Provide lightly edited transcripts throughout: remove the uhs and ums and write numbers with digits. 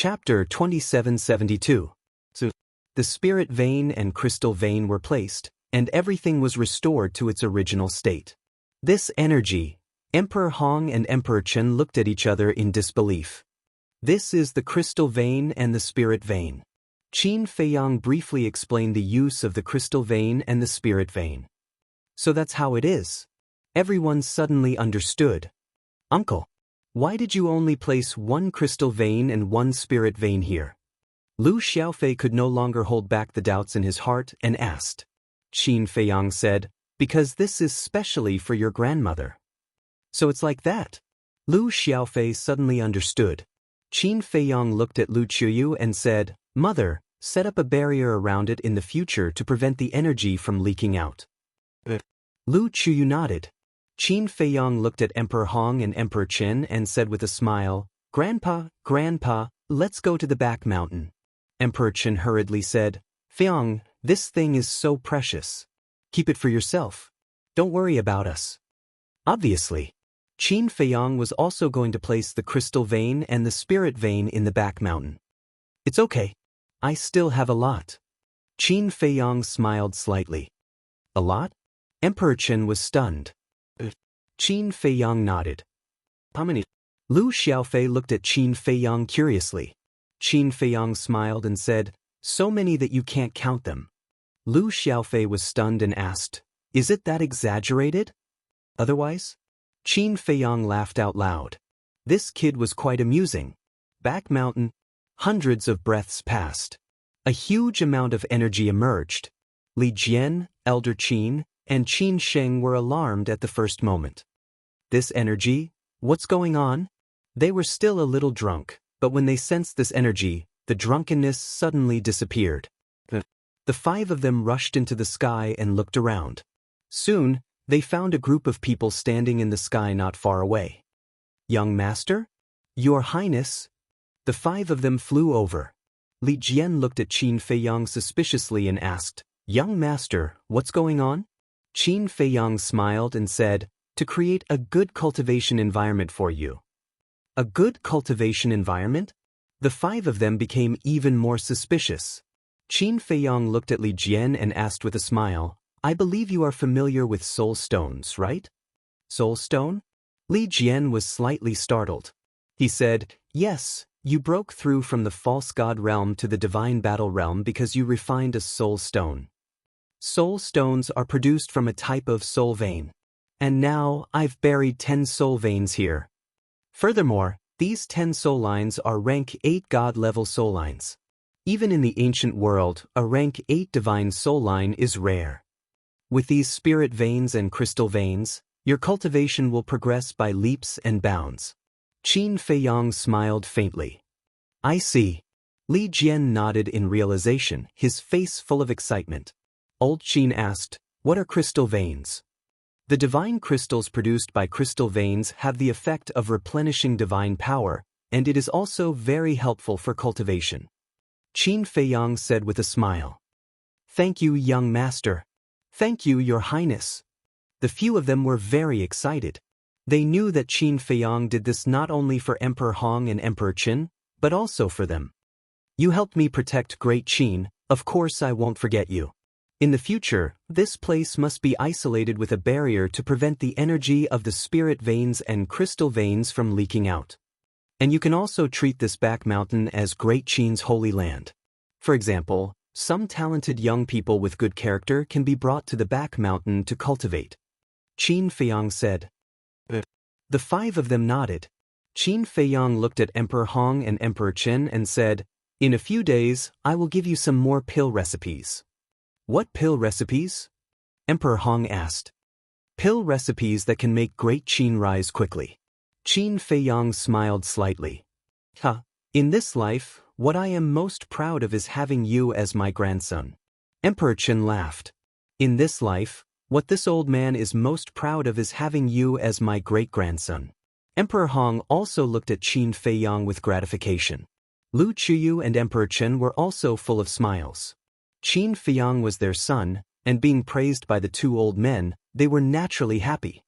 Chapter 2772. So, the spirit vein and crystal vein were placed, and everything was restored to its original state. This energy, Emperor Hong and Emperor Chen looked at each other in disbelief. This is the crystal vein and the spirit vein. Qin Feiyang briefly explained the use of the crystal vein and the spirit vein. So that's how it is. Everyone suddenly understood. Uncle, why did you only place one crystal vein and one spirit vein here? Lu Xiaofei could no longer hold back the doubts in his heart and asked. Qin Feiyang said, because this is specially for your grandmother. So it's like that. Lu Xiaofei suddenly understood. Qin Feiyang looked at Lu Qiuyu and said, Mother, set up a barrier around it in the future to prevent the energy from leaking out. Lu Qiuyu nodded. Qin Feiyang looked at Emperor Hong and Emperor Chen and said with a smile, Grandpa, let's go to the back mountain. Emperor Chen hurriedly said, Feiyang, this thing is so precious. Keep it for yourself. Don't worry about us. Obviously, Qin Feiyang was also going to place the crystal vein and the spirit vein in the back mountain. It's okay. I still have a lot. Qin Feiyang smiled slightly. A lot? Emperor Chen was stunned. Qin Feiyang nodded. How many? Lu Xiaofei looked at Qin Feiyang curiously. Qin Feiyang smiled and said, so many that you can't count them. Lu Xiaofei was stunned and asked, is it that exaggerated? Otherwise? Qin Feiyang laughed out loud. This kid was quite amusing. Back mountain. Hundreds of breaths passed. A huge amount of energy emerged. Li Jian, Elder Qin, and Qin Sheng were alarmed at the first moment. This energy? What's going on? They were still a little drunk, but when they sensed this energy, the drunkenness suddenly disappeared. The five of them rushed into the sky and looked around. Soon, they found a group of people standing in the sky not far away. Young Master? Your Highness? The five of them flew over. Li Jian looked at Qin Feiyang suspiciously and asked, Young Master, what's going on? Qin Feiyang smiled and said, to create a good cultivation environment for you. A good cultivation environment? The five of them became even more suspicious. Qin Feiyang looked at Li Jian and asked with a smile, I believe you are familiar with soul stones, right? Soul stone? Li Jian was slightly startled. He said, yes, you broke through from the false god realm to the divine battle realm because you refined a soul stone. Soul stones are produced from a type of soul vein. And now, I've buried 10 soul veins here. Furthermore, these 10 soul lines are rank 8 god-level soul lines. Even in the ancient world, a rank 8 divine soul line is rare. With these spirit veins and crystal veins, your cultivation will progress by leaps and bounds. Qin Feiyang smiled faintly. I see. Li Jian nodded in realization, his face full of excitement. Old Qin asked, what are crystal veins? The divine crystals produced by crystal veins have the effect of replenishing divine power, and it is also very helpful for cultivation. Qin Feiyang said with a smile. Thank you, young master. Thank you, your highness. The few of them were very excited. They knew that Qin Feiyang did this not only for Emperor Hong and Emperor Qin, but also for them. You helped me protect Great Qin, of course I won't forget you. In the future, this place must be isolated with a barrier to prevent the energy of the spirit veins and crystal veins from leaking out. And you can also treat this back mountain as Great Qin's holy land. For example, some talented young people with good character can be brought to the back mountain to cultivate. Qin Feiyang said. The five of them nodded. Qin Feiyang looked at Emperor Hong and Emperor Chen and said, in a few days, I will give you some more pill recipes. What pill recipes? Emperor Hong asked. Pill recipes that can make Great Qin rise quickly. Qin Feiyang smiled slightly. In this life, what I am most proud of is having you as my grandson. Emperor Chen laughed. In this life, what this old man is most proud of is having you as my great-grandson. Emperor Hong also looked at Qin Feiyang with gratification. Lu Qiuyu and Emperor Chen were also full of smiles. Qin Feiyang was their son, and being praised by the two old men, they were naturally happy.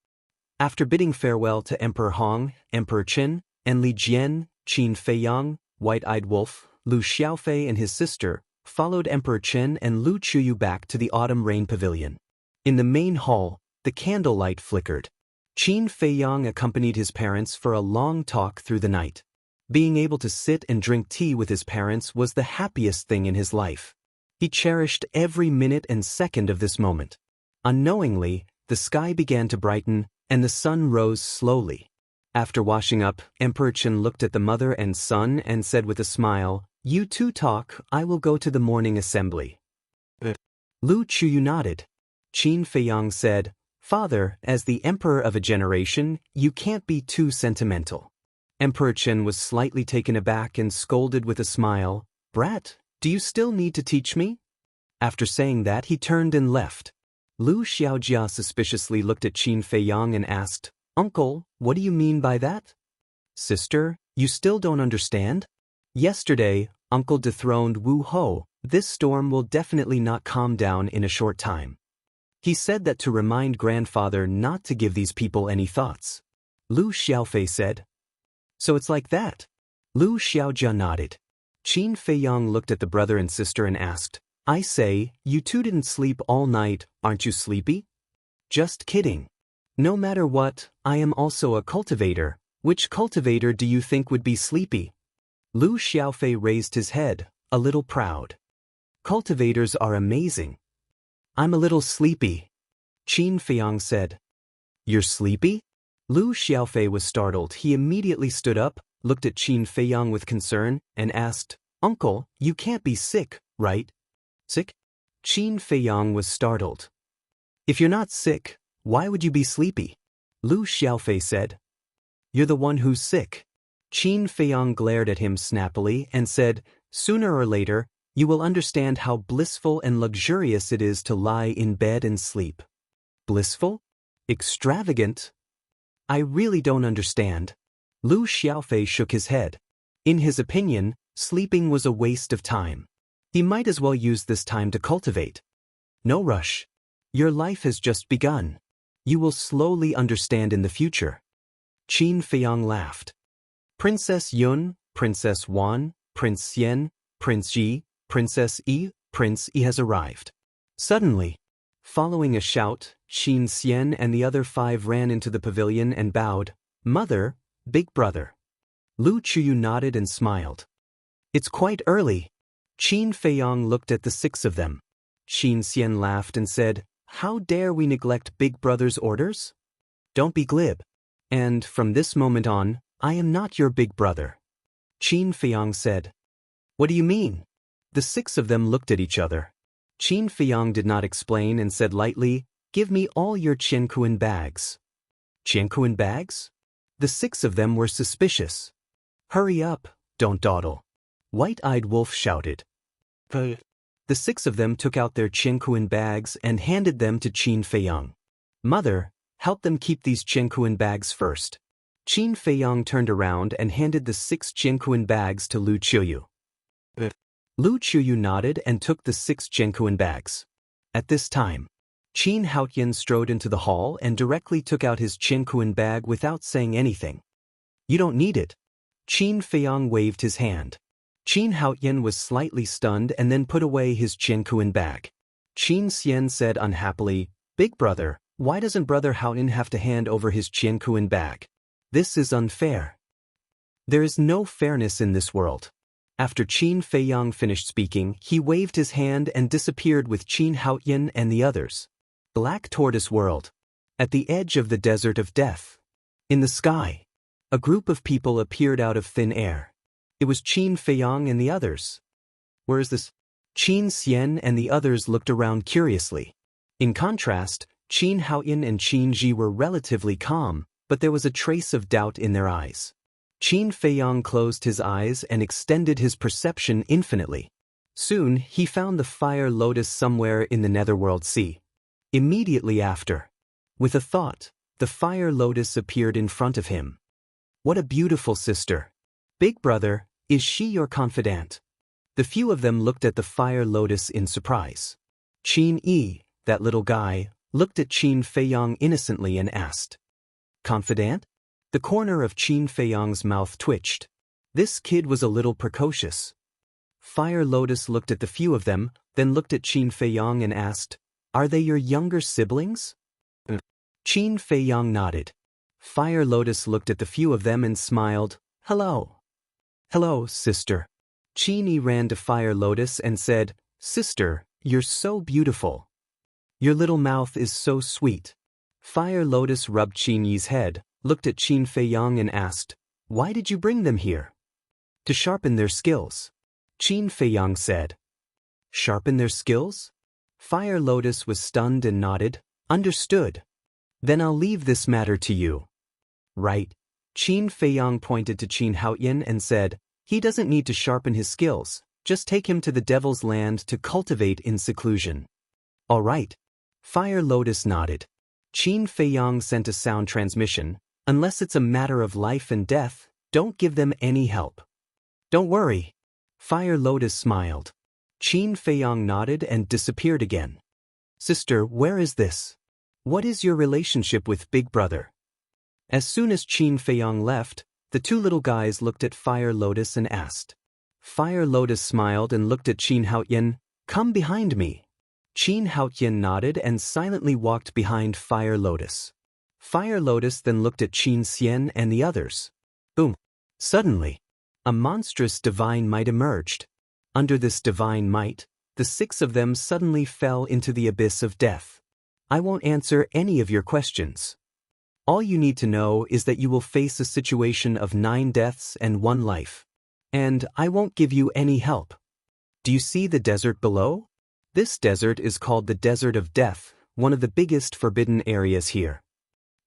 After bidding farewell to Emperor Hong, Emperor Chen, and Li Jian, Qin Feiyang White-Eyed Wolf, Lu Xiaofei and his sister, followed Emperor Chen and Lu Chuyu back to the Autumn Rain Pavilion. In the main hall, the candlelight flickered. Qin Feiyang accompanied his parents for a long talk through the night. Being able to sit and drink tea with his parents was the happiest thing in his life. He cherished every minute and second of this moment. Unknowingly, the sky began to brighten, and the sun rose slowly. After washing up, Emperor Chen looked at the mother and son and said with a smile, "You two talk, I will go to the morning assembly." Lu Chuyu nodded. Qin Feiyang said, "Father, as the emperor of a generation, you can't be too sentimental." Emperor Chen was slightly taken aback and scolded with a smile, "Brat, do you still need to teach me?" After saying that, he turned and left. Lu Xiaojia suspiciously looked at Qin Feiyang and asked, "Uncle, what do you mean by that?" "Sister, you still don't understand? Yesterday, Uncle dethroned Wu Ho. This storm will definitely not calm down in a short time. He said that to remind grandfather not to give these people any thoughts." Lu Xiaofei said. "So it's like that?" Lu Xiaojia nodded. Qin Feiyang looked at the brother and sister and asked, "I say, you two didn't sleep all night, aren't you sleepy?" "Just kidding. No matter what, I am also a cultivator. Which cultivator do you think would be sleepy?" Lu Xiaofei raised his head, a little proud. "Cultivators are amazing." "I'm a little sleepy," Qin Feiyang said. "You're sleepy?" Lu Xiaofei was startled. He immediately stood up, looked at Qin Feiyang with concern, and asked, "Uncle, you can't be sick, right?" "Sick?" Qin Feiyang was startled. "If you're not sick, why would you be sleepy?" Lu Xiaofei said. "You're the one who's sick." Qin Feiyang glared at him snappily and said, "Sooner or later, you will understand how blissful and luxurious it is to lie in bed and sleep." "Blissful? Extravagant? I really don't understand." Lu Xiaofei shook his head. In his opinion, sleeping was a waste of time. He might as well use this time to cultivate. "No rush. Your life has just begun. You will slowly understand in the future." Qin Feiyang laughed. Princess Yun, Princess Wan, Prince Xian, Prince Yi, Princess Yi, Prince Yi has arrived. Suddenly, following a shout, Qin Xian and the other 5 ran into the pavilion and bowed, "Mother, big brother." Lu Chuyu nodded and smiled. "It's quite early." Qin Feiyang looked at the 6 of them. Qin Xian laughed and said, "How dare we neglect big brother's orders? Don't be glib. And from this moment on, I am not your big brother." Qin Feiyang said. "What do you mean?" The 6 of them looked at each other. Qin Feiyang did not explain and said lightly, "Give me all your Qiankuan bags." "Qiankuan bags?" The 6 of them were suspicious. "Hurry up, don't dawdle," White-Eyed Wolf shouted. The 6 of them took out their Qiankuan bags and handed them to Qin Feiyang. "Mother, help them keep these Qiankuan bags first." Qin Feiyang turned around and handed the 6 Qiankuan bags to Lu Chuyu. Lu Chuyu nodded and took the 6 Qiankuan bags. At this time, Qin Haoyan strode into the hall and directly took out his Qiankuan bag without saying anything. "You don't need it." Qin Feiyang waved his hand. Qin Haoyan was slightly stunned and then put away his Qiankuan bag. Qin Xian said unhappily, "Big brother, why doesn't Brother Haoyan have to hand over his Qiankuan bag? This is unfair." "There is no fairness in this world." After Qin Feiyang finished speaking, he waved his hand and disappeared with Qin Haoyan and the others. Black Tortoise World. At the edge of the desert of death. In the sky, a group of people appeared out of thin air. It was Qin Feiyang and the others. "Where is this?" Qin Xian and the others looked around curiously. In contrast, Qin Haoyan and Qin Ji were relatively calm, but there was a trace of doubt in their eyes. Qin Feiyang closed his eyes and extended his perception infinitely. Soon, he found the fire lotus somewhere in the netherworld sea. Immediately after, with a thought, the fire lotus appeared in front of him. "What a beautiful sister. Big brother, is she your confidant?" The few of them looked at the fire lotus in surprise. Qin Yi, that little guy, looked at Qin Feiyang innocently and asked, "Confidant?" The corner of Qin Feiyang's mouth twitched. This kid was a little precocious. Fire Lotus looked at the few of them, then looked at Qin Feiyang and asked, "Are they your younger siblings?" Qin Feiyang nodded. Fire Lotus looked at the few of them and smiled, "Hello." "Hello, sister." Qin Yi ran to Fire Lotus and said, "Sister, you're so beautiful. Your little mouth is so sweet." Fire Lotus rubbed Qin Yi's head, looked at Qin Feiyang and asked, "Why did you bring them here?" "To sharpen their skills." Qin Feiyang said. "Sharpen their skills?" Fire Lotus was stunned and nodded, "Understood. Then I'll leave this matter to you." "Right." Qin Feiyang pointed to Qin Haoyan and said, "He doesn't need to sharpen his skills, just take him to the Devil's Land to cultivate in seclusion." "All right." Fire Lotus nodded. Qin Feiyang sent a sound transmission, "Unless it's a matter of life and death, don't give them any help." "Don't worry." Fire Lotus smiled. Qin Feiyang nodded and disappeared again. "Sister, where is this? What is your relationship with Big Brother?" As soon as Qin Feiyang left, the two little guys looked at Fire Lotus and asked. Fire Lotus smiled and looked at Qin Haoyan, "Come behind me." Qin Haoyan nodded and silently walked behind Fire Lotus. Fire Lotus then looked at Qin Xian and the others. Boom! Suddenly, a monstrous divine might emerged. Under this divine might, the six of them suddenly fell into the abyss of death. "I won't answer any of your questions. All you need to know is that you will face a situation of 9 deaths and 1 life. And I won't give you any help. Do you see the desert below? This desert is called the Desert of Death, one of the biggest forbidden areas here.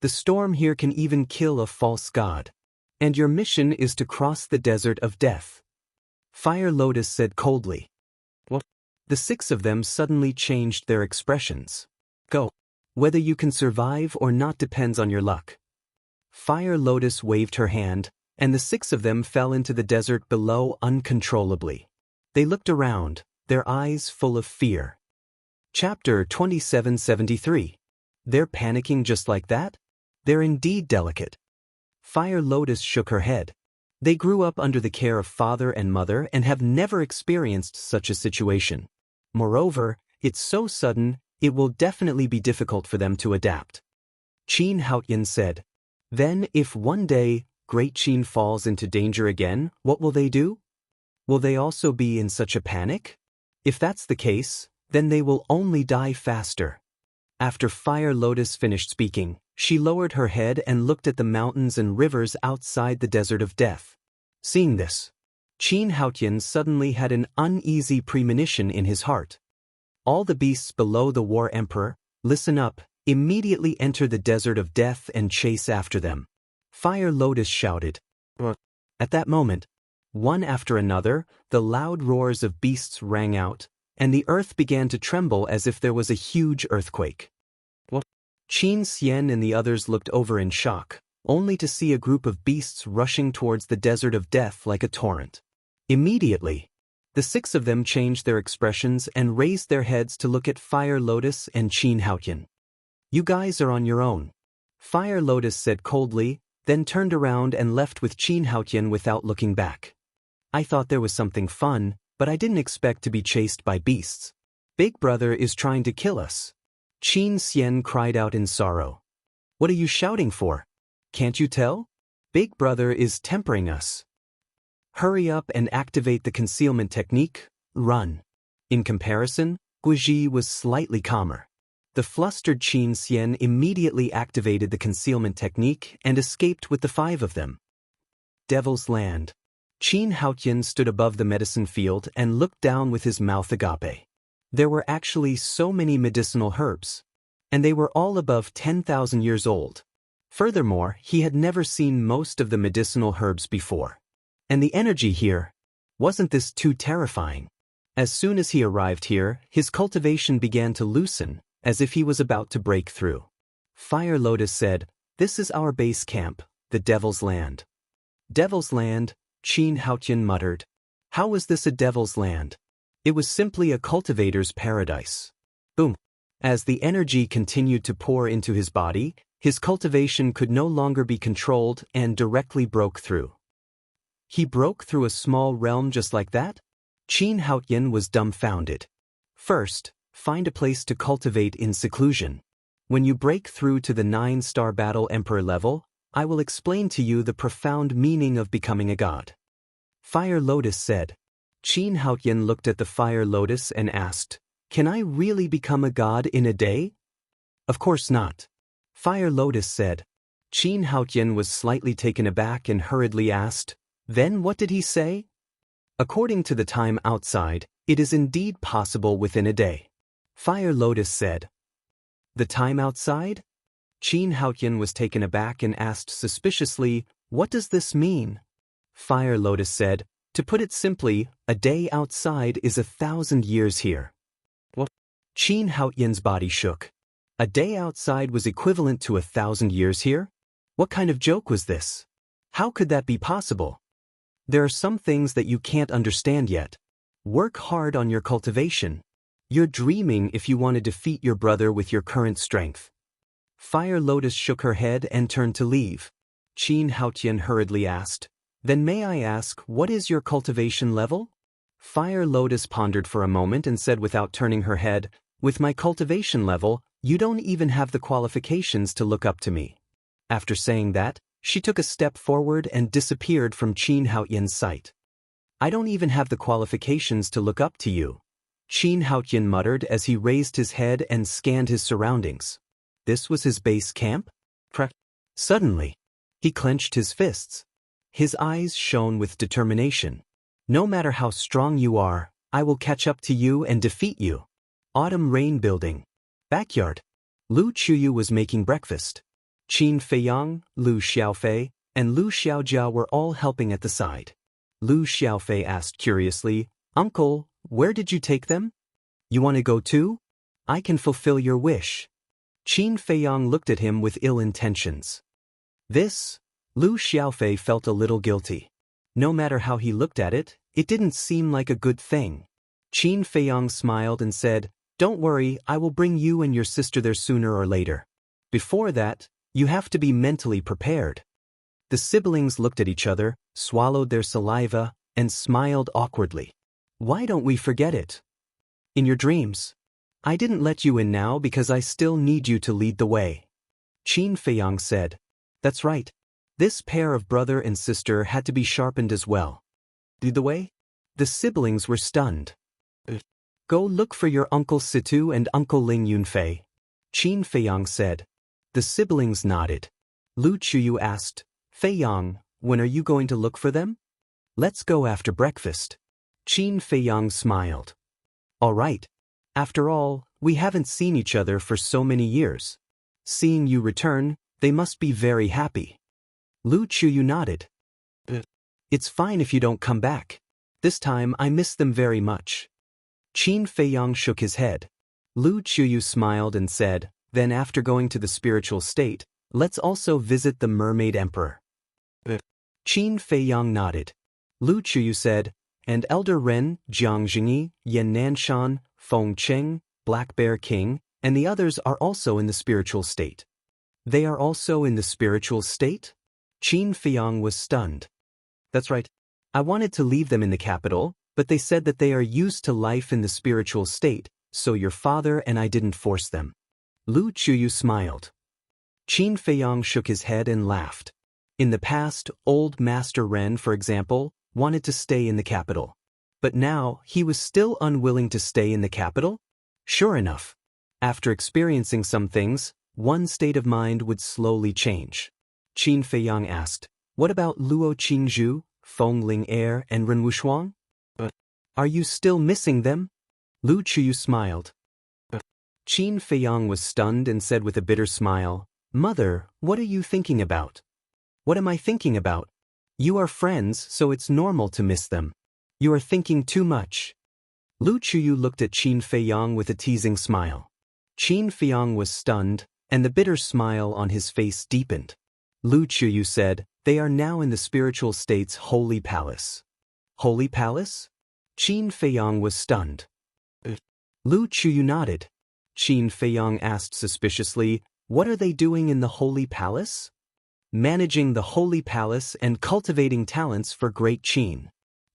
The storm here can even kill a false god. And your mission is to cross the Desert of Death." Fire Lotus said coldly. "What?" The 6 of them suddenly changed their expressions. "Go. Whether you can survive or not depends on your luck." Fire Lotus waved her hand, and the 6 of them fell into the desert below uncontrollably. They looked around, their eyes full of fear. Chapter 2773. They're panicking just like that? They're indeed delicate. Fire Lotus shook her head. They grew up under the care of father and mother and have never experienced such a situation. Moreover, it's so sudden, it will definitely be difficult for them to adapt. Qin Haoyan said. "Then, if one day, Great Qin falls into danger again, what will they do? Will they also be in such a panic? If that's the case, then they will only die faster." After Fire Lotus finished speaking, she lowered her head and looked at the mountains and rivers outside the Desert of Death. Seeing this, Qin Haoyan suddenly had an uneasy premonition in his heart. All the beasts below the War Emperor, listen up, immediately enter the Desert of Death and chase after them. Fire Lotus shouted. At that moment, one after another, the loud roars of beasts rang out, and the earth began to tremble as if there was a huge earthquake. Qin Xian and the others looked over in shock, only to see a group of beasts rushing towards the Desert of Death like a torrent. Immediately, the 6 of them changed their expressions and raised their heads to look at Fire Lotus and Qin Haoyan. "You guys are on your own," Fire Lotus said coldly, then turned around and left with Qin Haoyan without looking back. "I thought there was something fun, but I didn't expect to be chased by beasts. Big Brother is trying to kill us." Qin Xian cried out in sorrow. "What are you shouting for? Can't you tell? Big Brother is tempering us. Hurry up and activate the concealment technique, run." In comparison, Guizhi was slightly calmer. The flustered Qin Xian immediately activated the concealment technique and escaped with the 5 of them. Devil's Land. Qin Haoyan stood above the medicine field and looked down with his mouth agape. There were actually so many medicinal herbs, and they were all above 10,000 years old. Furthermore, he had never seen most of the medicinal herbs before. And the energy here, wasn't this too terrifying? As soon as he arrived here, his cultivation began to loosen, as if he was about to break through. Fire Lotus said, "This is our base camp, the Devil's Land." "Devil's Land?" Qin Haoyan muttered. "How was this a Devil's Land? It was simply a cultivator's paradise." Boom! As the energy continued to pour into his body, his cultivation could no longer be controlled and directly broke through. He broke through a small realm just like that? Qin Haoyan was dumbfounded. First, find a place to cultivate in seclusion. When you break through to the 9-star battle emperor level, I will explain to you the profound meaning of becoming a god. Fire Lotus said. Qin Haoyan looked at the Fire Lotus and asked, "Can I really become a god in a day?" "Of course not." Fire Lotus said. Qin Haoyan was slightly taken aback and hurriedly asked, "Then what did he say?" "According to the time outside, it is indeed possible within a day." Fire Lotus said. "The time outside?" Qin Haoyan was taken aback and asked suspiciously, "What does this mean?" Fire Lotus said, "To put it simply, a day outside is 1,000 years here." What? Qin Haoyan's body shook. A day outside was equivalent to 1,000 years here? What kind of joke was this? How could that be possible? There are some things that you can't understand yet. Work hard on your cultivation. You're dreaming if you want to defeat your brother with your current strength. Fire Lotus shook her head and turned to leave. Qin Haoyan hurriedly asked, "Then may I ask, what is your cultivation level?" Fire Lotus pondered for a moment and said without turning her head, "With my cultivation level, you don't even have the qualifications to look up to me." After saying that, she took a step forward and disappeared from Qin Haoyan's sight. "I don't even have the qualifications to look up to you," Qin Haoyan muttered as he raised his head and scanned his surroundings. This was his base camp? Suddenly, he clenched his fists. His eyes shone with determination. "No matter how strong you are, I will catch up to you and defeat you." Autumn Rain Building. Backyard. Lu Chuyu was making breakfast. Qin Feiyang, Lu Xiaofei, and Lu Xiaojia were all helping at the side. Lu Xiaofei asked curiously, "Uncle, where did you take them? You want to go too? I can fulfill your wish." Qin Feiyang looked at him with ill intentions. Lu Xiaofei felt a little guilty. No matter how he looked at it, it didn't seem like a good thing. Qin Feiyang smiled and said, "Don't worry, I will bring you and your sister there sooner or later. Before that, you have to be mentally prepared." The siblings looked at each other, swallowed their saliva, and smiled awkwardly. "Why don't we forget it? In your dreams. I didn't let you in now because I still need you to lead the way." Qin Feiyang said. "That's right. This pair of brother and sister had to be sharpened as well." "Lead the way?" The siblings were stunned. "Go look for your Uncle Situ and Uncle Ling Yunfei," Qin Feiyang said. The siblings nodded. Lu Chuyu asked, "Feiyang, when are you going to look for them?" "Let's go after breakfast." Qin Feiyang smiled. "All right. After all, we haven't seen each other for so many years. Seeing you return, they must be very happy." Lu Chuyu nodded. "It's fine if you don't come back. This time I miss them very much." Qin Feiyang shook his head. Lu Chuyu smiled and said, "Then after going to the spiritual state, let's also visit the Mermaid Emperor." Qin Feiyang nodded. Lu Chuyu said, "And Elder Ren, Jiang Jingyi, Yan Nanshan, Feng Cheng, Black Bear King, and the others are also in the spiritual state." "They are also in the spiritual state?" Qin Feiyang was stunned. "That's right. I wanted to leave them in the capital, but they said that they are used to life in the spiritual state, so your father and I didn't force them." Lu Chuyu smiled. Qin Feiyang shook his head and laughed. In the past, old Master Ren, for example, wanted to stay in the capital. But now, he was still unwilling to stay in the capital? Sure enough. After experiencing some things, one state of mind would slowly change. Qin Feiyang asked, "What about Luo Qingzhu, Feng Ling Er, and Ren Wushuang? Are you still missing them?" Lu Chuyu smiled. Qin Feiyang was stunned and said with a bitter smile, "Mother, what are you thinking about?" "What am I thinking about? You are friends, so it's normal to miss them. You are thinking too much." Lu Chuyu looked at Qin Feiyang with a teasing smile. Qin Feiyang was stunned, and the bitter smile on his face deepened. Lu Chuyu said, "They are now in the spiritual state's holy palace." Holy palace? Qin Feiyang was stunned. Lu Chuyu nodded. Qin Feiyang asked suspiciously, "What are they doing in the holy palace?" managing the holy palace and cultivating talents for great Qin.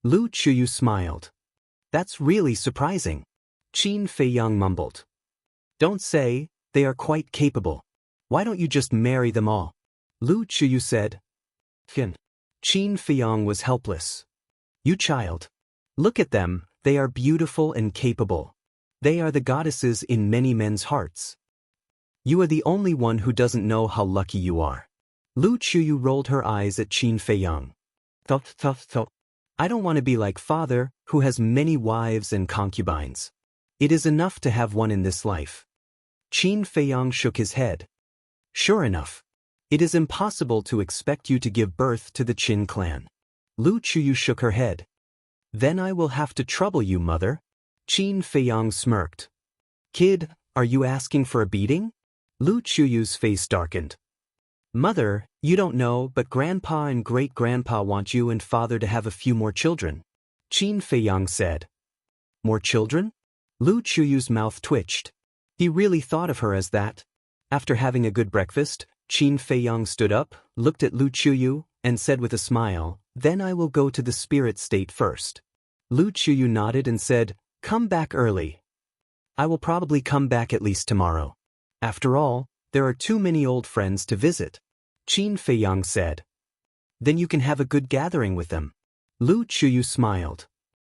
Lu Chuyu smiled. That's really surprising. Qin Feiyang mumbled. Don't say, they are quite capable. Why don't you just marry them all? Lu Chuyu said. Qin Feiyang was helpless. You child. Look at them, they are beautiful and capable. They are the goddesses in many men's hearts. You are the only one who doesn't know how lucky you are. Lu Chuyu rolled her eyes at Qin Feiyang. I don't want to be like father, who has many wives and concubines. It is enough to have one in this life. Qin Feiyang shook his head. Sure enough. It is impossible to expect you to give birth to the Qin clan. Lu Chuyu shook her head. Then I will have to trouble you, mother. Qin Feiyang smirked. Kid, are you asking for a beating? Lu Chuyu's face darkened. Mother, you don't know, but Grandpa and Great-Grandpa want you and Father to have a few more children. Qin Feiyang said. More children? Lu Chuyu's mouth twitched. He really thought of her as that. After having a good breakfast, Qin Feiyang stood up, looked at Lu Chuyu, and said with a smile, Then I will go to the spirit state first. Lu Chuyu nodded and said, Come back early. I will probably come back at least tomorrow. After all, there are too many old friends to visit. Qin Feiyang said. Then you can have a good gathering with them. Lu Chuyu smiled.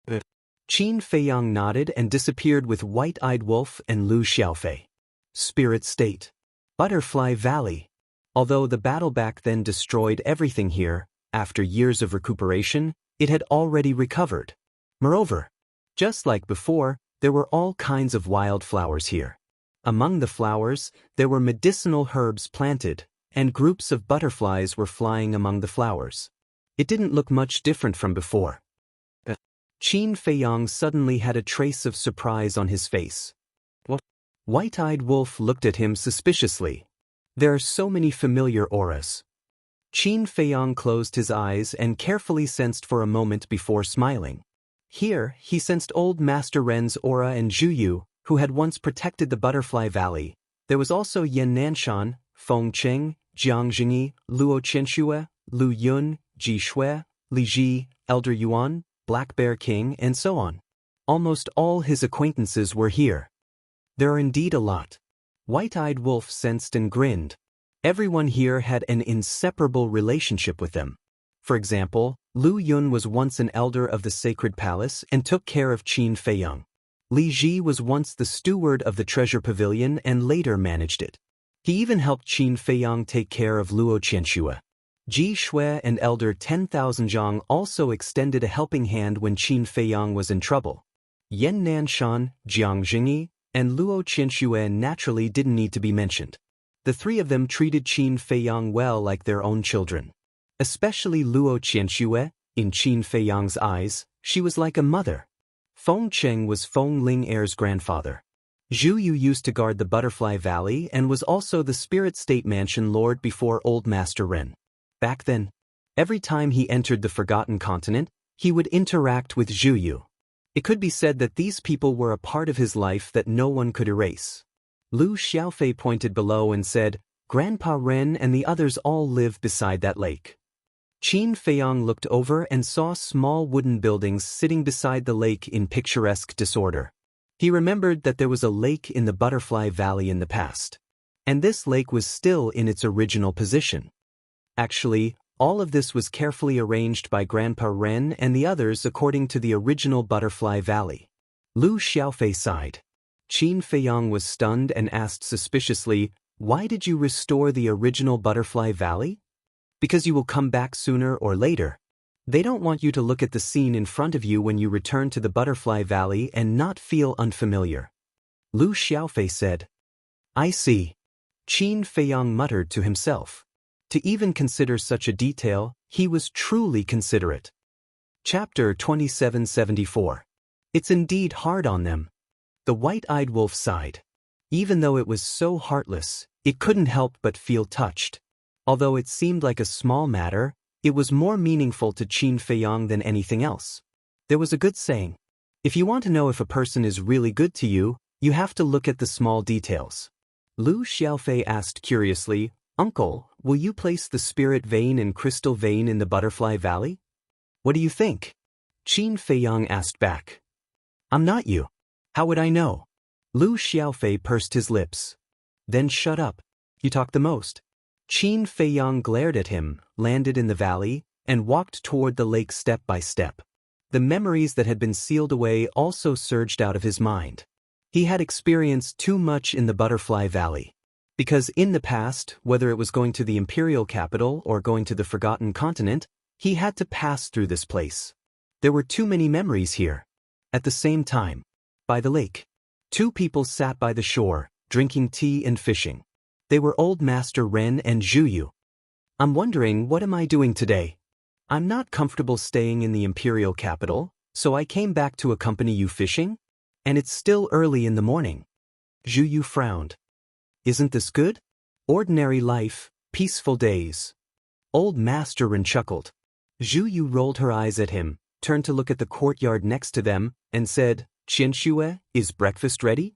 Qin Feiyang nodded and disappeared with White-Eyed Wolf and Lu Xiaofei. Spirit State. Butterfly Valley. Although the battle back then destroyed everything here, after years of recuperation, it had already recovered. Moreover, just like before, there were all kinds of wild flowers here. Among the flowers, there were medicinal herbs planted, and groups of butterflies were flying among the flowers. It didn't look much different from before. Qin Feiyang suddenly had a trace of surprise on his face. What? White-Eyed Wolf looked at him suspiciously. There are so many familiar auras. Qin Feiyang closed his eyes and carefully sensed for a moment before smiling. Here, he sensed old Master Ren's aura and Zhu Yu, who had once protected the Butterfly Valley. There was also Yan Nanshan, Feng Cheng, Jiang Jingyi, Luo Qianxue, Lu Yun, Ji Shui, Li Ji, Elder Yuan, Black Bear King, and so on. Almost all his acquaintances were here. There are indeed a lot. White-Eyed Wolf sensed and grinned. Everyone here had an inseparable relationship with them. For example, Lu Yun was once an elder of the Sacred Palace and took care of Qin Feiyang. Li Ji was once the steward of the Treasure Pavilion and later managed it. He even helped Qin Feiyang take care of Luo Qianxue. Ji Shui and Elder 10,000 Zhang also extended a helping hand when Qin Feiyang was in trouble. Yan Nanshan, Jiang Jingyi, and Luo Qianxue naturally didn't need to be mentioned. The three of them treated Qin Feiyang well like their own children. Especially Luo Qianxue, in Qin Feiyang's eyes, she was like a mother. Feng Cheng was Feng Ling Er's grandfather. Zhu Yu used to guard the Butterfly Valley and was also the Spirit State Mansion Lord before Old Master Ren. Back then, every time he entered the Forgotten Continent, he would interact with Zhu Yu. It could be said that these people were a part of his life that no one could erase. Lu Xiaofei pointed below and said, Grandpa Ren and the others all live beside that lake. Qin Feiyang looked over and saw small wooden buildings sitting beside the lake in picturesque disorder. He remembered that there was a lake in the Butterfly Valley in the past. And this lake was still in its original position. Actually, all of this was carefully arranged by Grandpa Ren and the others according to the original Butterfly Valley. Lu Xiaofei sighed. Qin Feiyang was stunned and asked suspiciously, Why did you restore the original Butterfly Valley? Because you will come back sooner or later. They don't want you to look at the scene in front of you when you return to the Butterfly Valley and not feel unfamiliar. Lu Xiaofei said. I see. Qin Feiyang muttered to himself. To even consider such a detail, he was truly considerate. Chapter 2774. It's indeed hard on them. The White-Eyed Wolf sighed. Even though it was so heartless, it couldn't help but feel touched. Although it seemed like a small matter, it was more meaningful to Qin Feiyang than anything else. There was a good saying. If you want to know if a person is really good to you, you have to look at the small details. Lu Xiaofei asked curiously, Uncle, will you place the spirit vein and crystal vein in the butterfly valley? What do you think? Qin Feiyang asked back. I'm not you. How would I know? Lu Xiaofei pursed his lips. Then shut up. You talk the most. Qin Feiyang glared at him, landed in the valley, and walked toward the lake step by step. The memories that had been sealed away also surged out of his mind. He had experienced too much in the Butterfly Valley. Because in the past, whether it was going to the imperial capital or going to the Forgotten Continent, he had to pass through this place. There were too many memories here. At the same time, by the lake, two people sat by the shore, drinking tea and fishing. They were Old Master Ren and Zhu Yu. I'm wondering, what am I doing today? I'm not comfortable staying in the imperial capital, so I came back to accompany you fishing? And it's still early in the morning. Zhu Yu frowned. Isn't this good? Ordinary life, peaceful days. Old Master Ren chuckled. Zhu Yu rolled her eyes at him, turned to look at the courtyard next to them, and said, Qianxue, is breakfast ready?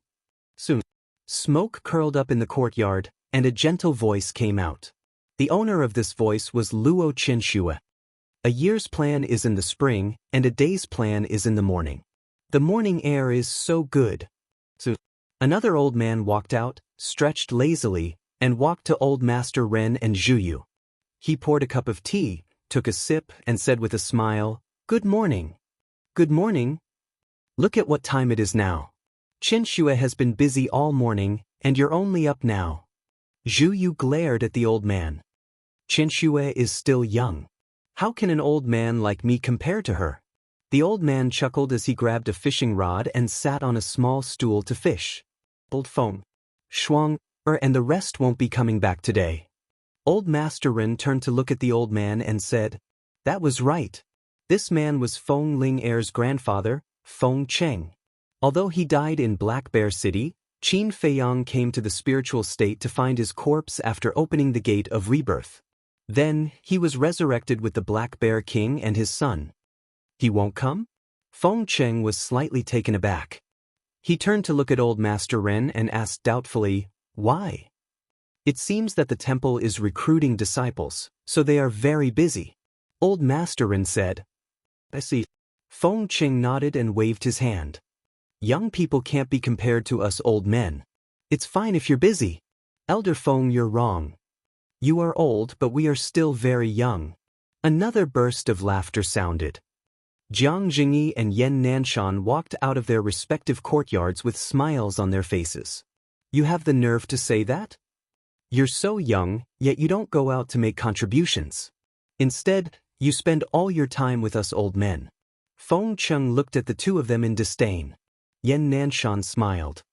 Soon. Smoke curled up in the courtyard, and a gentle voice came out. The owner of this voice was Luo Qianxue. A year's plan is in the spring, and a day's plan is in the morning. The morning air is so good. So, another old man walked out, stretched lazily, and walked to Old Master Ren and Zhu Yu. He poured a cup of tea, took a sip, and said with a smile, Good morning. Good morning. Look at what time it is now. Qianxue has been busy all morning, and you're only up now. Zhu Yu glared at the old man. Qianxue is still young. How can an old man like me compare to her? The old man chuckled as he grabbed a fishing rod and sat on a small stool to fish. Old Feng, Shuang, and the rest won't be coming back today. Old Master Ren turned to look at the old man and said, That was right. This man was Feng Ling Heir's grandfather, Feng Cheng. Although he died in Black Bear City, Qin Feiyang came to the spiritual state to find his corpse after opening the gate of rebirth. Then, he was resurrected with the Black Bear King and his son. He won't come? Feng Cheng was slightly taken aback. He turned to look at Old Master Ren and asked doubtfully, Why? It seems that the temple is recruiting disciples, so they are very busy. Old Master Ren said. I see. Feng Cheng nodded and waved his hand. Young people can't be compared to us old men. It's fine if you're busy. Elder Feng, you're wrong. You are old, but we are still very young. Another burst of laughter sounded. Jiang Jingyi and Yan Nanshan walked out of their respective courtyards with smiles on their faces. You have the nerve to say that? You're so young, yet you don't go out to make contributions. Instead, you spend all your time with us old men. Feng Cheng looked at the two of them in disdain. Yan Nanshan smiled.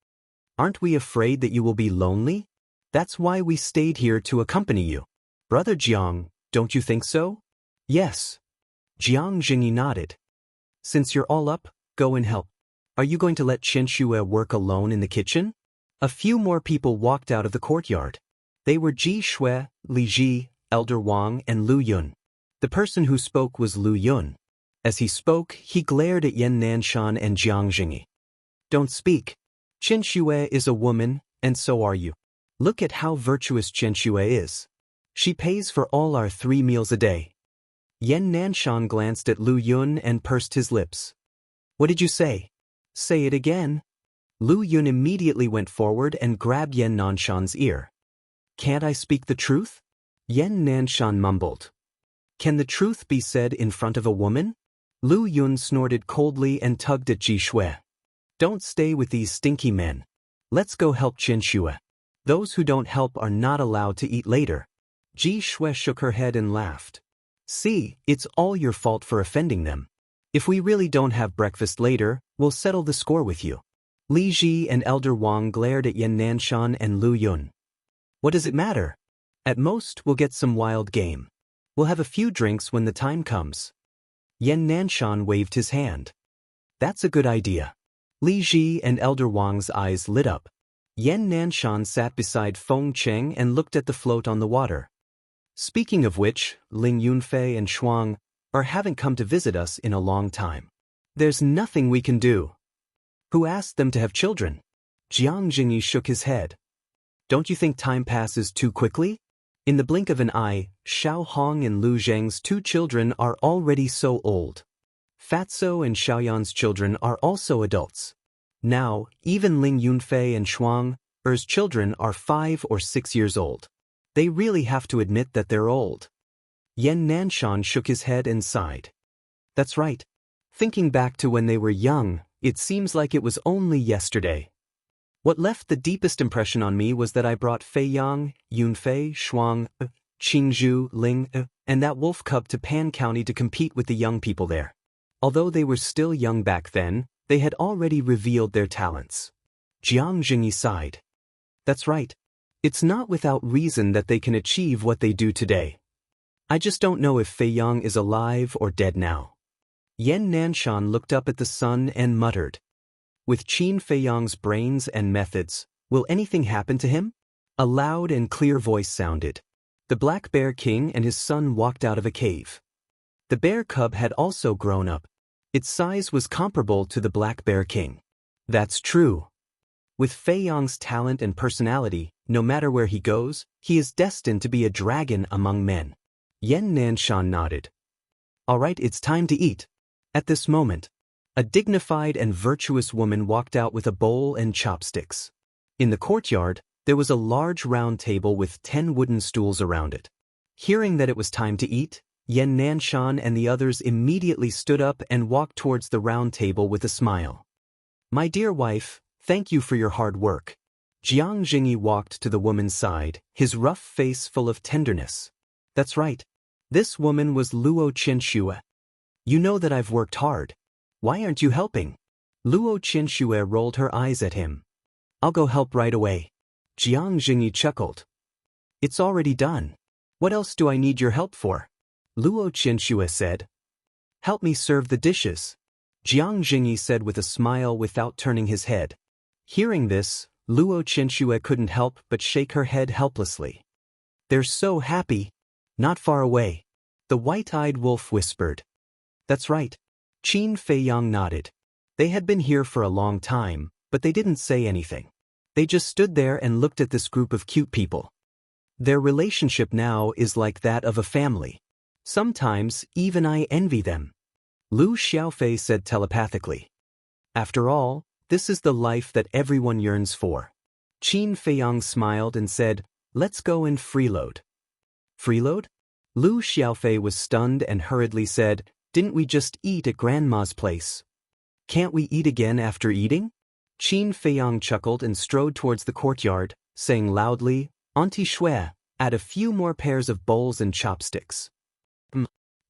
Aren't we afraid that you will be lonely? That's why we stayed here to accompany you. Brother Jiang, don't you think so? Yes. Jiang Jingyi nodded. Since you're all up, go and help. Are you going to let Qianxue work alone in the kitchen? A few more people walked out of the courtyard. They were Ji Shui, Li Ji, Elder Wang, and Lu Yun. The person who spoke was Lu Yun. As he spoke, he glared at Yan Nanshan and Jiang Jingyi. Don't speak. Qianxue is a woman, and so are you. Look at how virtuous Qianxue is. She pays for all our 3 meals a day. Yan Nanshan glanced at Lu Yun and pursed his lips. What did you say? Say it again. Lu Yun immediately went forward and grabbed Yan Nanshan's ear. Can't I speak the truth? Yan Nanshan mumbled. Can the truth be said in front of a woman? Lu Yun snorted coldly and tugged at Ji Shui. Don't stay with these stinky men. Let's go help Qianxue. Those who don't help are not allowed to eat later. Ji Shui shook her head and laughed. See, it's all your fault for offending them. If we really don't have breakfast later, we'll settle the score with you. Li Ji and Elder Wang glared at Yan Nanshan and Lu Yun. What does it matter? At most, we'll get some wild game. We'll have a few drinks when the time comes. Yan Nanshan waved his hand. That's a good idea. Li Ji and Elder Wang's eyes lit up. Yan Nanshan sat beside Feng Cheng and looked at the float on the water. Speaking of which, Ling Yunfei and Shuang haven't come to visit us in a long time. There's nothing we can do. Who asked them to have children? Jiang Jingyi shook his head. Don't you think time passes too quickly? In the blink of an eye, Xiao Hong and Lu Zheng's 2 children are already so old. Fatso and Xiaoyan's children are also adults. Now, even Ling Yunfei and Shuang Er's children are 5 or 6 years old. They really have to admit that they're old. Yan Nanshan shook his head and sighed. That's right. Thinking back to when they were young, it seems like it was only yesterday. What left the deepest impression on me was that I brought Fei Yang, Yunfei, Shuang, Qingzhu, Ling, and that wolf cub to Pan County to compete with the young people there. Although they were still young back then, they had already revealed their talents. Jiang Jingyi sighed. That's right. It's not without reason that they can achieve what they do today. I just don't know if Fei Yang is alive or dead now. Yan Nanshan looked up at the sun and muttered. With Qin Fei Yang's brains and methods, will anything happen to him? A loud and clear voice sounded. The Black Bear King and his son walked out of a cave. The bear cub had also grown up. Its size was comparable to the Black Bear King. That's true. With Fei Yang's talent and personality, no matter where he goes, he is destined to be a dragon among men. Yan Nanshan nodded. All right, it's time to eat. At this moment, a dignified and virtuous woman walked out with a bowl and chopsticks. In the courtyard, there was a large round table with 10 wooden stools around it. Hearing that it was time to eat, Yan Nanshan and the others immediately stood up and walked towards the round table with a smile. My dear wife, thank you for your hard work. Jiang Jingyi walked to the woman's side, his rough face full of tenderness. That's right. This woman was Luo Qianxue. You know that I've worked hard. Why aren't you helping? Luo Qianxue rolled her eyes at him. I'll go help right away. Jiang Jingyi chuckled. It's already done. What else do I need your help for? Luo Qianxue said. Help me serve the dishes. Jiang Jingyi said with a smile without turning his head. Hearing this, Luo Qianxue couldn't help but shake her head helplessly. They're so happy. Not far away. The white-eyed wolf whispered. That's right. Qin Fei Yang nodded. They had been here for a long time, but they didn't say anything. They just stood there and looked at this group of cute people. Their relationship now is like that of a family. Sometimes, even I envy them. Lu Xiaofei said telepathically. After all, this is the life that everyone yearns for. Qin Fei Yang smiled and said, let's go and freeload. Freeload? Lu Xiaofei was stunned and hurriedly said, didn't we just eat at Grandma's place? Can't we eat again after eating? Qin Fei Yang chuckled and strode towards the courtyard, saying loudly, Auntie Shui, add a few more pairs of bowls and chopsticks.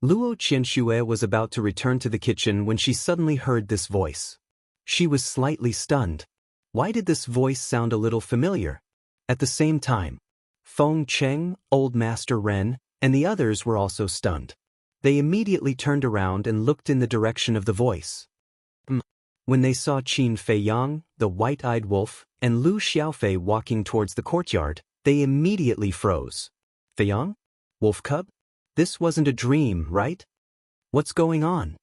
Luo Qianxue was about to return to the kitchen when she suddenly heard this voice. She was slightly stunned. Why did this voice sound a little familiar? At the same time, Feng Cheng, Old Master Ren, and the others were also stunned. They immediately turned around and looked in the direction of the voice. When they saw Qin Fei Yang, the white-eyed wolf, and Lu Xiaofei walking towards the courtyard, they immediately froze. Fei Yang? Wolf cub? This wasn't a dream, right? What's going on?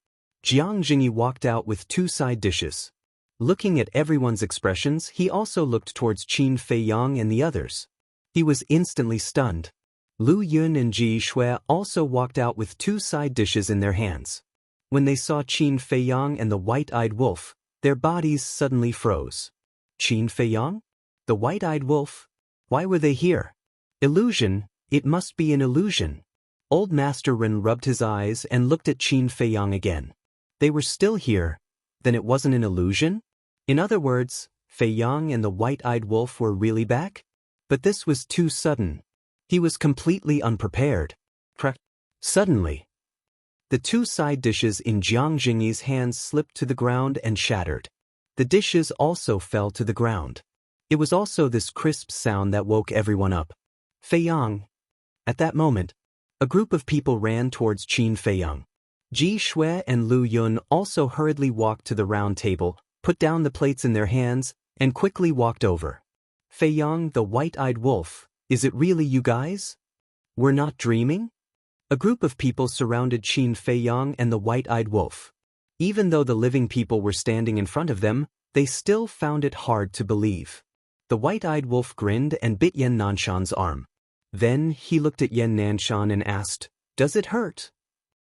Jiang Jingyi walked out with 2 side dishes. Looking at everyone's expressions, he also looked towards Qin Fei Yang and the others. He was instantly stunned. Lu Yun and Ji Shui also walked out with 2 side dishes in their hands. When they saw Qin Fei Yang and the white-eyed wolf, their bodies suddenly froze. Qin Fei Yang? The white-eyed wolf? Why were they here? Illusion, it must be an illusion. Old Master Ren rubbed his eyes and looked at Qin Fei Yang again. They were still here, then it wasn't an illusion? In other words, Fei Yang and the white-eyed wolf were really back? But this was too sudden. He was completely unprepared. Suddenly, the 2 side dishes in Jiang Jingyi's hands slipped to the ground and shattered. The dishes also fell to the ground. It was also this crisp sound that woke everyone up. Fei Yang. At that moment, a group of people ran towards Qin Fei Yang. Ji Shui and Lu Yun also hurriedly walked to the round table, put down the plates in their hands, and quickly walked over. Fei Yang, the white-eyed wolf, is it really you guys? We're not dreaming? A group of people surrounded Qin Fei Yang and the white-eyed wolf. Even though the living people were standing in front of them, they still found it hard to believe. The white-eyed wolf grinned and bit Yan Nanshan's arm. Then he looked at Yan Nanshan and asked, "Does it hurt?"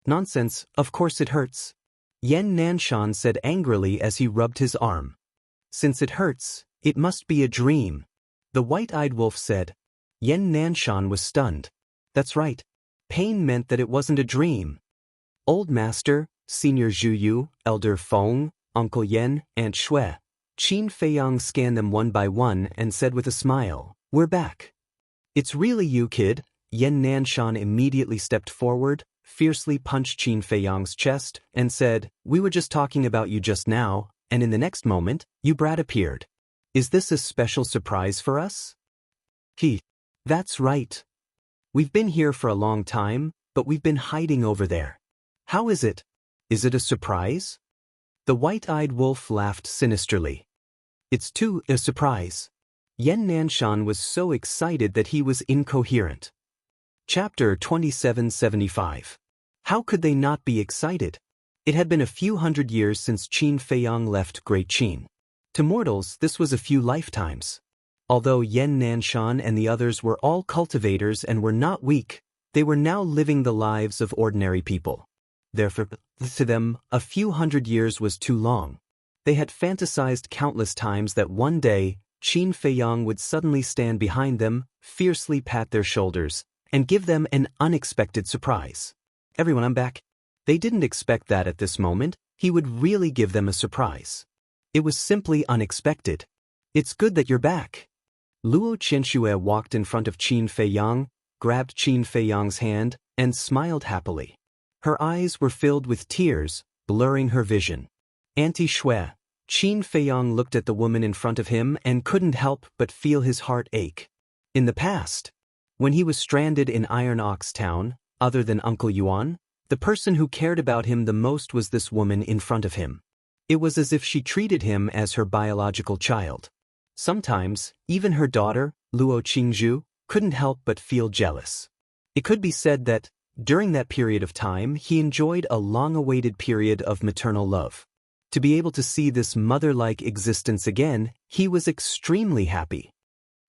"Nonsense, of course it hurts," Yan Nanshan said angrily as he rubbed his arm. "Since it hurts, it must be a dream," the white-eyed wolf said. Yan Nanshan was stunned. That's right. Pain meant that it wasn't a dream. Old Master, Senior Zhuyu, Elder Feng, Uncle Yen, Aunt Shui, Qin Feiyang scanned them one by one and said with a smile, "We're back." "It's really you, kid." Yan Nanshan immediately stepped forward, fiercely punched Qin Feiyang's chest, and said, "We were just talking about you just now, and in the next moment, you brat appeared. Is this a special surprise for us?" That's right. We've been here for a long time, but we've been hiding over there. How is it? Is it a surprise?" The white-eyed wolf laughed sinisterly. "It's too a surprise." Yan Nanshan was so excited that he was incoherent. Chapter 2775. How could they not be excited? It had been a few hundred years since Qin Feiyang left Great Qin. To mortals, this was a few lifetimes. Although Yan Nanshan and the others were all cultivators and were not weak, they were now living the lives of ordinary people. Therefore, to them, a few hundred years was too long. They had fantasized countless times that one day, Qin Feiyang would suddenly stand behind them, fiercely pat their shoulders, and give them an unexpected surprise. "Everyone, I'm back." They didn't expect that at this moment, he would really give them a surprise. It was simply unexpected. "It's good that you're back." Luo Qianxue walked in front of Qin Feiyang, grabbed Qin Feiyang's hand, and smiled happily. Her eyes were filled with tears, blurring her vision. "Auntie Shui." Qin Feiyang looked at the woman in front of him and couldn't help but feel his heart ache. In the past, when he was stranded in Iron Ox Town, other than Uncle Yuan, the person who cared about him the most was this woman in front of him. It was as if she treated him as her biological child. Sometimes, even her daughter, Luo Qingzhu, couldn't help but feel jealous. It could be said that, during that period of time, he enjoyed a long-awaited period of maternal love. To be able to see this mother-like existence again, he was extremely happy.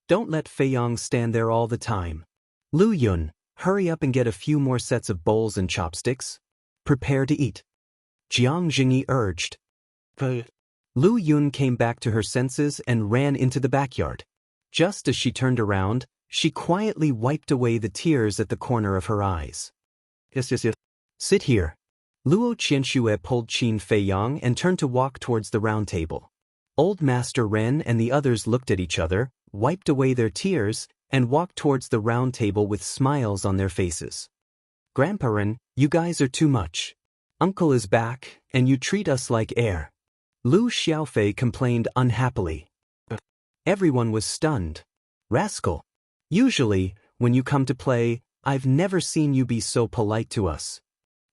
"Don't let Feiyang stand there all the time. Lu Yun, hurry up and get a few more sets of bowls and chopsticks. Prepare to eat," Jiang Jingyi urged. Lu Yun came back to her senses and ran into the backyard. Just as she turned around, she quietly wiped away the tears at the corner of her eyes. Yes. "Sit here." Luo Qianxue pulled Qin Feiyang and turned to walk towards the round table. Old Master Ren and the others looked at each other, wiped away their tears, and walked towards the round table with smiles on their faces. "Grandpa Ren, you guys are too much. Uncle is back, and you treat us like air." Lu Xiaofei complained unhappily. Everyone was stunned. "Rascal. Usually, when you come to play, I've never seen you be so polite to us."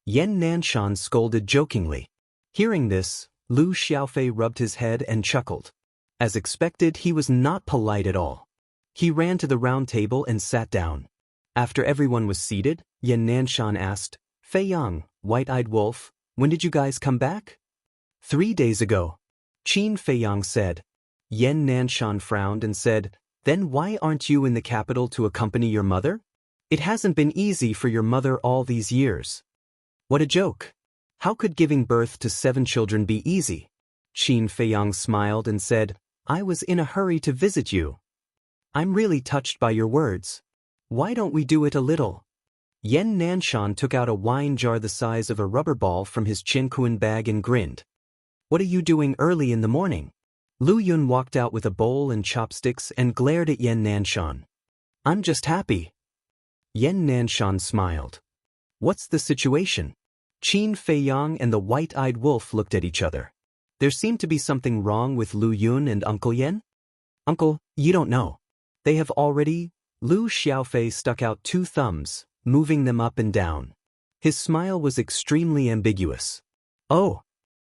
Yan Nanshan scolded jokingly. Hearing this, Lu Xiaofei rubbed his head and chuckled. As expected, he was not polite at all. He ran to the round table and sat down. After everyone was seated, Yan Nanshan asked, "Feiyang, White-Eyed Wolf, when did you guys come back?" 3 days ago, Qin Feiyang said. Yan Nanshan frowned and said, "Then why aren't you in the capital to accompany your mother? It hasn't been easy for your mother all these years." "What a joke. How could giving birth to 7 children be easy?" Qin Feiyang smiled and said, "I was in a hurry to visit you. I'm really touched by your words. Why don't we do it a little?" Yan Nanshan took out a wine jar the size of a rubber ball from his Chinquan bag and grinned. "What are you doing early in the morning?" Lu Yun walked out with a bowl and chopsticks and glared at Yan Nanshan. "I'm just happy." Yan Nanshan smiled. "What's the situation?" Qin Feiyang and the white-eyed wolf looked at each other. There seemed to be something wrong with Lu Yun and Uncle Yen. "Uncle, you don't know. They have already—" Lu Xiaofei stuck out 2 thumbs, moving them up and down. His smile was extremely ambiguous. "Oh."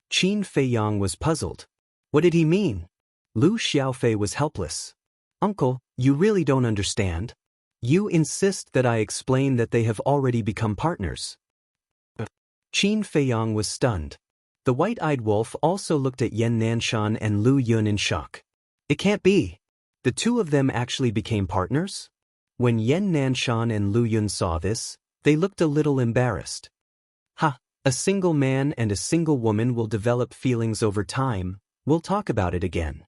Qin Feiyang was puzzled. What did he mean? Lu Xiaofei was helpless. "Uncle, you really don't understand. You insist that I explain that they have already become partners." Qin Feiyang was stunned. The white-eyed wolf also looked at Yan Nanshan and Lu Yun in shock. It can't be. The 2 of them actually became partners? When Yen Nanshan and Lu Yun saw this, they looked a little embarrassed. Ha! A single man and a single woman will develop feelings over time, we'll talk about it again.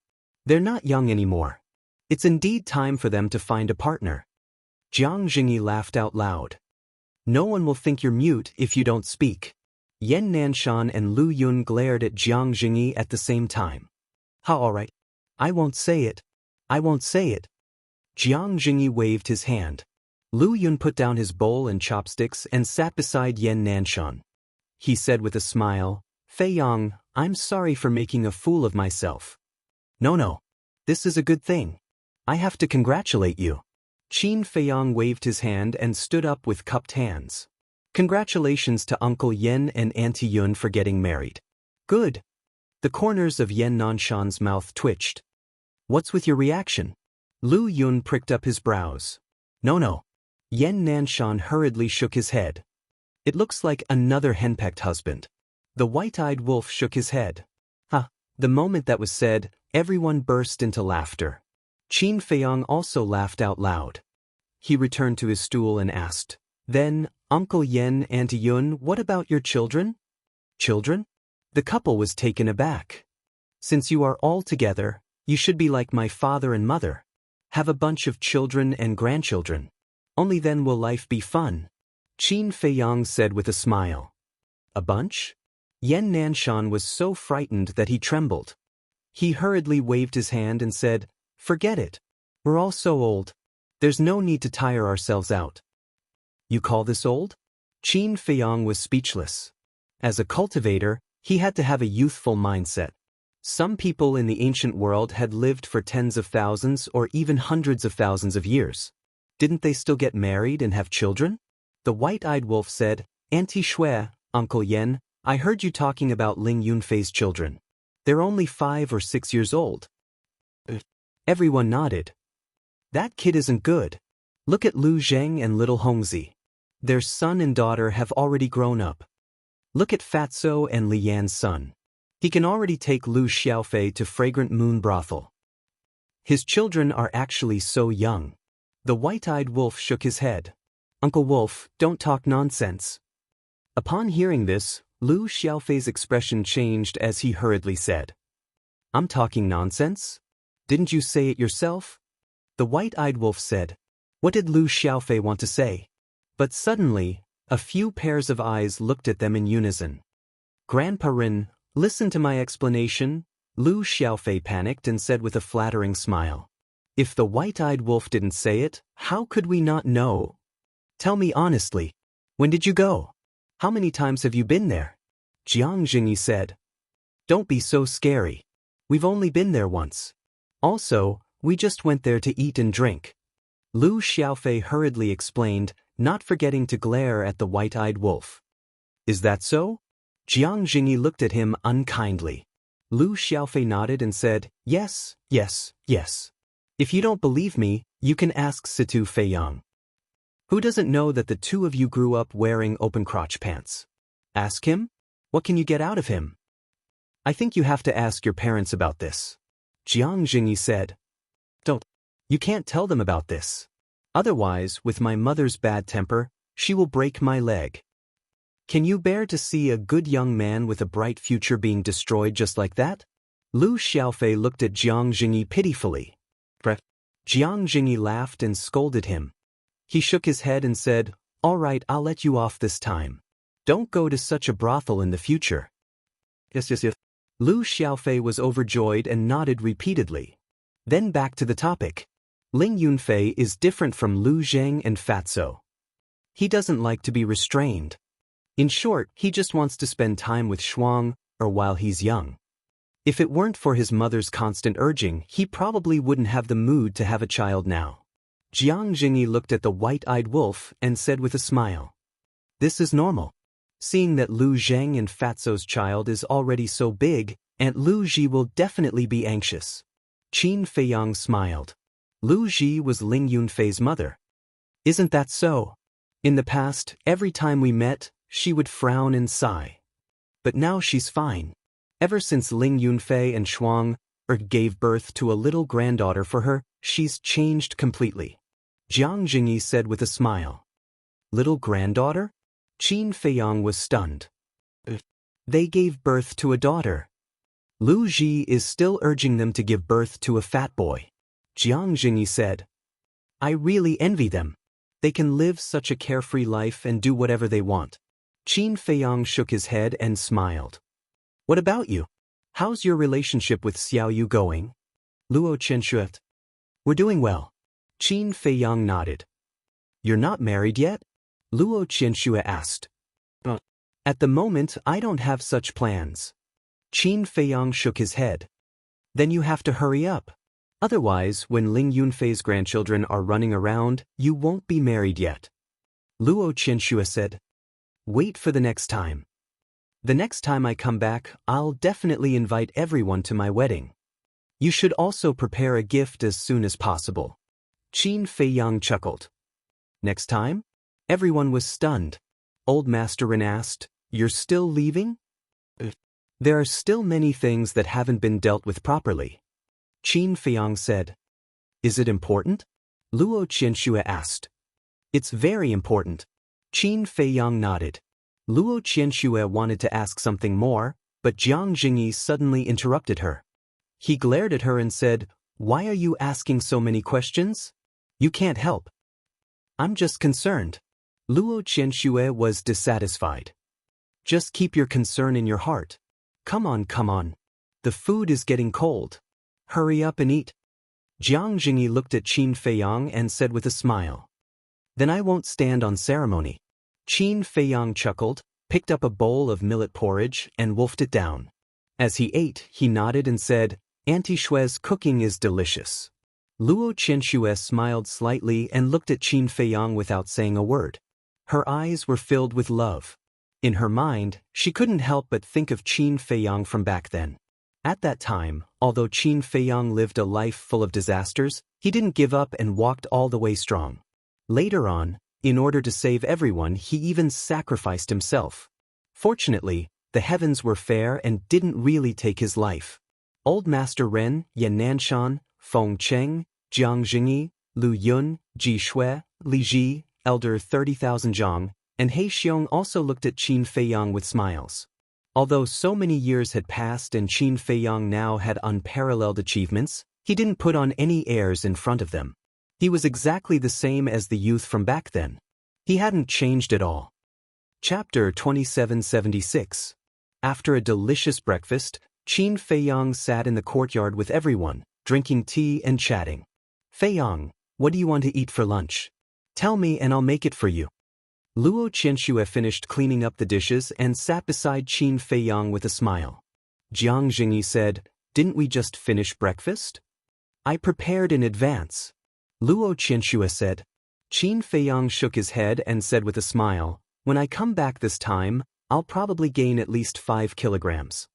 They're not young anymore. It's indeed time for them to find a partner. Jiang Jingyi laughed out loud. No one will think you're mute if you don't speak. Yen Nanshan and Lu Yun glared at Jiang Jingyi at the same time. Ha, all right. I won't say it. I won't say it. Jiang Jingyi waved his hand. Lu Yun put down his bowl and chopsticks and sat beside Yen Nanshan. He said with a smile, Fei Yang, I'm sorry for making a fool of myself. No. This is a good thing. I have to congratulate you. Qin Feiyang waved his hand and stood up with cupped hands. Congratulations to Uncle Yen and Auntie Yun for getting married. Good. The corners of Yen Nanshan's mouth twitched. What's with your reaction? Lu Yun pricked up his brows. No. Yen Nanshan hurriedly shook his head. It looks like another henpecked husband. The white-eyed wolf shook his head. Ha! The moment that was said, everyone burst into laughter. Qin Feiyang also laughed out loud. He returned to his stool and asked, Then, Uncle Yen, Auntie Yun, what about your children? Children? The couple was taken aback. Since you are all together, you should be like my father and mother. Have a bunch of children and grandchildren. Only then will life be fun. Qin Feiyang said with a smile. A bunch? Yen Nanshan was so frightened that he trembled. He hurriedly waved his hand and said, Forget it. We're all so old. There's no need to tire ourselves out. You call this old? Qin Feiyang was speechless. As a cultivator, he had to have a youthful mindset. Some people in the ancient world had lived for tens of thousands or even hundreds of thousands of years. Didn't they still get married and have children? The white-eyed wolf said, Auntie Shui, Uncle Yen, I heard you talking about Ling Yunfei's children. They're only 5 or 6 years old. Everyone nodded. That kid isn't good. Look at Lu Zheng and little Hongzi. Their son and daughter have already grown up. Look at Fatso and Li Yan's son. He can already take Lu Xiaofei to Fragrant Moon Brothel. His children are actually so young. The white-eyed wolf shook his head. Uncle Wolf, don't talk nonsense. Upon hearing this, Lu Xiaofei's expression changed as he hurriedly said, I'm talking nonsense? Didn't you say it yourself? The white-eyed wolf said, What did Lu Xiaofei want to say? But suddenly, a few pairs of eyes looked at them in unison. Grandpa Rin, listen to my explanation, Lu Xiaofei panicked and said with a flattering smile. If the white-eyed wolf didn't say it, how could we not know? Tell me honestly, when did you go? How many times have you been there? Jiang Jingyi said. Don't be so scary. We've only been there once. Also, we just went there to eat and drink. Lu Xiaofei hurriedly explained, not forgetting to glare at the white-eyed wolf. Is that so? Jiang Jingyi looked at him unkindly. Lu Xiaofei nodded and said, Yes. If you don't believe me, you can ask Situ Feiyang. Who doesn't know that the two of you grew up wearing open-crotch pants? Ask him? What can you get out of him? I think you have to ask your parents about this. Jiang Jingyi said. Don't. You can't tell them about this. Otherwise, with my mother's bad temper, she will break my leg. Can you bear to see a good young man with a bright future being destroyed just like that? Lu Xiaofei looked at Jiang Jingyi pitifully. Jiang Jingyi laughed and scolded him. He shook his head and said, All right, I'll let you off this time. Don't go to such a brothel in the future. Yes. Lu Xiaofei was overjoyed and nodded repeatedly. Then back to the topic. Ling Yunfei is different from Lu Zheng and Fatso. He doesn't like to be restrained. In short, he just wants to spend time with Shuang, or while he's young. If it weren't for his mother's constant urging, he probably wouldn't have the mood to have a child now. Jiang Jingyi looked at the white-eyed wolf and said with a smile. This is normal. Seeing that Lu Zheng and Fatso's child is already so big, Aunt Lu Ji will definitely be anxious. Qin Feiyang smiled. Lu Ji was Ling Yunfei's mother. Isn't that so? In the past, every time we met, she would frown and sigh. But now she's fine. Ever since Ling Yunfei and Shuang gave birth to a little granddaughter for her, she's changed completely. Jiang Jingyi said with a smile. Little granddaughter? Qin Feiyang was stunned. They gave birth to a daughter. Lu Ji is still urging them to give birth to a fat boy. Jiang Jingyi said. I really envy them. They can live such a carefree life and do whatever they want. Qin Feiyang shook his head and smiled. What about you? How's your relationship with Xiao Yu going? Luo Qianxue. We're doing well. Qin Feiyang nodded. You're not married yet? Luo Qianxue asked. At the moment, I don't have such plans. Qin Feiyang shook his head. Then you have to hurry up. Otherwise, when Ling Yunfei's grandchildren are running around, you won't be married yet. Luo Qianxue said. Wait for the next time. The next time I come back, I'll definitely invite everyone to my wedding. You should also prepare a gift as soon as possible. Qin Feiyang chuckled. Next time? Everyone was stunned. Old Master Ren asked, You're still leaving? There are still many things that haven't been dealt with properly. Qin Feiyang said. Is it important? Luo Qianxue asked. It's very important. Qin Feiyang nodded. Luo Qianxue wanted to ask something more, but Jiang Jingyi suddenly interrupted her. He glared at her and said, Why are you asking so many questions? You can't help. I'm just concerned. Luo Qianxue was dissatisfied. Just keep your concern in your heart. Come on, come on. The food is getting cold. Hurry up and eat. Jiang Jingyi looked at Qin Feiyang and said with a smile. Then I won't stand on ceremony. Qin Feiyang chuckled, picked up a bowl of millet porridge, and wolfed it down. As he ate, he nodded and said, Auntie Shue's cooking is delicious. Luo Qianxue smiled slightly and looked at Qin Feiyang without saying a word. Her eyes were filled with love. In her mind, she couldn't help but think of Qin Feiyang from back then. At that time, although Qin Feiyang lived a life full of disasters, he didn't give up and walked all the way strong. Later on, in order to save everyone, he even sacrificed himself. Fortunately, the heavens were fair and didn't really take his life. Old Master Ren, Yan Nanshan, Feng Cheng, Jiang Jingyi, Lu Yun, Ji Shui, Li Ji, Elder 30,000 Zhang, and He Xiong also looked at Qin Feiyang with smiles. Although so many years had passed and Qin Feiyang now had unparalleled achievements, he didn't put on any airs in front of them. He was exactly the same as the youth from back then. He hadn't changed at all. Chapter 2776. After a delicious breakfast, Qin Feiyang sat in the courtyard with everyone, drinking tea and chatting. Feiyang, what do you want to eat for lunch? Tell me and I'll make it for you. Luo Qianxue finished cleaning up the dishes and sat beside Qin Feiyang with a smile. Jiang Jingyi said, Didn't we just finish breakfast? I prepared in advance. Luo Qianxue said. Qin Feiyang shook his head and said with a smile, When I come back this time, I'll probably gain at least 5 kilograms.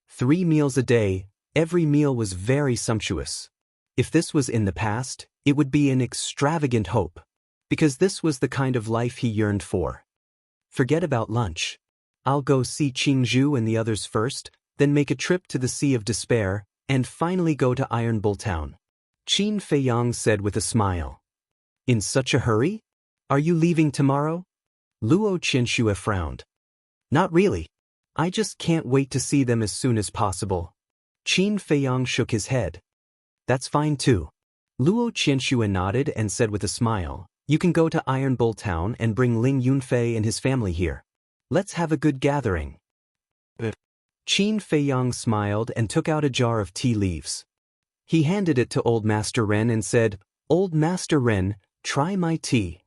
3 meals a day, every meal was very sumptuous. If this was in the past, it would be an extravagant hope, because this was the kind of life he yearned for. Forget about lunch. I'll go see Qingzhou and the others first, then make a trip to the Sea of Despair, and finally go to Iron Bull Town. Qin Feiyang said with a smile. In such a hurry? Are you leaving tomorrow? Luo Qianxue frowned. Not really. I just can't wait to see them as soon as possible. Qin Feiyang shook his head. That's fine too. Luo Qianxue nodded and said with a smile, You can go to Iron Bull Town and bring Ling Yunfei and his family here. Let's have a good gathering. Qin Feiyang smiled and took out a jar of tea leaves. He handed it to Old Master Ren and said, Old Master Ren, try my tea.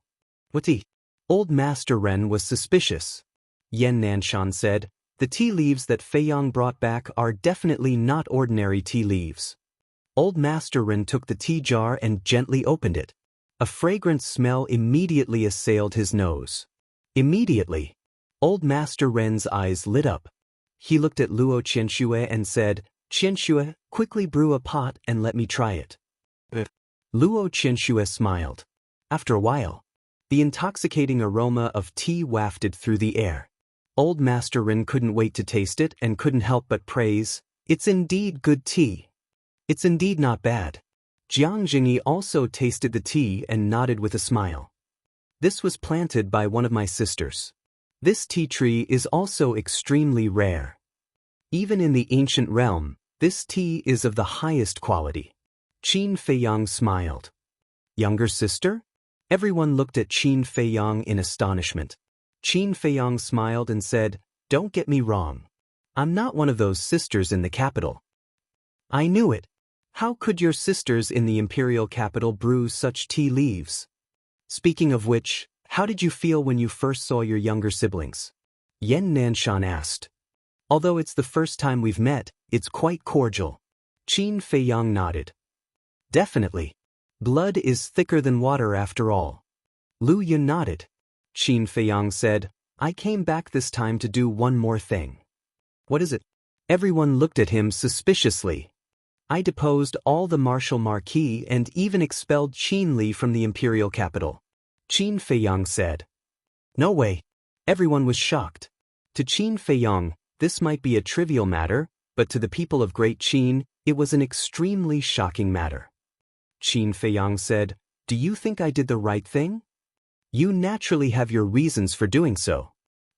What tea? Old Master Ren was suspicious. Yan Nanshan said, The tea leaves that Feiyang brought back are definitely not ordinary tea leaves. Old Master Ren took the tea jar and gently opened it. A fragrant smell immediately assailed his nose. Immediately, Old Master Ren's eyes lit up. He looked at Luo Qianxue and said, Qianxue, quickly brew a pot and let me try it. Luo Qianxue smiled. After a while, the intoxicating aroma of tea wafted through the air. Old Master Ren couldn't wait to taste it and couldn't help but praise, It's indeed good tea. It's indeed not bad. Jiang Jingyi also tasted the tea and nodded with a smile. This was planted by one of my sisters. This tea tree is also extremely rare. Even in the ancient realm, this tea is of the highest quality. Qin Feiyang smiled. Younger sister? Everyone looked at Qin Feiyang in astonishment. Qin Feiyang smiled and said, "Don't get me wrong. I'm not one of those sisters in the capital." "I knew it. How could your sisters in the imperial capital brew such tea leaves? Speaking of which, how did you feel when you first saw your younger siblings?" Yan Nanshan asked. "Although it's the first time we've met, it's quite cordial." Qin Feiyang nodded. "Definitely. Blood is thicker than water after all." Lu Yun nodded. Qin Feiyang said, "I came back this time to do one more thing." "What is it?" Everyone looked at him suspiciously. "I deposed all the martial marquis and even expelled Qin Li from the imperial capital," Qin Feiyang said. "No way." Everyone was shocked. To Qin Feiyang, this might be a trivial matter, but to the people of Great Qin, it was an extremely shocking matter. Qin Feiyang said, "Do you think I did the right thing?" "You naturally have your reasons for doing so.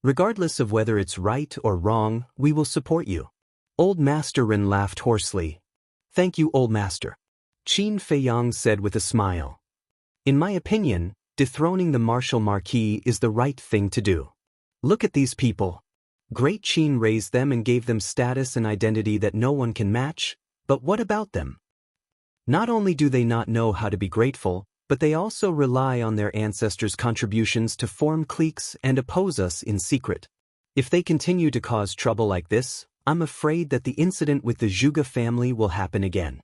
Regardless of whether it's right or wrong, we will support you." Old Master Ren laughed hoarsely. "Thank you, Old Master," Qin Feiyang said with a smile. "In my opinion, dethroning the martial marquis is the right thing to do. Look at these people. Great Qin raised them and gave them status and identity that no one can match, but what about them? Not only do they not know how to be grateful, but they also rely on their ancestors' contributions to form cliques and oppose us in secret. If they continue to cause trouble like this, I'm afraid that the incident with the Zhuge family will happen again.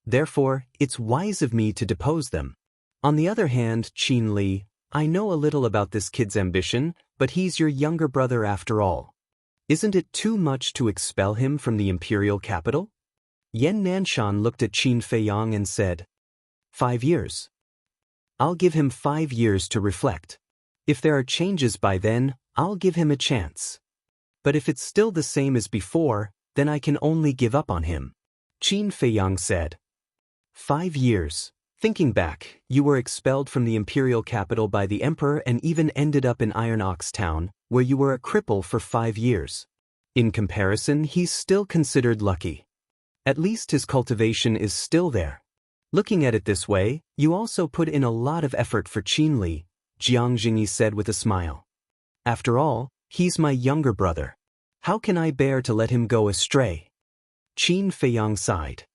Therefore, it's wise of me to depose them. On the other hand, Qin Li, I know a little about this kid's ambition, but he's your younger brother after all. Isn't it too much to expel him from the imperial capital?" Yan Nanshan looked at Qin Feiyang and said, 5 years. I'll give him 5 years to reflect. If there are changes by then, I'll give him a chance. But if it's still the same as before, then I can only give up on him," Qin Feiyang said. 5 years. Thinking back, you were expelled from the imperial capital by the emperor and even ended up in Iron Ox Town, where you were a cripple for 5 years. In comparison, he's still considered lucky. At least his cultivation is still there. Looking at it this way, you also put in a lot of effort for Qin Li, Jiang Jingyi said with a smile. After all, he's my younger brother. How can I bear to let him go astray? Qin Feiyang sighed.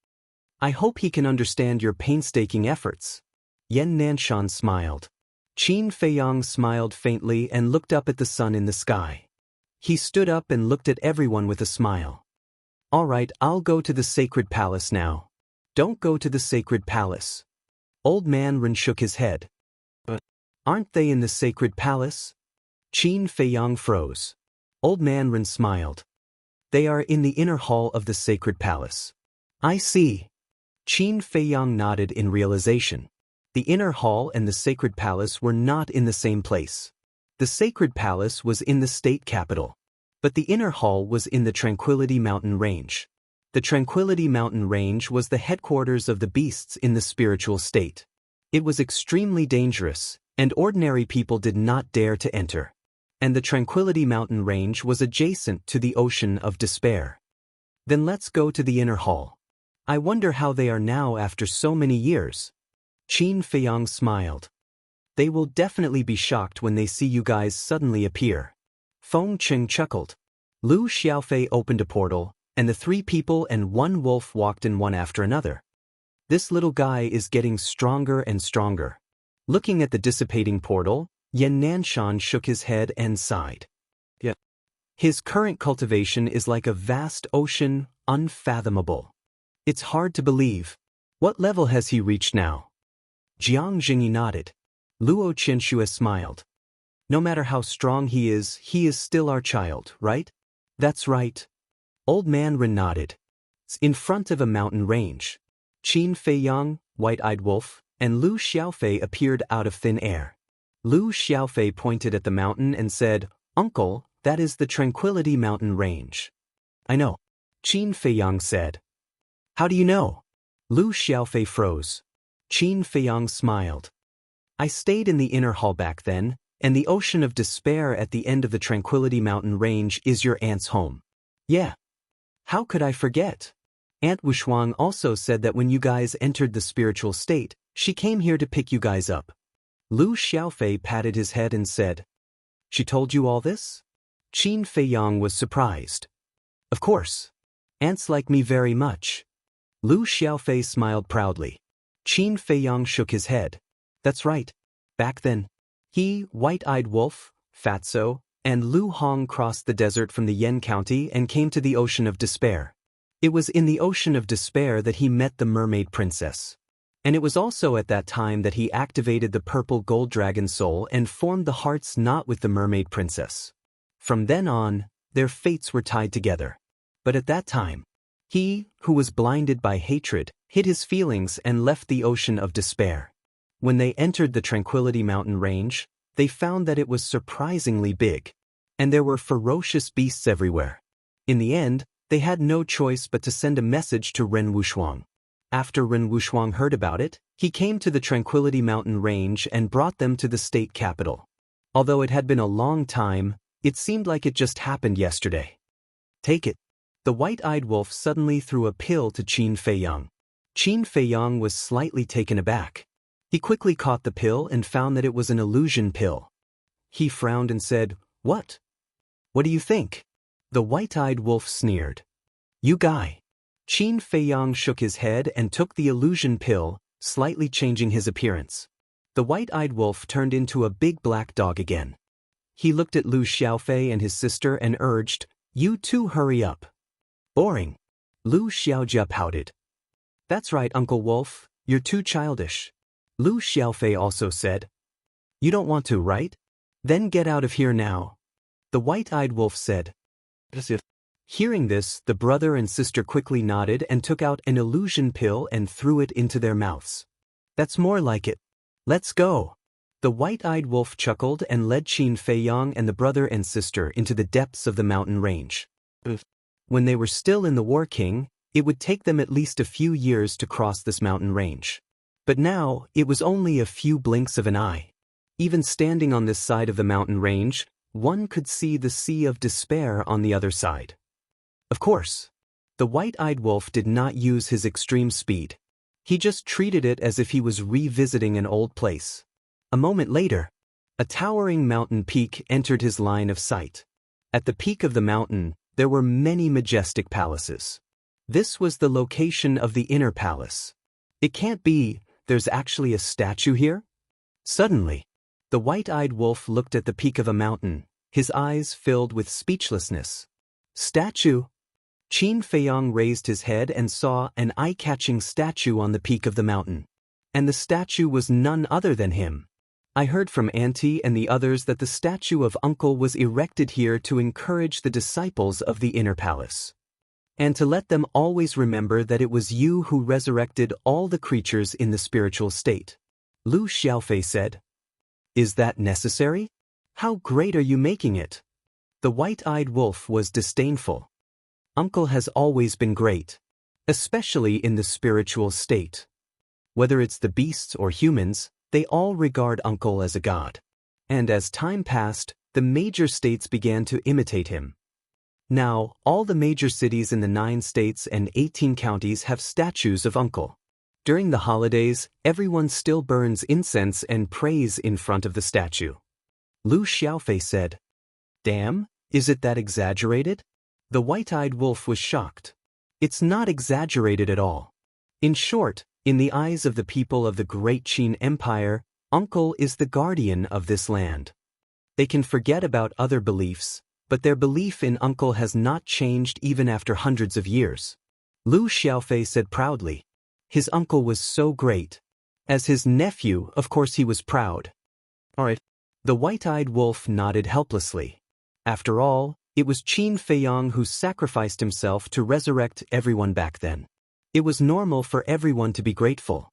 I hope he can understand your painstaking efforts. Yan Nanshan smiled. Qin Feiyang smiled faintly and looked up at the sun in the sky. He stood up and looked at everyone with a smile. All right, I'll go to the sacred palace now. Don't go to the sacred palace. Old Man Ren shook his head. But aren't they in the sacred palace? Qin Feiyang froze. Old Man Ren smiled. They are in the inner hall of the sacred palace. I see. Qin Feiyang nodded in realization. The inner hall and the sacred palace were not in the same place. The sacred palace was in the state capital. But the inner hall was in the Tranquility Mountain Range. The Tranquility Mountain Range was the headquarters of the beasts in the spiritual state. It was extremely dangerous, and ordinary people did not dare to enter. And the Tranquility Mountain Range was adjacent to the Ocean of Despair. Then let's go to the inner hall. I wonder how they are now after so many years. Qin Feiyang smiled. They will definitely be shocked when they see you guys suddenly appear. Feng Cheng chuckled. Lu Xiaofei opened a portal, and the 3 people and 1 wolf walked in one after another. This little guy is getting stronger and stronger. Looking at the dissipating portal, Yan Nanshan shook his head and sighed. Yeah. His current cultivation is like a vast ocean, unfathomable. It's hard to believe. What level has he reached now? Jiang Jingyi nodded. Luo Qianxue smiled. No matter how strong he is still our child, right? That's right. Old Man Ren nodded. It's in front of a mountain range. Qin Feiyang, White-Eyed Wolf, and Lu Xiaofei appeared out of thin air. Lu Xiaofei pointed at the mountain and said, Uncle, that is the Tranquility Mountain Range. I know. Qin Feiyang said. How do you know? Lu Xiaofei froze. Qin Feiyang smiled. I stayed in the inner hall back then, and the ocean of despair at the end of the Tranquility Mountain Range is your aunt's home. Yeah. How could I forget? Aunt Wushuang also said that when you guys entered the spiritual state, she came here to pick you guys up. Lu Xiaofei patted his head and said, She told you all this? Qin Feiyang was surprised. Of course. Aunts like me very much. Lu Xiaofei smiled proudly. Qin Feiyang shook his head. That's right. Back then, he, White-Eyed Wolf, Fatso, and Lu Hong crossed the desert from the Yen County and came to the Ocean of Despair. It was in the Ocean of Despair that he met the Mermaid Princess. And it was also at that time that he activated the purple gold dragon soul and formed the heart's knot with the Mermaid Princess. From then on, their fates were tied together. But at that time, he, who was blinded by hatred, hid his feelings and left the Ocean of Despair. When they entered the Tranquility Mountain Range, they found that it was surprisingly big, and there were ferocious beasts everywhere. In the end, they had no choice but to send a message to Ren Wushuang. After Ren Wushuang heard about it, he came to the Tranquility Mountain Range and brought them to the state capital. Although it had been a long time, it seemed like it just happened yesterday. Take it. The White-Eyed Wolf suddenly threw a pill to Qin Feiyang. Qin Feiyang was slightly taken aback. He quickly caught the pill and found that it was an illusion pill. He frowned and said, What? What do you think? The White-Eyed Wolf sneered. You guy. Qin Feiyang shook his head and took the illusion pill, slightly changing his appearance. The White-Eyed Wolf turned into a big black dog again. He looked at Lu Xiaofei and his sister and urged, You two hurry up. Boring. Lu Xiaojia pouted. That's right, Uncle Wolf, you're too childish. Lu Xiaofei also said. You don't want to, right? Then get out of here now. The White-Eyed Wolf said. As if. Hearing this, the brother and sister quickly nodded and took out an illusion pill and threw it into their mouths. That's more like it. Let's go. The White-Eyed Wolf chuckled and led Qin Feiyang and the brother and sister into the depths of the mountain range. When they were still in the War King, it would take them at least a few years to cross this mountain range. But now, it was only a few blinks of an eye. Even standing on this side of the mountain range, one could see the Sea of Despair on the other side. Of course, the White-Eyed Wolf did not use his extreme speed. He just treated it as if he was revisiting an old place. A moment later, a towering mountain peak entered his line of sight. At the peak of the mountain, there were many majestic palaces. This was the location of the inner palace. It can't be. There's actually a statue here? Suddenly, the White-Eyed Wolf looked at the peak of a mountain, his eyes filled with speechlessness. Statue? Qin Feiyang raised his head and saw an eye-catching statue on the peak of the mountain. And the statue was none other than him. I heard from Auntie and the others that the statue of Uncle was erected here to encourage the disciples of the inner palace. And to let them always remember that it was you who resurrected all the creatures in the spiritual state. Lu Xiaofei said. Is that necessary? How great are you making it? The White-Eyed Wolf was disdainful. Uncle has always been great, especially in the spiritual state. Whether it's the beasts or humans, they all regard Uncle as a god. And as time passed, the major states began to imitate him. Now, all the major cities in the 9 states and 18 counties have statues of Uncle. During the holidays, everyone still burns incense and prays in front of the statue. Lu Xiaofei said. Damn, is it that exaggerated? The White-Eyed Wolf was shocked. It's not exaggerated at all. In short, in the eyes of the people of the Great Qin Empire, Uncle is the guardian of this land. They can forget about other beliefs, but their belief in Uncle has not changed even after hundreds of years. Lu Xiaofei said proudly. His uncle was so great. As his nephew, of course he was proud. All right. The White-Eyed Wolf nodded helplessly. After all, it was Qin Feiyang who sacrificed himself to resurrect everyone back then. It was normal for everyone to be grateful.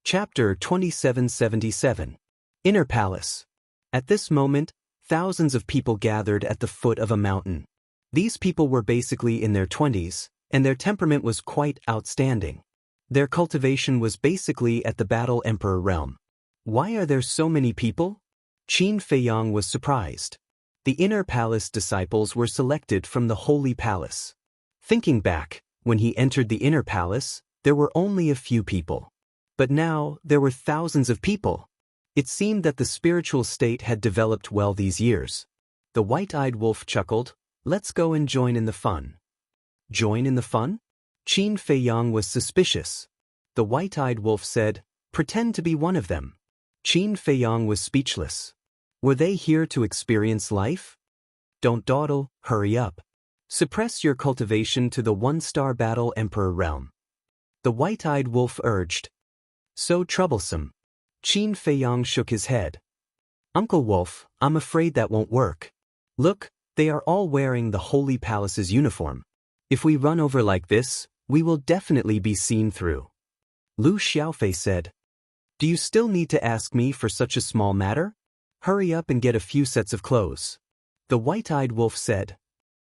Chapter 2777. Inner Palace. At this moment, thousands of people gathered at the foot of a mountain. These people were basically in their 20s, and their temperament was quite outstanding. Their cultivation was basically at the Battle Emperor realm. Why are there so many people? Qin Feiyang was surprised. The inner palace disciples were selected from the Holy Palace. Thinking back, when he entered the inner palace, there were only a few people. But now, there were thousands of people. It seemed that the spiritual state had developed well these years. The white-eyed wolf chuckled, "Let's go and join in the fun." Join in the fun? Qin Feiyang was suspicious. The white-eyed wolf said, "Pretend to be one of them." Qin Feiyang was speechless. Were they here to experience life? Don't dawdle, hurry up. Suppress your cultivation to the one-star Battle Emperor realm. The white-eyed wolf urged. So troublesome. Qin Feiyang shook his head. Uncle Wolf, I'm afraid that won't work. Look, they are all wearing the Holy Palace's uniform. If we run over like this, we will definitely be seen through. Lu Xiaofei said. Do you still need to ask me for such a small matter? Hurry up and get a few sets of clothes. The white-eyed wolf said.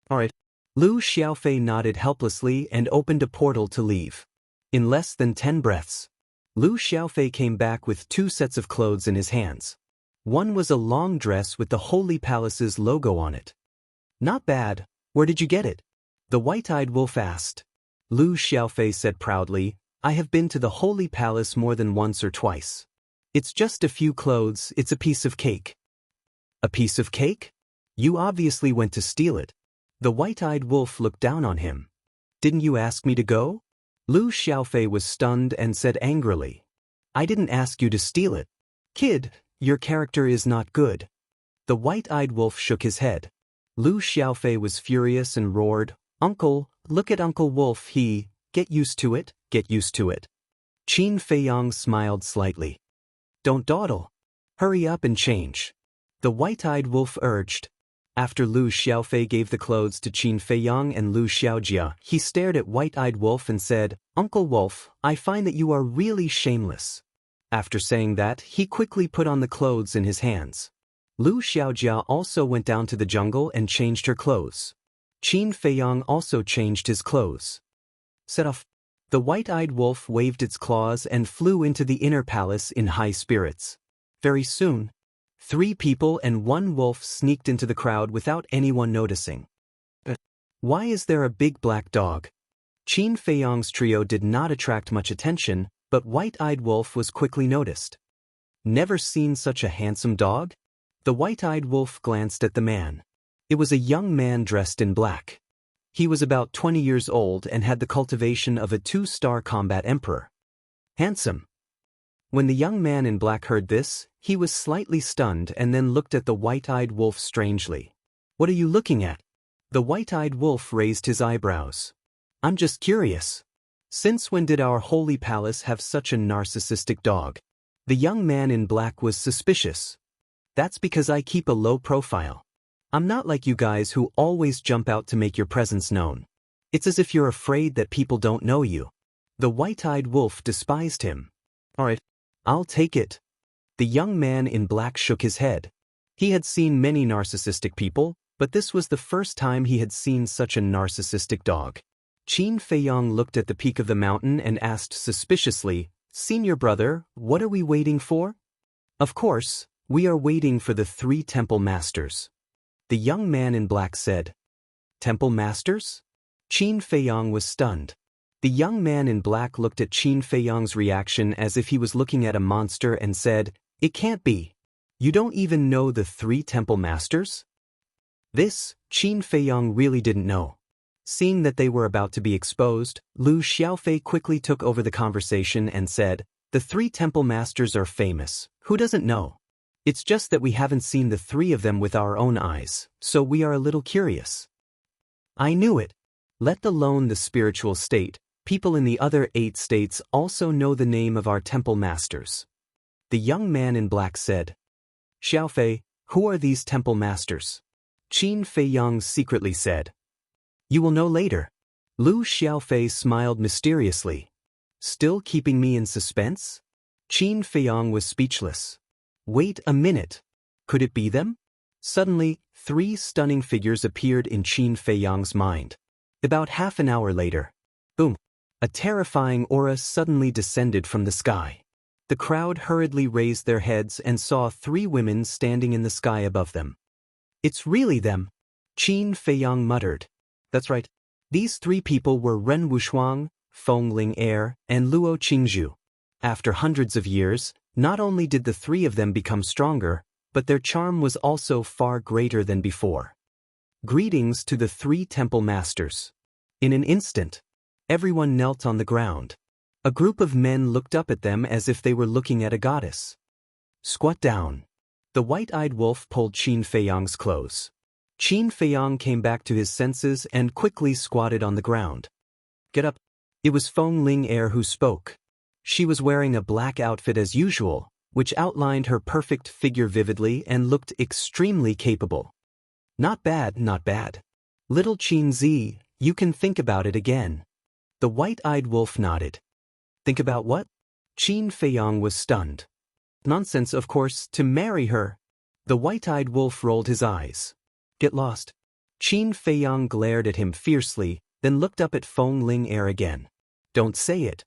All right. Lu Xiaofei nodded helplessly and opened a portal to leave. In less than 10 breaths, Lu Xiaofei came back with 2 sets of clothes in his hands. One was a long dress with the Holy Palace's logo on it. Not bad. Where did you get it? The white-eyed wolf asked. Lu Xiaofei said proudly, I have been to the Holy Palace more than once or twice. It's just a few clothes, it's a piece of cake. A piece of cake? You obviously went to steal it. The white-eyed wolf looked down on him. Didn't you ask me to go? Lu Xiaofei was stunned and said angrily. I didn't ask you to steal it. Kid, your character is not good. The white-eyed wolf shook his head. Lu Xiaofei was furious and roared, Uncle, look at Uncle Wolf, get used to it, get used to it. Qin Feiyang smiled slightly. Don't dawdle. Hurry up and change. The white-eyed wolf urged. After Lu Xiaofei gave the clothes to Qin Feiyang and Lu Xiaojia, he stared at white-eyed wolf and said, Uncle Wolf, I find that you are really shameless. After saying that, he quickly put on the clothes in his hands. Lu Xiaojia also went down to the jungle and changed her clothes. Qin Feiyang also changed his clothes. Set off. The white-eyed wolf waved its claws and flew into the inner palace in high spirits. Very soon, 3 people and 1 wolf sneaked into the crowd without anyone noticing. Why is there a big black dog? Qin Feiyang's trio did not attract much attention, but white-eyed wolf was quickly noticed. Never seen such a handsome dog? The white-eyed wolf glanced at the man. It was a young man dressed in black. He was about 20 years old and had the cultivation of a 2-star combat emperor. Handsome. When the young man in black heard this, he was slightly stunned and then looked at the white-eyed wolf strangely. What are you looking at? The white-eyed wolf raised his eyebrows. I'm just curious. Since when did our holy palace have such a narcissistic dog? The young man in black was suspicious. That's because I keep a low profile. I'm not like you guys who always jump out to make your presence known. It's as if you're afraid that people don't know you. The white-eyed wolf despised him. All right, I'll take it. The young man in black shook his head. He had seen many narcissistic people, but this was the first time he had seen such a narcissistic dog. Qin Feiyang looked at the peak of the mountain and asked suspiciously, Senior brother, what are we waiting for? Of course, we are waiting for the 3 temple masters. The young man in black said. Temple masters? Qin Feiyang was stunned. The young man in black looked at Qin Feiyang's reaction as if he was looking at a monster and said, It can't be. You don't even know the 3 temple masters? This, Qin Feiyang really didn't know. Seeing that they were about to be exposed, Lu Xiaofei quickly took over the conversation and said, The 3 temple masters are famous. Who doesn't know? It's just that we haven't seen the 3 of them with our own eyes, so we are a little curious. I knew it. Let alone the spiritual state, people in the other 8 states also know the name of our temple masters. The young man in black said. Xiaofei, who are these temple masters? Qin Feiyang secretly said. You will know later. Lu Xiaofei smiled mysteriously. Still keeping me in suspense? Qin Feiyang was speechless. Wait a minute. Could it be them? Suddenly, 3 stunning figures appeared in Qin Feiyang's mind. About half an hour later. Boom. A terrifying aura suddenly descended from the sky. The crowd hurriedly raised their heads and saw 3 women standing in the sky above them. "It's really them," Qin Feiyang muttered. "That's right. These 3 people were Ren Wushuang, Feng Ling Er, and Luo Qingzhu. After hundreds of years, not only did the 3 of them become stronger, but their charm was also far greater than before." Greetings to the 3 temple masters. In an instant, everyone knelt on the ground. A group of men looked up at them as if they were looking at a goddess. "Squat down." The white-eyed wolf pulled Qin Feiyang's clothes. Qin Feiyang came back to his senses and quickly squatted on the ground. "Get up." It was Feng Ling Er who spoke. She was wearing a black outfit as usual, which outlined her perfect figure vividly and looked extremely capable. "Not bad, not bad. Little Qin Zi, you can think about it again." The white-eyed wolf nodded. "Think about what?" Qin Feiyang was stunned. "Nonsense, of course, to marry her." The white-eyed wolf rolled his eyes. "Get lost." Qin Feiyang glared at him fiercely, then looked up at Feng Ling Er again. "Don't say it."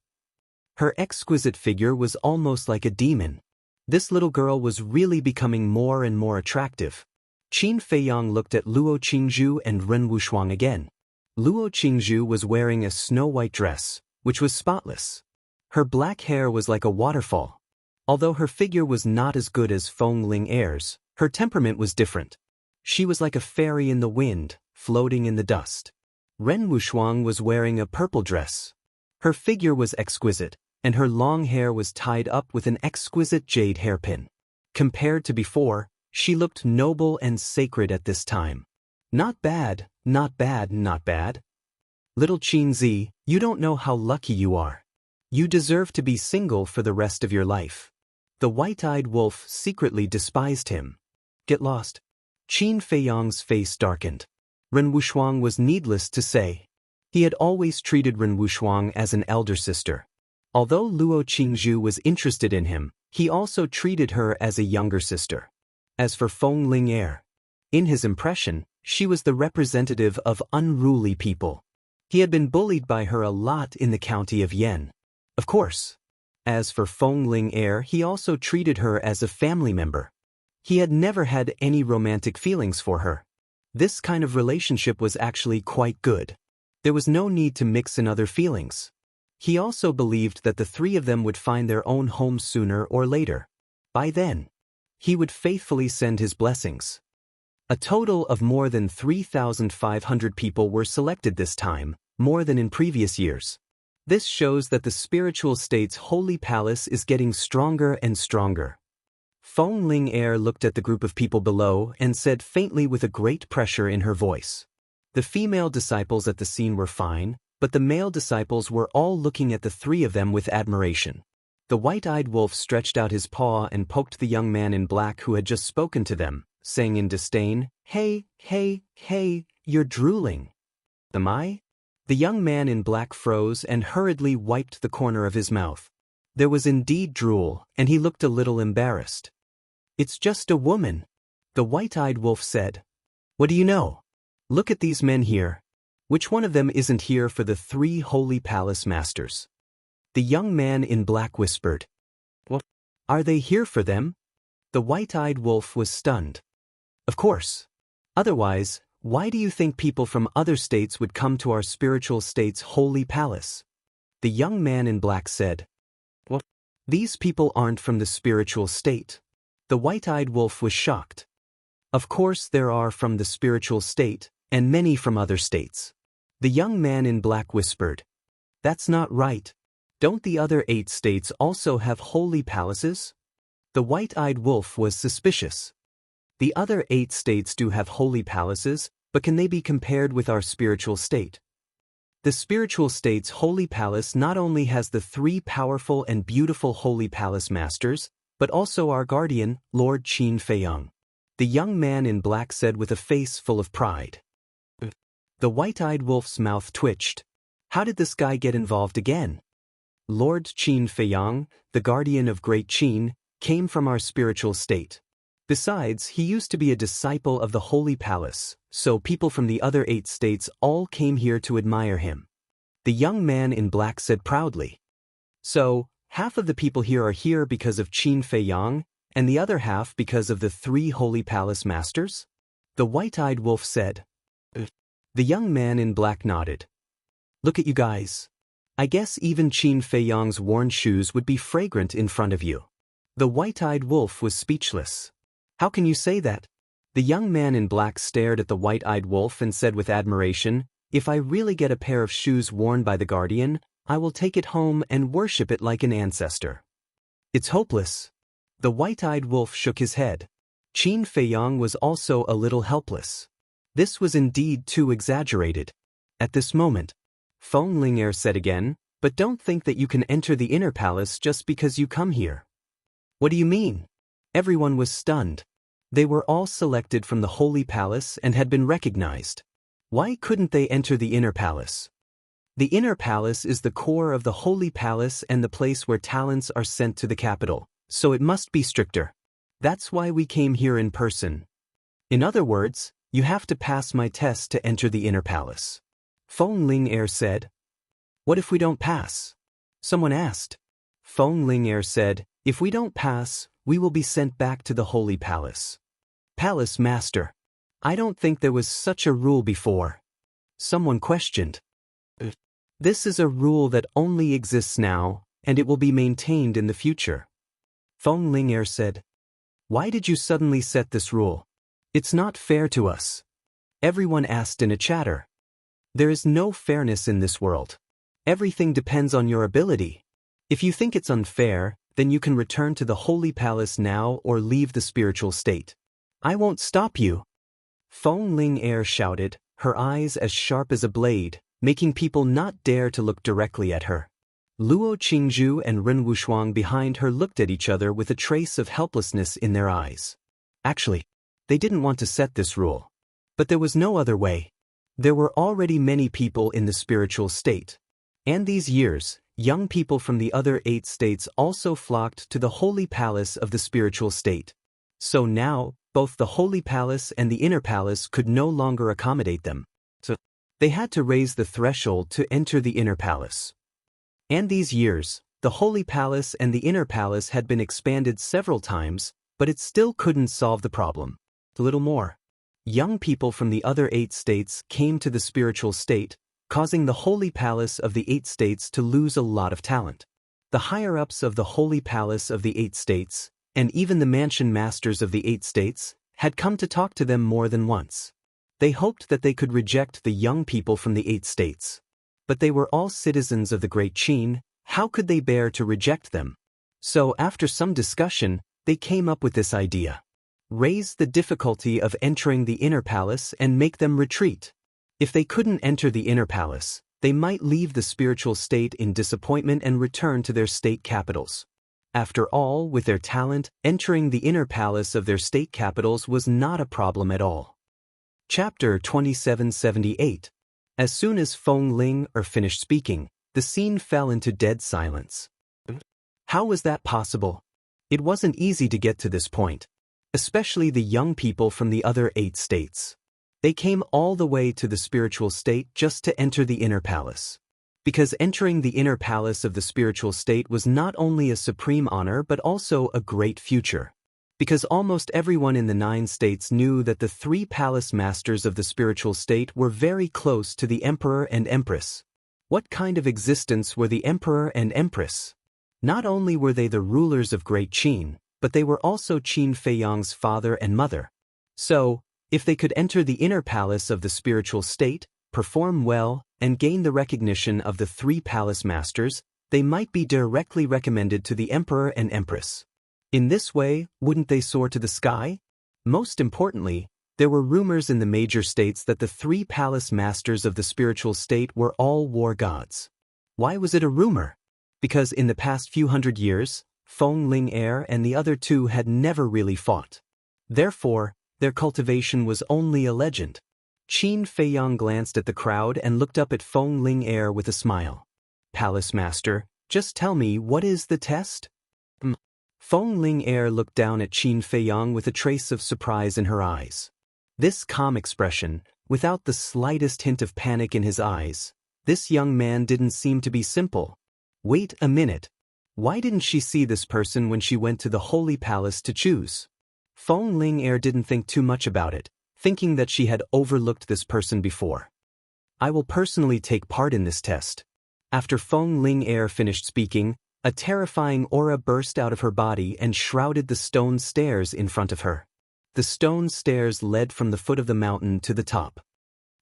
Her exquisite figure was almost like a demon. This little girl was really becoming more and more attractive. Qin Feiyang looked at Luo Qingzhu and Ren Wushuang again. Luo Qingzhu was wearing a snow-white dress, which was spotless. Her black hair was like a waterfall. Although her figure was not as good as Feng Ling Er's, her temperament was different. She was like a fairy in the wind, floating in the dust. Ren Wushuang was wearing a purple dress. Her figure was exquisite, and her long hair was tied up with an exquisite jade hairpin. Compared to before, she looked noble and sacred at this time. "Not bad, not bad, not bad. Little Qin Zi, you don't know how lucky you are. You deserve to be single for the rest of your life." The white-eyed wolf secretly despised him. "Get lost." Qin Feiyang's face darkened. Ren Wushuang was needless to say. He had always treated Ren Wushuang as an elder sister. Although Luo Qingzhu was interested in him, he also treated her as a younger sister. As for Feng Ling Er, in his impression, she was the representative of unruly people. He had been bullied by her a lot in the county of Yan. Of course. As for Feng Ling Er, he also treated her as a family member. He had never had any romantic feelings for her. This kind of relationship was actually quite good. There was no need to mix in other feelings. He also believed that the 3 of them would find their own home sooner or later. By then, he would faithfully send his blessings. A total of more than 3,500 people were selected this time, more than in previous years. This shows that the spiritual state's holy palace is getting stronger and stronger. Feng Ling Er looked at the group of people below and said faintly with a great pressure in her voice. The female disciples at the scene were fine, but the male disciples were all looking at the 3 of them with admiration. The white-eyed wolf stretched out his paw and poked the young man in black who had just spoken to them, saying in disdain, "Hey, hey, hey, you're drooling." "Am I?" The young man in black froze and hurriedly wiped the corner of his mouth. There was indeed drool, and he looked a little embarrassed. "It's just a woman," the white-eyed wolf said. "What do you know? Look at these men here. Which one of them isn't here for the 3 holy palace masters?" The young man in black whispered. "What? Are they here for them?" The white-eyed wolf was stunned. "Of course. Otherwise, why do you think people from other states would come to our spiritual state's holy palace?" The young man in black said. "What? These people aren't from the spiritual state." The white-eyed wolf was shocked. "Of course there are from the spiritual state, and many from other states." The young man in black whispered. "That's not right. Don't the other 8 states also have holy palaces?" The white-eyed wolf was suspicious. "The other 8 states do have holy palaces, but can they be compared with our spiritual state?" The spiritual state's holy palace not only has the 3 powerful and beautiful holy palace masters, but also our guardian, Lord Qin Feiyang. The young man in black said with a face full of pride. The white-eyed wolf's mouth twitched. How did this guy get involved again? Lord Qin Feiyang, the guardian of Great Qin, came from our spiritual state. Besides, he used to be a disciple of the Holy Palace, so people from the other 8 states all came here to admire him. The young man in black said proudly. So, half of the people here are here because of Qin Fei Yang, and the other half because of the 3 holy palace masters? The white-eyed wolf said. The young man in black nodded. Look at you guys. I guess even Qin Fei Yang's worn shoes would be fragrant in front of you. The white-eyed wolf was speechless. How can you say that? The young man in black stared at the white-eyed wolf and said with admiration, If I really get a pair of shoes worn by the guardian, I will take it home and worship it like an ancestor. It's hopeless. The white-eyed wolf shook his head. Qin Fei Yang was also a little helpless. This was indeed too exaggerated. At this moment, Feng Ling'er said again, But don't think that you can enter the inner palace just because you come here. What do you mean? Everyone was stunned. They were all selected from the holy palace and had been recognized. Why couldn't they enter the inner palace? The inner palace is the core of the holy palace and the place where talents are sent to the capital, so it must be stricter. That's why we came here in person. In other words, you have to pass my test to enter the inner palace. Feng Ling'er said. What if we don't pass? Someone asked. Feng Ling'er said, If we don't pass, we will be sent back to the holy palace. Palace master. I don't think there was such a rule before. Someone questioned. This is a rule that only exists now, and it will be maintained in the future. Feng Ling'er said. Why did you suddenly set this rule? It's not fair to us. Everyone asked in a chatter. There is no fairness in this world. Everything depends on your ability. If you think it's unfair, then you can return to the holy palace now or leave the spiritual state. I won't stop you. Feng Ling'er shouted, her eyes as sharp as a blade, making people not dare to look directly at her. Luo Qingzhu and Ren Wushuang behind her looked at each other with a trace of helplessness in their eyes. Actually, they didn't want to set this rule. But there was no other way. There were already many people in the spiritual state. And these years, young people from the other 8 states also flocked to the holy palace of the spiritual state. So now, both the holy palace and the inner palace could no longer accommodate them. So, they had to raise the threshold to enter the inner palace. And these years, the holy palace and the inner palace had been expanded several times, but it still couldn't solve the problem. A little more. Young people from the other 8 states came to the spiritual state, causing the holy palace of the 8 states to lose a lot of talent. The higher-ups of the holy palace of the 8 states, and even the mansion masters of the 8 states, had come to talk to them more than once. They hoped that they could reject the young people from the 8 states. But they were all citizens of the Great Qin, how could they bear to reject them? So after some discussion, they came up with this idea. Raise the difficulty of entering the inner palace and make them retreat. If they couldn't enter the inner palace, they might leave the spiritual state in disappointment and return to their state capitals. After all, with their talent, entering the inner palace of their state capitals was not a problem at all. Chapter 2778. As soon as Feng Ling'er finished speaking, the scene fell into dead silence. How was that possible? It wasn't easy to get to this point. Especially the young people from the other 8 states. They came all the way to the spiritual state just to enter the inner palace. Because entering the inner palace of the spiritual state was not only a supreme honor but also a great future. Because almost everyone in the 9 states knew that the 3 palace masters of the spiritual state were very close to the emperor and empress. What kind of existence were the emperor and empress? Not only were they the rulers of Great Qin, but they were also Qin Fei Yang's father and mother. So, if they could enter the inner palace of the spiritual state, perform well, and gain the recognition of the 3 palace masters, they might be directly recommended to the emperor and empress. In this way, wouldn't they soar to the sky? Most importantly, there were rumors in the major states that the 3 palace masters of the spiritual state were all war gods. Why was it a rumor? Because in the past few hundred years, Feng Ling'er and the other 2 had never really fought. Therefore, their cultivation was only a legend. Qin Fei Yang glanced at the crowd and looked up at Feng Ling'er with a smile. Palace Master, just tell me, what is the test? Feng Ling'er looked down at Qin Fei Yang with a trace of surprise in her eyes. This calm expression, without the slightest hint of panic in his eyes, This young man didn't seem to be simple. Wait a minute. Why didn't she see this person when she went to the Holy Palace to choose? Feng Ling didn't think too much about it, thinking that she had overlooked this person before. I will personally take part in this test. After Feng Ling finished speaking, a terrifying aura burst out of her body and shrouded the stone stairs in front of her. The stone stairs led from the foot of the mountain to the top.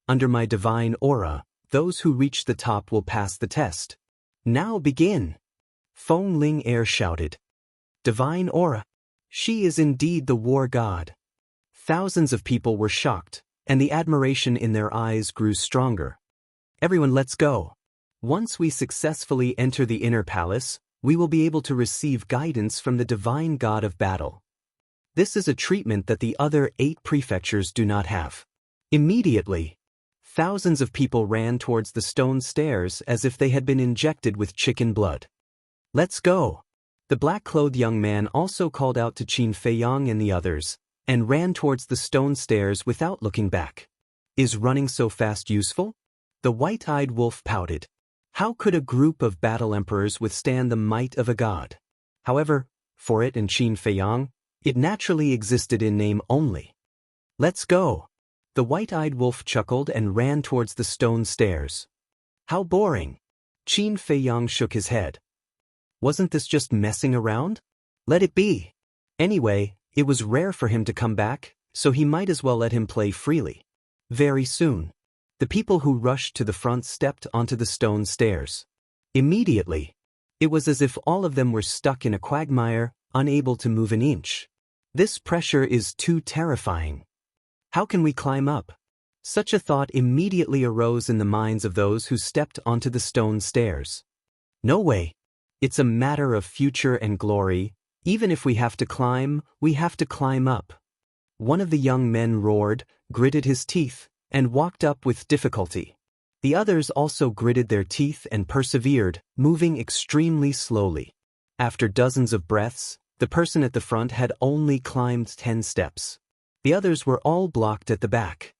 Under my divine aura, those who reach the top will pass the test. Now begin! Feng Ling shouted. Divine aura. She is indeed the war god. Thousands of people were shocked, and the admiration in their eyes grew stronger. Everyone, let's go. Once we successfully enter the inner palace, we will be able to receive guidance from the divine god of battle. This is a treatment that the other 8 prefectures do not have. Immediately, thousands of people ran towards the stone stairs as if they had been injected with chicken blood. Let's go! The black-clothed young man also called out to Qin Feiyang and the others, and ran towards the stone stairs without looking back. Is running so fast useful? The white-eyed wolf pouted. How could a group of battle emperors withstand the might of a god? However, for it and Qin Feiyang, it naturally existed in name only. Let's go! The white-eyed wolf chuckled and ran towards the stone stairs. How boring! Qin Feiyang shook his head. Wasn't this just messing around? Let it be. Anyway, it was rare for him to come back, so he might as well let him play freely. Very soon, the people who rushed to the front stepped onto the stone stairs. Immediately, it was as if all of them were stuck in a quagmire, unable to move an inch. This pressure is too terrifying. How can we climb up? Such a thought immediately arose in the minds of those who stepped onto the stone stairs. No way. It's a matter of future and glory. Even if we have to climb, we have to climb up. One of the young men roared, gritted his teeth, and walked up with difficulty. The others also gritted their teeth and persevered, moving extremely slowly. After dozens of breaths, the person at the front had only climbed 10 steps. The others were all blocked at the back.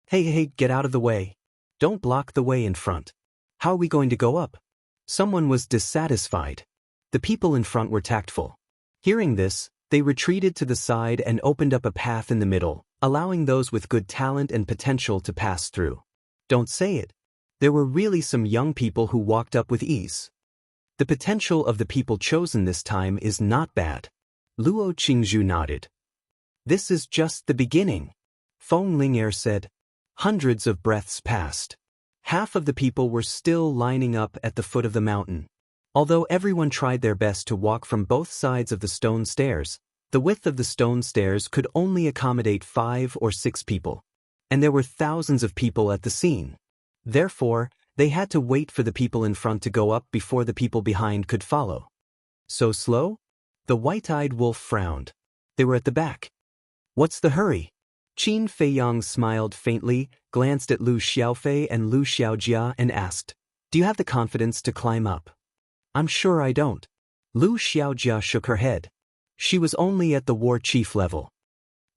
Hey, get out of the way. Don't block the way in front. How are we going to go up? Someone was dissatisfied. The people in front were tactful. Hearing this, they retreated to the side and opened up a path in the middle, allowing those with good talent and potential to pass through. Don't say it. There were really some young people who walked up with ease. The potential of the people chosen this time is not bad. Luo Qingzhu nodded. This is just the beginning. Feng Ling said. Hundreds of breaths passed. Half of the people were still lining up at the foot of the mountain. Although everyone tried their best to walk from both sides of the stone stairs, the width of the stone stairs could only accommodate 5 or 6 people. And there were thousands of people at the scene. Therefore, they had to wait for the people in front to go up before the people behind could follow. So slow? The white-eyed wolf frowned. They were at the back. What's the hurry? Qin Feiyang smiled faintly, glanced at Lu Xiaofei and Lu Xiaojia and asked, Do you have the confidence to climb up? I'm sure I don't. Lu Xiaojia shook her head. She was only at the war chief level.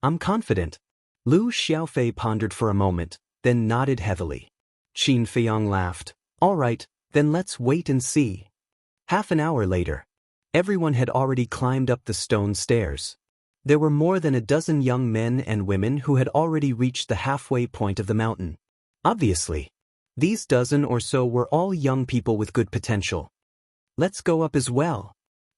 I'm confident. Lu Xiaofei pondered for a moment, then nodded heavily. Qin Feiyang laughed. All right, then let's wait and see. Half an hour later, everyone had already climbed up the stone stairs. There were more than a dozen young men and women who had already reached the halfway point of the mountain. Obviously, these dozen or so were all young people with good potential. Let's go up as well.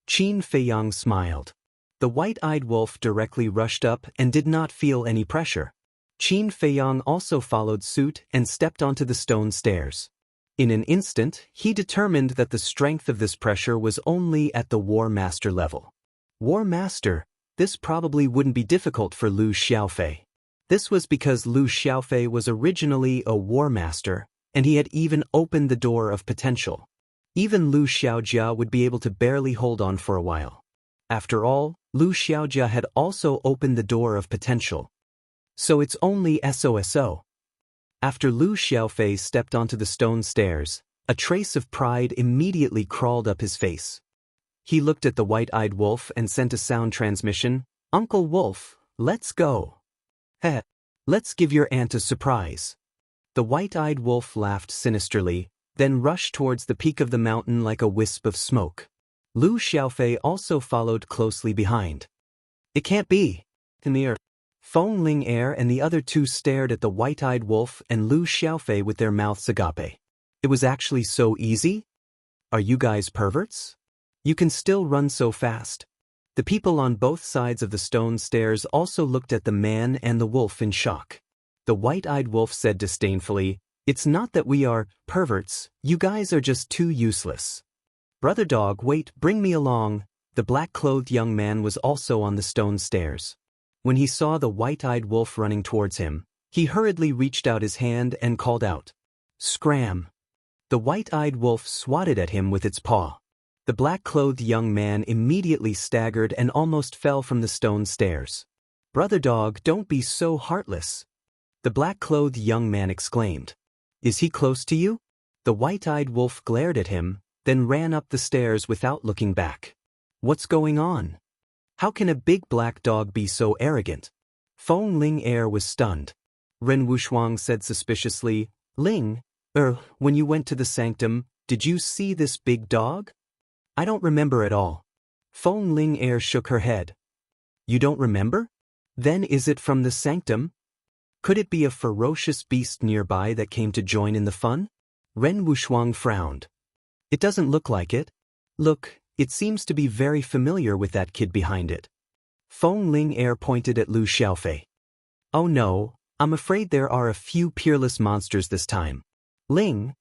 Qin Feiyang smiled. The white-eyed wolf directly rushed up and did not feel any pressure. Qin Feiyang also followed suit and stepped onto the stone stairs. In an instant, he determined that the strength of this pressure was only at the War Master level. War Master? This probably wouldn't be difficult for Lu Xiaofei. This was because Lu Xiaofei was originally a War Master, and he had even opened the door of potential. Even Lu Xiaojia would be able to barely hold on for a while. After all, Lu Xiaojia had also opened the door of potential. So it's only SOSO. After Lu Xiaofei stepped onto the stone stairs, a trace of pride immediately crawled up his face. He looked at the white-eyed wolf and sent a sound transmission. Uncle Wolf, let's go. Heh, let's give your aunt a surprise. The white-eyed wolf laughed sinisterly, then rushed towards the peak of the mountain like a wisp of smoke. Lu Xiaofei also followed closely behind. It can't be. In the air, Feng Ling and the other two stared at the white-eyed wolf and Lu Xiaofei with their mouths agape. It was actually so easy? Are you guys perverts? You can still run so fast. The people on both sides of the stone stairs also looked at the man and the wolf in shock. The white-eyed wolf said disdainfully, "It's not that we are perverts, you guys are just too useless." "Brother dog, wait, bring me along." The black-clothed young man was also on the stone stairs. When he saw the white-eyed wolf running towards him, he hurriedly reached out his hand and called out, "Scram!" The white-eyed wolf swatted at him with its paw. The black-clothed young man immediately staggered and almost fell from the stone stairs. "Brother dog, don't be so heartless," the black-clothed young man exclaimed. "Is he close to you?" The white-eyed wolf glared at him, then ran up the stairs without looking back. "What's going on? How can a big black dog be so arrogant?" Feng Ling was stunned. Ren Wushuang said suspiciously, "Ling, when you went to the sanctum, did you see this big dog?" "I don't remember at all." Feng Ling shook her head. "You don't remember? Then is it from the sanctum? Could it be a ferocious beast nearby that came to join in the fun?" Ren Wushuang frowned. "It doesn't look like it. Look, it seems to be very familiar with that kid behind it." Feng Ling pointed at Lu Xiaofei. "Oh no, I'm afraid there are a few peerless monsters this time. Ling,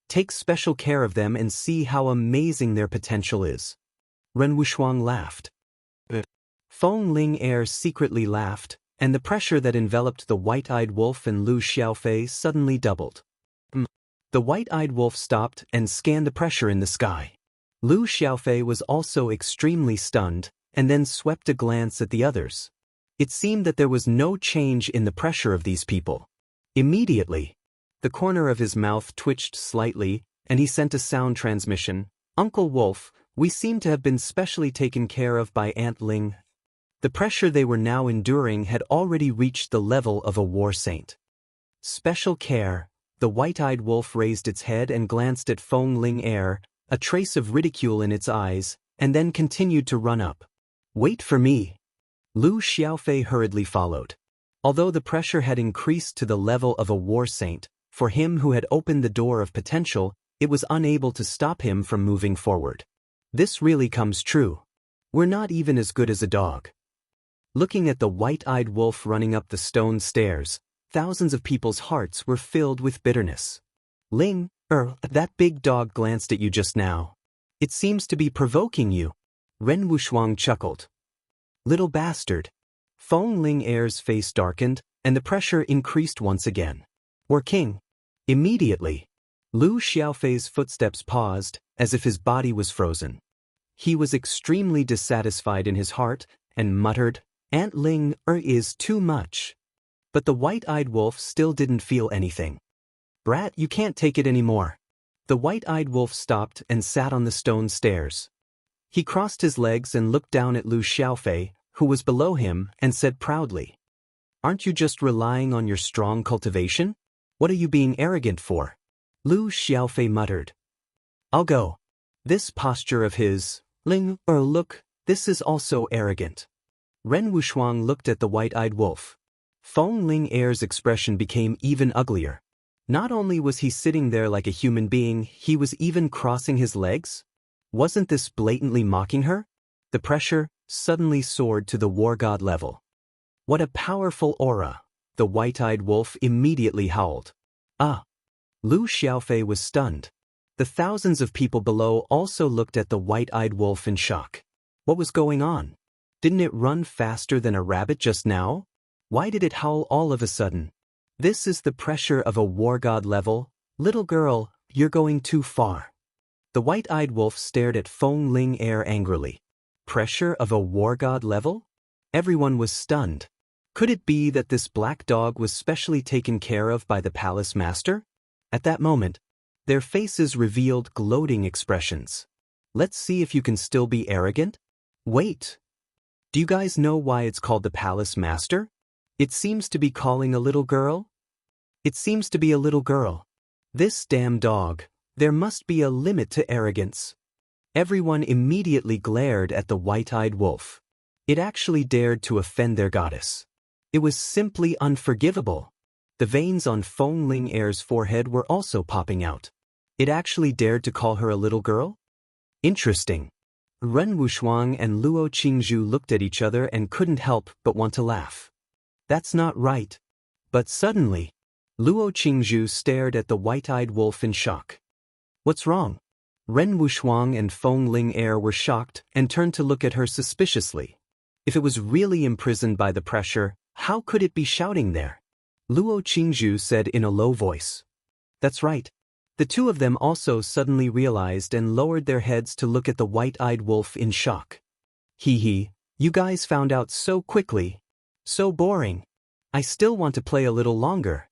take special care of them and see how amazing their potential is." Ren Wushuang laughed. Feng Ling secretly laughed, and the pressure that enveloped the white-eyed wolf and Lu Xiaofei suddenly doubled. The white-eyed wolf stopped and scanned the pressure in the sky. Lu Xiaofei was also extremely stunned, and then swept a glance at the others. It seemed that there was no change in the pressure of these people. Immediately, the corner of his mouth twitched slightly, and he sent a sound transmission. "Uncle Wolf, we seem to have been specially taken care of by Aunt Ling." The pressure they were now enduring had already reached the level of a war saint. "Special care." The white-eyed wolf raised its head and glanced at Feng Ling a trace of ridicule in its eyes, and then continued to run up. "Wait for me." Lu Xiaofei hurriedly followed. Although the pressure had increased to the level of a war saint, for him who had opened the door of potential, it was unable to stop him from moving forward. This really comes true. We're not even as good as a dog. Looking at the white-eyed wolf running up the stone stairs, thousands of people's hearts were filled with bitterness. "Ling, that big dog glanced at you just now. It seems to be provoking you." Ren Wushuang chuckled. "Little bastard." Feng Ling face darkened, and the pressure increased once again. "Or king." Immediately, Lu Xiaofei's footsteps paused, as if his body was frozen. He was extremely dissatisfied in his heart, and muttered, "Aunt Ling is too much." But the white-eyed wolf still didn't feel anything. "Brat, you can't take it anymore." The white-eyed wolf stopped and sat on the stone stairs. He crossed his legs and looked down at Lu Xiaofei, who was below him, and said proudly, "Aren't you just relying on your strong cultivation? What are you being arrogant for?" Lu Xiaofei muttered, "I'll go." This posture of his, "Ling, look, this is also arrogant." Ren Wushuang looked at the white-eyed wolf. Feng Ling expression became even uglier. Not only was he sitting there like a human being, he was even crossing his legs? Wasn't this blatantly mocking her? The pressure suddenly soared to the war god level. "What a powerful aura!" The white-eyed wolf immediately howled. "Ah!" Lu Xiaofei was stunned. The thousands of people below also looked at the white-eyed wolf in shock. What was going on? Didn't it run faster than a rabbit just now? Why did it howl all of a sudden? This is the pressure of a war god level. "Little girl, you're going too far." The white-eyed wolf stared at Feng Ling angrily. Pressure of a war god level? Everyone was stunned. Could it be that this black dog was specially taken care of by the palace master? At that moment, their faces revealed gloating expressions. "Let's see if you can still be arrogant." "Wait. Do you guys know why it's called the palace master? It seems to be calling a little girl. It seems to be a little girl. This damn dog," There must be a limit to arrogance. Everyone immediately glared at the white-eyed wolf. It actually dared to offend their goddess. It was simply unforgivable. The veins on Feng Ling Er's forehead were also popping out. It actually dared to call her a little girl? Interesting. Ren Wushuang and Luo Qingzhu looked at each other and couldn't help but want to laugh. That's not right. But suddenly, Luo Qingzhu stared at the white-eyed wolf in shock. What's wrong? Ren Wushuang and Feng Ling Er were shocked and turned to look at her suspiciously. If it was really imprisoned by the pressure, how could it be shouting there? Luo Qingzhu said in a low voice. That's right. The two of them also suddenly realized and lowered their heads to look at the white-eyed wolf in shock. Hee, you guys found out so quickly. So boring. I still want to play a little longer.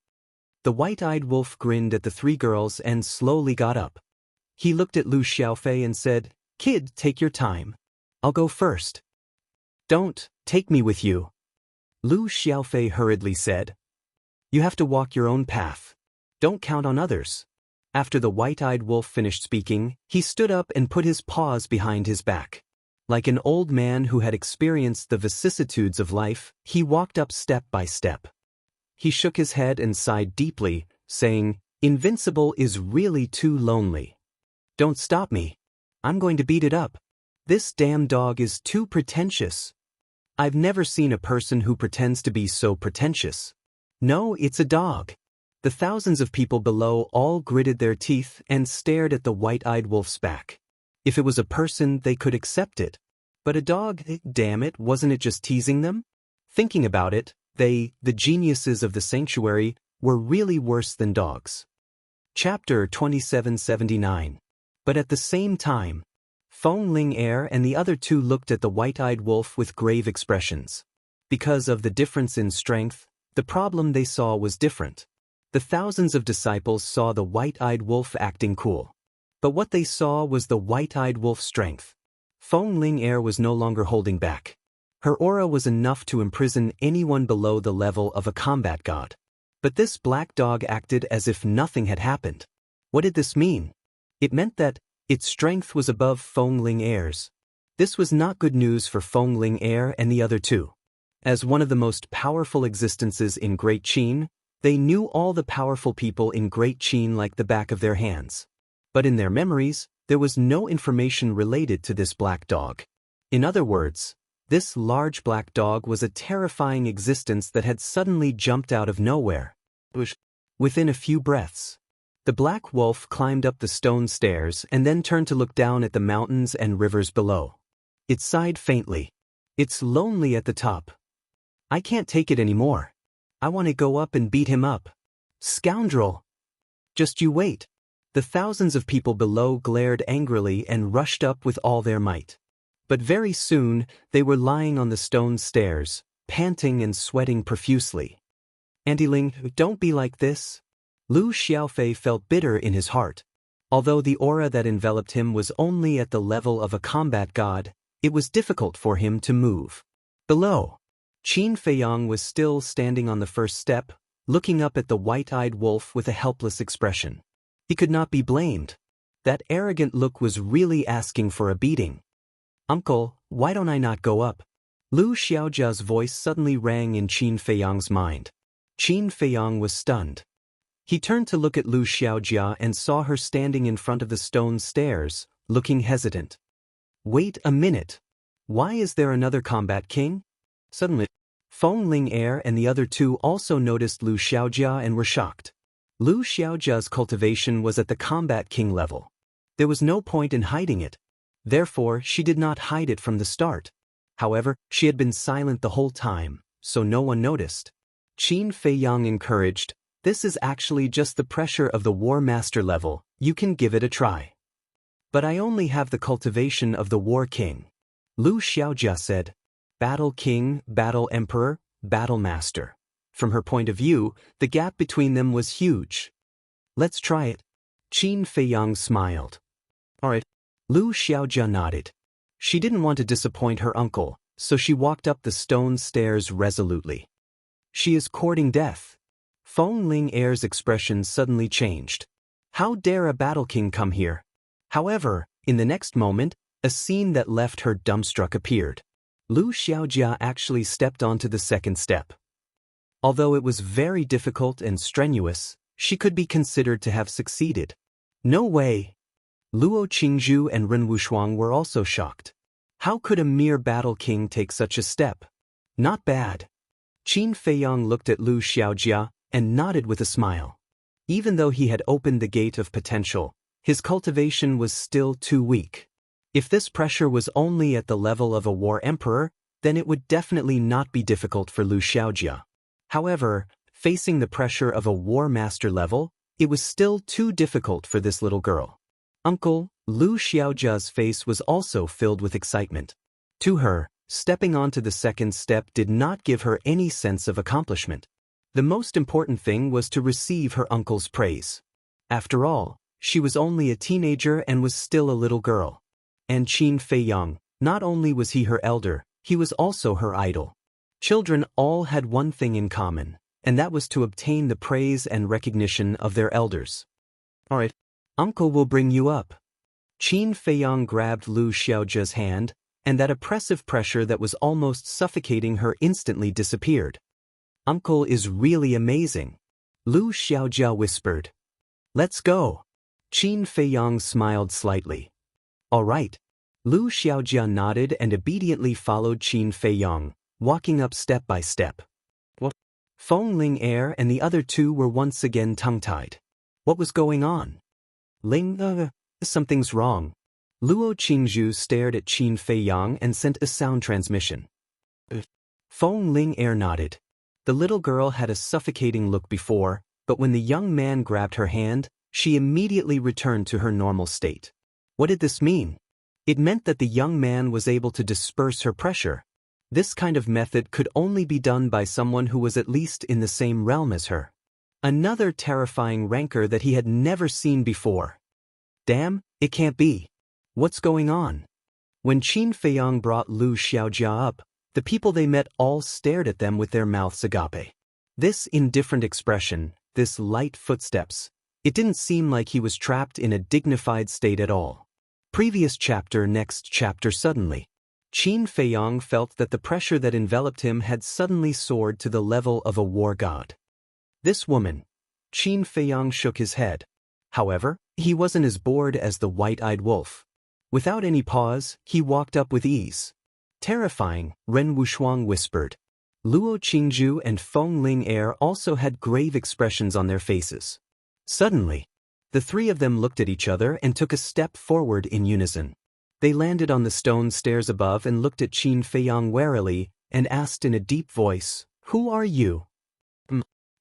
The white-eyed wolf grinned at the three girls and slowly got up. He looked at Lu Xiaofei and said, Kid, take your time. I'll go first. Don't take me with you. Lu Xiaofei hurriedly said. You have to walk your own path. Don't count on others. After the white-eyed wolf finished speaking, he stood up and put his paws behind his back. Like an old man who had experienced the vicissitudes of life, he walked up step by step. He shook his head and sighed deeply, saying, Invincible is really too lonely. Don't stop me. I'm going to beat it up. This damn dog is too pretentious. I've never seen a person who pretends to be so pretentious. No, it's a dog. The thousands of people below all gritted their teeth and stared at the white-eyed wolf's back. If it was a person, they could accept it. But a dog, damn it, wasn't it just teasing them? Thinking about it, they, the geniuses of the sanctuary, were really worse than dogs. Chapter 2779. But at the same time, Feng Ling Er and the other two looked at the white-eyed wolf with grave expressions. Because of the difference in strength, the problem they saw was different. The thousands of disciples saw the white-eyed wolf acting cool. But what they saw was the white-eyed wolf's strength. Feng Ling Er was no longer holding back. Her aura was enough to imprison anyone below the level of a combat god. But this black dog acted as if nothing had happened. What did this mean? It meant that its strength was above Feng Ling Er's. This was not good news for Feng Ling Er and the other two. As one of the most powerful existences in Great Qin, they knew all the powerful people in Great Qin like the back of their hands. But in their memories, there was no information related to this black dog. In other words, this large black dog was a terrifying existence that had suddenly jumped out of nowhere. Within a few breaths, the black wolf climbed up the stone stairs and then turned to look down at the mountains and rivers below. It sighed faintly. It's lonely at the top. I can't take it anymore. I want to go up and beat him up. Scoundrel! Just you wait. The thousands of people below glared angrily and rushed up with all their might. But very soon, they were lying on the stone stairs, panting and sweating profusely. Auntie Ling, don't be like this. Lu Xiaofei felt bitter in his heart. Although the aura that enveloped him was only at the level of a combat god, it was difficult for him to move. Below, Qin Feiyang was still standing on the first step, looking up at the white-eyed wolf with a helpless expression. He could not be blamed. That arrogant look was really asking for a beating. Uncle, why don't I not go up? Lu Xiaojia's voice suddenly rang in Qin Feiyang's mind. Qin Feiyang was stunned. He turned to look at Lu Xiaojia and saw her standing in front of the stone stairs, looking hesitant. Wait a minute. Why is there another combat king? Suddenly, Feng Ling Er and the other two also noticed Lu Xiaojia and were shocked. Lu Xiaojia's cultivation was at the combat king level. There was no point in hiding it. Therefore, she did not hide it from the start. However, she had been silent the whole time, so no one noticed. Qin Feiyang encouraged, this is actually just the pressure of the War Master level, you can give it a try. But I only have the cultivation of the War King. Lu Xiaojia said, Battle King, Battle Emperor, Battle Master. From her point of view, the gap between them was huge. Let's try it. Qin Feiyang smiled. Alright. Lu Xiaojia nodded. She didn't want to disappoint her uncle, so she walked up the stone stairs resolutely. She is courting death. Feng Ling Er's expression suddenly changed. How dare a battle king come here? However, in the next moment, a scene that left her dumbstruck appeared. Lu Xiaojia actually stepped onto the second step. Although it was very difficult and strenuous, she could be considered to have succeeded. No way! Luo Qingzhu and Ren Wushuang were also shocked. How could a mere battle king take such a step? Not bad. Qin Feiyang looked at Lu Xiaojia and nodded with a smile. Even though he had opened the gate of potential, his cultivation was still too weak. If this pressure was only at the level of a war emperor, then it would definitely not be difficult for Lu Xiaojia. However, facing the pressure of a war master level, it was still too difficult for this little girl. Uncle, Lu Xiaojia's face was also filled with excitement. To her, stepping onto the second step did not give her any sense of accomplishment. The most important thing was to receive her uncle's praise. After all, she was only a teenager and was still a little girl. And Qin Feiyang, not only was he her elder, he was also her idol. Children all had one thing in common, and that was to obtain the praise and recognition of their elders. Alright, Uncle will bring you up. Qin Feiyang grabbed Lu Xiaojia's hand, and that oppressive pressure that was almost suffocating her instantly disappeared. Uncle is really amazing, Lu Xiaojia whispered. Let's go. Qin Feiyang smiled slightly. All right. Lu Xiaojia nodded and obediently followed Qin Feiyang, walking up step by step. What? Feng Ling Er and the other two were once again tongue-tied. What was going on? Something's wrong. Luo Qingzhu stared at Qin Feiyang and sent a sound transmission. Feng Ling Er nodded. The little girl had a suffocating look before, but when the young man grabbed her hand, she immediately returned to her normal state. What did this mean? It meant that the young man was able to disperse her pressure. This kind of method could only be done by someone who was at least in the same realm as her. Another terrifying rancor that he had never seen before. Damn, it can't be. What's going on? When Qin Feiyang brought Lu Xiaojia up, the people they met all stared at them with their mouths agape. This indifferent expression, this light footsteps, it didn't seem like he was trapped in a dignified state at all. Previous chapter, next chapter. Suddenly, Qin Feiyang felt that the pressure that enveloped him had suddenly soared to the level of a war god. This woman. Qin Feiyang shook his head. However, he wasn't as bored as the white-eyed wolf. Without any pause, he walked up with ease. Terrifying, Ren Wushuang whispered. Luo Qingzhu and Feng Ling Er also had grave expressions on their faces. Suddenly, the three of them looked at each other and took a step forward in unison. They landed on the stone stairs above and looked at Qin Feiyang warily and asked in a deep voice, "Who are you?"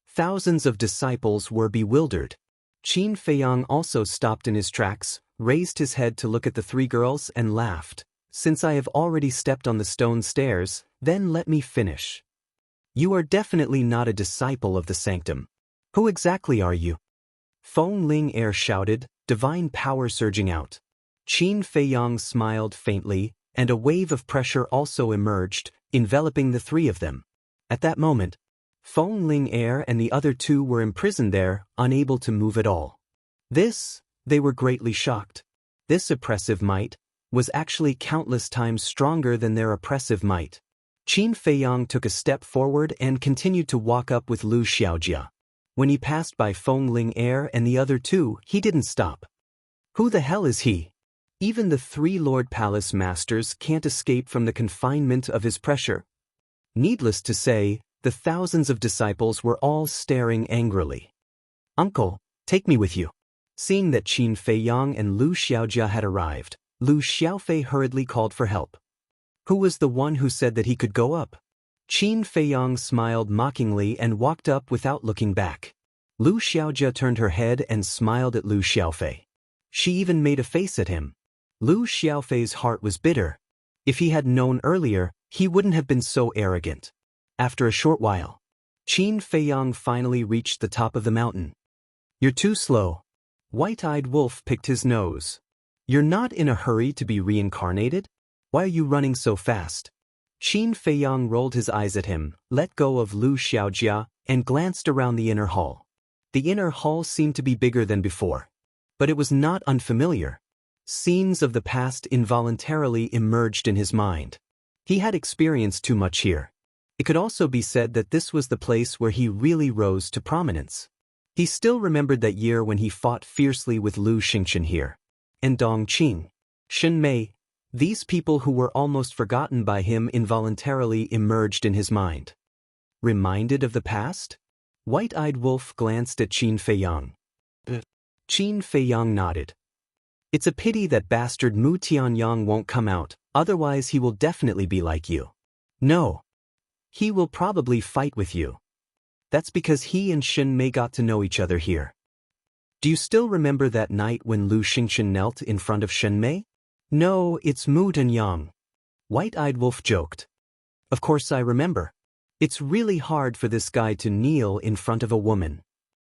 Thousands of disciples were bewildered. Qin Feiyang also stopped in his tracks, raised his head to look at the three girls and laughed. Since I have already stepped on the stone stairs, then let me finish. You are definitely not a disciple of the sanctum. Who exactly are you? Feng Ling Er shouted, divine power surging out. Qin Feiyang smiled faintly, and a wave of pressure also emerged, enveloping the three of them. At that moment, Feng Ling Er and the other two were imprisoned there, unable to move at all. They were greatly shocked. This oppressive might was actually countless times stronger than their oppressive might. Qin Feiyang took a step forward and continued to walk up with Lu Xiaojia. When he passed by Feng Ling Er and the other two, he didn't stop. Who the hell is he? Even the three Lord Palace Masters can't escape from the confinement of his pressure. Needless to say, the thousands of disciples were all staring angrily. Uncle, take me with you. Seeing that Qin Feiyang and Lu Xiaojia had arrived, Lu Xiaofei hurriedly called for help. Who was the one who said that he could go up? Qin Feiyang smiled mockingly and walked up without looking back. Lu Xiaojia turned her head and smiled at Lu Xiaofei. She even made a face at him. Lu Xiaofei's heart was bitter. If he had known earlier, he wouldn't have been so arrogant. After a short while, Qin Feiyang finally reached the top of the mountain. You're too slow. White-eyed Wolf picked his nose. You're not in a hurry to be reincarnated? Why are you running so fast? Qin Feiyang rolled his eyes at him, let go of Lu Xiaojia, and glanced around the inner hall. The inner hall seemed to be bigger than before. But it was not unfamiliar. Scenes of the past involuntarily emerged in his mind. He had experienced too much here. It could also be said that this was the place where he really rose to prominence. He still remembered that year when he fought fiercely with Lu Xingchen here. And Dong Qing, Shen Mei, these people who were almost forgotten by him involuntarily emerged in his mind. Reminded of the past? White-eyed Wolf glanced at Qin Feiyang. Qin Feiyang nodded. It's a pity that bastard Mu Tianyang won't come out, otherwise he will definitely be like you. No. He will probably fight with you. That's because he and Shen Mei got to know each other here. Do you still remember that night when Lu Xingchen knelt in front of Shen Mei? No, it's Mu Tianyang. White-eyed Wolf joked. Of course I remember. It's really hard for this guy to kneel in front of a woman.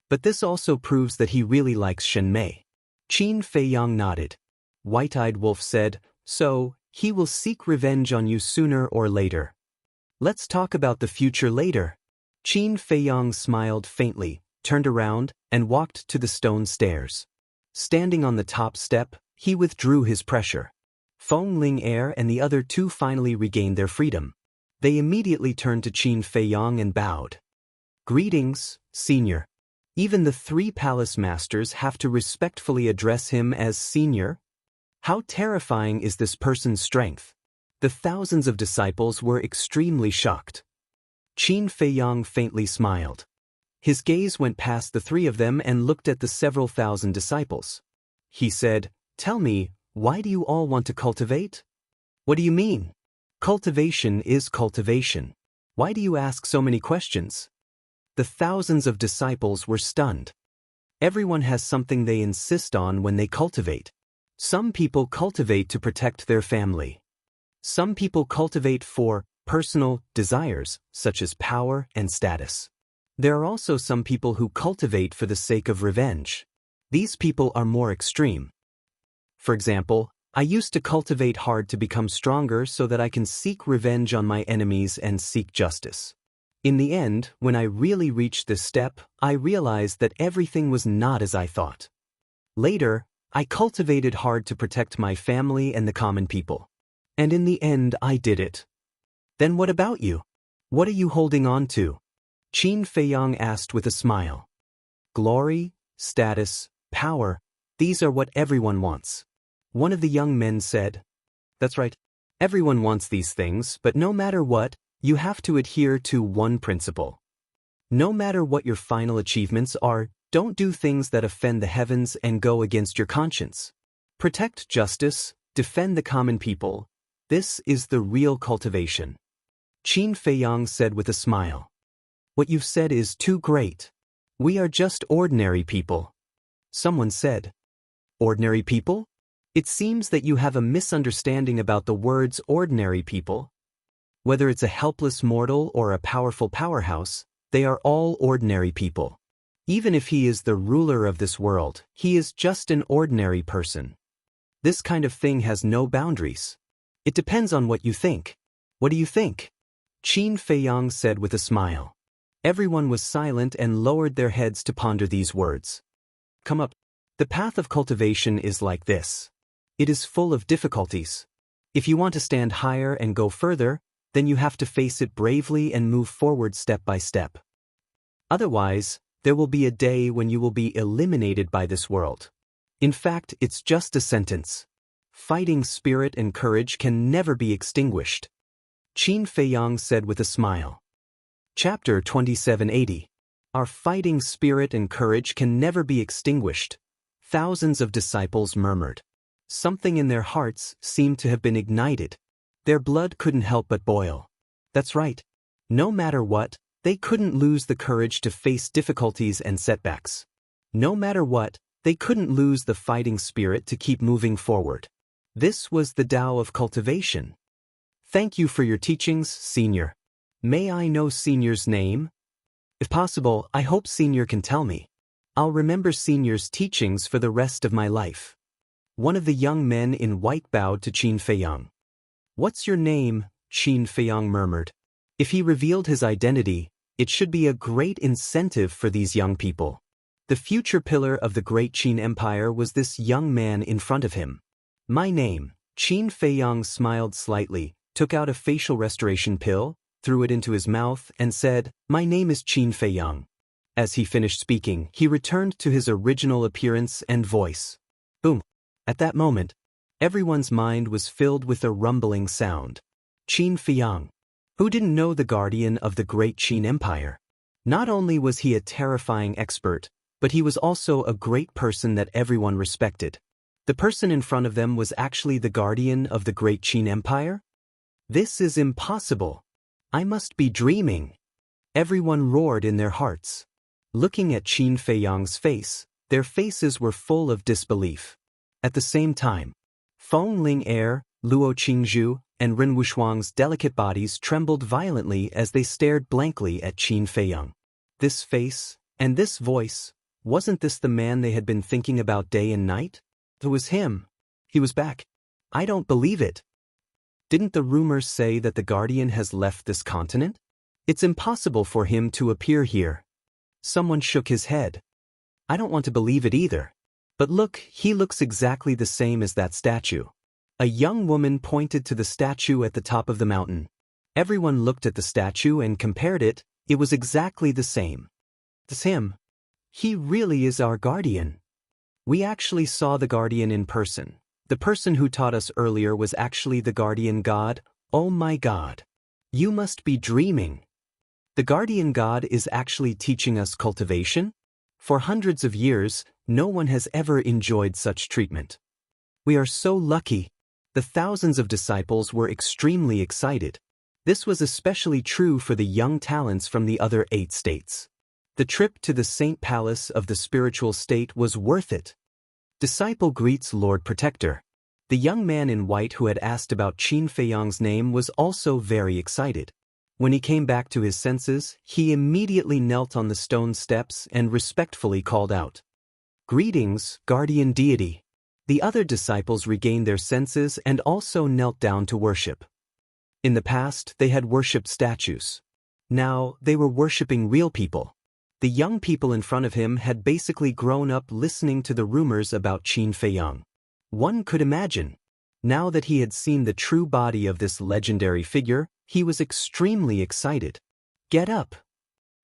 But this also proves that he really likes Shen Mei. Qin Feiyang nodded. White-eyed Wolf said, so, he will seek revenge on you sooner or later. Let's talk about the future later. Qin Feiyang smiled faintly, turned around, and walked to the stone stairs. Standing on the top step, he withdrew his pressure. Feng Ling-er and the other two finally regained their freedom. They immediately turned to Qin Feiyang and bowed. Greetings, Senior. Even the three palace masters have to respectfully address him as Senior? How terrifying is this person's strength? The thousands of disciples were extremely shocked. Qin Feiyang faintly smiled. His gaze went past the three of them and looked at the several thousand disciples. He said, tell me, why do you all want to cultivate? What do you mean? Cultivation is cultivation. Why do you ask so many questions? The thousands of disciples were stunned. Everyone has something they insist on when they cultivate. Some people cultivate to protect their family. Some people cultivate for personal desires, such as power and status. There are also some people who cultivate for the sake of revenge. These people are more extreme. For example, I used to cultivate hard to become stronger so that I can seek revenge on my enemies and seek justice. In the end, when I really reached this step, I realized that everything was not as I thought. Later, I cultivated hard to protect my family and the common people. And in the end, I did it. Then what about you? What are you holding on to? Qin Feiyang asked with a smile. Glory, status, power, these are what everyone wants. One of the young men said, that's right. Everyone wants these things, but no matter what, you have to adhere to one principle. No matter what your final achievements are, don't do things that offend the heavens and go against your conscience. Protect justice, defend the common people. This is the real cultivation. Qin Feiyang said with a smile. What you've said is too great. We are just ordinary people. Someone said. Ordinary people? It seems that you have a misunderstanding about the words ordinary people. Whether it's a helpless mortal or a powerful powerhouse, they are all ordinary people. Even if he is the ruler of this world, he is just an ordinary person. This kind of thing has no boundaries. It depends on what you think. What do you think? Qin Feiyang said with a smile. Everyone was silent and lowered their heads to ponder these words. Come up. The path of cultivation is like this. It is full of difficulties. If you want to stand higher and go further, then you have to face it bravely and move forward step by step. Otherwise, there will be a day when you will be eliminated by this world. In fact, it's just a sentence. Fighting spirit and courage can never be extinguished. Qin Feiyang said with a smile. Chapter 2780. Our fighting spirit and courage can never be extinguished. Thousands of disciples murmured. Something in their hearts seemed to have been ignited. Their blood couldn't help but boil. That's right. No matter what, they couldn't lose the courage to face difficulties and setbacks. No matter what, they couldn't lose the fighting spirit to keep moving forward. This was the Tao of cultivation. Thank you for your teachings, Senior. May I know Senior's name? If possible, I hope Senior can tell me. I'll remember Senior's teachings for the rest of my life. One of the young men in white bowed to Qin Feiyang. What's your name? Qin Feiyang murmured. If he revealed his identity, it should be a great incentive for these young people. The future pillar of the great Qin Empire was this young man in front of him. My name. Qin Feiyang smiled slightly, took out a facial restoration pill, threw it into his mouth, and said, "My name is Qin Feiyang." As he finished speaking, he returned to his original appearance and voice. Boom! At that moment, everyone's mind was filled with a rumbling sound. Qin Feiyang. Who didn't know the guardian of the great Qin Empire? Not only was he a terrifying expert, but he was also a great person that everyone respected. The person in front of them was actually the guardian of the great Qin Empire? This is impossible. I must be dreaming. Everyone roared in their hearts. Looking at Qin Feiyang's face, their faces were full of disbelief. At the same time, Feng Ling-er, Luo Qingzhu, and Ren Wushuang's delicate bodies trembled violently as they stared blankly at Qin Feiyang. This face, and this voice, wasn't this the man they had been thinking about day and night? It was him. He was back. I don't believe it. Didn't the rumors say that the Guardian has left this continent? It's impossible for him to appear here. Someone shook his head. I don't want to believe it either. But look, he looks exactly the same as that statue. A young woman pointed to the statue at the top of the mountain. Everyone looked at the statue and compared it. It was exactly the same. It's him. He really is our guardian. We actually saw the guardian in person. The person who taught us earlier was actually the guardian god. Oh my God. You must be dreaming. The guardian god is actually teaching us cultivation? For hundreds of years, no one has ever enjoyed such treatment. We are so lucky. The thousands of disciples were extremely excited. This was especially true for the young talents from the other 8 states. The trip to the Saint Palace of the spiritual state was worth it. Disciple greets Lord Protector. The young man in white who had asked about Qin Feiyang's name was also very excited. When he came back to his senses, he immediately knelt on the stone steps and respectfully called out, "Greetings, guardian deity." The other disciples regained their senses and also knelt down to worship. In the past, they had worshipped statues. Now, they were worshipping real people. The young people in front of him had basically grown up listening to the rumors about Qin Feiyang. One could imagine. Now that he had seen the true body of this legendary figure, he was extremely excited. Get up.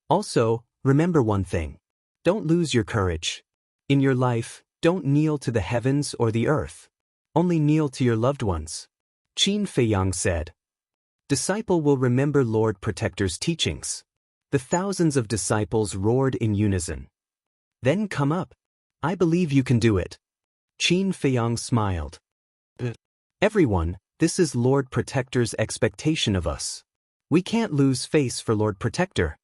Also, remember one thing. Don't lose your courage. In your life, don't kneel to the heavens or the earth. Only kneel to your loved ones. Qin Feiyang said. Disciple will remember Lord Protector's teachings. The thousands of disciples roared in unison. Then come up. I believe you can do it. Qin Feiyang smiled. Everyone, this is Lord Protector's expectation of us. We can't lose face for Lord Protector.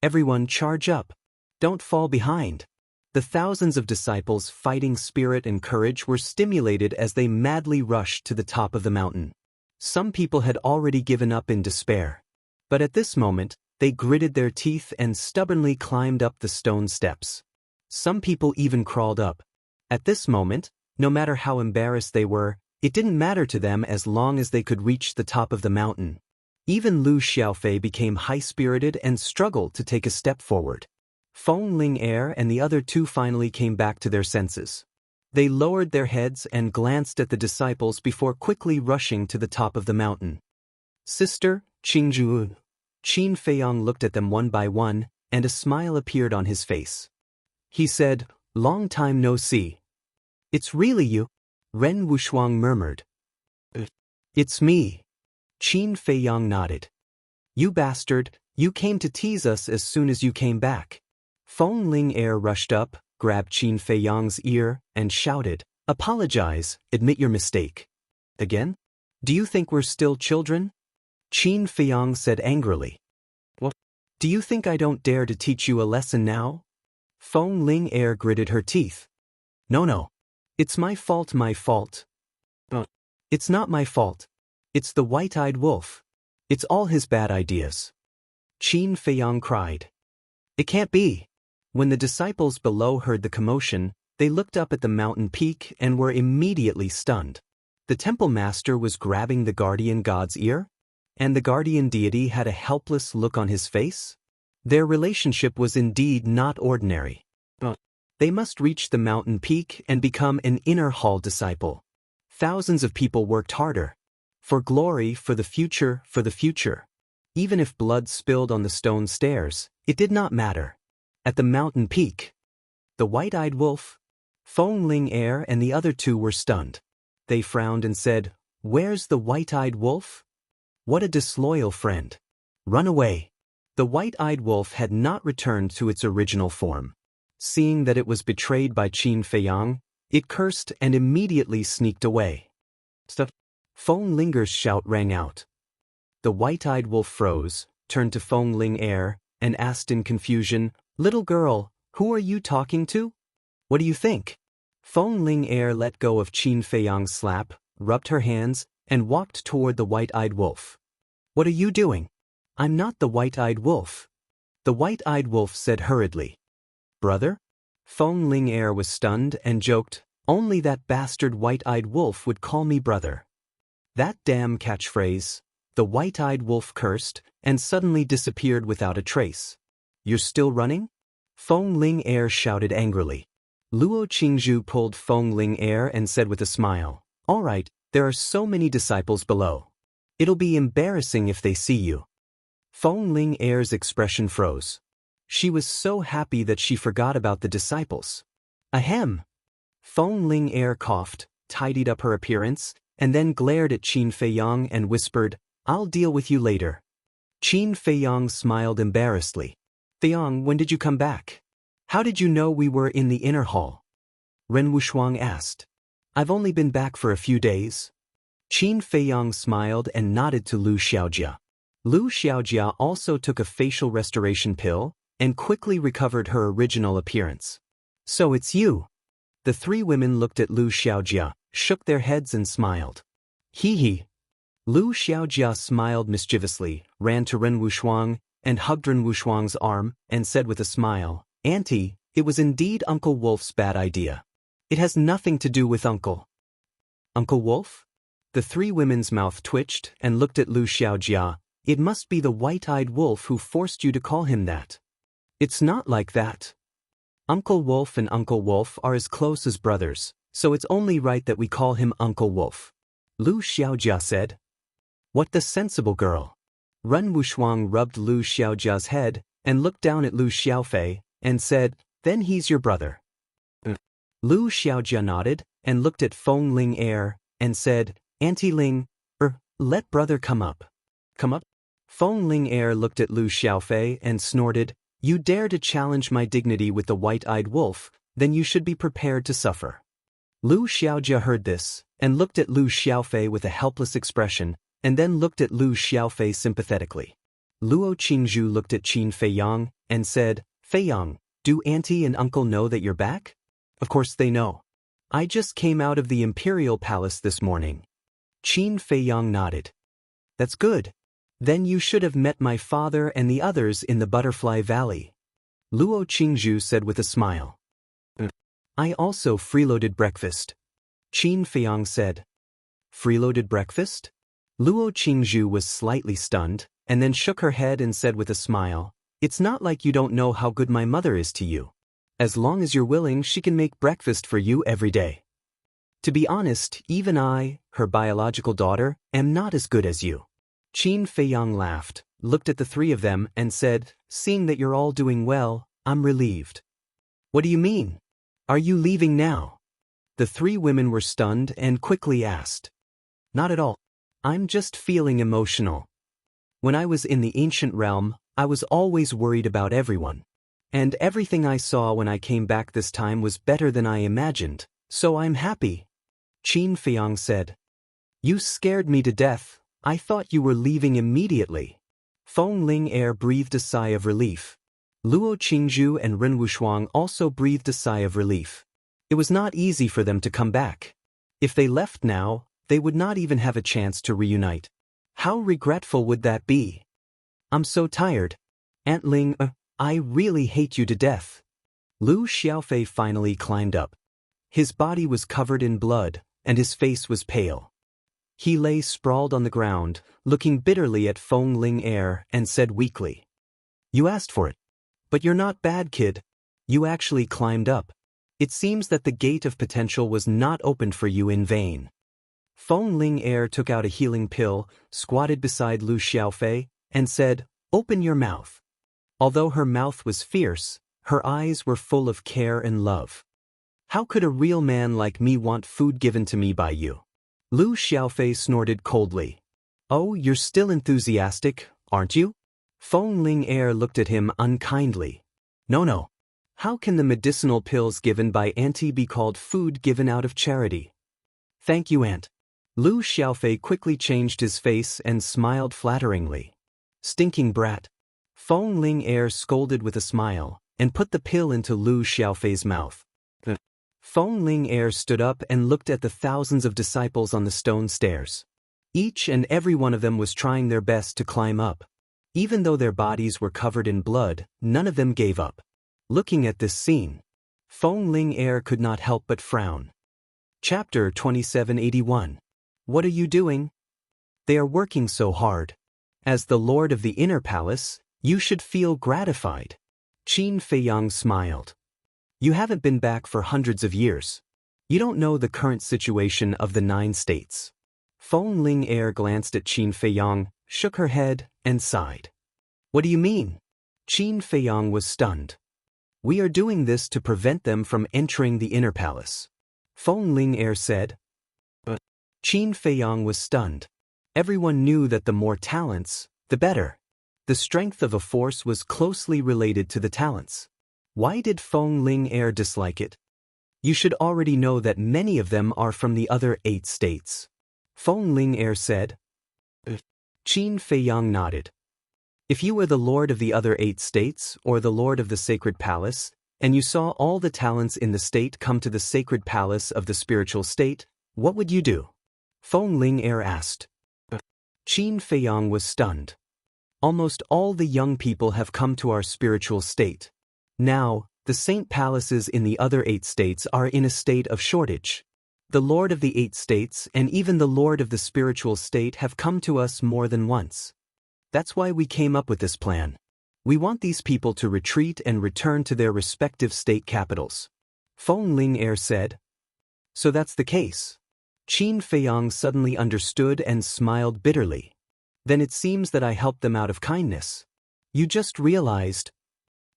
Everyone charge up. Don't fall behind. The thousands of disciples' fighting spirit and courage were stimulated as they madly rushed to the top of the mountain. Some people had already given up in despair. But at this moment, they gritted their teeth and stubbornly climbed up the stone steps. Some people even crawled up. At this moment, no matter how embarrassed they were, it didn't matter to them as long as they could reach the top of the mountain. Even Lu Xiaofei became high-spirited and struggled to take a step forward. Feng Ling-er and the other 2 finally came back to their senses. They lowered their heads and glanced at the disciples before quickly rushing to the top of the mountain. Sister, Qingzhu. Qin Feiyang looked at them one by one, and a smile appeared on his face. He said, "Long time no see." "It's really you?" Ren Wushuang murmured. "It's me." Qin Feiyang nodded. "You bastard, you came to tease us as soon as you came back." Feng Ling-er rushed up, grabbed Qin Feiyang's ear, and shouted, "Apologize, admit your mistake." "Again? Do you think we're still children?" Qin Feiyang said angrily. "What? Do you think I don't dare to teach you a lesson now?" Feng Ling-er gritted her teeth. No. It's my fault, my fault." "It's not my fault. It's the white-eyed wolf. It's all his bad ideas." Qin Feiyang cried. "It can't be." When the disciples below heard the commotion, they looked up at the mountain peak and were immediately stunned. The temple master was grabbing the guardian god's ear? And the guardian deity had a helpless look on his face? Their relationship was indeed not ordinary. They must reach the mountain peak and become an inner hall disciple. Thousands of people worked harder. For glory, for the future, for the future. Even if blood spilled on the stone stairs, it did not matter. At the mountain peak, the white-eyed wolf, Feng Ling Air and the other two were stunned. They frowned and said, "Where's the white-eyed wolf? What a disloyal friend. Run away." The white-eyed wolf had not returned to its original form. Seeing that it was betrayed by Qin Feiyang, it cursed and immediately sneaked away. Feng Linger's shout rang out. The white-eyed wolf froze, turned to Feng Ling Air, and asked in confusion, "Little girl, who are you talking to? What do you think?" Feng Ling Air let go of Qin Feiyang's slap, rubbed her hands, and walked toward the white-eyed wolf. "What are you doing? I'm not the white-eyed wolf." The white-eyed wolf said hurriedly. "Brother?" Feng Ling Air was stunned and joked, "Only that bastard white-eyed wolf would call me brother." That damn catchphrase. The white-eyed wolf cursed, and suddenly disappeared without a trace. "You're still running?" Feng Ling Air shouted angrily. Luo Qingzhu pulled Feng Ling Air and said with a smile, "All right, there are so many disciples below. It'll be embarrassing if they see you." Feng Ling Air's expression froze. She was so happy that she forgot about the disciples. Ahem! Feng Ling Air coughed, tidied up her appearance, and then glared at Qin Feiyang and whispered, "I'll deal with you later." Qin Feiyang smiled embarrassedly. "Feiyang, when did you come back? How did you know we were in the inner hall?" Ren Wushuang asked. "I've only been back for a few days." Qin Feiyang smiled and nodded to Lu Xiaojia. Lu Xiaojia also took a facial restoration pill and quickly recovered her original appearance. "So it's you." The three women looked at Lu Xiaojia, shook their heads and smiled. "Hee hee." Lu Xiaojia smiled mischievously, ran to Ren Wushuang, and hugged Ren Wushuang's arm, and said with a smile, "Auntie, it was indeed Uncle Wolf's bad idea. It has nothing to do with Uncle." "Uncle Wolf?" The three women's mouth twitched and looked at Lu Xiaojia. "It must be the white-eyed wolf who forced you to call him that." "It's not like that. Uncle Wolf and Uncle Wolf are as close as brothers, so it's only right that we call him Uncle Wolf," Lu Xiaojia said. "What the sensible girl." Ren Wushuang rubbed Lu Xiaojia's head and looked down at Lu Xiaofei and said, "Then he's your brother." Lu Xiaojia nodded and looked at Feng Ling Air and said, "Auntie Ling, let brother come up." "Come up?" Feng Ling Air looked at Lu Xiaofei and snorted, "You dare to challenge my dignity with the white-eyed wolf, then you should be prepared to suffer." Lu Xiaojia heard this, and looked at Lu Xiaofei with a helpless expression, and then looked at Lu Xiaofei sympathetically. Luo Qingzhu looked at Qin Feiyang, and said, "Feiyang, do Auntie and Uncle know that you're back?" "Of course they know. I just came out of the Imperial Palace this morning." Qin Feiyang nodded. "That's good. Then you should have met my father and the others in the Butterfly Valley," Luo Qingzhu said with a smile. "I also freeloaded breakfast," Qin Feiyang said. "Freeloaded breakfast?" Luo Qingzhu was slightly stunned, and then shook her head and said with a smile, "It's not like you don't know how good my mother is to you. As long as you're willing, she can make breakfast for you every day. To be honest, even I, her biological daughter, am not as good as you." Qin Feiyang laughed, looked at the three of them, and said, "Seeing that you're all doing well, I'm relieved." "What do you mean? Are you leaving now?" The three women were stunned and quickly asked. "Not at all. I'm just feeling emotional. When I was in the ancient realm, I was always worried about everyone. And everything I saw when I came back this time was better than I imagined, so I'm happy," Qin Feiyang said. "You scared me to death. I thought you were leaving immediately." Feng Ling Air breathed a sigh of relief. Luo Qingzhu and Ren Wushuang also breathed a sigh of relief. It was not easy for them to come back. If they left now, they would not even have a chance to reunite. How regretful would that be? "I'm so tired. Aunt Ling, I really hate you to death." Lu Xiaofei finally climbed up. His body was covered in blood, and his face was pale. He lay sprawled on the ground, looking bitterly at Feng Ling Air, and said weakly, "You asked for it. But you're not bad, kid. You actually climbed up. It seems that the gate of potential was not opened for you in vain. Feng Ling Er took out a healing pill, squatted beside Lu Xiaofei, and said, "Open your mouth." Although her mouth was fierce, her eyes were full of care and love. "How could a real man like me want food given to me by you?" Lu Xiaofei snorted coldly. "Oh, you're still enthusiastic, aren't you?" Feng Ling Er looked at him unkindly. No. How can the medicinal pills given by Auntie be called food given out of charity?" "Thank you, Aunt." Lu Xiaofei quickly changed his face and smiled flatteringly. "Stinking brat." Feng Ling Er scolded with a smile, and put the pill into Lu Xiaofei's mouth. Feng Ling Er stood up and looked at the thousands of disciples on the stone stairs. Each and every one of them was trying their best to climb up. Even though their bodies were covered in blood, none of them gave up. Looking at this scene, Feng Ling Er could not help but frown. Chapter 2781. What are you doing? They are working so hard. As the Lord of the Inner Palace, you should feel gratified. Qin Feiyang smiled. You haven't been back for hundreds of years. You don't know the current situation of the 9 states. Feng Ling Er glanced at Qin Feiyang, shook her head, and sighed. What do you mean? Qin Feiyang was stunned. We are doing this to prevent them from entering the Inner Palace. Feng Ling Er said. But Qin Feiyang was stunned. Everyone knew that the more talents, the better. The strength of a force was closely related to the talents. Why did Feng Ling Er dislike it? You should already know that many of them are from the other 8 states. Feng Ling Er said. Qin Feiyang nodded. If you were the lord of the other 8 states, or the lord of the sacred palace, and you saw all the talents in the state come to the sacred palace of the spiritual state, what would you do? Feng Ling Er asked. Qin Feiyang was stunned. Almost all the young people have come to our spiritual state. Now, the saint palaces in the other 8 states are in a state of shortage. The lord of the 8 states and even the lord of the spiritual state have come to us more than once. That's why we came up with this plan. We want these people to retreat and return to their respective state capitals. Feng Ling Er said. So that's the case. Qin Feiyang suddenly understood and smiled bitterly. Then it seems that I helped them out of kindness. You just realized.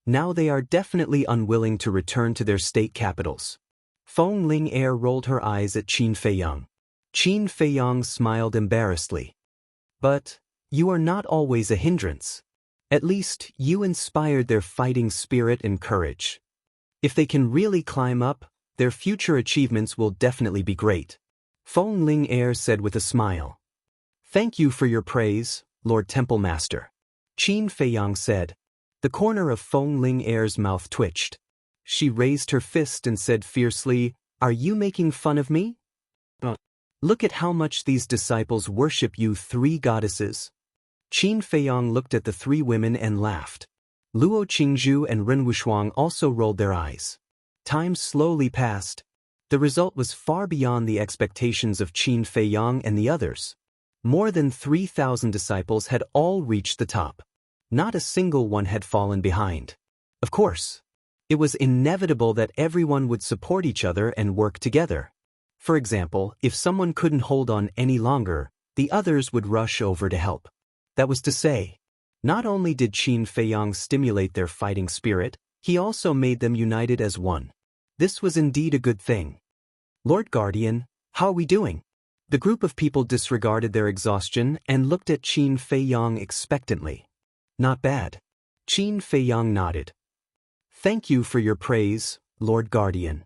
Now they are definitely unwilling to return to their state capitals. Feng Ling Er rolled her eyes at Qin Feiyang. Qin Feiyang smiled embarrassedly. But you are not always a hindrance. At least, you inspired their fighting spirit and courage. If they can really climb up, their future achievements will definitely be great. Feng Ling Er said with a smile. Thank you for your praise, Lord Temple Master. Qin Feiyang said. The corner of Feng Ling Er's mouth twitched. She raised her fist and said fiercely, Are you making fun of me? Look at how much these disciples worship you 3 goddesses. Qin Feiyang looked at the 3 women and laughed. Luo Qingzhu and Ren Wushuang also rolled their eyes. Time slowly passed. The result was far beyond the expectations of Qin Feiyang and the others. More than 3,000 disciples had all reached the top. Not a single one had fallen behind. Of course, it was inevitable that everyone would support each other and work together. For example, if someone couldn't hold on any longer, the others would rush over to help. That was to say, not only did Qin Feiyang stimulate their fighting spirit, he also made them united as one. This was indeed a good thing. Lord Guardian, how are we doing? The group of people disregarded their exhaustion and looked at Qin Feiyang expectantly. Not bad. Qin Feiyang nodded. Thank you for your praise, Lord Guardian.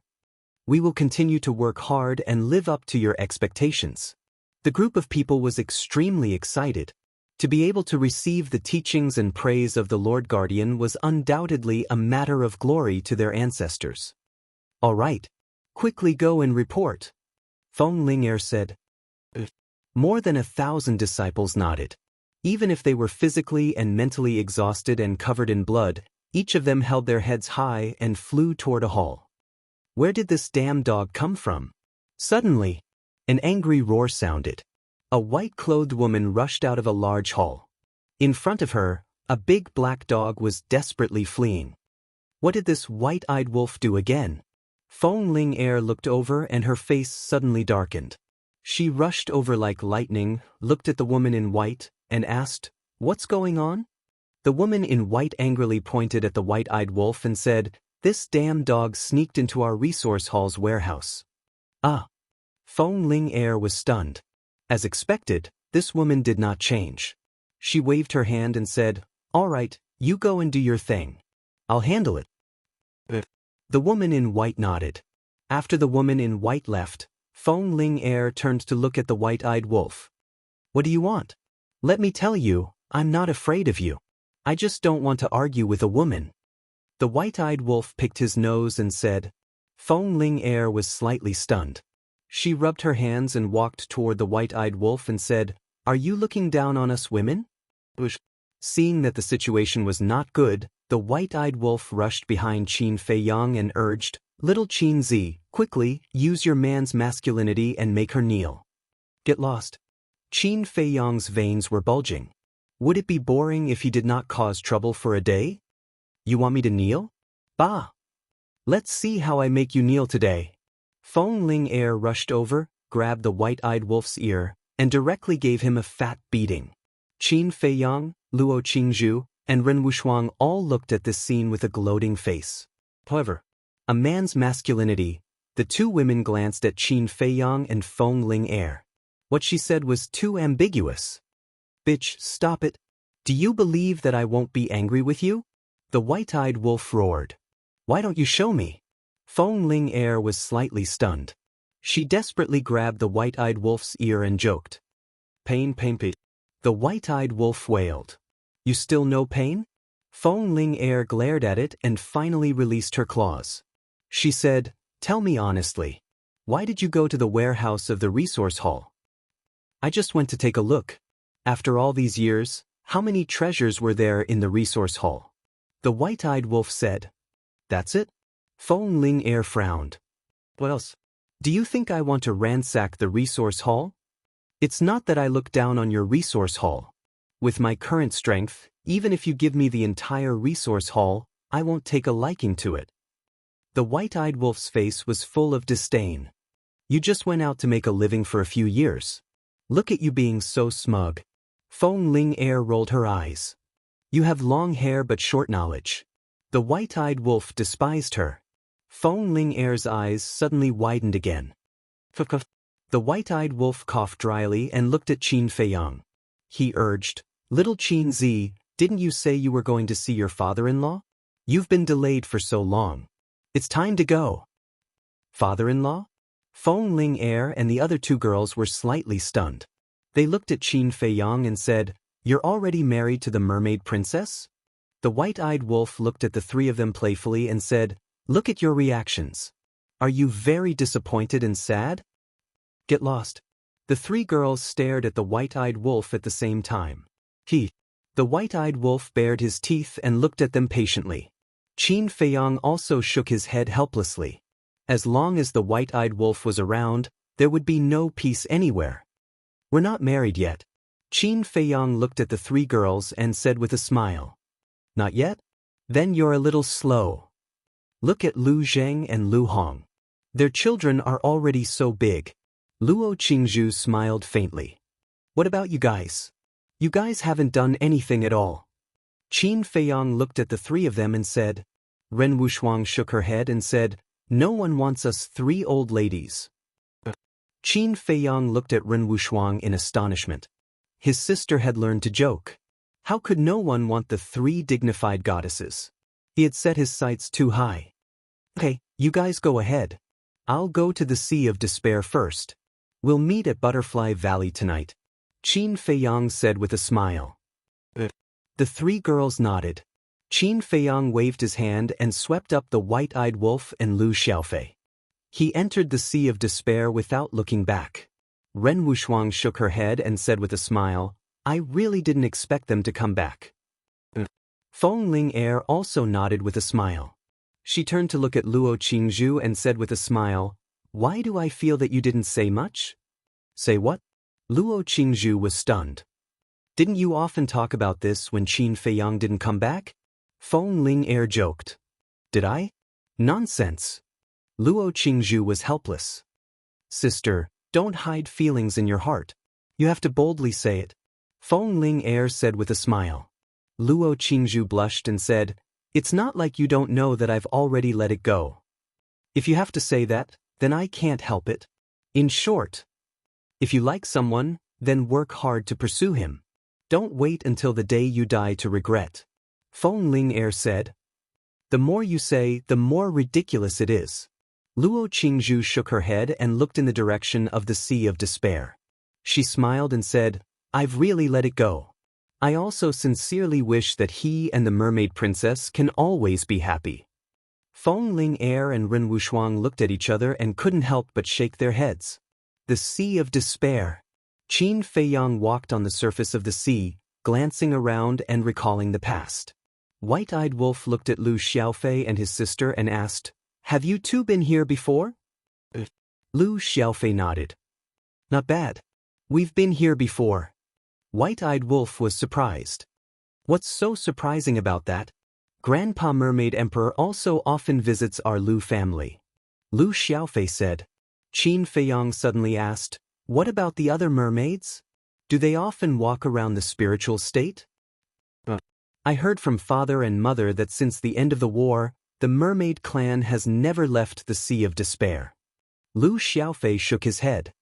We will continue to work hard and live up to your expectations. The group of people was extremely excited. To be able to receive the teachings and praise of the Lord Guardian was undoubtedly a matter of glory to their ancestors. All right. Quickly go and report. Feng Ling Er said. More than 1,000 disciples nodded. Even if they were physically and mentally exhausted and covered in blood, each of them held their heads high and flew toward a hall. Where did this damn dog come from? Suddenly, an angry roar sounded. A white-clothed woman rushed out of a large hall. In front of her, a big black dog was desperately fleeing. What did this white-eyed wolf do again? Feng Ling Er looked over and her face suddenly darkened. She rushed over like lightning, looked at the woman in white, and asked, "What's going on?" The woman in white angrily pointed at the white-eyed wolf and said, "This damn dog sneaked into our resource hall's warehouse." Ah! Feng Ling Er was stunned. As expected, this woman did not change. She waved her hand and said, "All right, you go and do your thing. I'll handle it." The woman in white nodded. After the woman in white left, Feng Ling Er turned to look at the white-eyed wolf. "What do you want?" "Let me tell you, I'm not afraid of you. I just don't want to argue with a woman." The white-eyed wolf picked his nose and said. Feng Ling Er was slightly stunned. She rubbed her hands and walked toward the white-eyed wolf and said, "Are you looking down on us women?" Seeing that the situation was not good, the white-eyed wolf rushed behind Qin Feiyang and urged, "Little Qin Zi, quickly, use your man's masculinity and make her kneel." Get lost. Qin Feiyang's veins were bulging. Would it be boring if he did not cause trouble for a day? "You want me to kneel? Bah! Let's see how I make you kneel today." Feng Ling Er rushed over, grabbed the white-eyed wolf's ear, and directly gave him a fat beating. Qin Feiyang, Luo Qingzhu, and Ren Wushuang all looked at this scene with a gloating face. However, a man's masculinity, the two women glanced at Qin Feiyang and Feng Ling Er. What she said was too ambiguous. "Bitch, stop it. Do you believe that I won't be angry with you?" The white-eyed wolf roared. "Why don't you show me?" Feng Ling Er was slightly stunned. She desperately grabbed the white-eyed wolf's ear and joked. "Pain, pain, pain." The white-eyed wolf wailed. "You still no pain?" Feng Ling Er glared at it and finally released her claws. She said, "Tell me honestly. Why did you go to the warehouse of the resource hall?" "I just went to take a look. After all these years, how many treasures were there in the resource hall?" The white-eyed wolf said. "That's it?" Feng Ling Er frowned. "What else? Do you think I want to ransack the resource hall? It's not that I look down on your resource hall. With my current strength, even if you give me the entire resource hall, I won't take a liking to it." The white-eyed wolf's face was full of disdain. "You just went out to make a living for a few years. Look at you being so smug." Feng Ling Er rolled her eyes. "You have long hair but short knowledge." The white-eyed wolf despised her. Feng Ling Er's eyes suddenly widened again. The white-eyed wolf coughed dryly and looked at Qin Feiyang. He urged, "Little Qin Zi, didn't you say you were going to see your father-in-law? You've been delayed for so long. It's time to go." "Father-in-law?" Feng Ling Er and the other two girls were slightly stunned. They looked at Qin Feiyang and said, "You're already married to the mermaid princess?" The white-eyed wolf looked at the three of them playfully and said, "Look at your reactions. Are you very disappointed and sad?" Get lost. The three girls stared at the white-eyed wolf at the same time. The white-eyed wolf bared his teeth and looked at them patiently. Qin Feiyang also shook his head helplessly. As long as the white-eyed wolf was around, there would be no peace anywhere. "We're not married yet." Qin Feiyang looked at the three girls and said with a smile. "Not yet? Then you're a little slow. Look at Lu Zheng and Lu Hong. Their children are already so big." Luo Qingzhu smiled faintly. "What about you guys? You guys haven't done anything at all." Qin Feiyang looked at the three of them and said. Ren Wushuang shook her head and said, "No one wants us three old ladies." Qin Feiyang looked at Ren Wushuang in astonishment. His sister had learned to joke. How could no one want the three dignified goddesses? He had set his sights too high. "Okay, you guys go ahead. I'll go to the Sea of Despair first. We'll meet at Butterfly Valley tonight," Qin Feiyang said with a smile. The three girls nodded. Qin Feiyang waved his hand and swept up the white-eyed wolf and Lu Xiaofei. He entered the Sea of Despair without looking back. Ren Wushuang shook her head and said with a smile, "I really didn't expect them to come back." Feng Ling Er also nodded with a smile. She turned to look at Luo Qingzhu and said with a smile, "Why do I feel that you didn't say much?" "Say what?" Luo Qingzhu was stunned. "Didn't you often talk about this when Qin Feiyang didn't come back?" Feng Ling Er joked. Did I? Nonsense. Luo Qingzhu was helpless. Sister, don't hide feelings in your heart. You have to boldly say it. Feng Ling Er said with a smile. Luo Qingzhu blushed and said, It's not like you don't know that I've already let it go. If you have to say that, then I can't help it. In short, if you like someone, then work hard to pursue him. Don't wait until the day you die to regret. Feng Ling Er said. The more you say, the more ridiculous it is. Luo Qingzhu shook her head and looked in the direction of the Sea of Despair. She smiled and said, I've really let it go. I also sincerely wish that he and the mermaid princess can always be happy. Feng Ling Er and Ren Wushuang looked at each other and couldn't help but shake their heads. The Sea of Despair. Qin Feiyang walked on the surface of the sea, glancing around and recalling the past. White-eyed Wolf looked at Lu Xiaofei and his sister and asked, Have you two been here before? Lu Xiaofei nodded. Not bad. We've been here before. White-eyed Wolf was surprised. What's so surprising about that? Grandpa Mermaid Emperor also often visits our Lu family. Lu Xiaofei said. Qin Feiyang suddenly asked, What about the other mermaids? Do they often walk around the spiritual state? I heard from father and mother that since the end of the war, the mermaid clan has never left the Sea of Despair. Lu Xiaofei shook his head.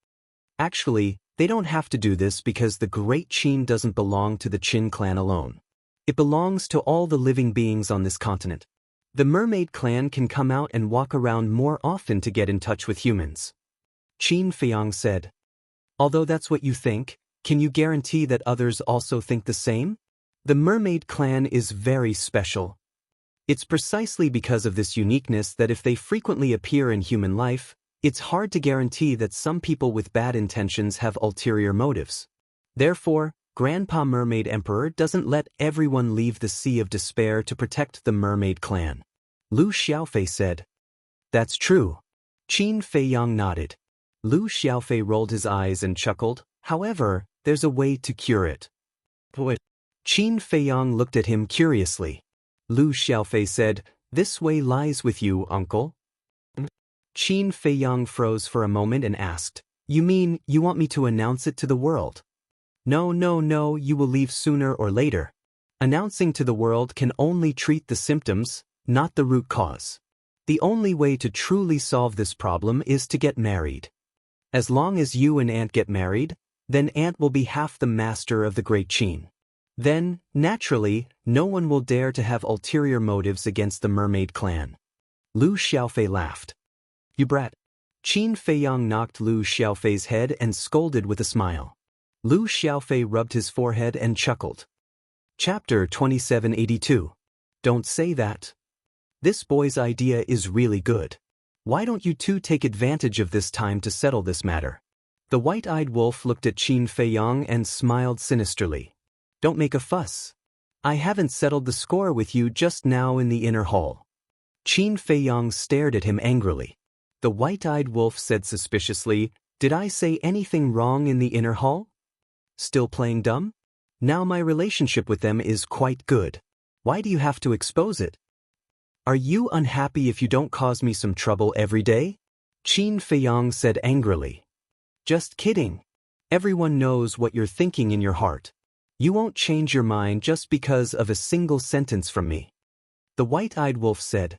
Actually, they don't have to do this because the Great Qin doesn't belong to the Qin clan alone. It belongs to all the living beings on this continent. The mermaid clan can come out and walk around more often to get in touch with humans. Qin Feiyang said. Although that's what you think, can you guarantee that others also think the same? The mermaid clan is very special. It's precisely because of this uniqueness that if they frequently appear in human life, it's hard to guarantee that some people with bad intentions have ulterior motives. Therefore, Grandpa Mermaid Emperor doesn't let everyone leave the Sea of Despair to protect the mermaid clan. Lu Xiaofei said. That's true. Qin Feiyang nodded. Lu Xiaofei rolled his eyes and chuckled. However, there's a way to cure it. What? Qin Feiyang looked at him curiously. Lu Xiaofei said, This way lies with you, uncle. Qin Feiyang froze for a moment and asked, You mean you want me to announce it to the world? No, you will leave sooner or later. Announcing to the world can only treat the symptoms, not the root cause. The only way to truly solve this problem is to get married. As long as you and Aunt get married, then Aunt will be half the master of the Great Qin. Then, naturally, no one will dare to have ulterior motives against the mermaid clan. Lu Xiaofei laughed. You brat. Qin Feiyang knocked Lu Xiaofei's head and scolded with a smile. Lu Xiaofei rubbed his forehead and chuckled. Chapter 2782. Don't say that. This boy's idea is really good. Why don't you two take advantage of this time to settle this matter? The white-eyed wolf looked at Qin Feiyang and smiled sinisterly. Don't make a fuss. I haven't settled the score with you just now in the inner hall. Qin Feiyang stared at him angrily. The white-eyed wolf said suspiciously, Did I say anything wrong in the inner hall? Still playing dumb? Now my relationship with them is quite good. Why do you have to expose it? Are you unhappy if you don't cause me some trouble every day? Qin Feiyang said angrily. Just kidding. Everyone knows what you're thinking in your heart. You won't change your mind just because of a single sentence from me. The white-eyed wolf said.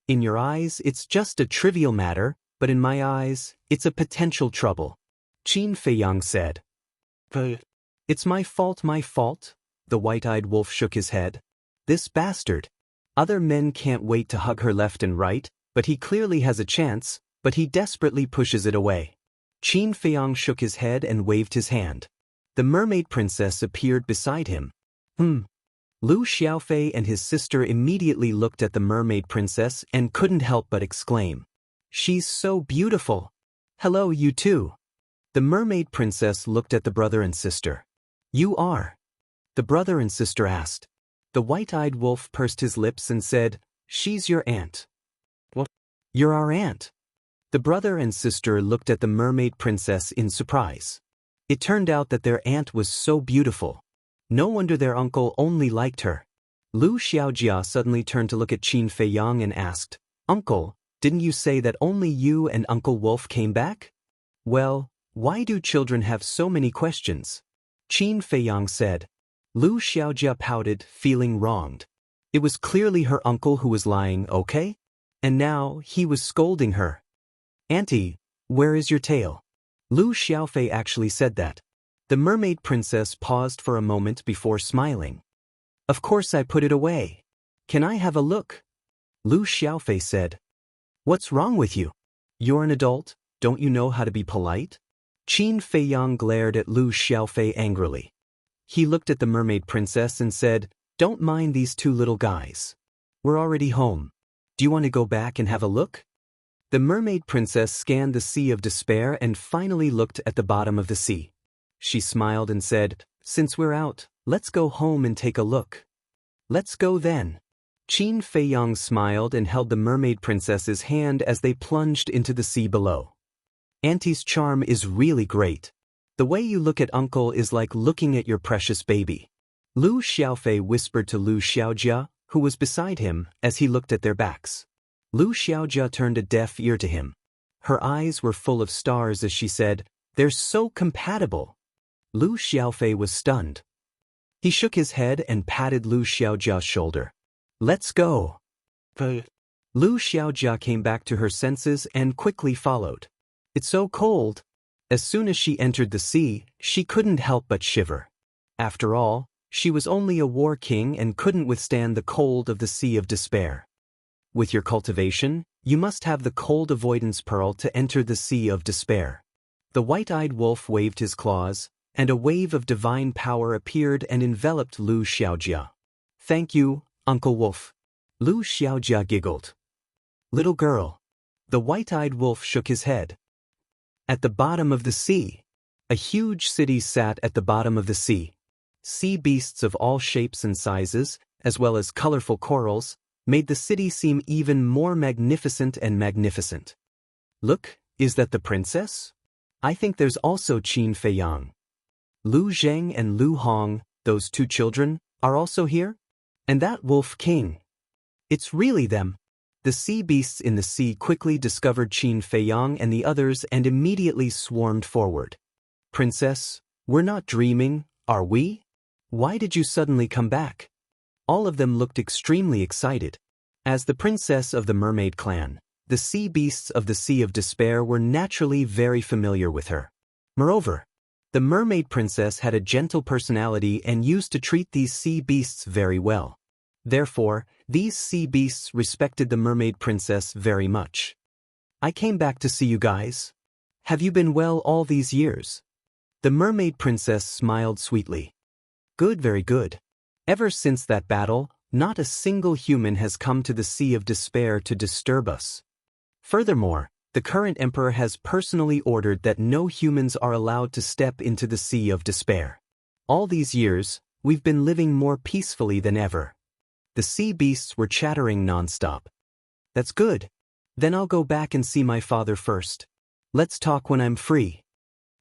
In your eyes, it's just a trivial matter, but in my eyes, it's a potential trouble. Qin Feiyang said. It's my fault, the white-eyed wolf shook his head. This bastard. Other men can't wait to hug her left and right, but he clearly has a chance, but he desperately pushes it away. Qin Feiyang shook his head and waved his hand. The mermaid princess appeared beside him. Lu Xiaofei and his sister immediately looked at the mermaid princess and couldn't help but exclaim. She's so beautiful. Hello, you two. The mermaid princess looked at the brother and sister. You are? The brother and sister asked. The white-eyed wolf pursed his lips and said, She's your aunt. What? You're our aunt. The brother and sister looked at the mermaid princess in surprise. It turned out that their aunt was so beautiful. No wonder their uncle only liked her. Lu Xiaojia suddenly turned to look at Qin Feiyang and asked, "Uncle, didn't you say that only you and Uncle Wolf came back?" "Well, why do children have so many questions?" Qin Feiyang said. Lu Xiaojia pouted, feeling wronged. It was clearly her uncle who was lying, okay? And now he was scolding her. "Auntie, where is your tail?" Lu Xiaofei actually said that. The mermaid princess paused for a moment before smiling. "Of course I put it away. Can I have a look?" Lu Xiaofei said. "What's wrong with you? You're an adult, don't you know how to be polite?" Qin Feiyang glared at Lu Xiaofei angrily. He looked at the mermaid princess and said, "Don't mind these two little guys. We're already home. Do you want to go back and have a look?" The mermaid princess scanned the sea of despair and finally looked at the bottom of the sea. She smiled and said, "Since we're out, let's go home and take a look." "Let's go then." Qin Feiyang smiled and held the mermaid princess's hand as they plunged into the sea below. "Auntie's charm is really great. The way you look at Uncle is like looking at your precious baby." Lu Xiaofei whispered to Lu Xiaojia, who was beside him, as he looked at their backs. Lu Xiaojia turned a deaf ear to him. Her eyes were full of stars as she said, "They're so compatible." Lu Xiaofei was stunned. He shook his head and patted Lu Xiaojia's shoulder. "Let's go." Lu Xiaojia came back to her senses and quickly followed. "It's so cold." As soon as she entered the sea, she couldn't help but shiver. After all, she was only a war king and couldn't withstand the cold of the sea of despair. With your cultivation, you must have the cold avoidance pearl to enter the sea of despair. The white-eyed wolf waved his claws, and a wave of divine power appeared and enveloped Lu Xiaojia. "Thank you, Uncle Wolf." Lu Xiaojia giggled. "Little girl." The white-eyed wolf shook his head. At the bottom of the sea, a huge city sat at the bottom of the sea. Sea beasts of all shapes and sizes, as well as colorful corals, made the city seem even more magnificent and magnificent. "Look, is that the princess? I think there's also Qin Feiyang. Lu Zheng and Lu Hong, those two children, are also here? And that wolf king. It's really them." The sea beasts in the sea quickly discovered Qin Feiyang and the others and immediately swarmed forward. "Princess, we're not dreaming, are we? Why did you suddenly come back?" All of them looked extremely excited. As the princess of the mermaid clan, the sea beasts of the Sea of Despair were naturally very familiar with her. Moreover, the mermaid princess had a gentle personality and used to treat these sea beasts very well. Therefore, these sea beasts respected the mermaid princess very much. "I came back to see you guys. Have you been well all these years?" The mermaid princess smiled sweetly. "Good, very good. Ever since that battle, not a single human has come to the Sea of Despair to disturb us. Furthermore, the current emperor has personally ordered that no humans are allowed to step into the Sea of Despair. All these years, we've been living more peacefully than ever." The sea beasts were chattering nonstop. "That's good. Then I'll go back and see my father first. Let's talk when I'm free."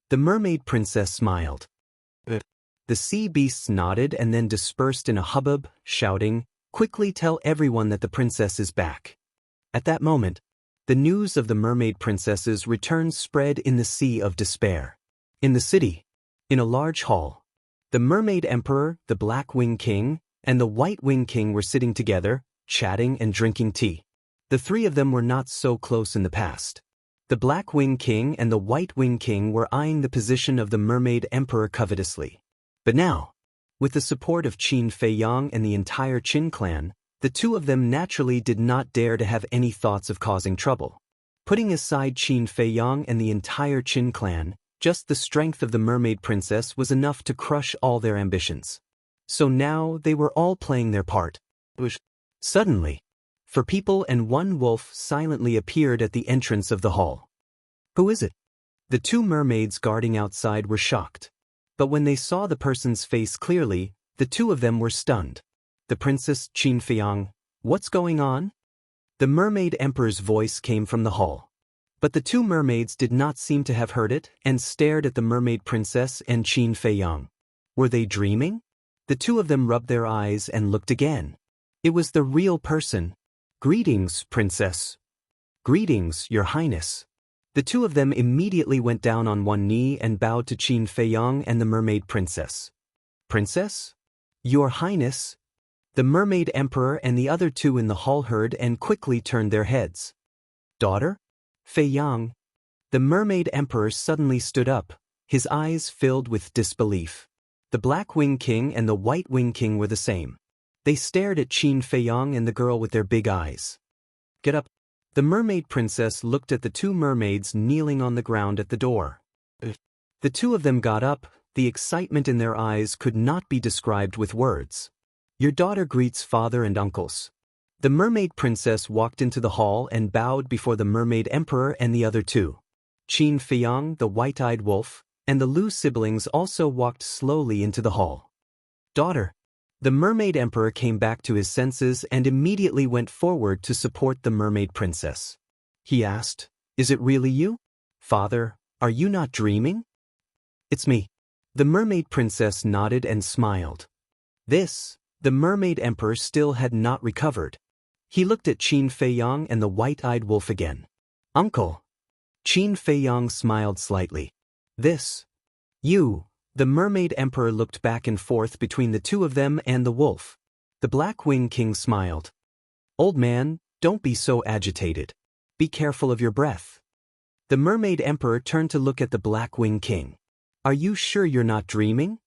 The mermaid princess smiled. The sea beasts nodded and then dispersed in a hubbub, shouting, "Quickly tell everyone that the princess is back." At that moment, the news of the mermaid princess's return spread in the Sea of Despair. In the city, in a large hall, the mermaid emperor, the Black Wing King, and the White Wing King were sitting together, chatting and drinking tea. The three of them were not so close in the past. The Black Wing King and the White Wing King were eyeing the position of the mermaid emperor covetously. But now, with the support of Qin Feiyang and the entire Qin clan, the two of them naturally did not dare to have any thoughts of causing trouble. Putting aside Qin Feiyang and the entire Qin clan, just the strength of the mermaid princess was enough to crush all their ambitions. So now they were all playing their part. Suddenly, Four people and one wolf silently appeared at the entrance of the hall. "Who is it?" The two mermaids guarding outside were shocked. But when they saw the person's face clearly, the two of them were stunned. "The Princess Qin Feiyang, what's going on?" The mermaid emperor's voice came from the hall. But the two mermaids did not seem to have heard it and stared at the mermaid princess and Qin Feiyang. Were they dreaming? The two of them rubbed their eyes and looked again. It was the real person. "Greetings, Princess." "Greetings, Your Highness." The two of them immediately went down on one knee and bowed to Qin Feiyang and the Mermaid Princess. "Princess? Your Highness?" The Mermaid Emperor and the other two in the hall heard and quickly turned their heads. "Daughter? Feiyang?" The Mermaid Emperor suddenly stood up, his eyes filled with disbelief. The Black Wing King and the White Wing King were the same. They stared at Qin Feiyang and the girl with their big eyes. "Get up." The Mermaid Princess looked at the two mermaids kneeling on the ground at the door. The two of them got up, the excitement in their eyes could not be described with words. "Your daughter greets father and uncles." The Mermaid Princess walked into the hall and bowed before the Mermaid Emperor and the other two. Qin Feiyang, the white-eyed wolf, and the Lu siblings also walked slowly into the hall. "Daughter." The Mermaid Emperor came back to his senses and immediately went forward to support the Mermaid Princess. He asked, "Is it really you? Father, are you not dreaming?" "It's me." The Mermaid Princess nodded and smiled. The Mermaid Emperor still had not recovered. He looked at Qin Feiyang and the white-eyed wolf again. "Uncle." Qin Feiyang smiled slightly. You." The Mermaid Emperor looked back and forth between the two of them and the wolf. The Black Wing King smiled. "Old man, don't be so agitated. Be careful of your breath." The Mermaid Emperor turned to look at the Black Wing King. "Are you sure you're not dreaming?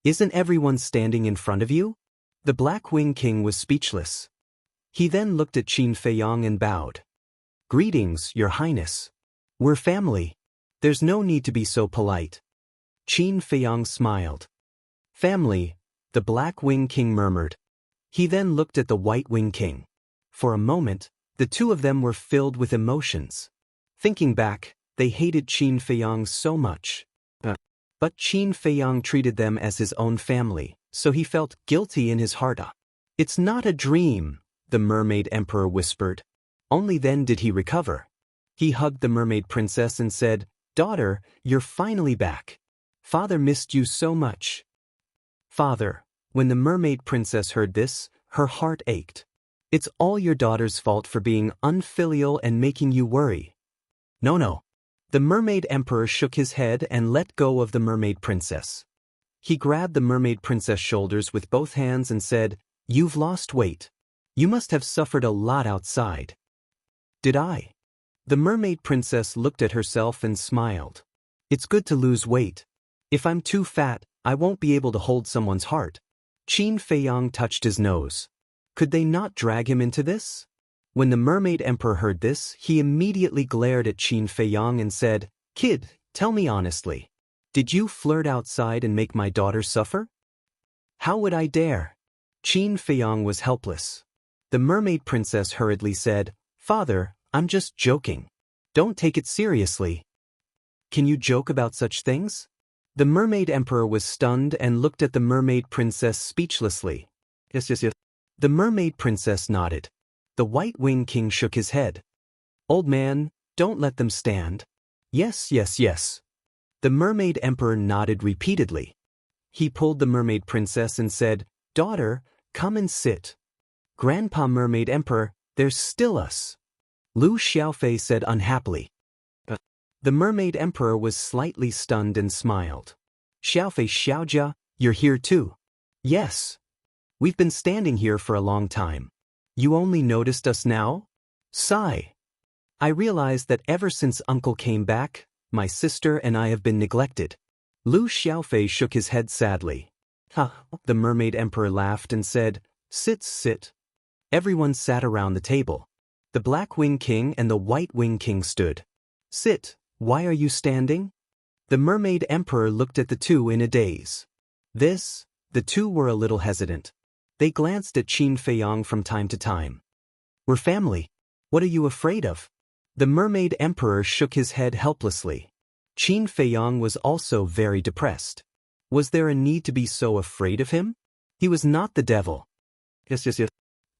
Isn't everyone standing in front of you?" The Black Wing King was speechless. He then looked at Qin Feiyang and bowed. "Greetings, Your Highness. We're family. There's no need to be so polite." Qin Feiyang smiled. "Family," the Black Wing King murmured. He then looked at the White Wing King. For a moment, the two of them were filled with emotions. Thinking back, they hated Qin Feiyang so much. But Qin Feiyang treated them as his own family, so he felt guilty in his heart. "It's not a dream," the Mermaid Emperor whispered. Only then did he recover. He hugged the Mermaid Princess and said, "Daughter, you're finally back. Father missed you so much." "Father." When the Mermaid Princess heard this, her heart ached. "It's all your daughter's fault for being unfilial and making you worry." No. The Mermaid Emperor shook his head and let go of the Mermaid Princess. He grabbed the Mermaid Princess' shoulders with both hands and said, "You've lost weight. You must have suffered a lot outside." "Did I?" The Mermaid Princess looked at herself and smiled. "It's good to lose weight. If I'm too fat, I won't be able to hold someone's heart." Qin Feiyang touched his nose. Could they not drag him into this? When the Mermaid Emperor heard this, he immediately glared at Qin Feiyang and said, "Kid, tell me honestly. Did you flirt outside and make my daughter suffer?" "How would I dare?" Qin Feiyang was helpless. The Mermaid Princess hurriedly said, "Father, I'm just joking. Don't take it seriously." "Can you joke about such things?" The Mermaid Emperor was stunned and looked at the Mermaid Princess speechlessly. Yes. The Mermaid Princess nodded. The White Wing King shook his head. "Old man, don't let them stand." Yes. The Mermaid Emperor nodded repeatedly. He pulled the Mermaid Princess and said, "Daughter, come and sit." "Grandpa Mermaid Emperor, there's still us." Lu Xiaofei said unhappily. The Mermaid Emperor was slightly stunned and smiled. "Xiaofei Xiaojia, you're here too." "Yes. We've been standing here for a long time. You only noticed us now?" Sigh. "I realized that ever since Uncle came back, my sister and I have been neglected." Lu Xiaofei shook his head sadly. The Mermaid Emperor laughed and said, Sit. Everyone sat around the table. The Black Wing King and the White Wing King stood. "Sit. Why are you standing?" The Mermaid Emperor looked at the two in a daze. The two were a little hesitant. They glanced at Qin Feiyang from time to time. "We're family. What are you afraid of?" The Mermaid Emperor shook his head helplessly. Qin Feiyang was also very depressed. Was there a need to be so afraid of him? He was not the devil. Yes.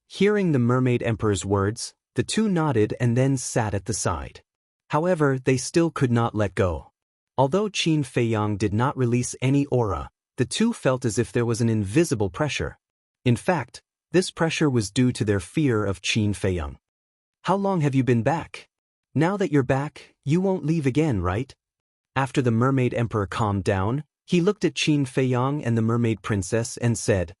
Hearing the Mermaid Emperor's words, the two nodded and then sat at the side. However, they still could not let go. Although Qin Feiyang did not release any aura, The two felt as if there was an invisible pressure. In fact, this pressure was due to their fear of Qin Feiyang. How long have you been back? Now that you're back, you won't leave again, right? After the Mermaid Emperor calmed down, he looked at Qin Feiyang and the Mermaid Princess and said,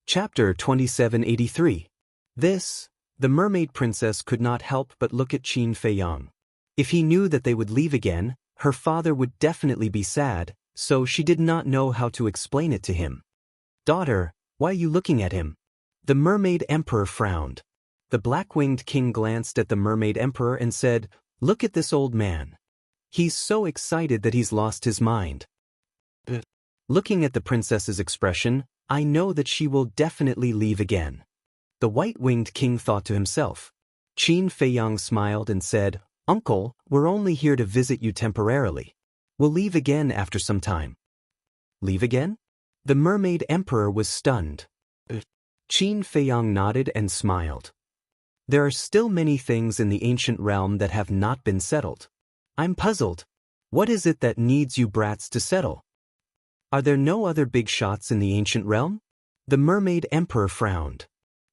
Chapter 2783. The Mermaid Princess could not help but look at Qin Feiyang. If he knew that they would leave again, her father would definitely be sad, so she did not know how to explain it to him. Daughter, why are you looking at him? The Mermaid Emperor frowned. The Black-Winged King glanced at the Mermaid Emperor and said, Look at this old man. He's so excited that he's lost his mind. Looking at the princess's expression, I know that she will definitely leave again. The White-Winged King thought to himself. Qin Feiyang smiled and said, Uncle, we're only here to visit you temporarily. We'll leave again after some time. Leave again? The Mermaid Emperor was stunned. Qin Feiyang nodded and smiled. There are still many things in the ancient realm that have not been settled. I'm puzzled. What is it that needs you brats to settle? Are there no other big shots in the ancient realm? The Mermaid Emperor frowned.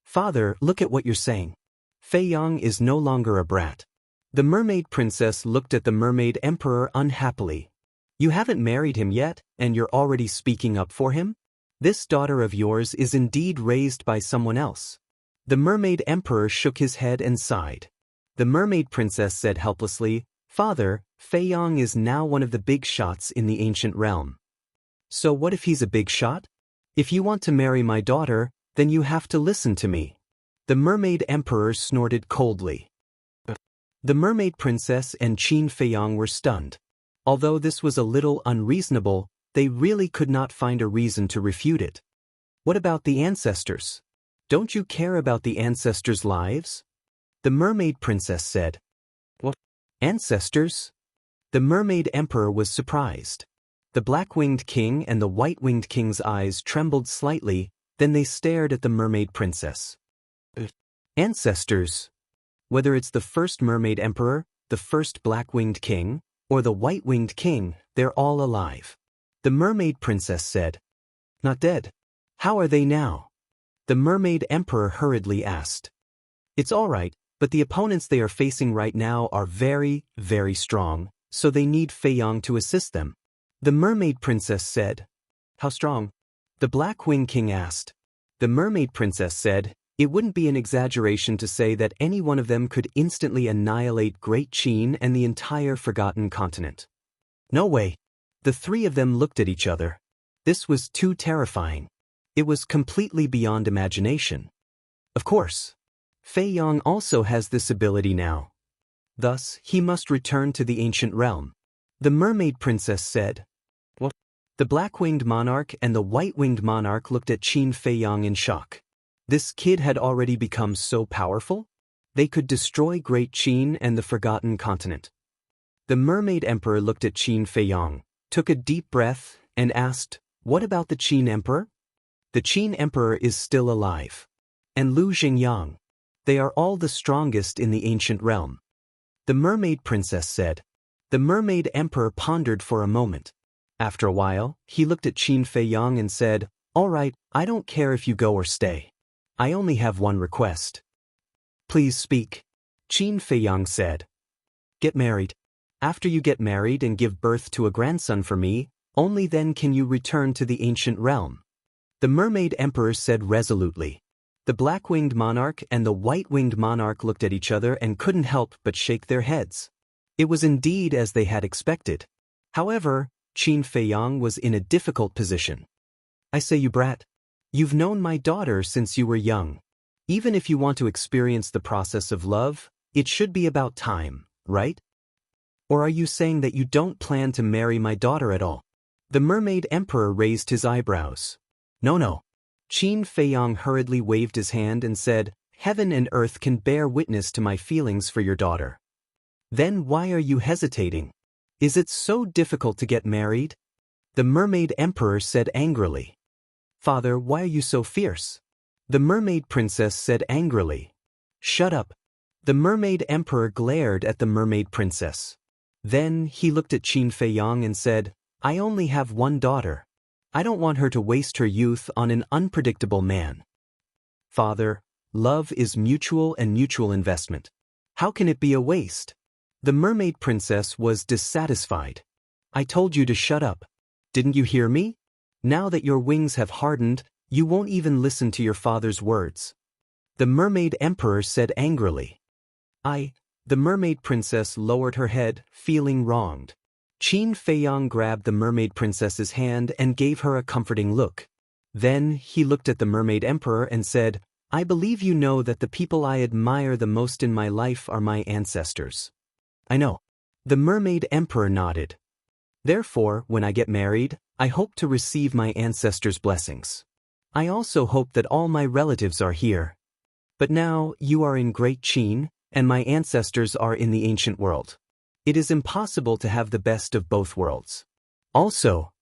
Father, look at what you're saying. Feiyang is no longer a brat. The Mermaid Princess looked at the Mermaid Emperor unhappily. You haven't married him yet, and you're already speaking up for him? This daughter of yours is indeed raised by someone else. The Mermaid Emperor shook his head and sighed. The Mermaid Princess said helplessly, Father, Feiyang is now one of the big shots in the ancient realm. So what if he's a big shot? If you want to marry my daughter, then you have to listen to me. The Mermaid Emperor snorted coldly. The Mermaid Princess and Qin Feiyang were stunned. Although this was a little unreasonable, they really could not find a reason to refute it. What about the ancestors? Don't you care about the ancestors' lives? The Mermaid Princess said. What? Ancestors? The Mermaid Emperor was surprised. The Black-Winged King and the White-Winged King's eyes trembled slightly, then they stared at the Mermaid Princess. Ancestors? Whether it's the first Mermaid Emperor, the first Black-Winged King, or the White-Winged King, they're all alive. The Mermaid Princess said. Not dead. How are they now? The Mermaid Emperor hurriedly asked. It's all right, but the opponents they are facing right now are very, very strong, so they need Feiyang to assist them. The Mermaid Princess said. How strong? The Black-Winged King asked. The Mermaid Princess said, It wouldn't be an exaggeration to say that any one of them could instantly annihilate Great Qin and the entire Forgotten Continent. No way. The three of them looked at each other. This was too terrifying. It was completely beyond imagination. Of course. Feiyang also has this ability now. Thus, he must return to the ancient realm. The Mermaid Princess said. What? The Black-Winged Monarch and the White-Winged Monarch looked at Qin Feiyang in shock. This kid had already become so powerful? They could destroy Great Qin and the Forgotten Continent. The Mermaid Emperor looked at Qin Feiyang, took a deep breath, and asked, What about the Qin Emperor? The Qin Emperor is still alive. And Lu Xingyang. They are all the strongest in the ancient realm. The Mermaid Princess said. The Mermaid Emperor pondered for a moment. After a while, he looked at Qin Feiyang and said, All right, I don't care if you go or stay. I only have one request. Please speak. Qin Feiyang said. Get married. After you get married and give birth to a grandson for me, only then can you return to the ancient realm. The Mermaid Emperor said resolutely. The Black-Winged Monarch and the White-Winged Monarch looked at each other and couldn't help but shake their heads. It was indeed as they had expected. However, Qin Feiyang was in a difficult position. I say, you brat. You've known my daughter since you were young. Even if you want to experience the process of love, it should be about time, right? Or are you saying that you don't plan to marry my daughter at all? The Mermaid Emperor raised his eyebrows. No. Qin Feiyang hurriedly waved his hand and said, Heaven and earth can bear witness to my feelings for your daughter. Then why are you hesitating? Is it so difficult to get married? The Mermaid Emperor said angrily. Father, why are you so fierce? The Mermaid Princess said angrily. Shut up. The Mermaid Emperor glared at the Mermaid Princess. Then he looked at Qin Feiyang and said, I only have one daughter. I don't want her to waste her youth on an unpredictable man. Father, love is mutual and mutual investment. How can it be a waste? The mermaid princess was dissatisfied. I told you to shut up. Didn't you hear me? Now that your wings have hardened, you won't even listen to your father's words. The mermaid emperor said angrily. The mermaid princess lowered her head, feeling wronged. Qin Feiyang grabbed the mermaid princess's hand and gave her a comforting look. Then he looked at the mermaid emperor and said, I believe you know that the people I admire the most in my life are my ancestors. I know. The mermaid emperor nodded. Therefore, when I get married, I hope to receive my ancestors' blessings. I also hope that all my relatives are here. But now, you are in Great Qin, and my ancestors are in the ancient world. It is impossible to have the best of both worlds. Also,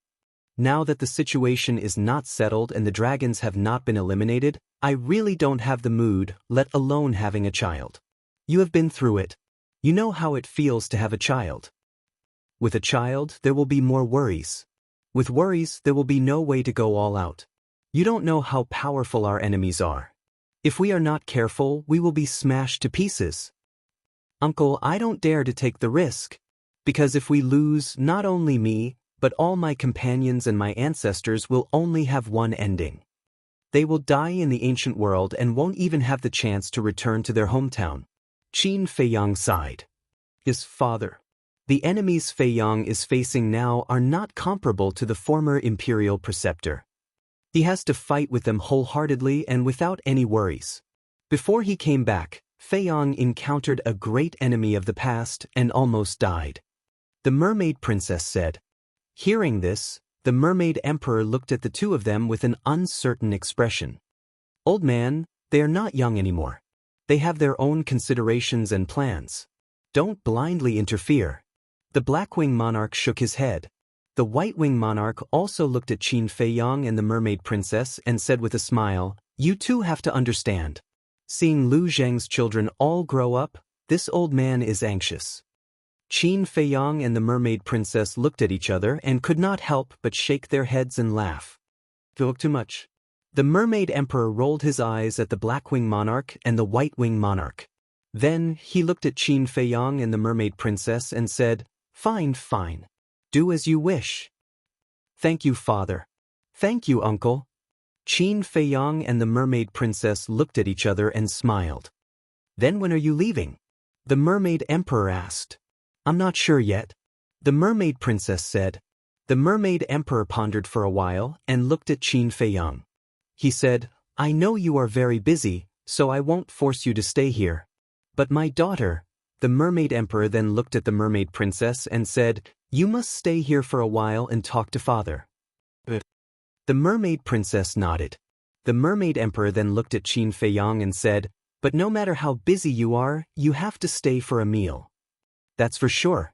now that the situation is not settled and the dragons have not been eliminated, I really don't have the mood, let alone having a child. You have been through it. You know how it feels to have a child. With a child, there will be more worries. With worries, there will be no way to go all out. You don't know how powerful our enemies are. If we are not careful, we will be smashed to pieces. Uncle, I don't dare to take the risk. Because if we lose, not only me, but all my companions and my ancestors will only have one ending. They will die in the ancient world and won't even have the chance to return to their hometown. Qin Feiyang sighed. His father. The enemies Feiyang is facing now are not comparable to the former imperial preceptor. He has to fight with them wholeheartedly and without any worries. Before he came back, Feiyang encountered a great enemy of the past and almost died. The mermaid princess said. Hearing this, the mermaid emperor looked at the two of them with an uncertain expression. Old man, they are not young anymore. They have their own considerations and plans. Don't blindly interfere. The Blackwing monarch shook his head. The White-Wing monarch also looked at Qin Feiyang and the mermaid princess and said with a smile, You two have to understand. Seeing Lu Zheng's children all grow up, this old man is anxious. Qin Feiyang and the mermaid princess looked at each other and could not help but shake their heads and laugh. Talk too much. The mermaid emperor rolled his eyes at the Blackwing monarch and the White-Wing monarch. Then he looked at Qin Feiyang and the mermaid princess and said, Fine, fine. Do as you wish. Thank you, father. Thank you, uncle. Qin Feiyang and the mermaid princess looked at each other and smiled. Then when are you leaving? The mermaid emperor asked. I'm not sure yet. The mermaid princess said. The mermaid emperor pondered for a while and looked at Qin Feiyang. He said, I know you are very busy, so I won't force you to stay here. But my daughter, the mermaid emperor then looked at the mermaid princess and said, You must stay here for a while and talk to father. The mermaid princess nodded. The mermaid emperor then looked at Qin Feiyang and said, But no matter how busy you are, you have to stay for a meal. That's for sure.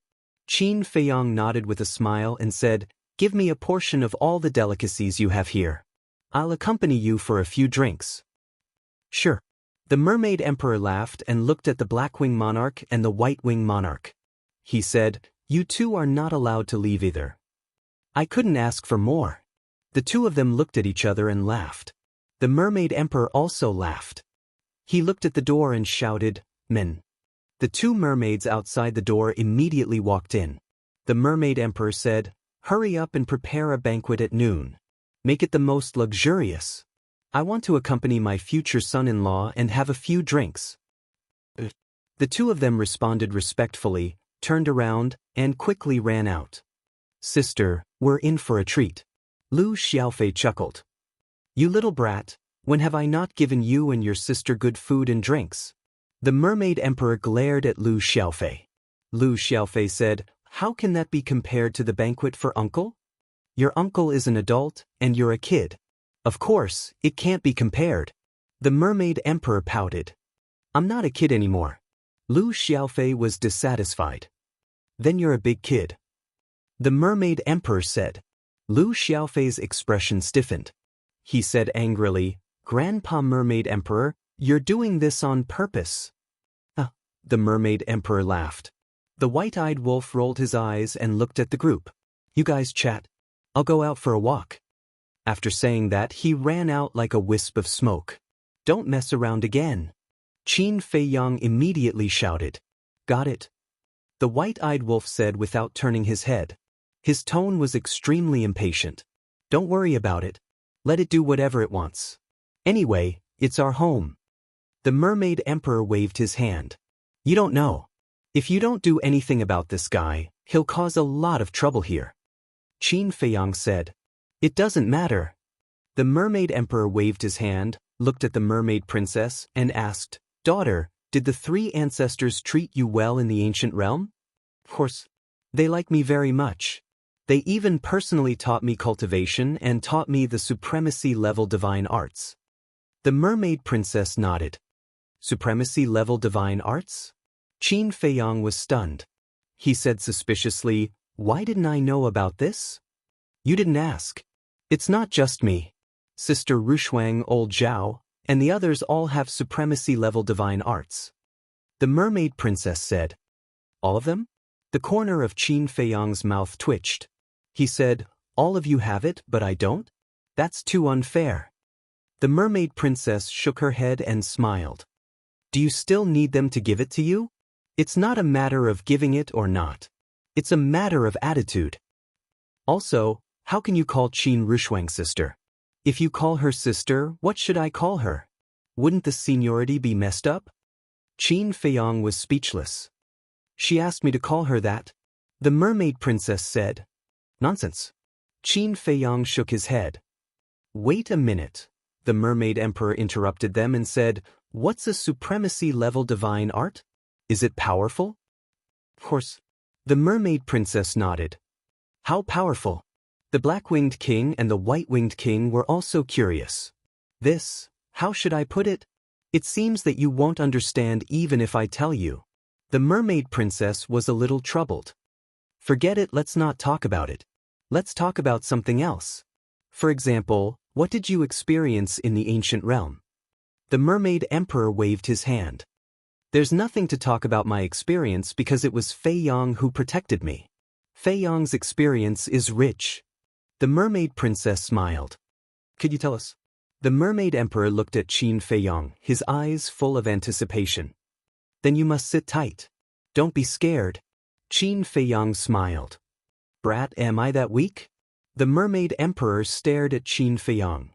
Qin Feiyang nodded with a smile and said, Give me a portion of all the delicacies you have here. I'll accompany you for a few drinks. Sure. The mermaid emperor laughed and looked at the Blackwing monarch and the White-Wing monarch. He said, You two are not allowed to leave either. I couldn't ask for more. The two of them looked at each other and laughed. The mermaid emperor also laughed. He looked at the door and shouted, Men. The two mermaids outside the door immediately walked in. The mermaid emperor said, Hurry up and prepare a banquet at noon. Make it the most luxurious. I want to accompany my future son-in-law and have a few drinks. The two of them responded respectfully, turned around, and quickly ran out. Sister, we're in for a treat. Lu Xiaofei chuckled. You little brat, when have I not given you and your sister good food and drinks? The mermaid emperor glared at Lu Xiaofei. Lu Xiaofei said, How can that be compared to the banquet for uncle? Your uncle is an adult, and you're a kid. Of course, it can't be compared. The mermaid emperor pouted. I'm not a kid anymore. Lu Xiaofei was dissatisfied. Then you're a big kid. The mermaid emperor said. Lu Xiaofei's expression stiffened. He said angrily, Grandpa Mermaid Emperor, you're doing this on purpose. The mermaid emperor laughed. The white-eyed wolf rolled his eyes and looked at the group. You guys chat. I'll go out for a walk. After saying that, he ran out like a wisp of smoke. Don't mess around again. Qin Feiyang immediately shouted. Got it? The white-eyed wolf said without turning his head. His tone was extremely impatient. Don't worry about it. Let it do whatever it wants. Anyway, it's our home. The Mermaid Emperor waved his hand. You don't know. If you don't do anything about this guy, he'll cause a lot of trouble here. Qin Feiyang said. It doesn't matter. The Mermaid Emperor waved his hand, looked at the Mermaid Princess, and asked, Daughter, did the 3 ancestors treat you well in the ancient realm? Of course. They like me very much. They even personally taught me cultivation and taught me the supremacy-level divine arts. The Mermaid Princess nodded. Supremacy-level divine arts? Qin Feiyang was stunned. He said suspiciously, Why didn't I know about this? You didn't ask. It's not just me. Sister Rushuang, Old Zhao, and the others all have supremacy-level divine arts. The Mermaid Princess said. All of them? The corner of Qin Feiyang's mouth twitched. He said, All of you have it, but I don't? That's too unfair. The Mermaid Princess shook her head and smiled. Do you still need them to give it to you? It's not a matter of giving it or not. It's a matter of attitude. Also, how can you call Qin Rushuang sister? If you call her sister, what should I call her? Wouldn't the seniority be messed up? Qin Feiyang was speechless. She asked me to call her that. The Mermaid Princess said. Nonsense. Qin Feiyang shook his head. Wait a minute. The Mermaid Emperor interrupted them and said, What's a supremacy-level divine art? Is it powerful? Of course. The Mermaid Princess nodded. How powerful? The Black-Winged King and the White-Winged King were also curious. This, how should I put it? It seems that you won't understand even if I tell you. The Mermaid Princess was a little troubled. Forget it, let's not talk about it. Let's talk about something else. For example, what did you experience in the ancient realm? The Mermaid Emperor waved his hand. There's nothing to talk about my experience because it was Feiyang who protected me. Feiyang's experience is rich. The Mermaid Princess smiled. Could you tell us? The Mermaid Emperor looked at Qin Feiyang, his eyes full of anticipation. Then you must sit tight. Don't be scared. Qin Feiyang smiled. Brat, am I that weak? The Mermaid Emperor stared at Qin Feiyang.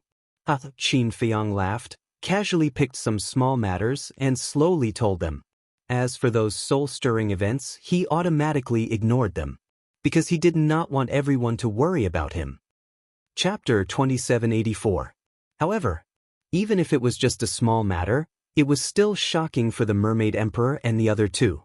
Qin Feiyang laughed, casually picked some small matters and slowly told them. As for those soul-stirring events, he automatically ignored them, because he did not want everyone to worry about him. Chapter 2784. However, even if it was just a small matter, it was still shocking for the Mermaid Emperor and the other two.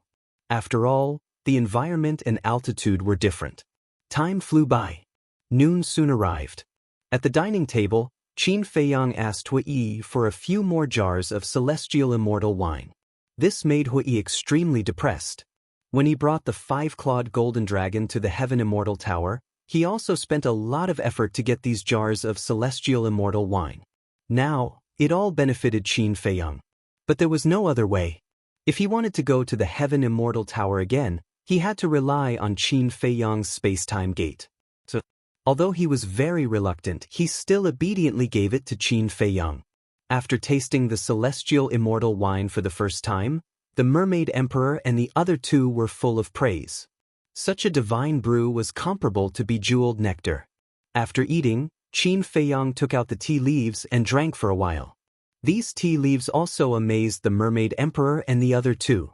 After all, the environment and altitude were different. Time flew by. Noon soon arrived. At the dining table, Qin Feiyang asked Hui for a few more jars of celestial immortal wine. This made Hui extremely depressed. When he brought the 5-clawed golden dragon to the Heaven Immortal Tower, he also spent a lot of effort to get these jars of celestial immortal wine. Now, it all benefited Qin Feiyang. But there was no other way. If he wanted to go to the Heaven Immortal Tower again, he had to rely on Qin Feiyang's space-time gate. So, although he was very reluctant, he still obediently gave it to Qin Feiyang. After tasting the celestial immortal wine for the first time, the Mermaid Emperor and the other two were full of praise. Such a divine brew was comparable to bejeweled nectar. After eating, Qin Feiyang took out the tea leaves and drank for a while. These tea leaves also amazed the Mermaid Emperor and the other two.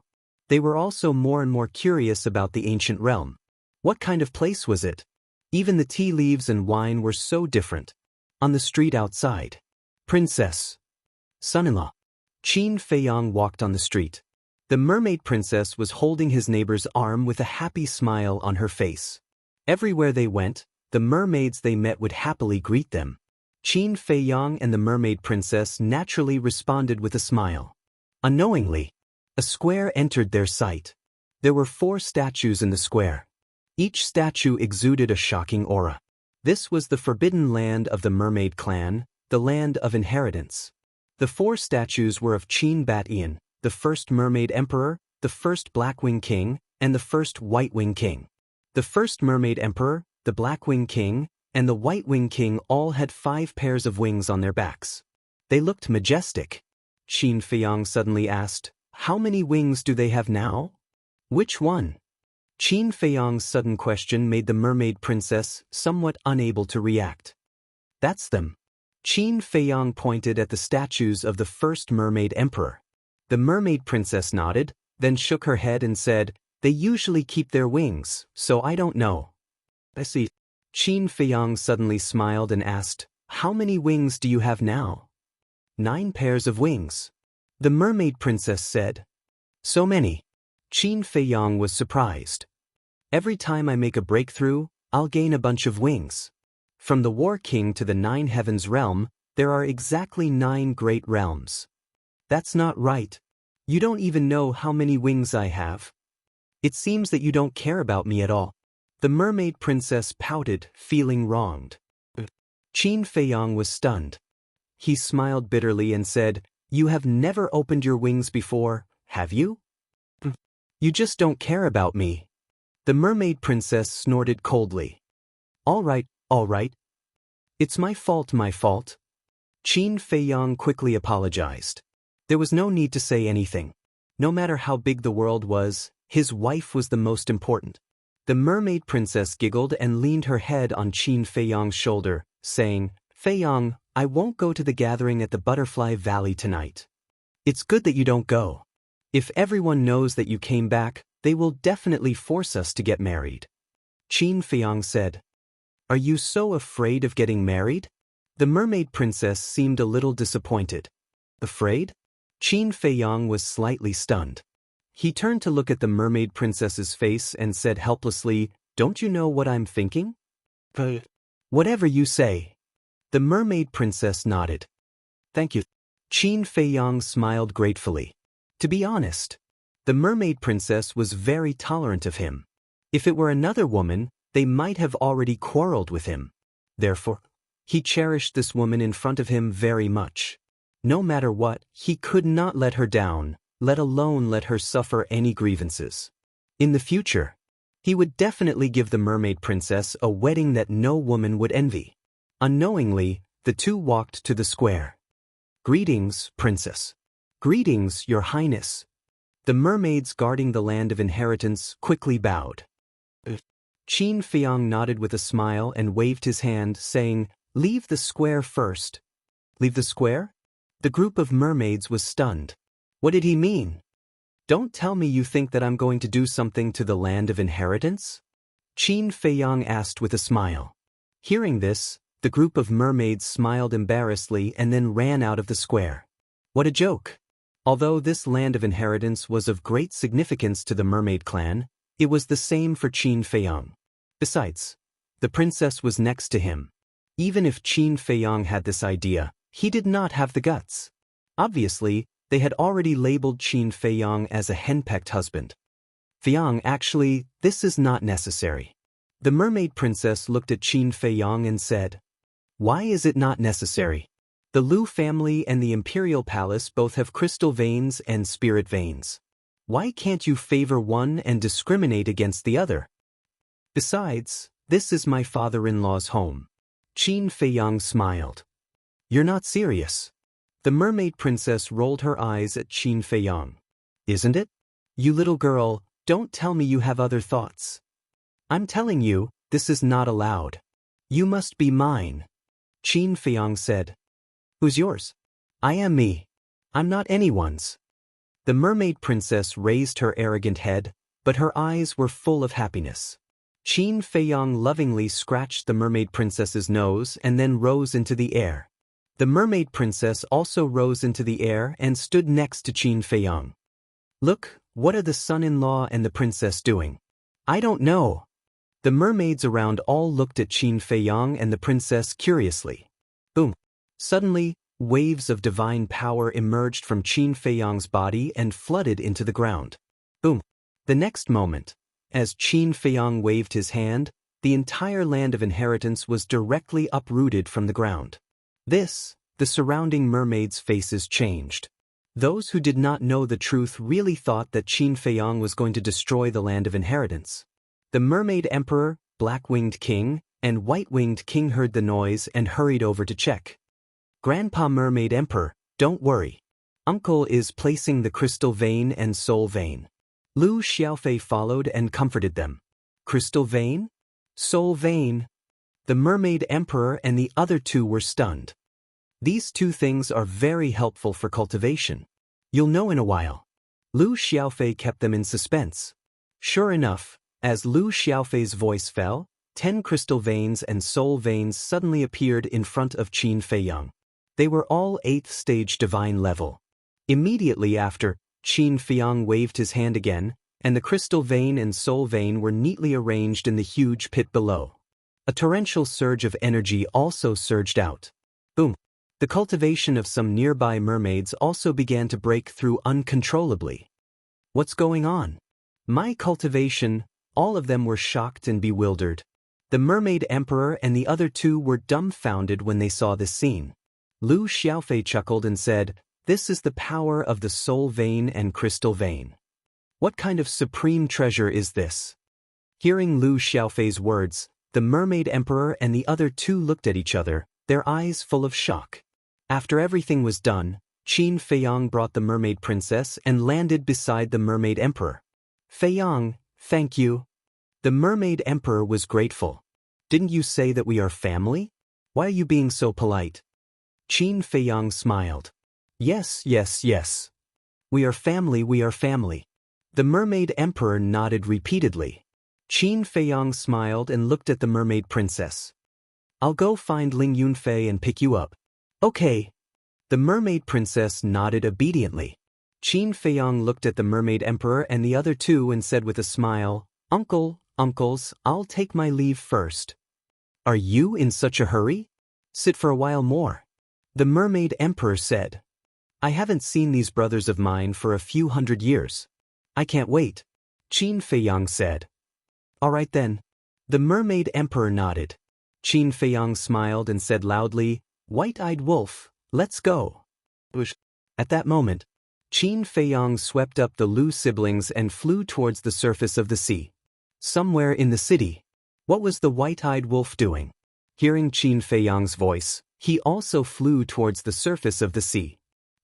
They were also more and more curious about the ancient realm. What kind of place was it? Even the tea leaves and wine were so different. On the street outside. Princess. Son-in-law. Qin Feiyang walked on the street. The Mermaid Princess was holding his neighbor's arm with a happy smile on her face. Everywhere they went, the mermaids they met would happily greet them. Qin Feiyang and the Mermaid Princess naturally responded with a smile. Unknowingly, a square entered their sight. There were 4 statues in the square. Each statue exuded a shocking aura. This was the forbidden land of the Mermaid clan, the land of inheritance. The 4 statues were of Qin Bat-Ian, the first Mermaid Emperor, the first Black-Wing King, and the first White-Wing King. The first Mermaid Emperor, the Black-Wing King, and the White Wing King all had 5 pairs of wings on their backs. They looked majestic. Qin Feiyang suddenly asked, "How many wings do they have now?" "Which one?" Qin Feiyang's sudden question made the mermaid princess somewhat unable to react. "That's them." Qin Feiyang pointed at the statues of the first mermaid emperor. The mermaid princess nodded, then shook her head and said, "They usually keep their wings, so I don't know." "I see." Qin Feiyang suddenly smiled and asked, "How many wings do you have now?" 9 pairs of wings. The mermaid princess said. "So many." Qin Feiyang was surprised. "Every time I make a breakthrough, I'll gain a bunch of wings. From the War King to the 9 Heavens realm, there are exactly 9 great realms." "That's not right. You don't even know how many wings I have. It seems that you don't care about me at all." The mermaid princess pouted, feeling wronged. Qin Feiyang was stunned. He smiled bitterly and said, "You have never opened your wings before, have you? You just don't care about me." The mermaid princess snorted coldly. All right. It's my fault, my fault." Qin Feiyang quickly apologized. There was no need to say anything. No matter how big the world was, his wife was the most important. The mermaid princess giggled and leaned her head on Qin Feiyang's shoulder, saying, "Feiyang, I won't go to the gathering at the Butterfly Valley tonight. It's good that you don't go. If everyone knows that you came back, they will definitely force us to get married." Qin Feiyang said, "Are you so afraid of getting married?" The mermaid princess seemed a little disappointed. "Afraid?" Qin Feiyang was slightly stunned. He turned to look at the mermaid princess's face and said helplessly, "Don't you know what I'm thinking?" "Whatever you say." The mermaid princess nodded. "Thank you." Qin Feiyang smiled gratefully. To be honest, the mermaid princess was very tolerant of him. If it were another woman, they might have already quarreled with him. Therefore, he cherished this woman in front of him very much. No matter what, he could not let her down, let alone let her suffer any grievances. In the future, he would definitely give the mermaid princess a wedding that no woman would envy. Unknowingly, the two walked to the square. "Greetings, princess." "Greetings, your highness." The mermaids guarding the land of inheritance quickly bowed. Qin Feiyang nodded with a smile and waved his hand, saying, "Leave the square first." "Leave the square?" The group of mermaids was stunned. What did he mean? "Don't tell me you think that I'm going to do something to the land of inheritance?" Qin Feiyang asked with a smile. Hearing this, the group of mermaids smiled embarrassedly and then ran out of the square. What a joke! Although this land of inheritance was of great significance to the mermaid clan, it was the same for Qin Feiyang. Besides, the princess was next to him. Even if Qin Feiyang had this idea, he did not have the guts. Obviously, they had already labeled Qin Feiyang as a henpecked husband. "Feiyang, actually, this is not necessary." The mermaid princess looked at Qin Feiyang and said, "Why is it not necessary? The Lu family and the imperial palace both have crystal veins and spirit veins. Why can't you favor one and discriminate against the other? Besides, this is my father-in-law's home." Qin Feiyang smiled. "You're not serious." The mermaid princess rolled her eyes at Qin Feiyang. "Isn't it? You little girl, don't tell me you have other thoughts. I'm telling you, this is not allowed. You must be mine." Qin Feiyang said. "Who's yours?" "I am me. I'm not anyone's." The mermaid princess raised her arrogant head, but her eyes were full of happiness. Qin Feiyang lovingly scratched the mermaid princess's nose and then rose into the air. The mermaid princess also rose into the air and stood next to Qin Feiyang. "Look, what are the son-in-law and the princess doing?" "I don't know." The mermaids around all looked at Qin Feiyang and the princess curiously. Boom! Suddenly, waves of divine power emerged from Qin Feiyang's body and flooded into the ground. Boom! The next moment, as Qin Feiyang waved his hand, the entire land of inheritance was directly uprooted from the ground. The surrounding mermaids' faces changed. Those who did not know the truth really thought that Qin Feiyang was going to destroy the land of inheritance. The mermaid emperor, Black-Winged King, and White-Winged King heard the noise and hurried over to check. Grandpa Mermaid Emperor, don't worry. Uncle is placing the crystal vein and soul vein. Lu Xiaofei followed and comforted them. Crystal vein? Soul vein? The Mermaid Emperor and the other two were stunned. These two things are very helpful for cultivation. You'll know in a while. Lu Xiaofei kept them in suspense. Sure enough, as Lu Xiaofei's voice fell, 10 crystal veins and soul veins suddenly appeared in front of Qin Feiyang. They were all 8th stage divine level. Immediately after, Qin Feiyang waved his hand again, and the crystal vein and soul vein were neatly arranged in the huge pit below. A torrential surge of energy also surged out. Boom! The cultivation of some nearby mermaids also began to break through uncontrollably. What's going on? My cultivation, all of them were shocked and bewildered. The Mermaid Emperor and the other two were dumbfounded when they saw this scene. Lu Xiaofei chuckled and said, "This is the power of the soul vein and crystal vein. What kind of supreme treasure is this?" Hearing Lu Xiaofei's words, the Mermaid Emperor and the other two looked at each other, their eyes full of shock. After everything was done, Qin Feiyang brought the Mermaid Princess and landed beside the Mermaid Emperor. "Feiyang, thank you." The Mermaid Emperor was grateful. "Didn't you say that we are family? Why are you being so polite?" Qin Feiyang smiled. Yes. We are family, we are family." The Mermaid Emperor nodded repeatedly. Qin Feiyang smiled and looked at the Mermaid Princess. "I'll go find Ling Yunfei and pick you up." "Okay." The Mermaid Princess nodded obediently. Qin Feiyang looked at the Mermaid Emperor and the other two and said with a smile, Uncles, I'll take my leave first." "Are you in such a hurry? Sit for a while more." The Mermaid Emperor said. "I haven't seen these brothers of mine for a few hundred years. I can't wait." Qin Feiyang said. "All right then." The Mermaid Emperor nodded. Qin Feiyang smiled and said loudly, "White-eyed wolf, let's go." At that moment, Qin Feiyang swept up the Lu siblings and flew towards the surface of the sea. Somewhere in the city. What was the white-eyed wolf doing? Hearing Qin Feiyang's voice, he also flew towards the surface of the sea.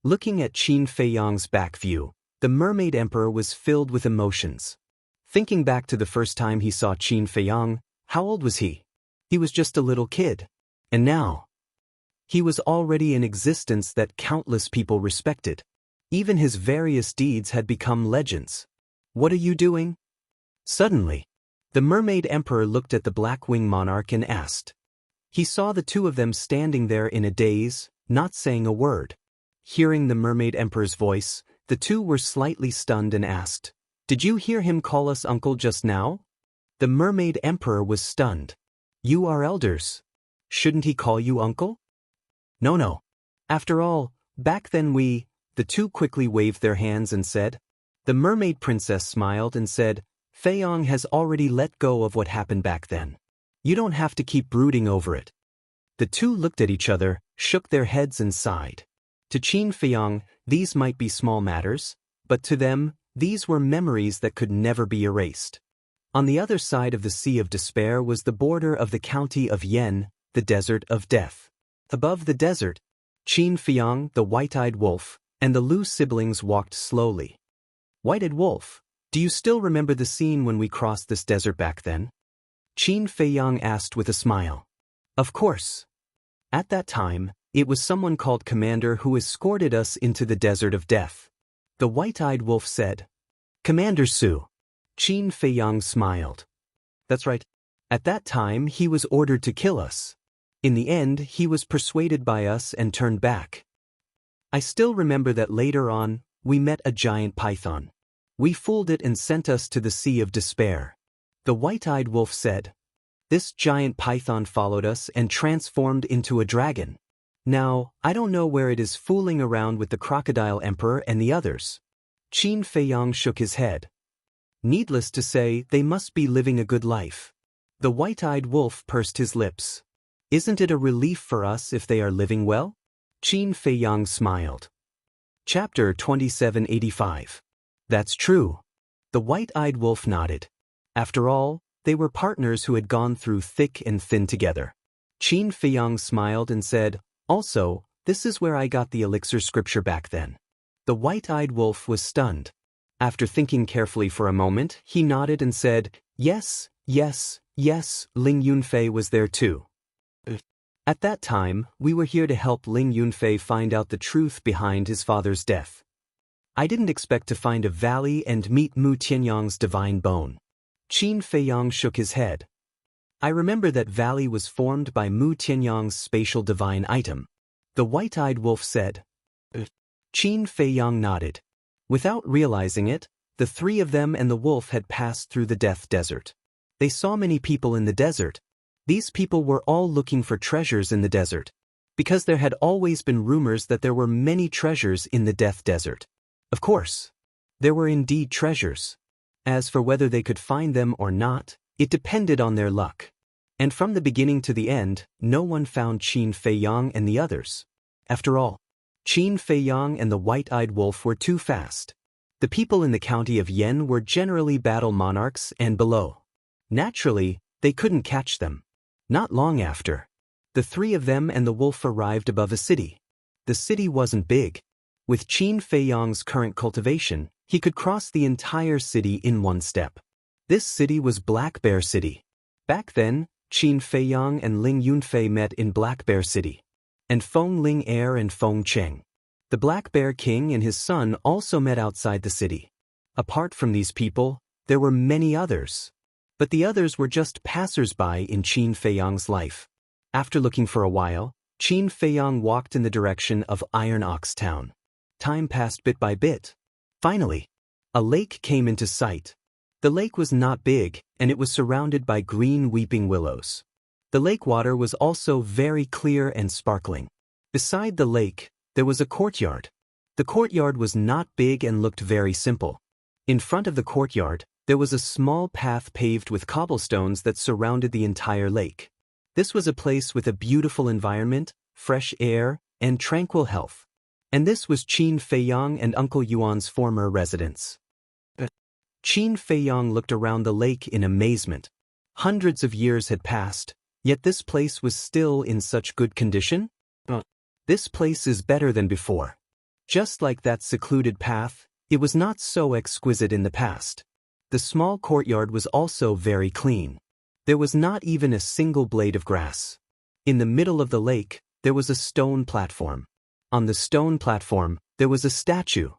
Looking at Qin Feiyang's back view, the Mermaid Emperor was filled with emotions. Thinking back to the first time he saw Qin Feiyang, how old was he? He was just a little kid. And now, he was already in existence that countless people respected. Even his various deeds had become legends. "What are you doing?" Suddenly, the Mermaid Emperor looked at the Black Wing Monarch and asked. He saw the two of them standing there in a daze, not saying a word. Hearing the Mermaid Emperor's voice, the two were slightly stunned and asked, "Did you hear him call us uncle just now?" The Mermaid Emperor was stunned. "You are elders. Shouldn't he call you uncle?" No. After all, back then the two quickly waved their hands and said. The Mermaid Princess smiled and said, "Feiyang has already let go of what happened back then. You don't have to keep brooding over it." The two looked at each other, shook their heads and sighed. To Qin Feiyang, these might be small matters, but to them, these were memories that could never be erased. On the other side of the Sea of Despair was the border of the county of Yen, the Desert of Death. Above the desert, Qin Feiyang, the white-eyed wolf, and the Lu siblings walked slowly. "White-eyed wolf, do you still remember the scene when we crossed this desert back then?" Qin Feiyang asked with a smile. "Of course. At that time, it was someone called Commander who escorted us into the Desert of Death." The white-eyed wolf said. "Commander Su." Qin Feiyang smiled. "That's right. At that time he was ordered to kill us. In the end he was persuaded by us and turned back. I still remember that later on, we met a giant python. We fooled it and sent us to the Sea of Despair." The white-eyed wolf said. "This giant python followed us and transformed into a dragon. Now, I don't know where it is fooling around with the Crocodile Emperor and the others." Qin Feiyang shook his head. "Needless to say, they must be living a good life." The white-eyed wolf pursed his lips. "Isn't it a relief for us if they are living well?" Qin Feiyang smiled. Chapter 2785. That's true. The white-eyed wolf nodded. After all, They were partners who had gone through thick and thin together. Qin Feiyang smiled and said, "Also, this is where I got the elixir scripture back then." The white-eyed wolf was stunned. After thinking carefully for a moment, he nodded and said, "Yes, yes, yes, Ling Yunfei was there too. At that time, we were here to help Ling Yunfei find out the truth behind his father's death. I didn't expect to find a valley and meet Mu Tianyang's divine bone." Qin Feiyang shook his head. "I remember that valley was formed by Mu Tianyang's spatial divine item," the white-eyed wolf said. Qin Feiyang nodded. Without realizing it, the three of them and the wolf had passed through the Death Desert. They saw many people in the desert. These people were all looking for treasures in the desert, because there had always been rumors that there were many treasures in the Death Desert. Of course, there were indeed treasures. As for whether they could find them or not, it depended on their luck. And from the beginning to the end, no one found Qin Feiyang and the others. After all, Qin Feiyang and the white-eyed wolf were too fast. The people in the county of Yen were generally battle monarchs and below. Naturally, they couldn't catch them. Not long after, the three of them and the wolf arrived above a city. The city wasn't big. With Qin Feiyang's current cultivation, he could cross the entire city in one step. This city was Black Bear City. Back then, Qin Feiyang and Ling Yunfei met in Black Bear City, and Feng Ling Heir and Feng Cheng. The Black Bear King and his son also met outside the city. Apart from these people, there were many others. But the others were just passers-by in Qin Feiyang's life. After looking for a while, Qin Feiyang walked in the direction of Iron Ox Town. Time passed bit by bit. Finally, a lake came into sight. The lake was not big, and it was surrounded by green weeping willows. The lake water was also very clear and sparkling. Beside the lake, there was a courtyard. The courtyard was not big and looked very simple. In front of the courtyard, there was a small path paved with cobblestones that surrounded the entire lake. This was a place with a beautiful environment, fresh air, and tranquil health. And this was Qin Feiyang and Uncle Yuan's former residence. Qin Feiyang looked around the lake in amazement. Hundreds of years had passed, yet this place was still in such good condition? This place is better than before. Just like that secluded path, it was not so exquisite in the past. The small courtyard was also very clean. There was not even a single blade of grass. In the middle of the lake, there was a stone platform. On the stone platform, there was a statue.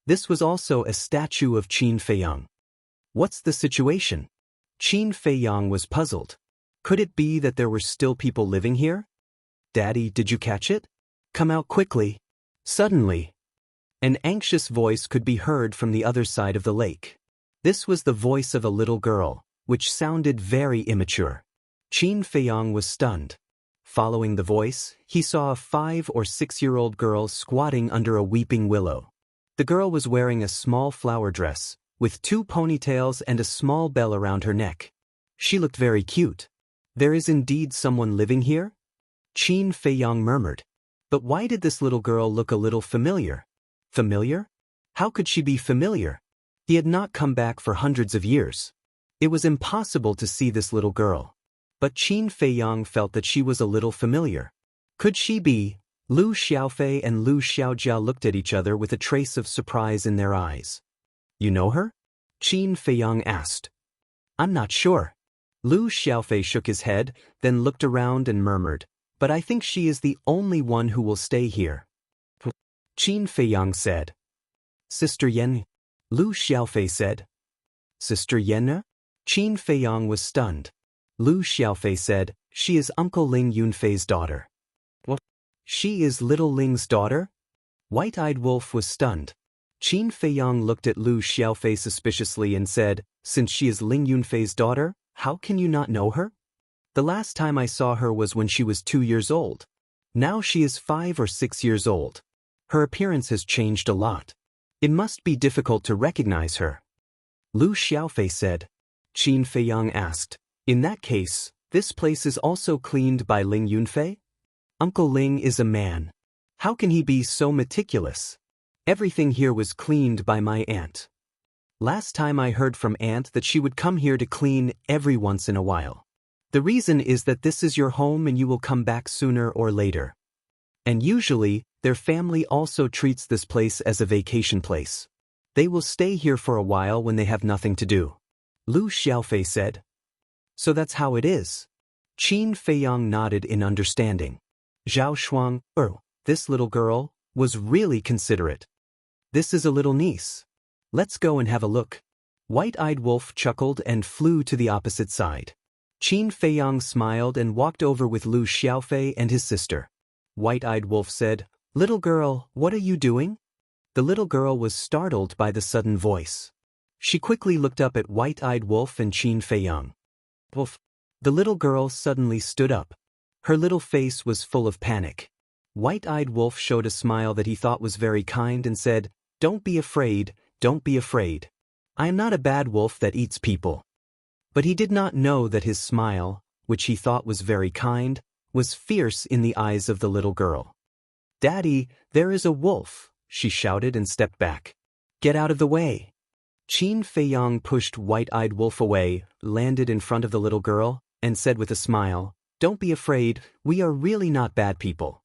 This was also a statue of Qin Feiyang. What's the situation? Qin Feiyang was puzzled. Could it be that there were still people living here? Daddy, did you catch it? Come out quickly. Suddenly, an anxious voice could be heard from the other side of the lake. This was the voice of a little girl, which sounded very immature. Qin Feiyang was stunned. Following the voice, he saw a 5- or 6-year-old girl squatting under a weeping willow. The girl was wearing a small flower dress, with 2 ponytails and a small bell around her neck. She looked very cute. There is indeed someone living here? Qin Feiyang murmured. But why did this little girl look a little familiar? Familiar? How could she be familiar? He had not come back for hundreds of years. It was impossible to see this little girl. But Qin Feiyang felt that she was a little familiar. Could she be? Lu Xiaofei and Lu Xiaojia looked at each other with a trace of surprise in their eyes. You know her? Qin Feiyang asked. I'm not sure. Lu Xiaofei shook his head, then looked around and murmured, but I think she is the only one who will stay here. Qin Feiyang said. Sister Yen? Lu Xiaofei said. Sister Yen? Qin Feiyang was stunned. Lu Xiaofei said, she is Uncle Ling Yunfei's daughter. What? She is little Ling's daughter? White-eyed Wolf was stunned. Qin Feiyang looked at Lu Xiaofei suspiciously and said, since she is Ling Yunfei's daughter, how can you not know her? The last time I saw her was when she was 2 years old. Now she is 5 or 6 years old. Her appearance has changed a lot. It must be difficult to recognize her. Lu Xiaofei said. Qin Feiyang asked, in that case, this place is also cleaned by Ling Yunfei? Uncle Ling is a man. How can he be so meticulous? Everything here was cleaned by my aunt. Last time I heard from Aunt that she would come here to clean every once in a while. The reason is that this is your home and you will come back sooner or later. And usually, their family also treats this place as a vacation place. They will stay here for a while when they have nothing to do. Lu Xiaofei said. So that's how it is. Qin Feiyang nodded in understanding. Zhao Shuang, this little girl, was really considerate. This is a little niece. Let's go and have a look. White-eyed Wolf chuckled and flew to the opposite side. Qin Feiyang smiled and walked over with Lu Xiaofei and his sister. White-eyed Wolf said, "Little girl, what are you doing?" The little girl was startled by the sudden voice. She quickly looked up at White-eyed Wolf and Qin Feiyang. Wolf. The little girl suddenly stood up. Her little face was full of panic. White-eyed Wolf showed a smile that he thought was very kind and said, "Don't be afraid, don't be afraid. I am not a bad wolf that eats people." But he did not know that his smile, which he thought was very kind, was fierce in the eyes of the little girl. "Daddy, there is a wolf," she shouted and stepped back. "Get out of the way." Qin Feiyang pushed White-eyed Wolf away, landed in front of the little girl, and said with a smile, "Don't be afraid, we are really not bad people."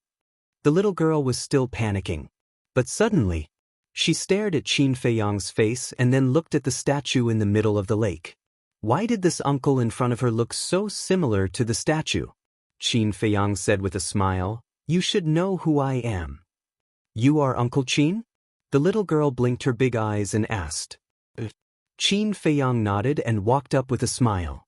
The little girl was still panicking. But suddenly, she stared at Qin Feiyang's face and then looked at the statue in the middle of the lake. Why did this uncle in front of her look so similar to the statue? Qin Feiyang said with a smile, "You should know who I am." "You are Uncle Qin?" The little girl blinked her big eyes and asked. Qin Feiyang nodded and walked up with a smile.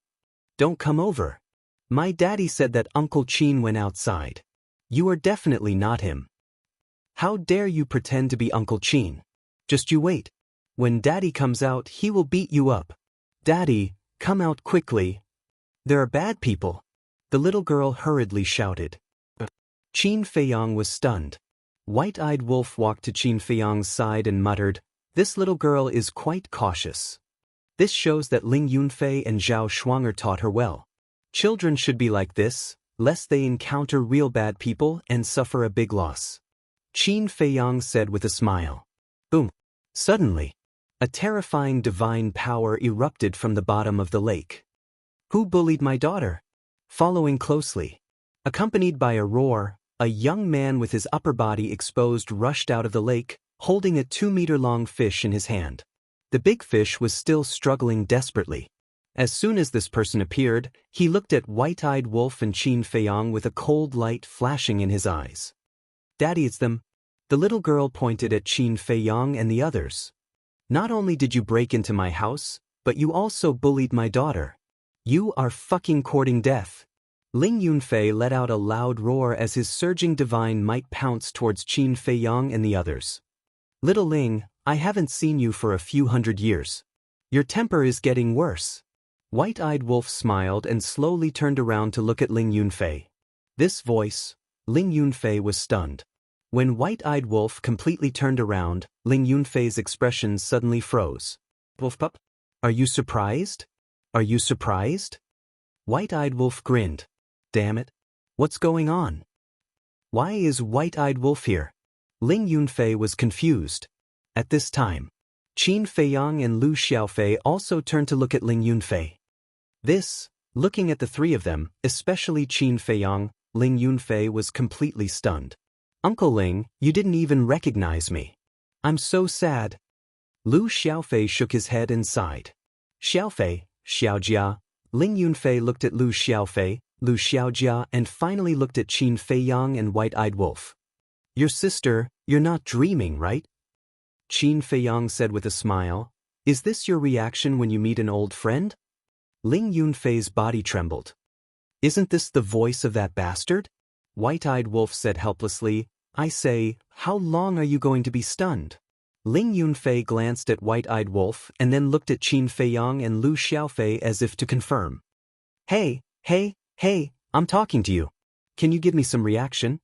"Don't come over. My daddy said that Uncle Qin went outside. You are definitely not him. How dare you pretend to be Uncle Qin? Just you wait. When Daddy comes out, he will beat you up. Daddy, come out quickly. There are bad people." The little girl hurriedly shouted. Qin Feiyang was stunned. White-eyed Wolf walked to Qin Feiyang's side and muttered, "This little girl is quite cautious. This shows that Ling Yunfei and Zhao Shuang are taught her well. Children should be like this, lest they encounter real bad people and suffer a big loss." Qin Feiyang said with a smile. Boom! Suddenly, a terrifying divine power erupted from the bottom of the lake. "Who bullied my daughter?" Following closely, accompanied by a roar, a young man with his upper body exposed rushed out of the lake, holding a 2-meter-long fish in his hand. The big fish was still struggling desperately. As soon as this person appeared, he looked at White-eyed Wolf and Qin Feiyang with a cold light flashing in his eyes. "Daddy, it's them." The little girl pointed at Qin Feiyang and the others. "Not only did you break into my house, but you also bullied my daughter. You are fucking courting death." Ling Yunfei let out a loud roar as his surging divine might pounced towards Qin Feiyang and the others. "Little Ling, I haven't seen you for a few hundred years. Your temper is getting worse." White-eyed Wolf smiled and slowly turned around to look at Ling Yunfei. This voice, Ling Yunfei was stunned. When White-eyed Wolf completely turned around, Ling Yunfei's expression suddenly froze. "Wolf pup? Are you surprised? Are you surprised?" White-eyed Wolf grinned. "Damn it. What's going on? Why is White-eyed Wolf here?" Ling Yunfei was confused. At this time, Qin Feiyang and Lu Xiaofei also turned to look at Ling Yunfei. Looking at the three of them, especially Qin Feiyang, Ling Yunfei was completely stunned. "Uncle Ling, you didn't even recognize me. I'm so sad." Lu Xiaofei shook his head and sighed. "Xiaofei, Xiaojia." Ling Yunfei looked at Lu Xiaofei, Lu Xiaojia, and finally looked at Qin Feiyang and White-eyed Wolf. "Your sister, you're not dreaming, right?" Qin Feiyang said with a smile. "Is this your reaction when you meet an old friend?" Ling Yunfei's body trembled. "Isn't this the voice of that bastard?" White-eyed Wolf said helplessly, "I say, how long are you going to be stunned?" Ling Yunfei glanced at White-eyed Wolf and then looked at Qin Feiyang and Lu Xiaofei as if to confirm. Hey, I'm talking to you. Can you give me some reaction?"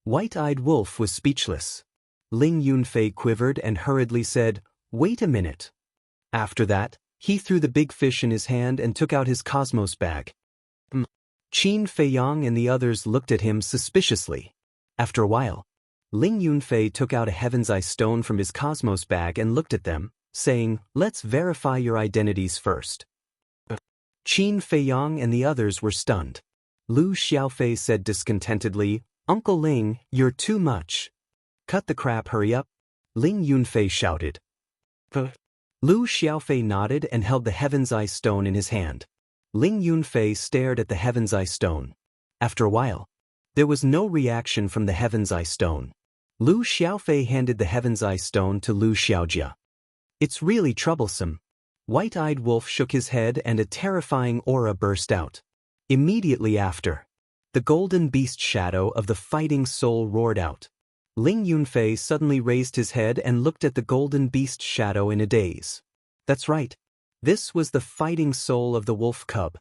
White-eyed Wolf was speechless. Ling Yunfei quivered and hurriedly said, "Wait a minute." After that, he threw the big fish in his hand and took out his cosmos bag. Qin Feiyang and the others looked at him suspiciously. After a while, Ling Yunfei took out a Heaven's Eye stone from his cosmos bag and looked at them, saying, "Let's verify your identities first." Qin Feiyang and the others were stunned. Lu Xiaofei said discontentedly, "Uncle Ling, you're too much." "Cut the crap, hurry up," Ling Yunfei shouted. Lu Xiaofei nodded and held the Heaven's Eye stone in his hand. Ling Yunfei stared at the Heaven's Eye stone. After a while, there was no reaction from the Heaven's Eye stone. Lu Xiaofei handed the Heaven's Eye stone to Lu Xiaojia. "It's really troublesome." White-eyed wolf shook his head and a terrifying aura burst out. Immediately after, the golden beast shadow of the fighting soul roared out. Ling Yunfei suddenly raised his head and looked at the golden beast shadow in a daze. That's right. This was the fighting soul of the wolf cub.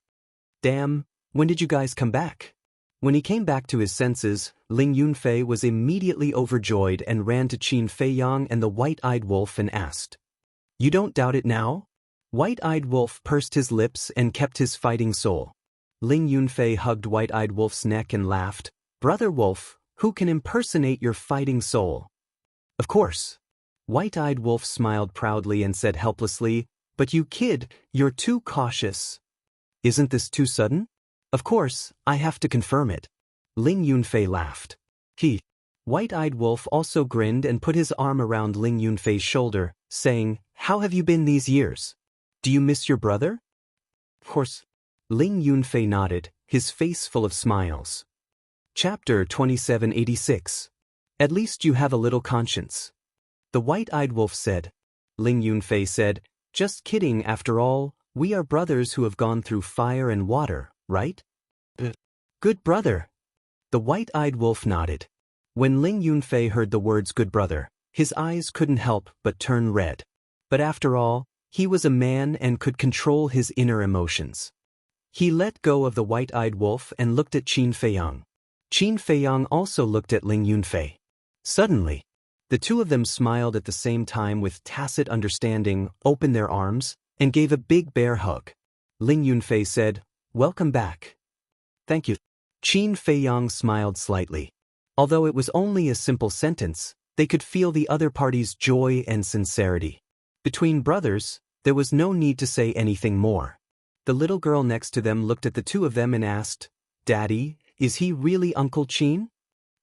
"Damn, when did you guys come back?" When he came back to his senses, Ling Yunfei was immediately overjoyed and ran to Qin Feiyang and the white-eyed wolf and asked, "You don't doubt it now?" White-eyed wolf pursed his lips and kept his fighting soul. Ling Yunfei hugged white-eyed wolf's neck and laughed, "Brother wolf, who can impersonate your fighting soul?" "Of course." White-eyed wolf smiled proudly and said helplessly, "But you kid, you're too cautious." "Isn't this too sudden?" "Of course, I have to confirm it." Ling Yunfei laughed. White-eyed wolf also grinned and put his arm around Ling Yunfei's shoulder, saying, "How have you been these years? Do you miss your brother?" "Of course." Ling Yunfei nodded, his face full of smiles. Chapter 2786. At least you have a little conscience. The white-eyed wolf said. Ling Yunfei said, "Just kidding, after all, we are brothers who have gone through fire and water, right?" "Good brother." The white-eyed wolf nodded. When Ling Yunfei heard the words good brother, his eyes couldn't help but turn red. But after all, he was a man and could control his inner emotions. He let go of the white-eyed wolf and looked at Qin Feiyang. Qin Feiyang also looked at Ling Yunfei. Suddenly, the two of them smiled at the same time with tacit understanding, opened their arms, and gave a big bear hug. Ling Yunfei said, "Welcome back." "Thank you." Qin Feiyang smiled slightly. Although it was only a simple sentence, they could feel the other party's joy and sincerity. Between brothers, there was no need to say anything more. The little girl next to them looked at the two of them and asked, "Daddy, is he really Uncle Qin?"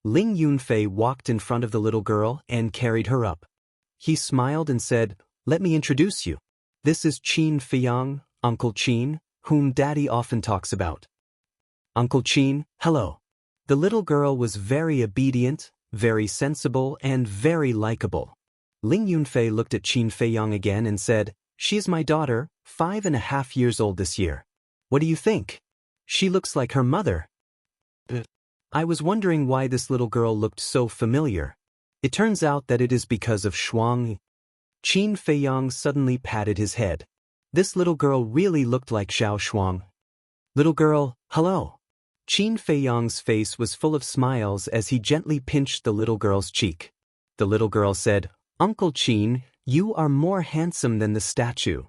Ling Yunfei walked in front of the little girl and carried her up. He smiled and said, "Let me introduce you. This is Qin Feiyang, Uncle Qin, whom Daddy often talks about." "Uncle Qin, hello." The little girl was very obedient, very sensible, and very likable. Ling Yunfei looked at Qin Feiyang again and said, "She is my daughter, 5.5 years old this year. What do you think? She looks like her mother." I was wondering why this little girl looked so familiar. It turns out that it is because of Shuang. Qin Feiyang suddenly patted his head. This little girl really looked like Xiao Shuang. "Little girl, hello." Qin Feiyang's face was full of smiles as he gently pinched the little girl's cheek. The little girl said, "Uncle Qin, you are more handsome than the statue."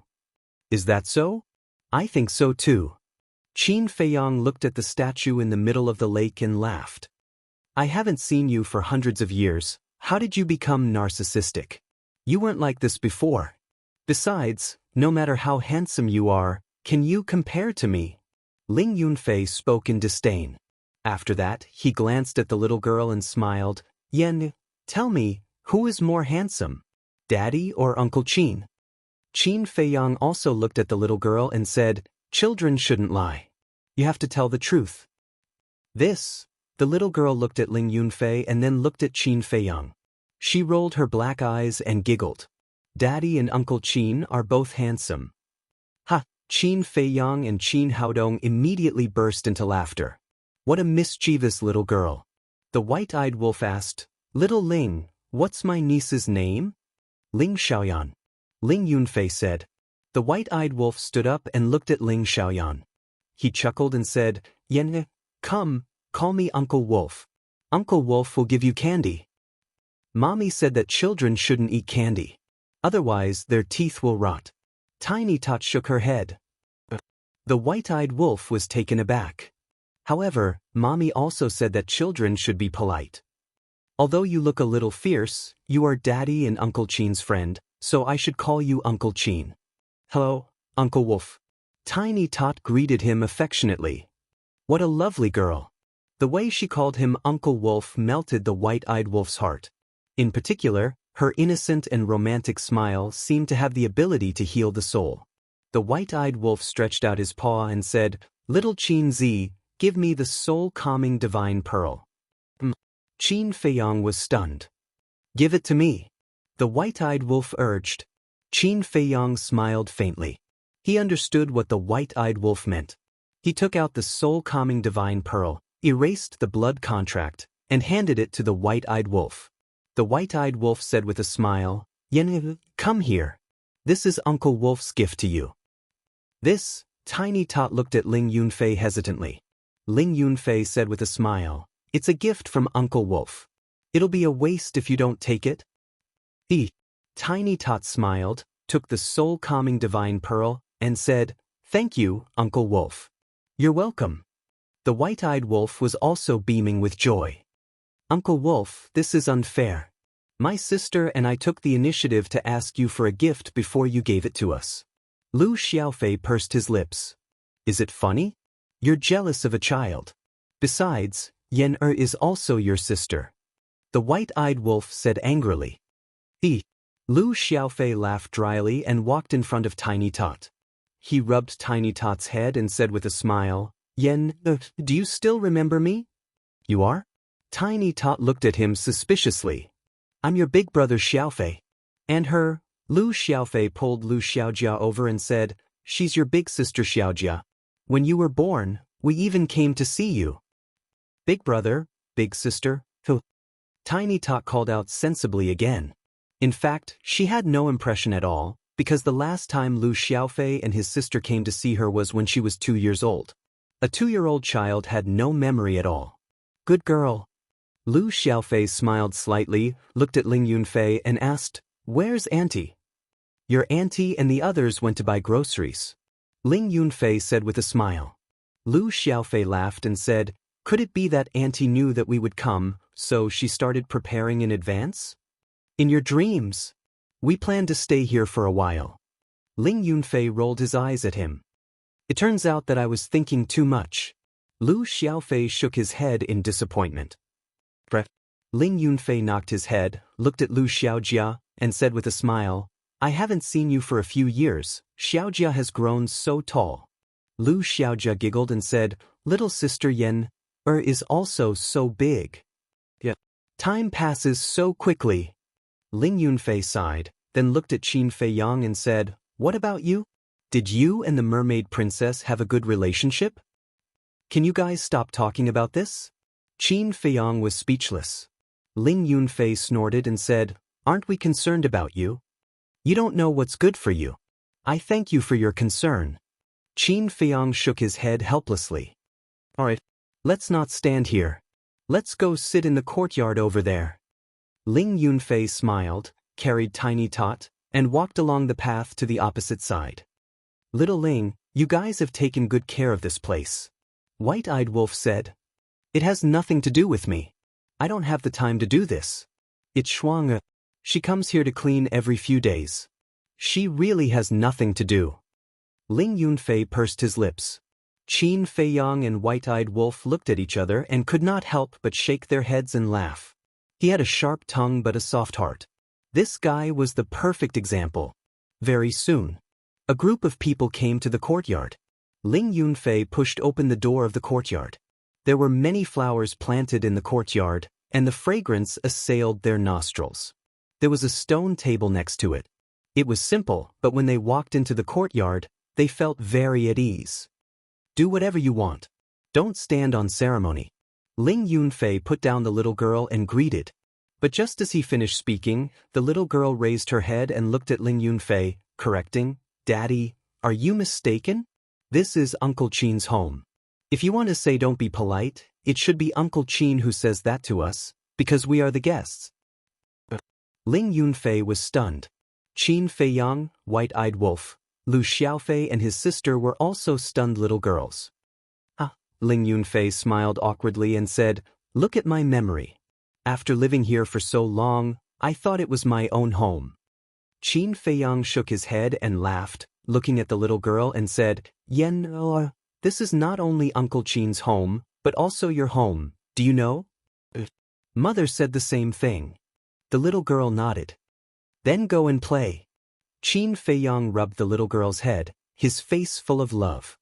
"Is that so?" "I think so too." Qin Feiyang looked at the statue in the middle of the lake and laughed. "I haven't seen you for hundreds of years. How did you become narcissistic? You weren't like this before. Besides, no matter how handsome you are, can you compare to me?" Ling Yunfei spoke in disdain. After that, he glanced at the little girl and smiled. "Yen, tell me, who is more handsome, Daddy or Uncle Qin?" Qin Feiyang also looked at the little girl and said, "Children shouldn't lie. You have to tell the truth." The little girl looked at Ling Yunfei and then looked at Qin Feiyang. She rolled her black eyes and giggled. "Daddy and Uncle Qin are both handsome." "Ha!" Qin Feiyang and Qin Haodong immediately burst into laughter. "What a mischievous little girl." The white-eyed wolf asked, "Little Ling, what's my niece's name?" "Ling Xiaoyan." Ling Yunfei said. The white-eyed wolf stood up and looked at Ling Xiaoyan. He chuckled and said, "Yen, come, call me Uncle Wolf. Uncle Wolf will give you candy." Mommy said that children shouldn't eat candy. Otherwise, their teeth will rot. Tiny Tot shook her head. The white-eyed wolf was taken aback. However, Mommy also said that children should be polite. "Although you look a little fierce, you are Daddy and Uncle Qin's friend, so I should call you Uncle Chin. Hello, Uncle Wolf. Tiny Tot greeted him affectionately. What a lovely girl. The way she called him Uncle Wolf melted the white-eyed wolf's heart. In particular, her innocent and romantic smile seemed to have the ability to heal the soul. The white-eyed wolf stretched out his paw and said, Little Chin Zi, give me the soul-calming divine pearl. Chin Feiyang was stunned. Give it to me. The white-eyed wolf urged. Chin Feiyang smiled faintly. He understood what the white-eyed wolf meant. He took out the soul-calming divine pearl, erased the blood contract, and handed it to the white-eyed wolf. The white-eyed wolf said with a smile, Yen, come here. This is Uncle Wolf's gift to you. This, Tiny Tot looked at Ling Yunfei hesitantly. Ling Yunfei said with a smile, It's a gift from Uncle Wolf. It'll be a waste if you don't take it. Tiny Tot smiled, took the soul-calming divine pearl, and said, Thank you, Uncle Wolf. You're welcome. The white-eyed wolf was also beaming with joy. Uncle Wolf, this is unfair. My sister and I took the initiative to ask you for a gift before you gave it to us. Lu Xiaofei pursed his lips. Is it funny? You're jealous of a child. Besides, Yen is also your sister. The white-eyed wolf said angrily. Lu Xiaofei laughed dryly and walked in front of Tiny Tot. He rubbed Tiny Tot's head and said with a smile, Yen, do you still remember me? You are? Tiny Tot looked at him suspiciously. I'm your big brother Xiaofei. And her? Lu Xiaofei pulled Lu Xiaojia over and said, She's your big sister Xiaojia. When you were born, we even came to see you. Big brother, big sister, who? Tiny Tot called out sensibly again. In fact, she had no impression at all, because the last time Lu Xiaofei and his sister came to see her was when she was 2 years old. A 2-year-old child had no memory at all. Good girl. Lu Xiaofei smiled slightly, looked at Ling Yunfei and asked, Where's Auntie? Your auntie and the others went to buy groceries. Ling Yunfei said with a smile. Lu Xiaofei laughed and said, Could it be that Auntie knew that we would come, so she started preparing in advance? In your dreams. We plan to stay here for a while. Ling Yunfei rolled his eyes at him. It turns out that I was thinking too much. Lu Xiaofei shook his head in disappointment. Ling Yunfei knocked his head, looked at Lu Xiaojia, and said with a smile, I haven't seen you for a few years. Xiaojia has grown so tall. Lu Xiaojia giggled and said, Little sister Yen, is also so big. Yeah. Time passes so quickly. Ling Yunfei sighed, then looked at Chin Feiyang and said, What about you? Did you and the mermaid princess have a good relationship? Can you guys stop talking about this? Chin Feiyang was speechless. Ling Yunfei snorted and said, Aren't we concerned about you? You don't know what's good for you. I thank you for your concern. Chin Feiyang shook his head helplessly. All right, let's not stand here. Let's go sit in the courtyard over there. Ling Yunfei smiled, carried Tiny Tot, and walked along the path to the opposite side. Little Ling, you guys have taken good care of this place. White-eyed Wolf said. It has nothing to do with me. I don't have the time to do this. It's Shuang. She comes here to clean every few days. She really has nothing to do. Ling Yunfei pursed his lips. Chin Feiyang and White-eyed Wolf looked at each other and could not help but shake their heads and laugh. He had a sharp tongue but a soft heart. This guy was the perfect example. Very soon, a group of people came to the courtyard. Ling Yunfei pushed open the door of the courtyard. There were many flowers planted in the courtyard, and the fragrance assailed their nostrils. There was a stone table next to it. It was simple, but when they walked into the courtyard, they felt very at ease. Do whatever you want. Don't stand on ceremony. Ling Yunfei put down the little girl and greeted. But just as he finished speaking, the little girl raised her head and looked at Ling Yunfei, correcting, Daddy, are you mistaken? This is Uncle Chin's home. If you want to say don't be polite, it should be Uncle Chin who says that to us, because we are the guests. Ling Yunfei was stunned. Chin Feiyang, White-eyed Wolf, Lu Xiaofei and his sister were also stunned little girls. Ling Yunfei smiled awkwardly and said, Look at my memory. After living here for so long, I thought it was my own home. Qin Feiyang shook his head and laughed, looking at the little girl and said, this is not only Uncle Qin's home, but also your home, do you know? Mother said the same thing. The little girl nodded. Then go and play. Qin Feiyang rubbed the little girl's head, his face full of love.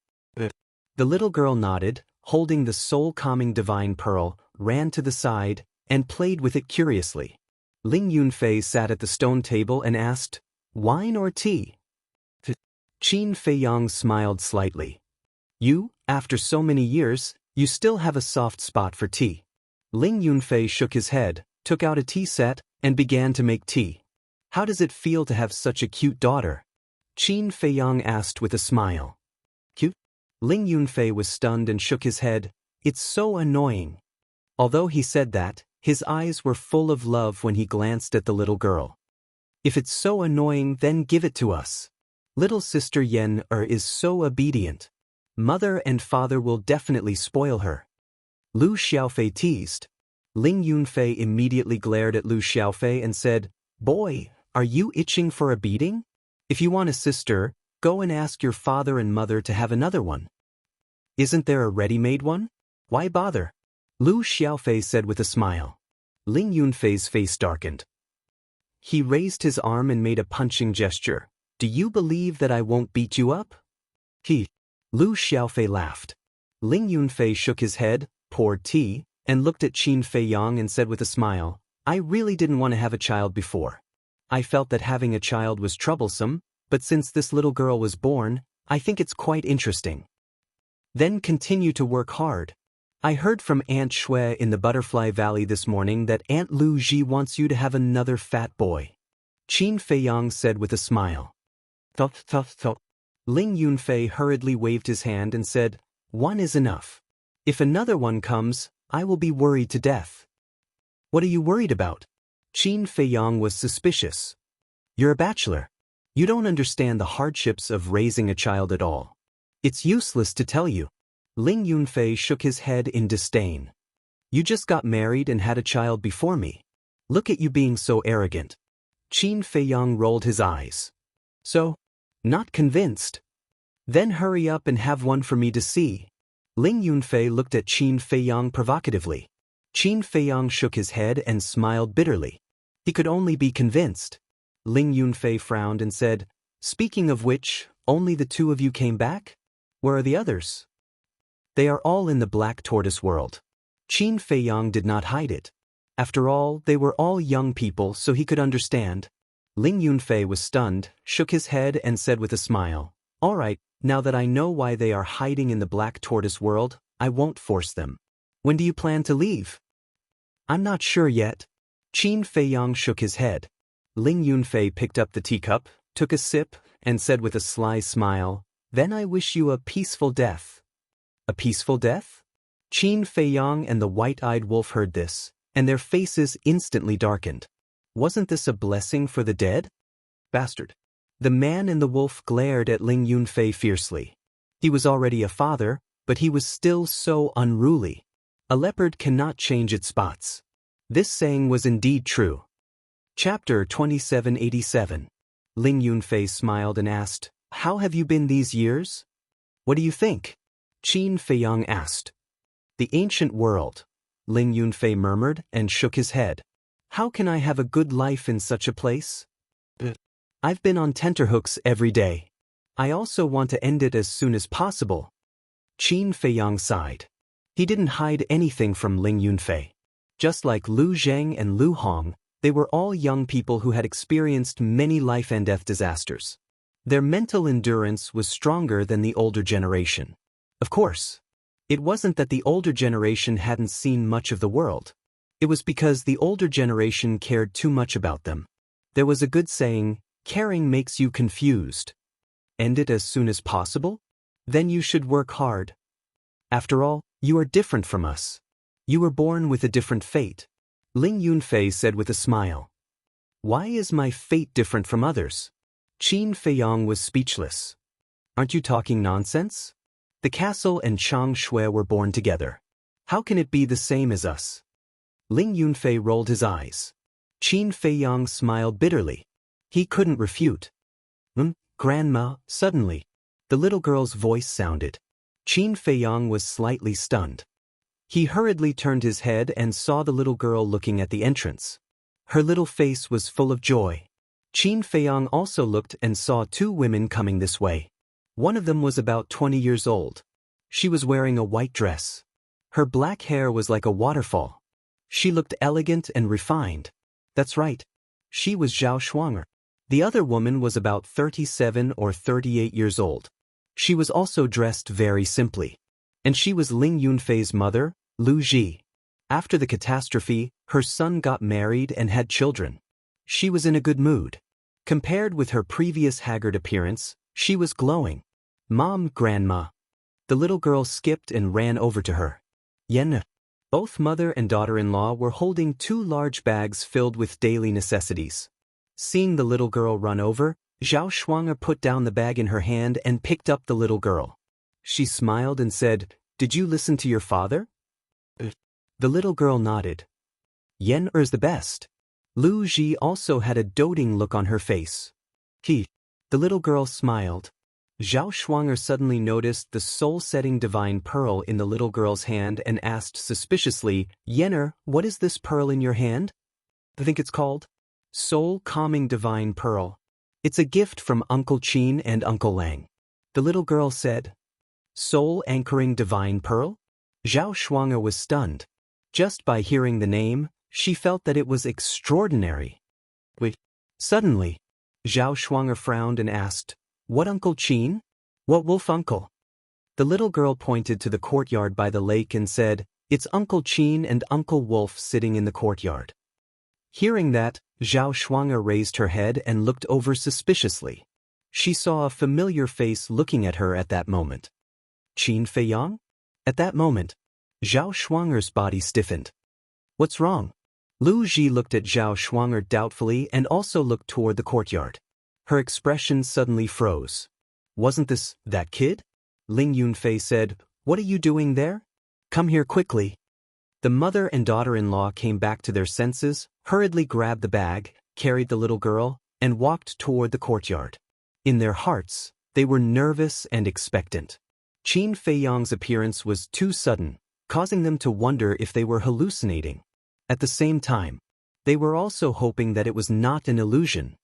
The little girl nodded, holding the soul-calming divine pearl, ran to the side, and played with it curiously. Ling Yunfei sat at the stone table and asked, wine or tea? Qin Feiyang smiled slightly. You, after so many years, you still have a soft spot for tea. Ling Yunfei shook his head, took out a tea set, and began to make tea. How does it feel to have such a cute daughter? Qin Feiyang asked with a smile. Cute? Ling Yunfei was stunned and shook his head. It's so annoying. Although he said that, his eyes were full of love when he glanced at the little girl. If it's so annoying, then give it to us. Little sister Yen is so obedient. Mother and father will definitely spoil her. Lu Xiaofei teased. Ling Yunfei immediately glared at Lu Xiaofei and said, Boy, are you itching for a beating? If you want a sister, go and ask your father and mother to have another one. Isn't there a ready-made one? Why bother? Lu Xiaofei said with a smile. Ling Yunfei's face darkened. He raised his arm and made a punching gesture. Do you believe that I won't beat you up? Lu Xiaofei laughed. Ling Yunfei shook his head, poured tea, and looked at Qin Feiyang and said with a smile, I really didn't want to have a child before. I felt that having a child was troublesome, but since this little girl was born, I think it's quite interesting. Then continue to work hard. I heard from Aunt Shui in the Butterfly Valley this morning that Aunt Lu Ji wants you to have another fat boy. Qin Feiyang said with a smile. Ling Yunfei hurriedly waved his hand and said, One is enough. If another one comes, I will be worried to death. What are you worried about? Qin Feiyang was suspicious. You're a bachelor. You don't understand the hardships of raising a child at all. It's useless to tell you. Ling Yunfei shook his head in disdain. You just got married and had a child before me. Look at you being so arrogant. Qin Feiyang rolled his eyes. So? Not convinced? Then hurry up and have one for me to see. Ling Yunfei looked at Qin Feiyang provocatively. Qin Feiyang shook his head and smiled bitterly. He could only be convinced. Ling Yunfei frowned and said, Speaking of which, only the two of you came back? Where are the others? They are all in the Black Tortoise world. Qin Feiyang did not hide it. After all, they were all young people, so he could understand. Ling Yunfei was stunned, shook his head and said with a smile, All right, now that I know why they are hiding in the Black Tortoise world, I won't force them. When do you plan to leave? I'm not sure yet. Qin Feiyang shook his head. Ling Yunfei picked up the teacup, took a sip, and said with a sly smile, Then I wish you a peaceful death. A peaceful death? Qin Feiyang and the white-eyed wolf heard this, and their faces instantly darkened. Wasn't this a blessing for the dead? Bastard. The man and the wolf glared at Ling Yunfei fiercely. He was already a father, but he was still so unruly. A leopard cannot change its spots. This saying was indeed true. Chapter 2787. Ling Yunfei smiled and asked, How have you been these years? What do you think? Qin Feiyang asked. The ancient world. Ling Yunfei murmured and shook his head. How can I have a good life in such a place? I've been on tenterhooks every day. I also want to end it as soon as possible. Qin Feiyang sighed. He didn't hide anything from Ling Yunfei. Just like Lu Zheng and Lu Hong, they were all young people who had experienced many life and death disasters. Their mental endurance was stronger than the older generation. Of course, it wasn't that the older generation hadn't seen much of the world. It was because the older generation cared too much about them. There was a good saying, caring makes you confused. End it as soon as possible? Then you should work hard. After all, you are different from us. You were born with a different fate. Ling Yunfei said with a smile. Why is my fate different from others? Qin Feiyang was speechless. Aren't you talking nonsense? The castle and Chang Shui were born together. How can it be the same as us? Ling Yunfei rolled his eyes. Qin Feiyang smiled bitterly. He couldn't refute. Grandma, suddenly. The little girl's voice sounded. Qin Feiyang was slightly stunned. He hurriedly turned his head and saw the little girl looking at the entrance. Her little face was full of joy. Qin Feiyang also looked and saw two women coming this way. One of them was about 20 years old. She was wearing a white dress. Her black hair was like a waterfall. She looked elegant and refined. That's right. She was Zhao Shuang'er. The other woman was about 37 or 38 years old. She was also dressed very simply. And she was Ling Yunfei's mother, Lu Ji. After the catastrophe, her son got married and had children. She was in a good mood. Compared with her previous haggard appearance, she was glowing. Mom, Grandma. The little girl skipped and ran over to her. Yen. Both mother and daughter-in-law were holding two large bags filled with daily necessities. Seeing the little girl run over, Zhao Shuang'er put down the bag in her hand and picked up the little girl. She smiled and said, "Did you listen to your father?" The little girl nodded. Yen is the best. Lu Ji also had a doting look on her face. The little girl smiled. Zhao Shuang'er suddenly noticed the soul-setting divine pearl in the little girl's hand and asked suspiciously, "Yenner, what is this pearl in your hand?" I think it's called Soul-Calming Divine Pearl. It's a gift from Uncle Qin and Uncle Lang. The little girl said. Soul-Anchoring Divine Pearl? Zhao Shuang'er was stunned. Just by hearing the name, she felt that it was extraordinary. Wait. Suddenly, Zhao Shuang'er frowned and asked, "What Uncle Qin? What wolf uncle?" The little girl pointed to the courtyard by the lake and said, "It's Uncle Qin and Uncle Wolf sitting in the courtyard." Hearing that, Zhao Shuang'er raised her head and looked over suspiciously. She saw a familiar face looking at her at that moment. Qin Feiyang? At that moment, Zhao Shuang'er's body stiffened. "What's wrong?" Lu Ji looked at Zhao Shuang'er doubtfully and also looked toward the courtyard. Her expression suddenly froze. "Wasn't this that kid?" Ling Yunfei said, "What are you doing there? Come here quickly." The mother and daughter-in-law came back to their senses, hurriedly grabbed the bag, carried the little girl, and walked toward the courtyard. In their hearts, they were nervous and expectant. Qin Feiyang's appearance was too sudden, causing them to wonder if they were hallucinating. At the same time, they were also hoping that it was not an illusion.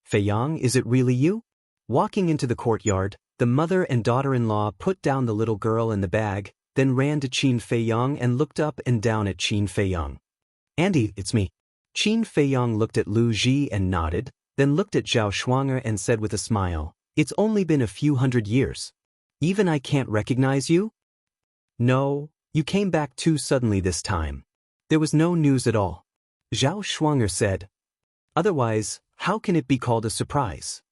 "Feiyang, is it really you?" Walking into the courtyard, the mother and daughter-in-law put down the little girl and the bag, then ran to Qin Feiyang and looked up and down at Qin Feiyang. "Andy, it's me." Qin Feiyang looked at Lu Ji and nodded, then looked at Zhao Shuang'er and said with a smile, "It's only been a few hundred years. Even I can't recognize you?" "No, you came back too suddenly this time. There was no news at all," Zhao Shuang'er said. "Otherwise, how can it be called a surprise?"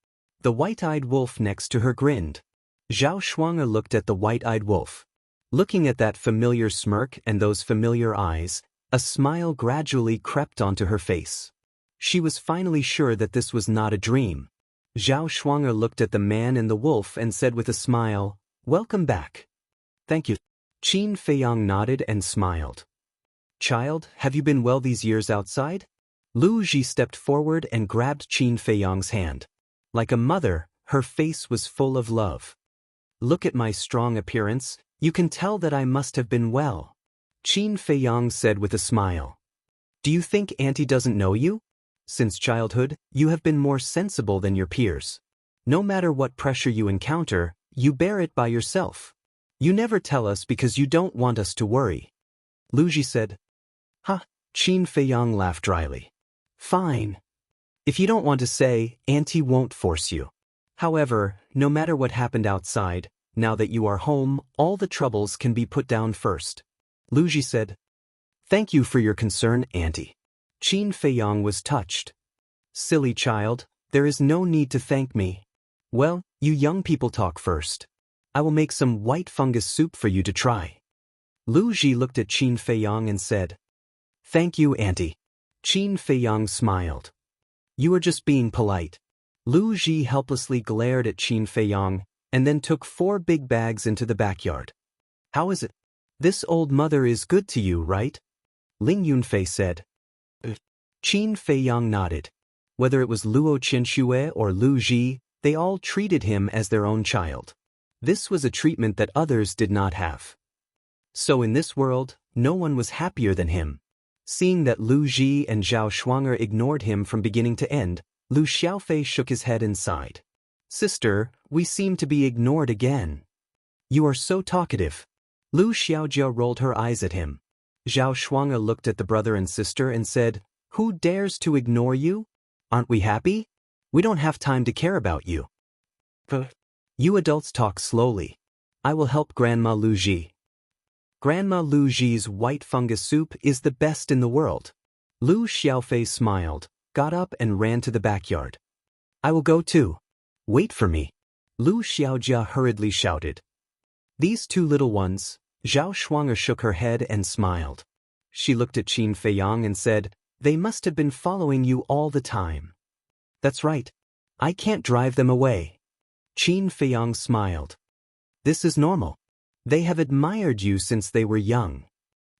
The white-eyed wolf next to her grinned. Zhao Shuang'er looked at the white-eyed wolf. Looking at that familiar smirk and those familiar eyes, a smile gradually crept onto her face. She was finally sure that this was not a dream. Zhao Shuang'er looked at the man and the wolf and said with a smile, "Welcome back." "Thank you." Qin Feiyang nodded and smiled. "Child, have you been well these years outside?" Lu Ji stepped forward and grabbed Qin Feiyang's hand. Like a mother, her face was full of love. "Look at my strong appearance, you can tell that I must have been well," Qin Feiyang said with a smile. "Do you think Auntie doesn't know you? Since childhood, you have been more sensible than your peers. No matter what pressure you encounter, you bear it by yourself. You never tell us because you don't want us to worry." Lu Ji said. "Ha!" Qin Feiyang laughed dryly. "Fine. If you don't want to say, Auntie won't force you. However, no matter what happened outside, now that you are home, all the troubles can be put down first." Lu Ji said. "Thank you for your concern, Auntie." Qin Feiyang was touched. "Silly child, there is no need to thank me. Well, you young people talk first. I will make some white fungus soup for you to try." Lu Ji looked at Qin Feiyang and said, "Thank you, Auntie." Qin Feiyang smiled. "You are just being polite." Lu Ji helplessly glared at Qin Feiyang, and then took 4 big bags into the backyard. "How is it? This old mother is good to you, right?" Ling Yunfei said. Qin Feiyang nodded. Whether it was Luo Qinxue or Lu Ji, they all treated him as their own child. This was a treatment that others did not have. So in this world, no one was happier than him. Seeing that Lu Ji and Zhao Shuang'er ignored him from beginning to end, Lu Xiaofei shook his head and sighed. Sister, we seem to be ignored again. You are so talkative. Lu Xiaojia rolled her eyes at him. Zhao Shuang'er looked at the brother and sister and said, Who dares to ignore you? Aren't we happy? We don't have time to care about you. You adults talk slowly. I will help Grandma Lu Ji. Grandma Lu Ji's white fungus soup is the best in the world. Lu Xiaofei smiled, got up and ran to the backyard. I will go too. Wait for me. Lu Xiaojia hurriedly shouted. These two little ones. Zhao Shuang'er shook her head and smiled. She looked at Qin Feiyang and said, They must have been following you all the time. That's right. I can't drive them away. Qin Feiyang smiled. This is normal. They have admired you since they were young.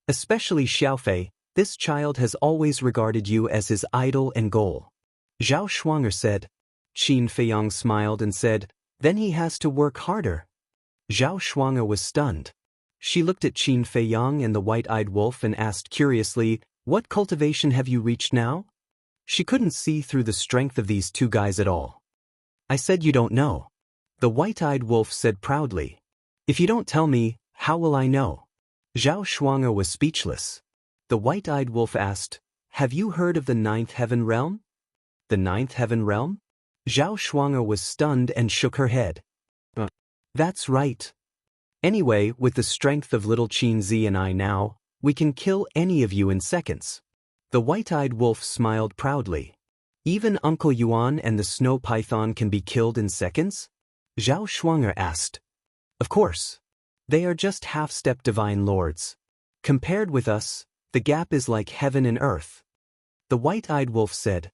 Especially Xiaofei, this child has always regarded you as his idol and goal. Zhao Shuang'er said. Qin Feiyang smiled and said, Then he has to work harder. Zhao Shuang'er was stunned. She looked at Qin Feiyang and the white-eyed wolf and asked curiously, What cultivation have you reached now? She couldn't see through the strength of these two guys at all. I said you don't know. The white-eyed wolf said proudly. If you don't tell me, how will I know? Zhao Shuang'er was speechless. The white-eyed wolf asked, Have you heard of the ninth heaven realm? The ninth heaven realm? Zhao Shuang'er was stunned and shook her head. That's right. Anyway, with the strength of little Qin Zi and I now, we can kill any of you in seconds. The white-eyed wolf smiled proudly. Even Uncle Yuan and the snow python can be killed in seconds? Zhao Shuang'er asked. Of course. They are just half-step divine lords. Compared with us, the gap is like heaven and earth. The white-eyed wolf said.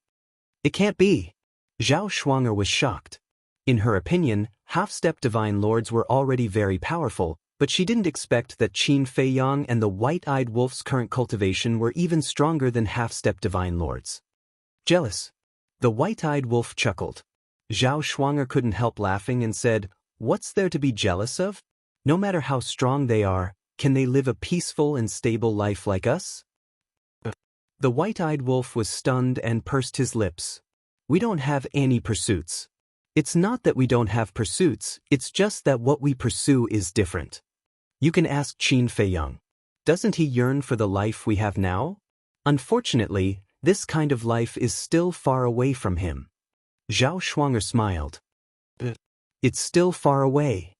It can't be. Zhao Shuang'er was shocked. In her opinion, half-step divine lords were already very powerful, but she didn't expect that Qin Feiyang and the white-eyed wolf's current cultivation were even stronger than half-step divine lords. Jealous. The white-eyed wolf chuckled. Zhao Shuang'er couldn't help laughing and said, What's there to be jealous of? No matter how strong they are, can they live a peaceful and stable life like us? The white-eyed wolf was stunned and pursed his lips. We don't have any pursuits. It's not that we don't have pursuits, it's just that what we pursue is different. You can ask Qin Feiyang. Doesn't he yearn for the life we have now? Unfortunately, this kind of life is still far away from him. Zhao Shuang'er smiled. It's still far away.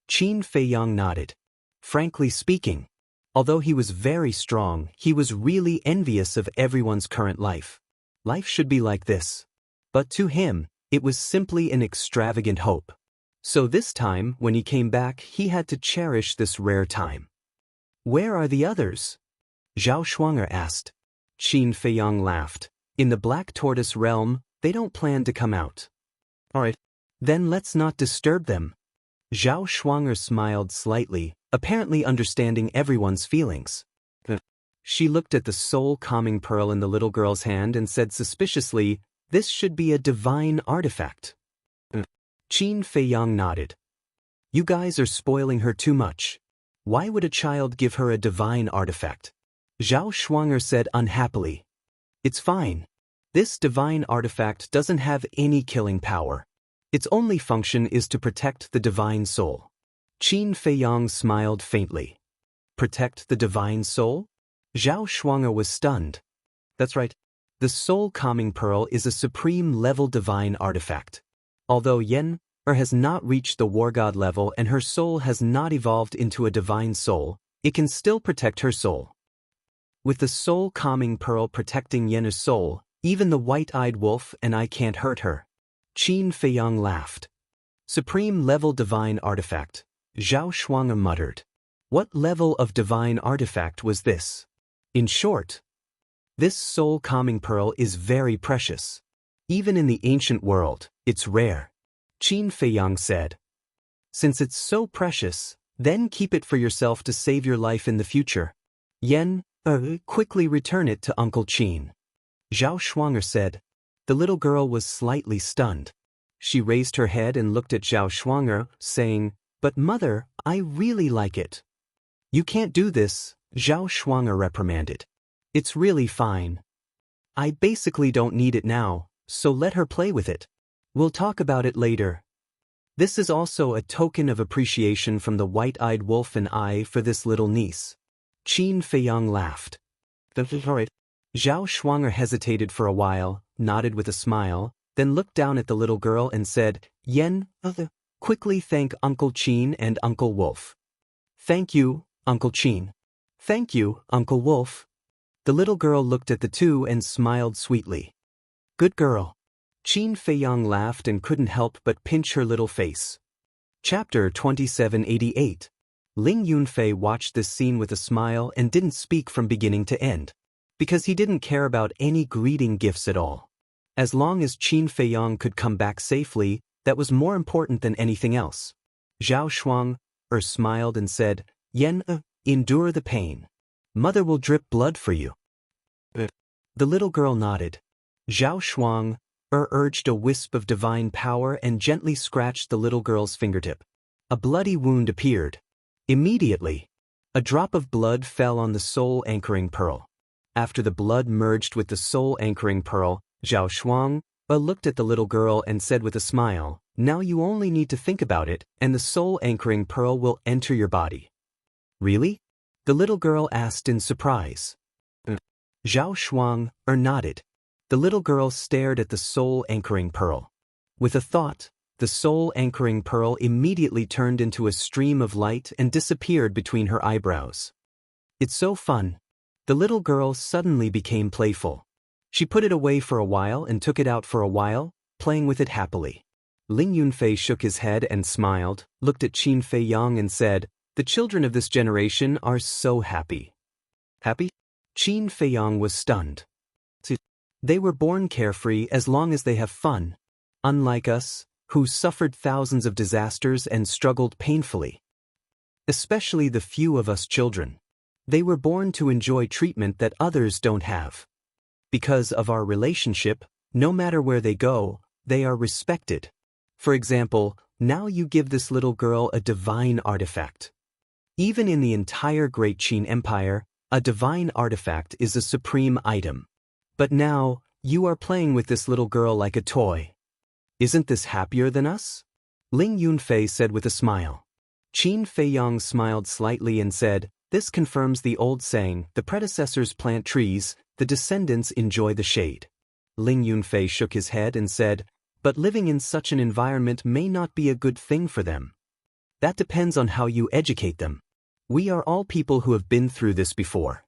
Qin Feiyang nodded. Frankly speaking, although he was very strong, he was really envious of everyone's current life. Life should be like this. But to him, it was simply an extravagant hope. So this time, when he came back, he had to cherish this rare time. Where are the others? Zhao Shuang'er asked. Qin Feiyang laughed. In the Black Tortoise realm, they don't plan to come out. Alright. Then let's not disturb them. Zhao Shuang'er smiled slightly, apparently understanding everyone's feelings. She looked at the soul-calming pearl in the little girl's hand and said suspiciously, This should be a divine artifact. Qin Feiyang nodded. You guys are spoiling her too much. Why would a child give her a divine artifact? Zhao Shuang'er said unhappily. It's fine. This divine artifact doesn't have any killing power. Its only function is to protect the divine soul. Qin Feiyang smiled faintly. Protect the divine soul? Zhao Shuang'er was stunned. That's right. The soul-calming pearl is a supreme-level divine artifact. Although Yen has not reached the war god level and her soul has not evolved into a divine soul, it can still protect her soul. With the soul-calming pearl protecting Yen's soul, even the white-eyed wolf and I can't hurt her. Qin Feiyang laughed. Supreme-level divine artifact, Zhao Shuang'er muttered. What level of divine artifact was this? In short, this soul-calming pearl is very precious. Even in the ancient world, it's rare. Qin Feiyang said. Since it's so precious, then keep it for yourself to save your life in the future. Yen, quickly return it to Uncle Qin. Zhao Shuang'er said. The little girl was slightly stunned. She raised her head and looked at Zhao Shuang'er, saying, "But mother, I really like it." "You can't do this," Zhao Shuang'er reprimanded. "It's really fine. I basically don't need it now, so let her play with it. We'll talk about it later." This is also a token of appreciation from the white-eyed wolf and I for this little niece. Qin Feiyang laughed. Zhao Shuang'er hesitated for a while, nodded with a smile, then looked down at the little girl and said, "Yen, quickly thank Uncle Qin and Uncle Wolf." "Thank you, Uncle Qin." "Thank you, Uncle Wolf." The little girl looked at the two and smiled sweetly. "Good girl." Qin Feiyang laughed and couldn't help but pinch her little face. Chapter 2788. Ling Yunfei watched this scene with a smile and didn't speak from beginning to end, because he didn't care about any greeting gifts at all. As long as Qin Feiyang could come back safely, that was more important than anything else. Zhao Shuang'er smiled and said, "Yen, endure the pain. Mother will drip blood for you." The little girl nodded. Zhao Shuang'er urged a wisp of divine power and gently scratched the little girl's fingertip. A bloody wound appeared. Immediately, a drop of blood fell on the soul-anchoring pearl. After the blood merged with the soul-anchoring pearl, Zhao Shuang'er looked at the little girl and said with a smile, "Now you only need to think about it, and the soul-anchoring pearl will enter your body." "Really?" the little girl asked in surprise. Zhao Shuang'er nodded. The little girl stared at the soul-anchoring pearl. With a thought, the soul-anchoring pearl immediately turned into a stream of light and disappeared between her eyebrows. "It's so fun." The little girl suddenly became playful. She put it away for a while and took it out for a while, playing with it happily. Ling Yunfei shook his head and smiled, looked at Qin Feiyang and said, "The children of this generation are so happy." "Happy?" Qin Feiyang was stunned. "They were born carefree as long as they have fun. Unlike us, who suffered thousands of disasters and struggled painfully. Especially the few of us children. They were born to enjoy treatment that others don't have. Because of our relationship, no matter where they go, they are respected. For example, now you give this little girl a divine artifact. Even in the entire Great Qin Empire, a divine artifact is a supreme item. But now, you are playing with this little girl like a toy. Isn't this happier than us?" Ling Yunfei said with a smile. Qin Feiyang smiled slightly and said, "This confirms the old saying, the predecessors plant trees, the descendants enjoy the shade." Ling Yunfei shook his head and said, "But living in such an environment may not be a good thing for them. That depends on how you educate them. We are all people who have been through this before.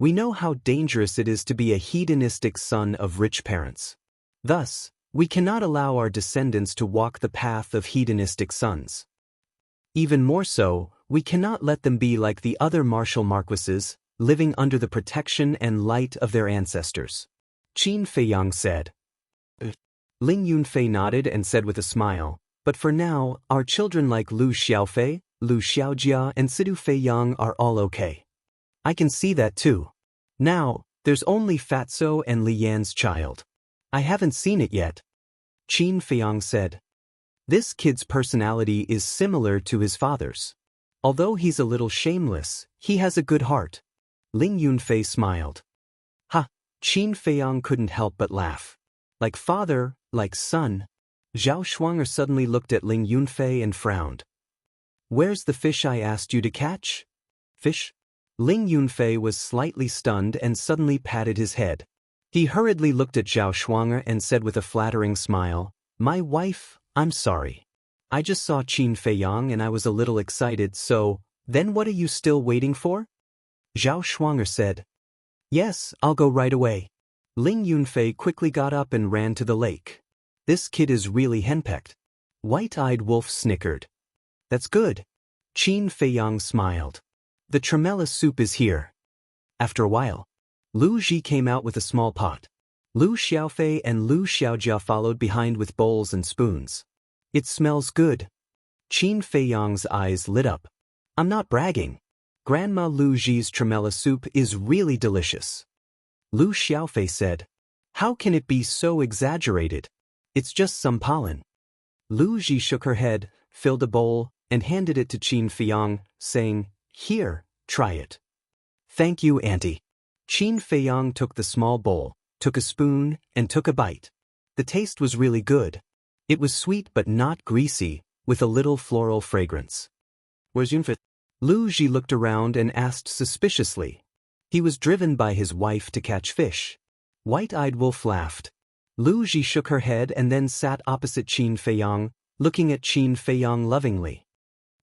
We know how dangerous it is to be a hedonistic son of rich parents. Thus, we cannot allow our descendants to walk the path of hedonistic sons. Even more so, we cannot let them be like the other martial marquises, living under the protection and light of their ancestors." Qin Feiyang said. Ling Yunfei nodded and said with a smile, "But for now, our children like Lu Xiaofei, Lu Xiaojia and Sidu Feiyang are all okay. I can see that too. Now, there's only Fatso and Li Yan's child. I haven't seen it yet." Qin Feiyang said. "This kid's personality is similar to his father's. Although he's a little shameless, he has a good heart." Ling Yunfei smiled. "Ha!" Qin Feiyang couldn't help but laugh. "Like father, like son." Zhao Shuang'er suddenly looked at Ling Yunfei and frowned. "Where's the fish I asked you to catch?" "Fish?" Ling Yunfei was slightly stunned and suddenly patted his head. He hurriedly looked at Zhao Shuang'er and said with a flattering smile, "My wife, I'm sorry. I just saw Qin Feiyang and I was a little excited, so, then what are you still waiting for?" Zhao Shuang'er said. "Yes, I'll go right away." Ling Yunfei quickly got up and ran to the lake. "This kid is really henpecked." White-eyed Wolf snickered. "That's good." Qin Feiyang smiled. "The tremella soup is here." After a while, Lu Ji came out with a small pot. Lu Xiaofei and Lu Xiaojia followed behind with bowls and spoons. "It smells good." Qin Feiyang's eyes lit up. "I'm not bragging. Grandma Lu Ji's tremella soup is really delicious." Lu Xiaofei said. How can it be so exaggerated? It's just some pollen. Lu Ji shook her head, filled a bowl, and handed it to Qin Feiyang, saying, "Here, try it." "Thank you, Auntie." Qin Feiyang took the small bowl, took a spoon, and took a bite. The taste was really good. It was sweet but not greasy, with a little floral fragrance. "Where's Yunfe?" Lu Ji looked around and asked suspiciously. He was driven by his wife to catch fish. White-eyed Wolf laughed. Lu Ji shook her head and then sat opposite Qin Feiyang, looking at Qin Feiyang lovingly.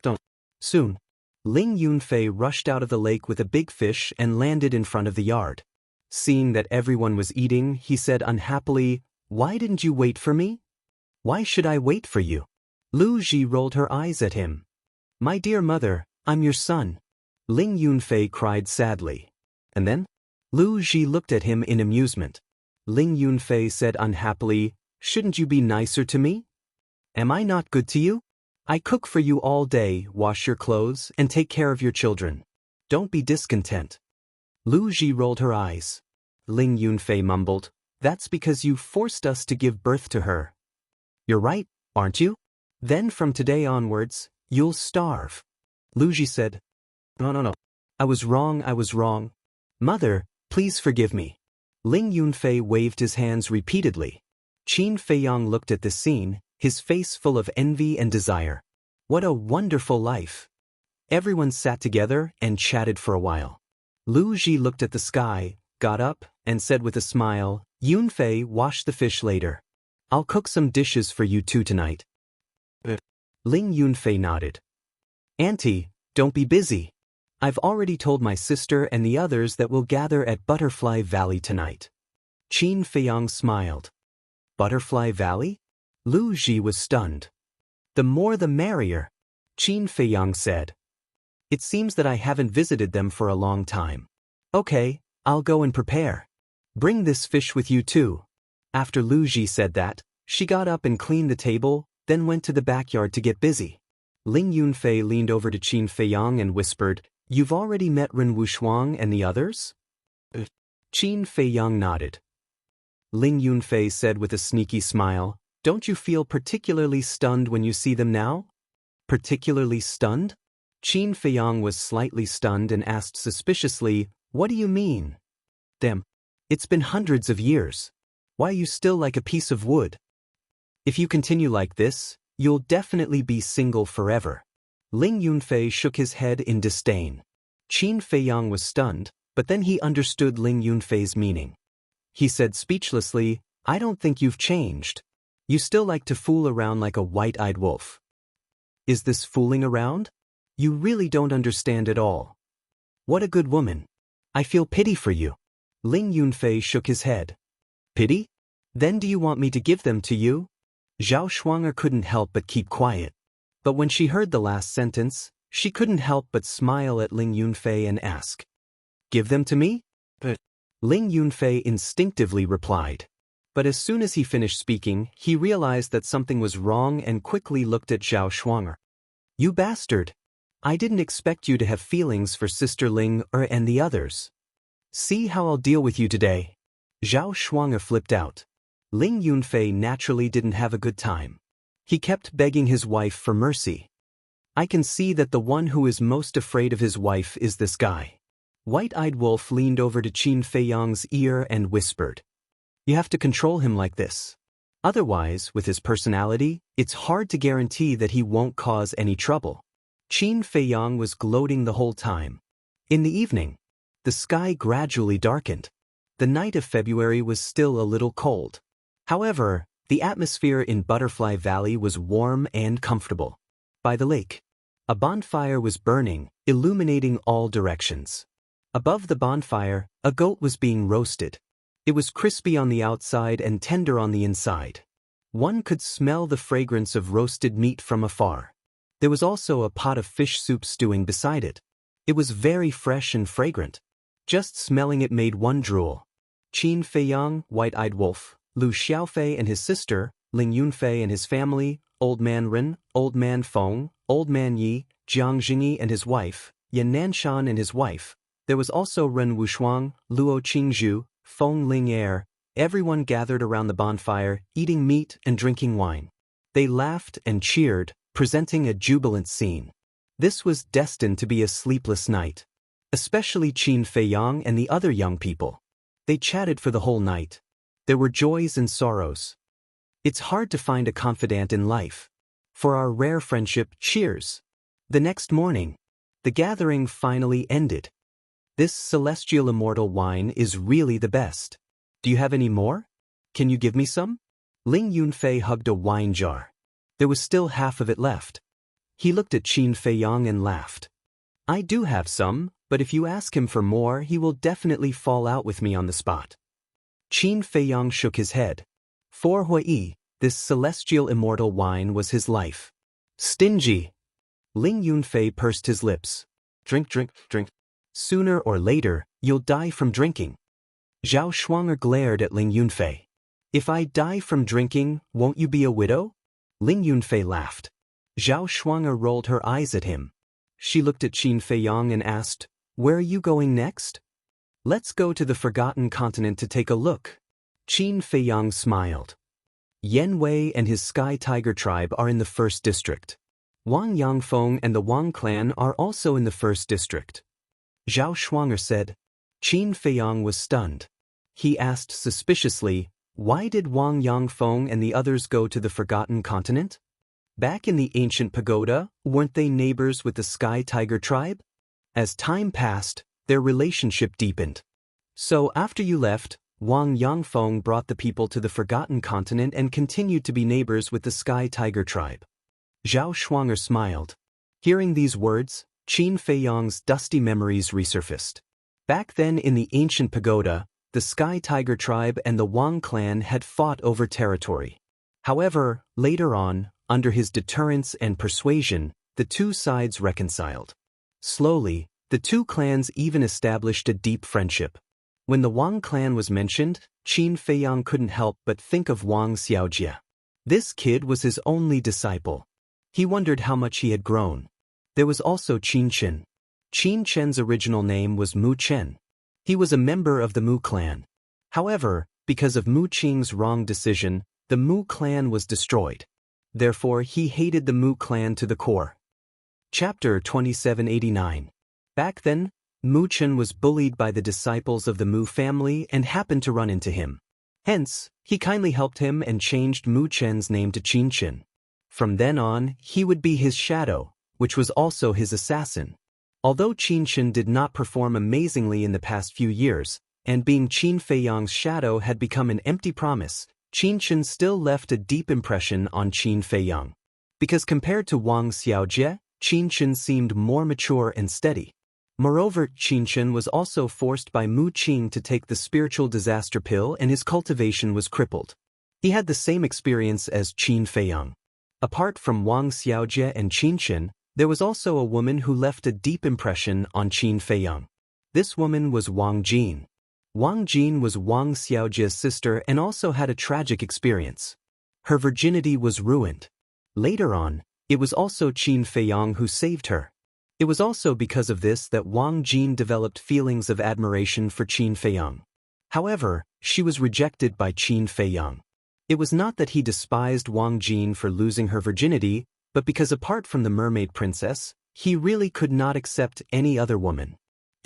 "Don't." Soon, Ling Yunfei rushed out of the lake with a big fish and landed in front of the yard. Seeing that everyone was eating, he said unhappily, "Why didn't you wait for me?" "Why should I wait for you?" Lu Ji rolled her eyes at him. "My dear mother, I'm your son." Ling Yunfei cried sadly. And then? Lu Ji looked at him in amusement. Ling Yunfei said unhappily, "Shouldn't you be nicer to me? Am I not good to you? I cook for you all day, wash your clothes, and take care of your children. Don't be discontent." Lu Ji rolled her eyes. Ling Yunfei mumbled, "That's because you forced us to give birth to her." "You're right, aren't you? Then from today onwards, you'll starve." Lu Ji said, No. I was wrong. Mother, please forgive me." Ling Yunfei waved his hands repeatedly. Qin Feiyang looked at the scene, his face full of envy and desire. What a wonderful life. Everyone sat together and chatted for a while. Lu Ji looked at the sky, got up, and said with a smile, "Yunfei, wash the fish later. I'll cook some dishes for you two tonight." Ling Yunfei nodded. "Auntie, don't be busy. I've already told my sister and the others that we'll gather at Butterfly Valley tonight." Qin Feiyang smiled. Butterfly Valley? Lu Ji was stunned. "The more the merrier," Qin Feiyang said. "It seems that I haven't visited them for a long time. Okay, I'll go and prepare. Bring this fish with you too." After Lu Ji said that, she got up and cleaned the table, then went to the backyard to get busy. Ling Yunfei leaned over to Qin Feiyang and whispered, "You've already met Ren Wushuang and the others?" Qin Feiyang nodded. Ling Yunfei said with a sneaky smile, "Don't you feel particularly stunned when you see them now?" "Particularly stunned?" Qin Feiyang was slightly stunned and asked suspiciously, "What do you mean?" "Them. It's been hundreds of years. Why are you still like a piece of wood? If you continue like this, you'll definitely be single forever." Ling Yunfei shook his head in disdain. Qin Feiyang was stunned, but then he understood Ling Yunfei's meaning. He said speechlessly, "I don't think you've changed. You still like to fool around like a white-eyed wolf." "Is this fooling around? You really don't understand at all. What a good woman. I feel pity for you." Ling Yunfei shook his head. "Pity? Then do you want me to give them to you?" Zhao Shuang'er couldn't help but keep quiet. But when she heard the last sentence, she couldn't help but smile at Ling Yunfei and ask, "Give them to me?" Ling Yunfei instinctively replied. But as soon as he finished speaking, he realized that something was wrong and quickly looked at Zhao Shuang'er. "You bastard! I didn't expect you to have feelings for Sister Ling and the others. See how I'll deal with you today." Zhao Shuang'er flipped out. Ling Yunfei naturally didn't have a good time. He kept begging his wife for mercy. "I can see that the one who is most afraid of his wife is this guy." White-eyed Wolf leaned over to Qin Feiyang's ear and whispered, "You have to control him like this. Otherwise, with his personality, it's hard to guarantee that he won't cause any trouble." Qin Feiyang was gloating the whole time. In the evening, the sky gradually darkened. The night of February was still a little cold. However, the atmosphere in Butterfly Valley was warm and comfortable. By the lake, a bonfire was burning, illuminating all directions. Above the bonfire, a goat was being roasted. It was crispy on the outside and tender on the inside. One could smell the fragrance of roasted meat from afar. There was also a pot of fish soup stewing beside it. It was very fresh and fragrant. Just smelling it made one drool. Qin Feiyang, White-eyed Wolf, Lu Xiaofei and his sister, Ling Yunfei and his family, Old Man Ren, Old Man Feng, Old Man Yi, Jiang Jingyi and his wife, Yan Nanshan and his wife. There was also Ren Wushuang, Luo Qingzhu, Feng Ling Er, Everyone gathered around the bonfire, eating meat and drinking wine. They laughed and cheered, presenting a jubilant scene. This was destined to be a sleepless night. Especially Qin Feiyang and the other young people. They chatted for the whole night. There were joys and sorrows. It's hard to find a confidant in life. For our rare friendship, cheers. The next morning, the gathering finally ended. This celestial immortal wine is really the best. Do you have any more? Can you give me some? Ling Yunfei hugged a wine jar. There was still half of it left. He looked at Qin Feiyang and laughed. I do have some, but if you ask him for more, he will definitely fall out with me on the spot. Qin Feiyang shook his head. For Hui, this celestial immortal wine was his life. Stingy. Ling Yunfei pursed his lips. Drink, drink, drink. Sooner or later, you'll die from drinking. Zhao Shuanger glared at Ling Yunfei. If I die from drinking, won't you be a widow? Ling Yunfei laughed. Zhao Shuanger rolled her eyes at him. She looked at Qin Feiyang and asked, Where are you going next? Let's go to the Forgotten Continent to take a look. Qin Feiyang smiled. Yan Wei and his Sky Tiger tribe are in the 1st district. Wang Yangfeng and the Wang clan are also in the 1st district. Zhao Shuanger said. Qin Feiyang was stunned. He asked suspiciously, Why did Wang Yangfeng and the others go to the Forgotten Continent? Back in the ancient pagoda, weren't they neighbors with the Sky Tiger tribe? As time passed, their relationship deepened. So after you left, Wang Yangfeng brought the people to the Forgotten Continent and continued to be neighbors with the Sky Tiger tribe. Zhao Shuanger smiled. Hearing these words, Qin Feiyang's dusty memories resurfaced. Back then in the ancient pagoda, the Sky Tiger tribe and the Wang clan had fought over territory. However, later on, under his deterrence and persuasion, the two sides reconciled. Slowly, the two clans even established a deep friendship. When the Wang clan was mentioned, Qin Feiyang couldn't help but think of Wang Xiaojie. This kid was his only disciple. He wondered how much he had grown. There was also Qin Chen. Qin Chen's original name was Mu Chen. He was a member of the Mu clan. However, because of Mu Qing's wrong decision, the Mu clan was destroyed. Therefore, he hated the Mu clan to the core. Chapter 2789. Back then, Mu Chen was bullied by the disciples of the Mu family and happened to run into him. Hence, he kindly helped him and changed Mu Chen's name to Qin Chen. From then on, he would be his shadow, which was also his assassin. Although Qin Chen did not perform amazingly in the past few years, and being Qin Feiyang's shadow had become an empty promise, Qin Chen still left a deep impression on Qin Feiyang. Because compared to Wang Xiaojie, Qin Chen seemed more mature and steady. Moreover, Qin Chen was also forced by Mu Qing to take the spiritual disaster pill and his cultivation was crippled. He had the same experience as Qin Feiyang. Apart from Wang Xiaojie and Qin Chen, there was also a woman who left a deep impression on Qin Feiyang. This woman was Wang Jin. Wang Jin was Wang Xiaojie's sister and also had a tragic experience. Her virginity was ruined. Later on, it was also Qin Feiyang who saved her. It was also because of this that Wang Jin developed feelings of admiration for Qin Feiyang. However, she was rejected by Qin Feiyang. It was not that he despised Wang Jin for losing her virginity, but because apart from the mermaid princess, he really could not accept any other woman.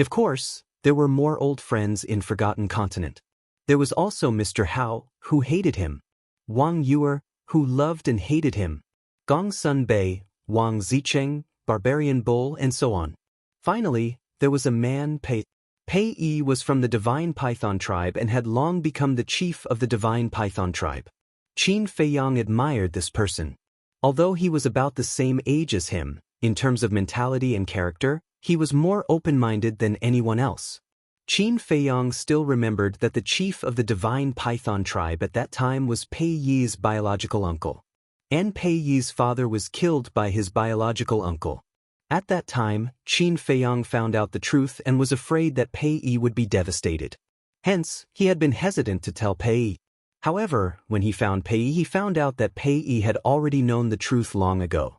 Of course, there were more old friends in Forgotten Continent. There was also Mr. Hao, who hated him. Wang Yuer, who loved and hated him. Gong Sun Bei, Wang Zicheng, Barbarian Bull, and so on. Finally, there was a man Pei. Pei Yi was from the Divine Python tribe and had long become the chief of the Divine Python tribe. Qin Feiyang admired this person. Although he was about the same age as him, in terms of mentality and character, he was more open-minded than anyone else. Qin Feiyang still remembered that the chief of the Divine Python tribe at that time was Pei Yi's biological uncle. And Pei Yi's father was killed by his biological uncle. At that time, Qin Feiyang found out the truth and was afraid that Pei Yi would be devastated. Hence, he had been hesitant to tell Pei Yi. However, when he found Pei Yi, he found out that Pei Yi had already known the truth long ago.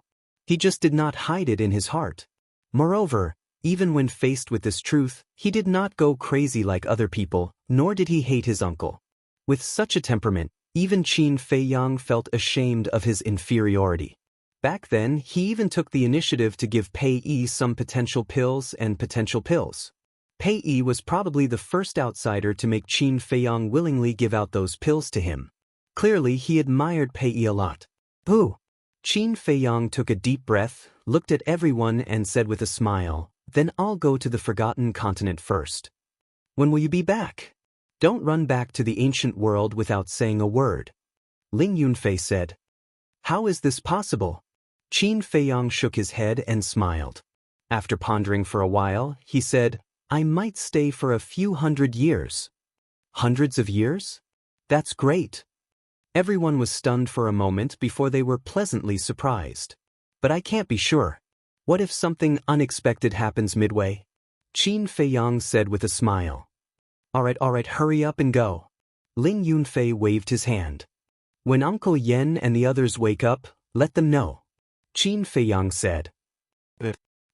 He just did not hide it in his heart. Moreover, even when faced with this truth, he did not go crazy like other people, nor did he hate his uncle. With such a temperament, even Qin Feiyang felt ashamed of his inferiority. Back then, he even took the initiative to give Pei Yi some potential pills. Pei Yi was probably the first outsider to make Qin Feiyang willingly give out those pills to him. Clearly, he admired Pei Yi a lot. Boo! Qin Feiyang took a deep breath, looked at everyone and said with a smile, "Then I'll go to the Forgotten Continent first." "When will you be back?" "Don't run back to the ancient world without saying a word," Ling Yunfei said. "How is this possible?" Qin Feiyang shook his head and smiled. After pondering for a while, he said, "I might stay for a few 100 years." "Hundreds of years? That's great." Everyone was stunned for a moment before they were pleasantly surprised. "But I can't be sure. What if something unexpected happens midway?" Qin Feiyang said with a smile. All right, hurry up and go." Ling Yunfei waved his hand. "When Uncle Yen and the others wake up, let them know," Qin Feiyang said.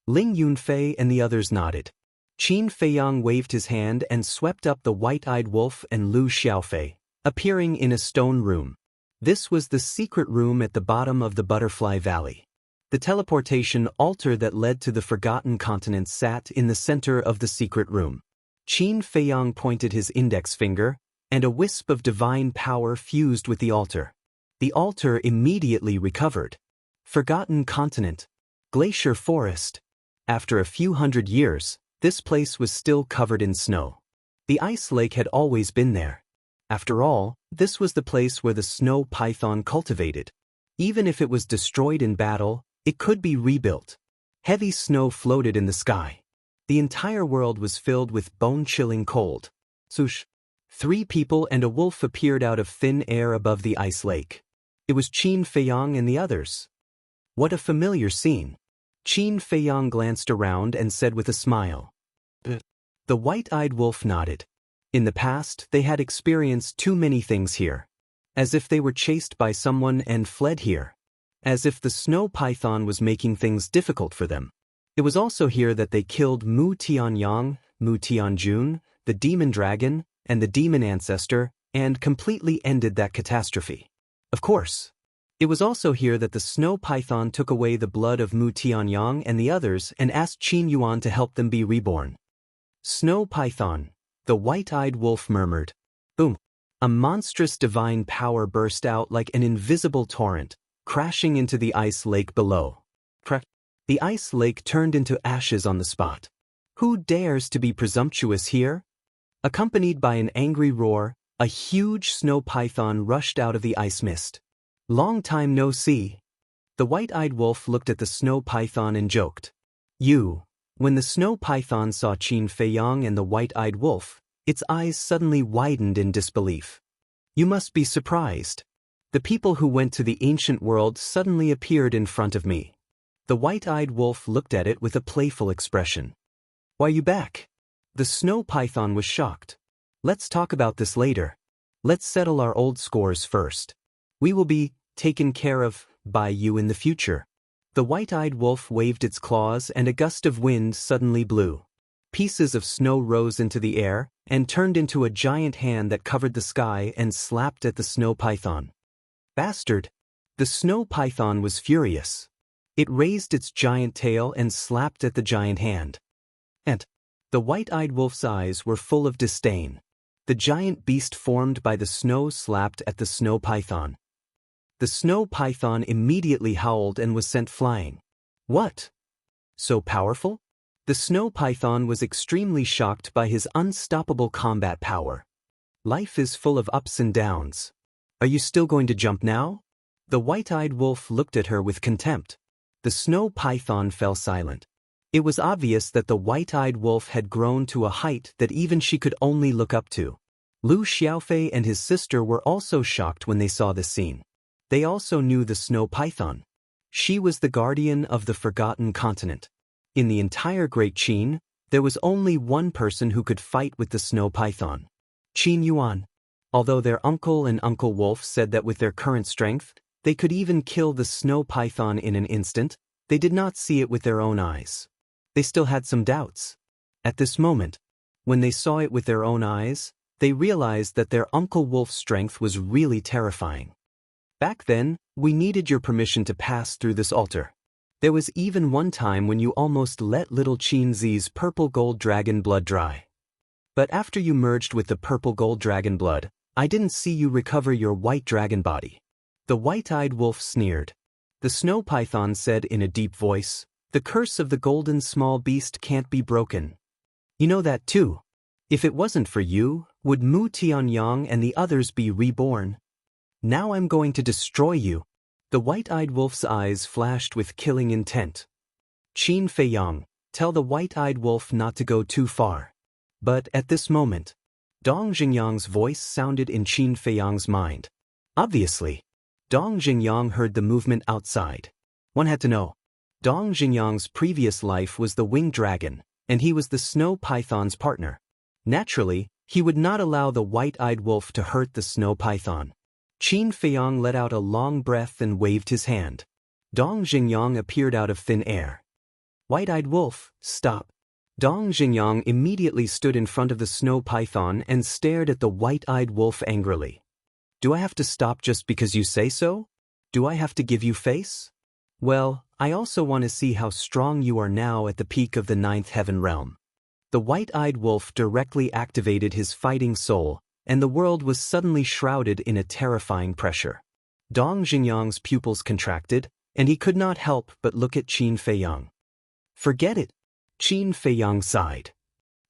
Ling Yunfei and the others nodded. Qin Feiyang waved his hand and swept up the white-eyed wolf and Lu Xiaofei, appearing in a stone room. This was the secret room at the bottom of the Butterfly Valley. The teleportation altar that led to the Forgotten Continent sat in the center of the secret room. Qin Feiyang pointed his index finger, and a wisp of divine power fused with the altar. The altar immediately recovered. Forgotten Continent. Glacier Forest. After a few 100 years, this place was still covered in snow. The ice lake had always been there. After all, this was the place where the snow python cultivated. Even if it was destroyed in battle, it could be rebuilt. Heavy snow floated in the sky. The entire world was filled with bone-chilling cold. Swoosh! 3 people and a wolf appeared out of thin air above the ice lake. It was Qin Feiyang and the others. What a familiar scene. Qin Feiyang glanced around and said with a smile. The white-eyed wolf nodded. In the past, they had experienced too many things here. As if they were chased by someone and fled here. As if the snow python was making things difficult for them. It was also here that they killed Mu Tianyang, Mu Tianjun, the demon dragon, and the demon ancestor, and completely ended that catastrophe. Of course. It was also here that the snow python took away the blood of Mu Tianyang and the others and asked Qin Yuan to help them be reborn. Snow python, the white-eyed wolf murmured. Boom! A monstrous divine power burst out like an invisible torrent, crashing into the ice lake below. The ice lake turned into ashes on the spot. Who dares to be presumptuous here? Accompanied by an angry roar, a huge snow python rushed out of the ice mist. Long time no see. The white-eyed wolf looked at the snow python and joked. When the snow python saw Qin Feiyang and the white-eyed wolf, its eyes suddenly widened in disbelief. You must be surprised. The people who went to the ancient world suddenly appeared in front of me. The white-eyed wolf looked at it with a playful expression. Why you back? The snow python was shocked. Let's talk about this later. Let's settle our old scores first. We will be taken care of by you in the future. The white-eyed wolf waved its claws and a gust of wind suddenly blew. Pieces of snow rose into the air and turned into a giant hand that covered the sky and slapped at the snow python. Bastard! The snow python was furious. It raised its giant tail and slapped at the giant hand. And the white-eyed wolf's eyes were full of disdain. The giant beast formed by the snow slapped at the snow python. The snow python immediately howled and was sent flying. What? So powerful? The snow python was extremely shocked by his unstoppable combat power. Life is full of ups and downs. Are you still going to jump now? The white-eyed wolf looked at her with contempt. The snow python fell silent. It was obvious that the white-eyed wolf had grown to a height that even she could only look up to. Lu Xiaofei and his sister were also shocked when they saw this scene. They also knew the snow python. She was the guardian of the Forgotten Continent. In the entire Great Qin, there was only one person who could fight with the snow python. Qin Yuan. Although their uncle and Uncle Wolf said that with their current strength, they could even kill the snow python in an instant, they did not see it with their own eyes. They still had some doubts. At this moment, when they saw it with their own eyes, they realized that their Uncle Wolf's strength was really terrifying. Back then, we needed your permission to pass through this altar. There was even one time when you almost let little Qinzi's purple gold dragon blood dry. But after you merged with the purple gold dragon blood, I didn't see you recover your white dragon body. The white-eyed wolf sneered. The snow python said in a deep voice, "The curse of the golden small beast can't be broken. You know that too. If it wasn't for you, would Mu Tianyang and the others be reborn? Now I'm going to destroy you." The white-eyed wolf's eyes flashed with killing intent. "Qin Feiyang, tell the white-eyed wolf not to go too far." But at this moment, Dong Xingyang's voice sounded in Qin Feiyang's mind. Obviously, Dong Xingyang heard the movement outside. One had to know. Dong Xingyang's previous life was the winged dragon, and he was the snow python's partner. Naturally, he would not allow the white-eyed wolf to hurt the snow python. Qin Feiyang let out a long breath and waved his hand. Dong Xingyang appeared out of thin air. "White-eyed wolf, stop." Dong Xingyang immediately stood in front of the snow python and stared at the white-eyed wolf angrily. "Do I have to stop just because you say so? Do I have to give you face? Well, I also want to see how strong you are now at the peak of the ninth heaven realm." The white-eyed wolf directly activated his fighting soul, and the world was suddenly shrouded in a terrifying pressure. Dong Xingyang's pupils contracted, and he could not help but look at Qin Feiyang. "Forget it." Qin Feiyang sighed.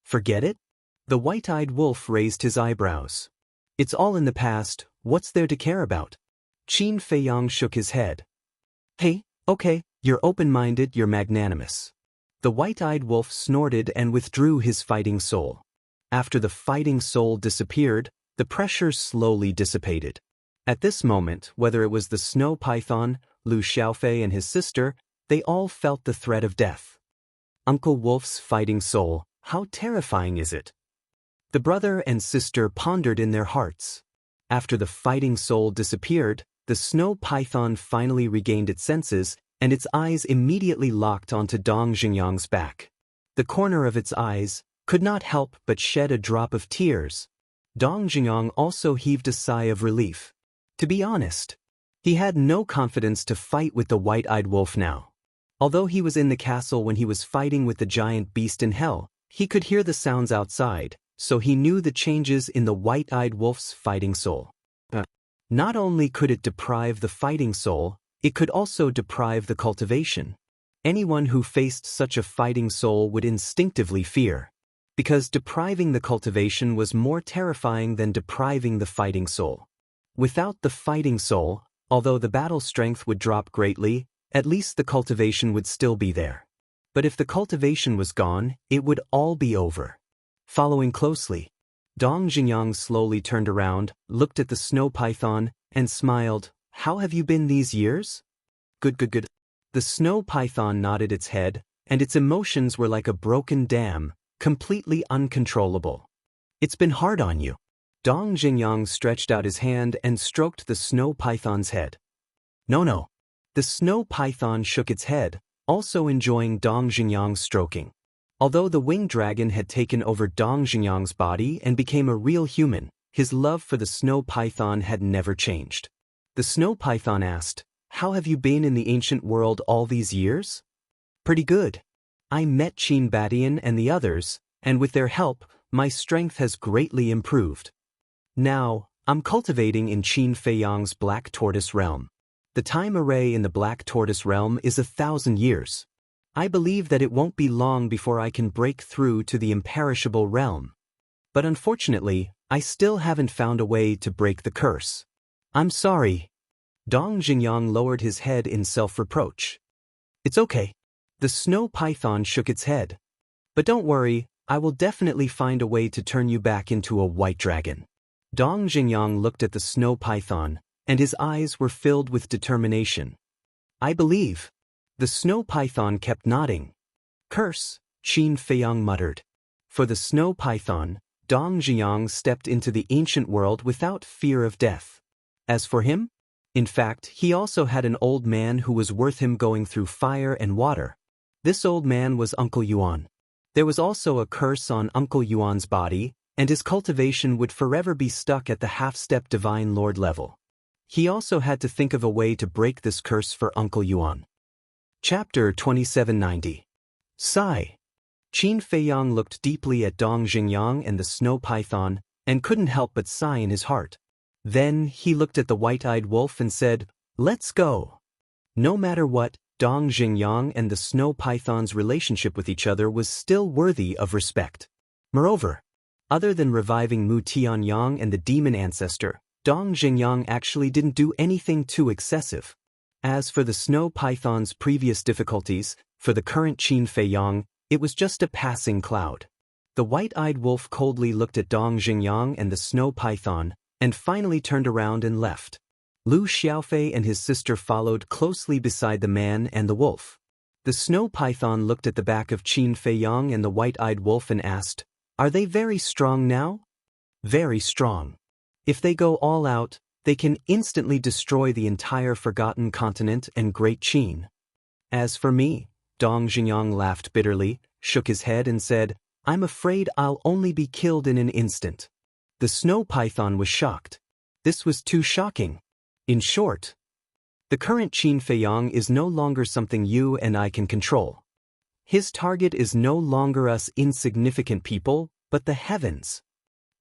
"Forget it?" The white-eyed wolf raised his eyebrows. "It's all in the past, what's there to care about?" Qin Feiyang shook his head. "Hey, okay, you're open-minded, you're magnanimous." The white-eyed wolf snorted and withdrew his fighting soul. After the fighting soul disappeared, the pressure slowly dissipated. At this moment, whether it was the snow python, Lu Xiaofei and his sister, they all felt the threat of death. Uncle Wolf's fighting soul, how terrifying is it? The brother and sister pondered in their hearts. After the fighting soul disappeared, the snow python finally regained its senses, and its eyes immediately locked onto Dong Xingyang's back. The corner of its eyes could not help but shed a drop of tears. Dong Xingyang also heaved a sigh of relief. To be honest, he had no confidence to fight with the white-eyed wolf now. Although he was in the castle when he was fighting with the giant beast in hell, he could hear the sounds outside, so he knew the changes in the white-eyed wolf's fighting soul. Not only could it deprive the fighting soul, it could also deprive the cultivation. Anyone who faced such a fighting soul would instinctively fear, because depriving the cultivation was more terrifying than depriving the fighting soul. Without the fighting soul, although the battle strength would drop greatly, at least the cultivation would still be there. But if the cultivation was gone, it would all be over. Following closely, Dong Xingyang slowly turned around, looked at the snow python, and smiled. "How have you been these years?" Good. The snow python nodded its head, and its emotions were like a broken dam, completely uncontrollable. "It's been hard on you." Dong Xingyang stretched out his hand and stroked the snow python's head. No. The snow python shook its head, also enjoying Dong Xingyang's stroking. Although the winged dragon had taken over Dong Xingyang's body and became a real human, his love for the snow python had never changed. The snow python asked, "How have you been in the ancient world all these years?" "Pretty good. I met Qin Badian and the others, and with their help, my strength has greatly improved. Now, I'm cultivating in Qin Feiyang's Black Tortoise realm. The time array in the Black Tortoise realm is 1,000 years. I believe that it won't be long before I can break through to the imperishable realm. But unfortunately, I still haven't found a way to break the curse. I'm sorry." Dong Xingyang lowered his head in self-reproach. "It's okay." The snow python shook its head. "But don't worry, I will definitely find a way to turn you back into a white dragon." Dong Xingyang looked at the snow python, and his eyes were filled with determination. "I believe." The snow python kept nodding. "Curse," Qin Feiyang muttered. For the snow python, Dong Xingyang stepped into the ancient world without fear of death. As for him, in fact, he also had an old man who was worth him going through fire and water. This old man was Uncle Yuan. There was also a curse on Uncle Yuan's body, and his cultivation would forever be stuck at the half-step divine lord level. He also had to think of a way to break this curse for Uncle Yuan. Chapter 2790. Sigh. Qin Feiyang looked deeply at Dong Xingyang and the snow python, and couldn't help but sigh in his heart. Then he looked at the white-eyed wolf and said, "Let's go." No matter what, Dong Xingyang and the snow python's relationship with each other was still worthy of respect. Moreover, other than reviving Mu Tianyang and the demon ancestor, Dong Xingyang actually didn't do anything too excessive. As for the snow python's previous difficulties, for the current Qin Feiyang, it was just a passing cloud. The white-eyed wolf coldly looked at Dong Xingyang and the snow python, and finally turned around and left. Lu Xiaofei and his sister followed closely beside the man and the wolf. The snow python looked at the back of Qin Feiyang and the white-eyed wolf and asked, "Are they very strong now?" "Very strong. If they go all out, they can instantly destroy the entire forgotten continent and Great Qin." "As for me," Dong Xingyang laughed bitterly, shook his head and said, "I'm afraid I'll only be killed in an instant." The snow python was shocked. This was too shocking. In short, the current Qin Feiyang is no longer something you and I can control. His target is no longer us insignificant people, but the heavens.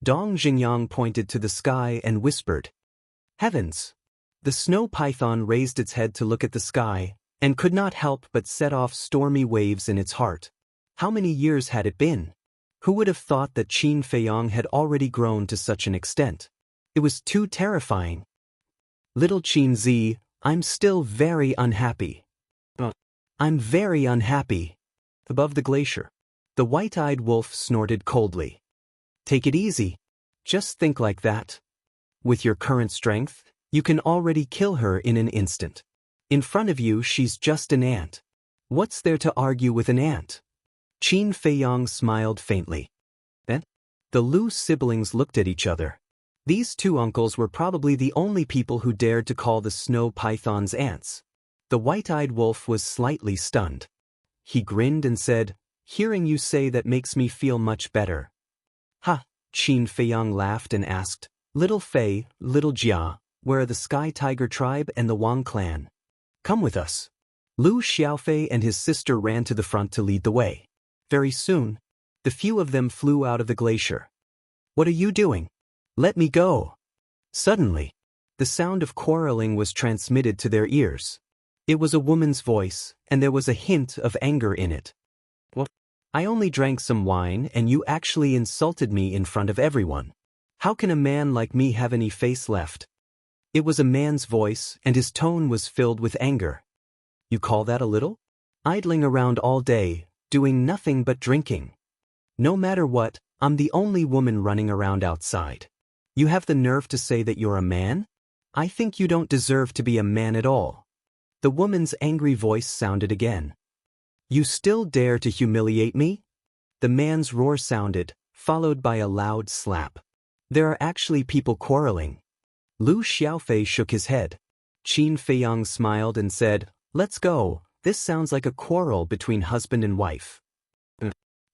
Dong Xingyang pointed to the sky and whispered, "Heavens." The snow python raised its head to look at the sky, and could not help but set off stormy waves in its heart. How many years had it been? Who would have thought that Qin Feiyang had already grown to such an extent? It was too terrifying. "Little Qin Zi, I'm still very unhappy." "I'm very unhappy." Above the glacier, the white-eyed wolf snorted coldly. "Take it easy. Just think like that. With your current strength, you can already kill her in an instant. In front of you she's just an ant. What's there to argue with an ant?" Qin Feiyang smiled faintly. Then, the Lu siblings looked at each other. These two uncles were probably the only people who dared to call the snow pythons ants. The white-eyed wolf was slightly stunned. He grinned and said, "Hearing you say that makes me feel much better." "Ha!" Qin Feiyang laughed and asked, "Little Fei, little Jia, where are the Sky Tiger tribe and the Wang clan? Come with us." Lu Xiaofei and his sister ran to the front to lead the way. Very soon, the few of them flew out of the glacier. "What are you doing? Let me go." Suddenly, the sound of quarreling was transmitted to their ears. It was a woman's voice, and there was a hint of anger in it. "What? I only drank some wine and you actually insulted me in front of everyone. How can a man like me have any face left?" It was a man's voice, and his tone was filled with anger. "You call that a little? Idling around all day, doing nothing but drinking. No matter what, I'm the only woman running around outside. You have the nerve to say that you're a man? I think you don't deserve to be a man at all." The woman's angry voice sounded again. "You still dare to humiliate me?" The man's roar sounded, followed by a loud slap. "There are actually people quarreling." Lu Xiaofei shook his head. Qin Feiyang smiled and said, "Let's go. This sounds like a quarrel between husband and wife."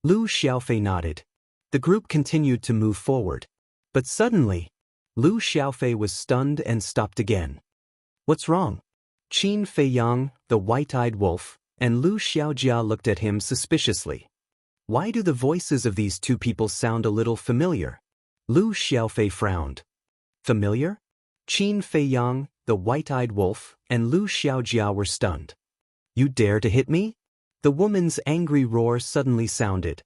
Lu Xiaofei nodded. The group continued to move forward. But suddenly, Lu Xiaofei was stunned and stopped again. "What's wrong?" Qin Feiyang, the white-eyed wolf, and Lu Xiaojia looked at him suspiciously. Why do the voices of these two people sound a little familiar? Lu Xiaofei frowned. Familiar? Qin Feiyang, the white-eyed wolf, and Lu Xiaojia were stunned. "You dare to hit me?" The woman's angry roar suddenly sounded.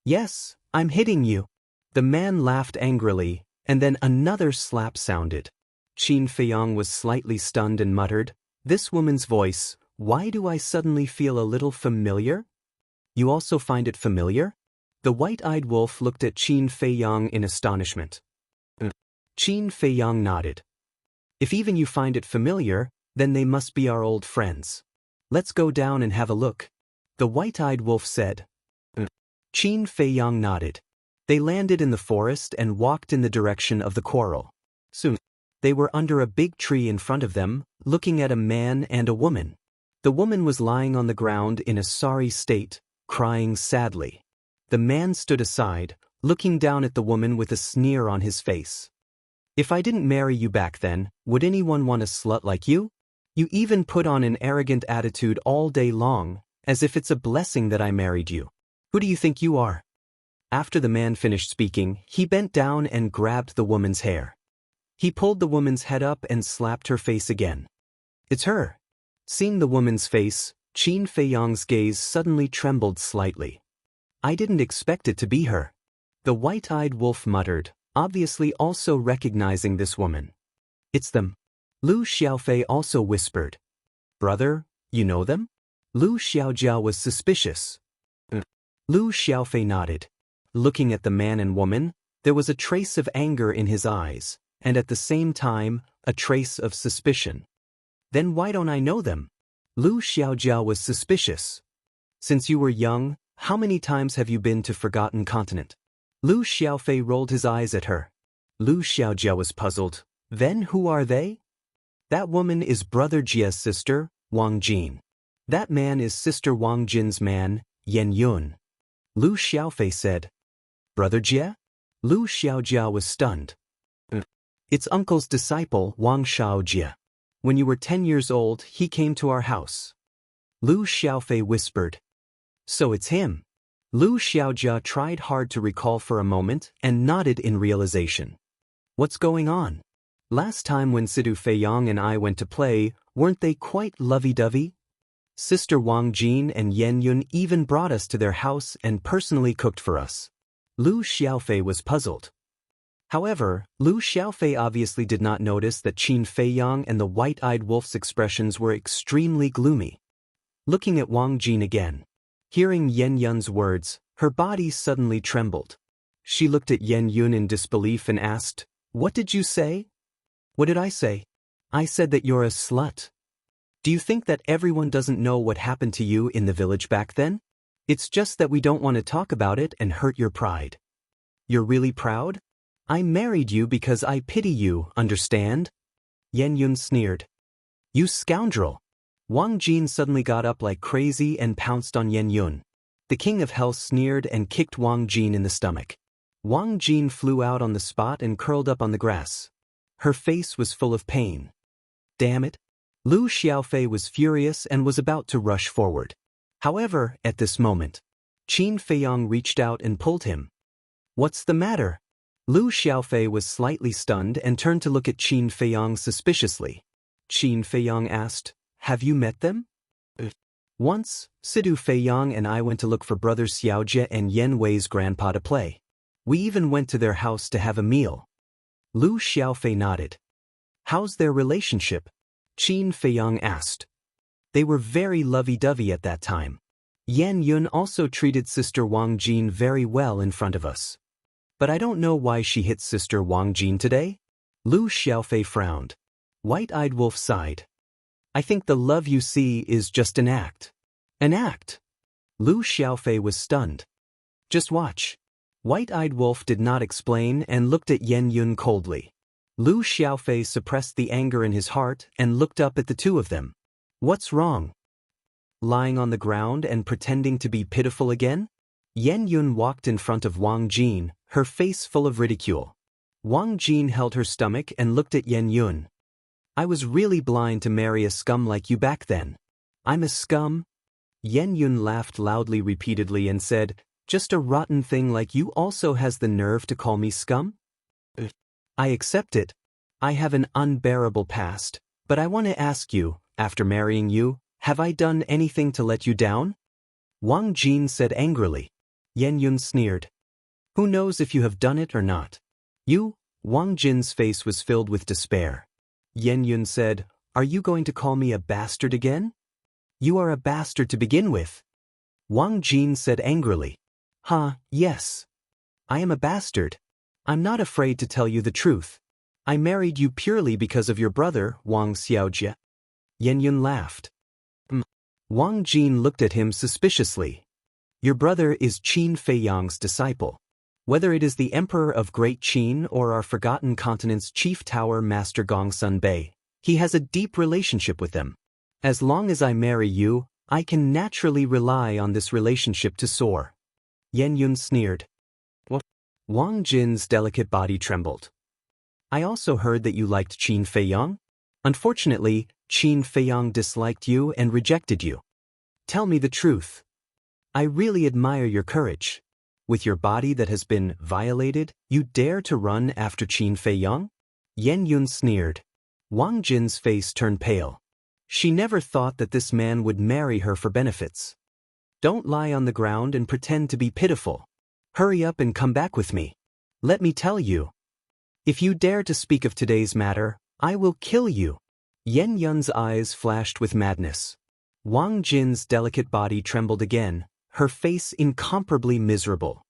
"Yes, I'm hitting you." The man laughed angrily, and then another slap sounded. Qin Feiyang was slightly stunned and muttered, "This woman's voice, why do I suddenly feel a little familiar?" "You also find it familiar?" The white-eyed wolf looked at Qin Feiyang in astonishment. Qin Feiyang nodded. "If even you find it familiar, then they must be our old friends. Let's go down and have a look," the white-eyed wolf said. Qin Feiyang nodded. They landed in the forest and walked in the direction of the quarrel. Soon, they were under a big tree in front of them, looking at a man and a woman. The woman was lying on the ground in a sorry state, crying sadly. The man stood aside, looking down at the woman with a sneer on his face. If I didn't marry you back then, would anyone want a slut like you? You even put on an arrogant attitude all day long, as if it's a blessing that I married you. Who do you think you are? After the man finished speaking, he bent down and grabbed the woman's hair. He pulled the woman's head up and slapped her face again. It's her. Seeing the woman's face, Qin Feiyang's gaze suddenly trembled slightly. I didn't expect it to be her. The white-eyed wolf muttered, obviously also recognizing this woman. It's them. Lu Xiaofei also whispered. Brother, you know them? Lu Xiaojiao was suspicious. Lu Xiaofei nodded. Looking at the man and woman, there was a trace of anger in his eyes, and at the same time, a trace of suspicion. Then why don't I know them? Lu Xiaojiao was suspicious. Since you were young, how many times have you been to Forgotten Continent? Lu Xiaofei rolled his eyes at her. Lu Xiaojiao was puzzled. Then who are they? That woman is Brother Jia's sister, Wang Jin. That man is Sister Wang Jin's man, Yan Yun. Lu Xiaofei said. Brother Jia? Lu Xiaojiao was stunned. It's uncle's disciple, Wang Xiaojia. When you were 10 years old, he came to our house. Lu Xiaofei whispered. So it's him. Lu Xiaojia tried hard to recall for a moment and nodded in realization. What's going on? Last time when Sidu Feiyang and I went to play, weren't they quite lovey-dovey? Sister Wang Jin and Yan Yun even brought us to their house and personally cooked for us. Lu Xiaofei was puzzled. However, Lu Xiaofei obviously did not notice that Qin Feiyang and the white-eyed wolf's expressions were extremely gloomy. Looking at Wang Jin again. Hearing Yan Yun's words, her body suddenly trembled. She looked at Yan Yun in disbelief and asked, What did you say? What did I say? I said that you're a slut. Do you think that everyone doesn't know what happened to you in the village back then? It's just that we don't want to talk about it and hurt your pride. You're really proud? I married you because I pity you, understand? Yan Yun sneered. You scoundrel! Wang Jin suddenly got up like crazy and pounced on Yan Yun. The king of hell sneered and kicked Wang Jin in the stomach. Wang Jin flew out on the spot and curled up on the grass. Her face was full of pain. Damn it! Lu Xiaofei was furious and was about to rush forward. However, at this moment, Qin Feiyang reached out and pulled him. What's the matter? Lu Xiaofei was slightly stunned and turned to look at Qin Feiyang suspiciously. Qin Feiyang asked, Have you met them? Once, Sidu Feiyang and I went to look for brothers Xiaojie and Yan Wei's grandpa to play. We even went to their house to have a meal. Lu Xiaofei nodded. How's their relationship? Qin Feiyang asked. They were very lovey-dovey at that time. Yan Yun also treated Sister Wang Jin very well in front of us. But I don't know why she hit Sister Wang Jin today. Lu Xiaofei frowned. White-eyed wolf sighed. I think the love you see is just an act. An act? Lu Xiaofei was stunned. Just watch. White-eyed wolf did not explain and looked at Yan Yun coldly. Lu Xiaofei suppressed the anger in his heart and looked up at the two of them. What's wrong? Lying on the ground and pretending to be pitiful again? Yan Yun walked in front of Wang Jin, her face full of ridicule. Wang Jin held her stomach and looked at Yan Yun. I was really blind to marry a scum like you back then. I'm a scum? Yan Yun laughed loudly repeatedly and said, Just a rotten thing like you also has the nerve to call me scum? I accept it. I have an unbearable past, but I want to ask you, after marrying you, have I done anything to let you down? Wang Jin said angrily. Yan Yun sneered. Who knows if you have done it or not? You? Wang Jin's face was filled with despair. Yan Yun said, Are you going to call me a bastard again? You are a bastard to begin with. Wang Jin said angrily. Yes. I am a bastard. I'm not afraid to tell you the truth. I married you purely because of your brother, Wang Xiaojie. Yan Yun laughed. Wang Jin looked at him suspiciously. Your brother is Qin Feiyang's disciple. Whether it is the Emperor of Great Qin or our Forgotten Continent's Chief Tower Master Gongsun Bei, he has a deep relationship with them. As long as I marry you, I can naturally rely on this relationship to soar. Yan Yun sneered. What? Wang Jin's delicate body trembled. I also heard that you liked Qin Feiyang? Unfortunately, Qin Feiyang disliked you and rejected you. Tell me the truth. I really admire your courage. With your body that has been violated, you dare to run after Qin Feiyang? Yan Yun sneered. Wang Jin's face turned pale. She never thought that this man would marry her for benefits. Don't lie on the ground and pretend to be pitiful. Hurry up and come back with me. Let me tell you. If you dare to speak of today's matter, I will kill you. Yan Yun's eyes flashed with madness. Wang Jin's delicate body trembled again, her face incomparably miserable.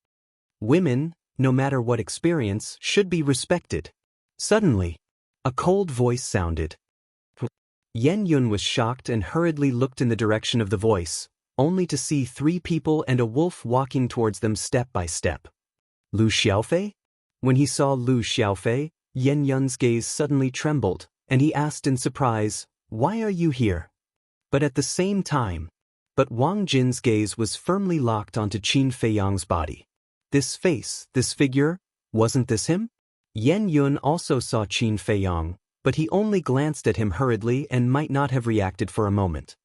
Women, no matter what experience, should be respected. Suddenly, a cold voice sounded. Yan Yun was shocked and hurriedly looked in the direction of the voice, only to see 3 people and a wolf walking towards them step by step. Lu Xiaofei? When he saw Lu Xiaofei, Yan Yun's gaze suddenly trembled, and he asked in surprise, "Why are you here?" But at the same time, Wang Jin's gaze was firmly locked onto Qin Feiyang's body. This face, this figure, wasn't this him? Yan Yun also saw Qin Feiyang, but he only glanced at him hurriedly and might not have reacted for a moment.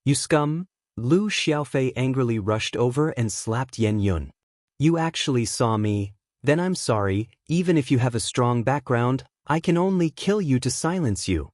You scum! Lu Xiaofei angrily rushed over and slapped Yan Yun. You actually saw me, then I'm sorry, even if you have a strong background, I can only kill you to silence you.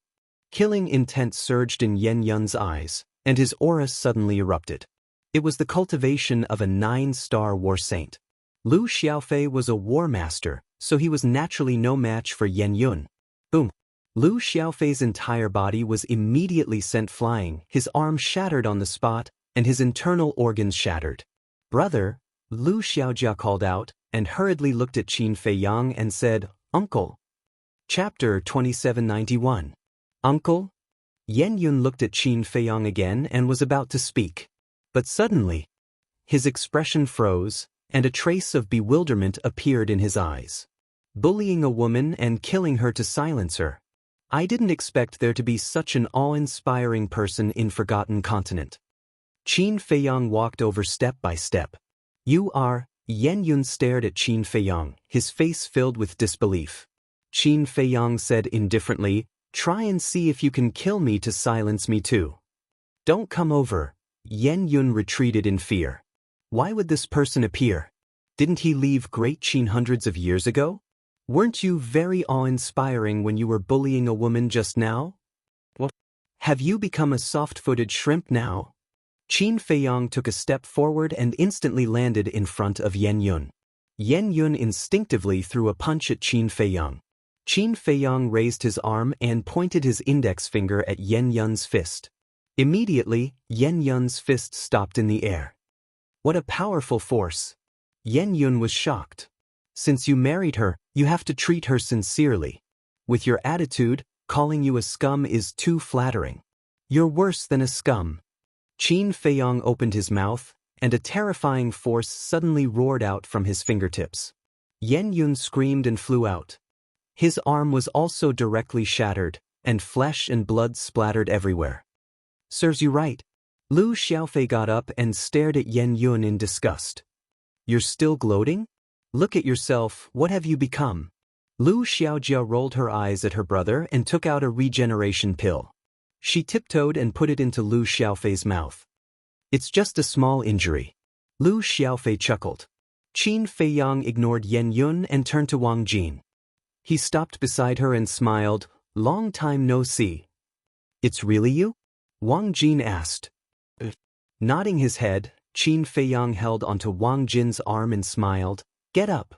Killing intent surged in Yan Yun's eyes, and his aura suddenly erupted. It was the cultivation of a 9-star war saint. Lu Xiaofei was a war master, so he was naturally no match for Yan Yun. Boom! Lu Xiaofei's entire body was immediately sent flying, his arm shattered on the spot, and his internal organs shattered. Brother, Lu Xiaojia called out, and hurriedly looked at Qin Feiyang and said, Uncle. Chapter 2791. Uncle? Yan Yun looked at Qin Feiyang again and was about to speak. But suddenly, his expression froze, and a trace of bewilderment appeared in his eyes. Bullying a woman and killing her to silence her. I didn't expect there to be such an awe-inspiring person in Forgotten Continent. Qin Feiyang walked over step by step. You are... Yan Yun stared at Qin Feiyang, his face filled with disbelief. Qin Feiyang said indifferently, Try and see if you can kill me to silence me too. Don't come over. Yan Yun retreated in fear. Why would this person appear? Didn't he leave Great Qin hundreds of years ago? Weren't you very awe-inspiring when you were bullying a woman just now? What? Have you become a soft-footed shrimp now? Qin Feiyang took a step forward and instantly landed in front of Yan Yun. Yan Yun instinctively threw a punch at Qin Feiyang. Qin Feiyang raised his arm and pointed his index finger at Yan Yun's fist. Immediately, Yan Yun's fist stopped in the air. What a powerful force! Yan Yun was shocked. Since you married her, you have to treat her sincerely. With your attitude, calling you a scum is too flattering. You're worse than a scum. Qin Feiyang opened his mouth, and a terrifying force suddenly roared out from his fingertips. Yan Yun screamed and flew out. His arm was also directly shattered, and flesh and blood splattered everywhere. Serves you right. Lu Xiaofei got up and stared at Yan Yun in disgust. You're still gloating? Look at yourself, what have you become? Lu Xiaojia rolled her eyes at her brother and took out a regeneration pill. She tiptoed and put it into Lu Xiaofei's mouth. It's just a small injury. Lu Xiaofei chuckled. Qin Feiyang ignored Yan Yun and turned to Wang Jin. He stopped beside her and smiled, Long time no see. It's really you? Wang Jin asked. Nodding his head, Qin Feiyang held onto Wang Jin's arm and smiled, Get up.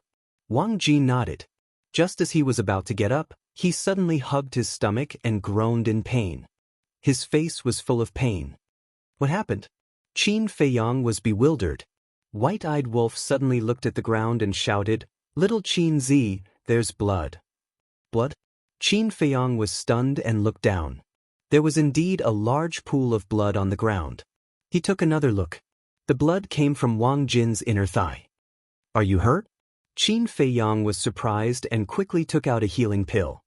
Wang Jin nodded. Just as he was about to get up, he suddenly hugged his stomach and groaned in pain. His face was full of pain. What happened? Qin Feiyang was bewildered. White-eyed Wolf suddenly looked at the ground and shouted, Little Qin Zi, there's blood. Blood? Qin Feiyang was stunned and looked down. There was indeed a large pool of blood on the ground. He took another look. The blood came from Wang Jin's inner thigh. Are you hurt? Qin Feiyang was surprised and quickly took out a healing pill.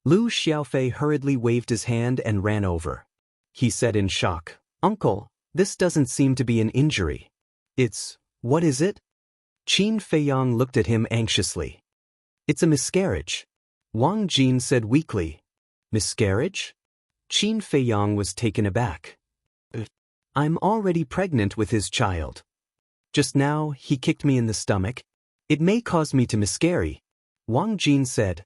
Lu Xiaofei hurriedly waved his hand and ran over. He said in shock, Uncle, this doesn't seem to be an injury. What is it? Qin Feiyang looked at him anxiously. It's a miscarriage, Wang Jin said weakly. Miscarriage? Qin Feiyang was taken aback. I'm already pregnant with his child. Just now, he kicked me in the stomach. It may cause me to miscarry, Wang Jin said.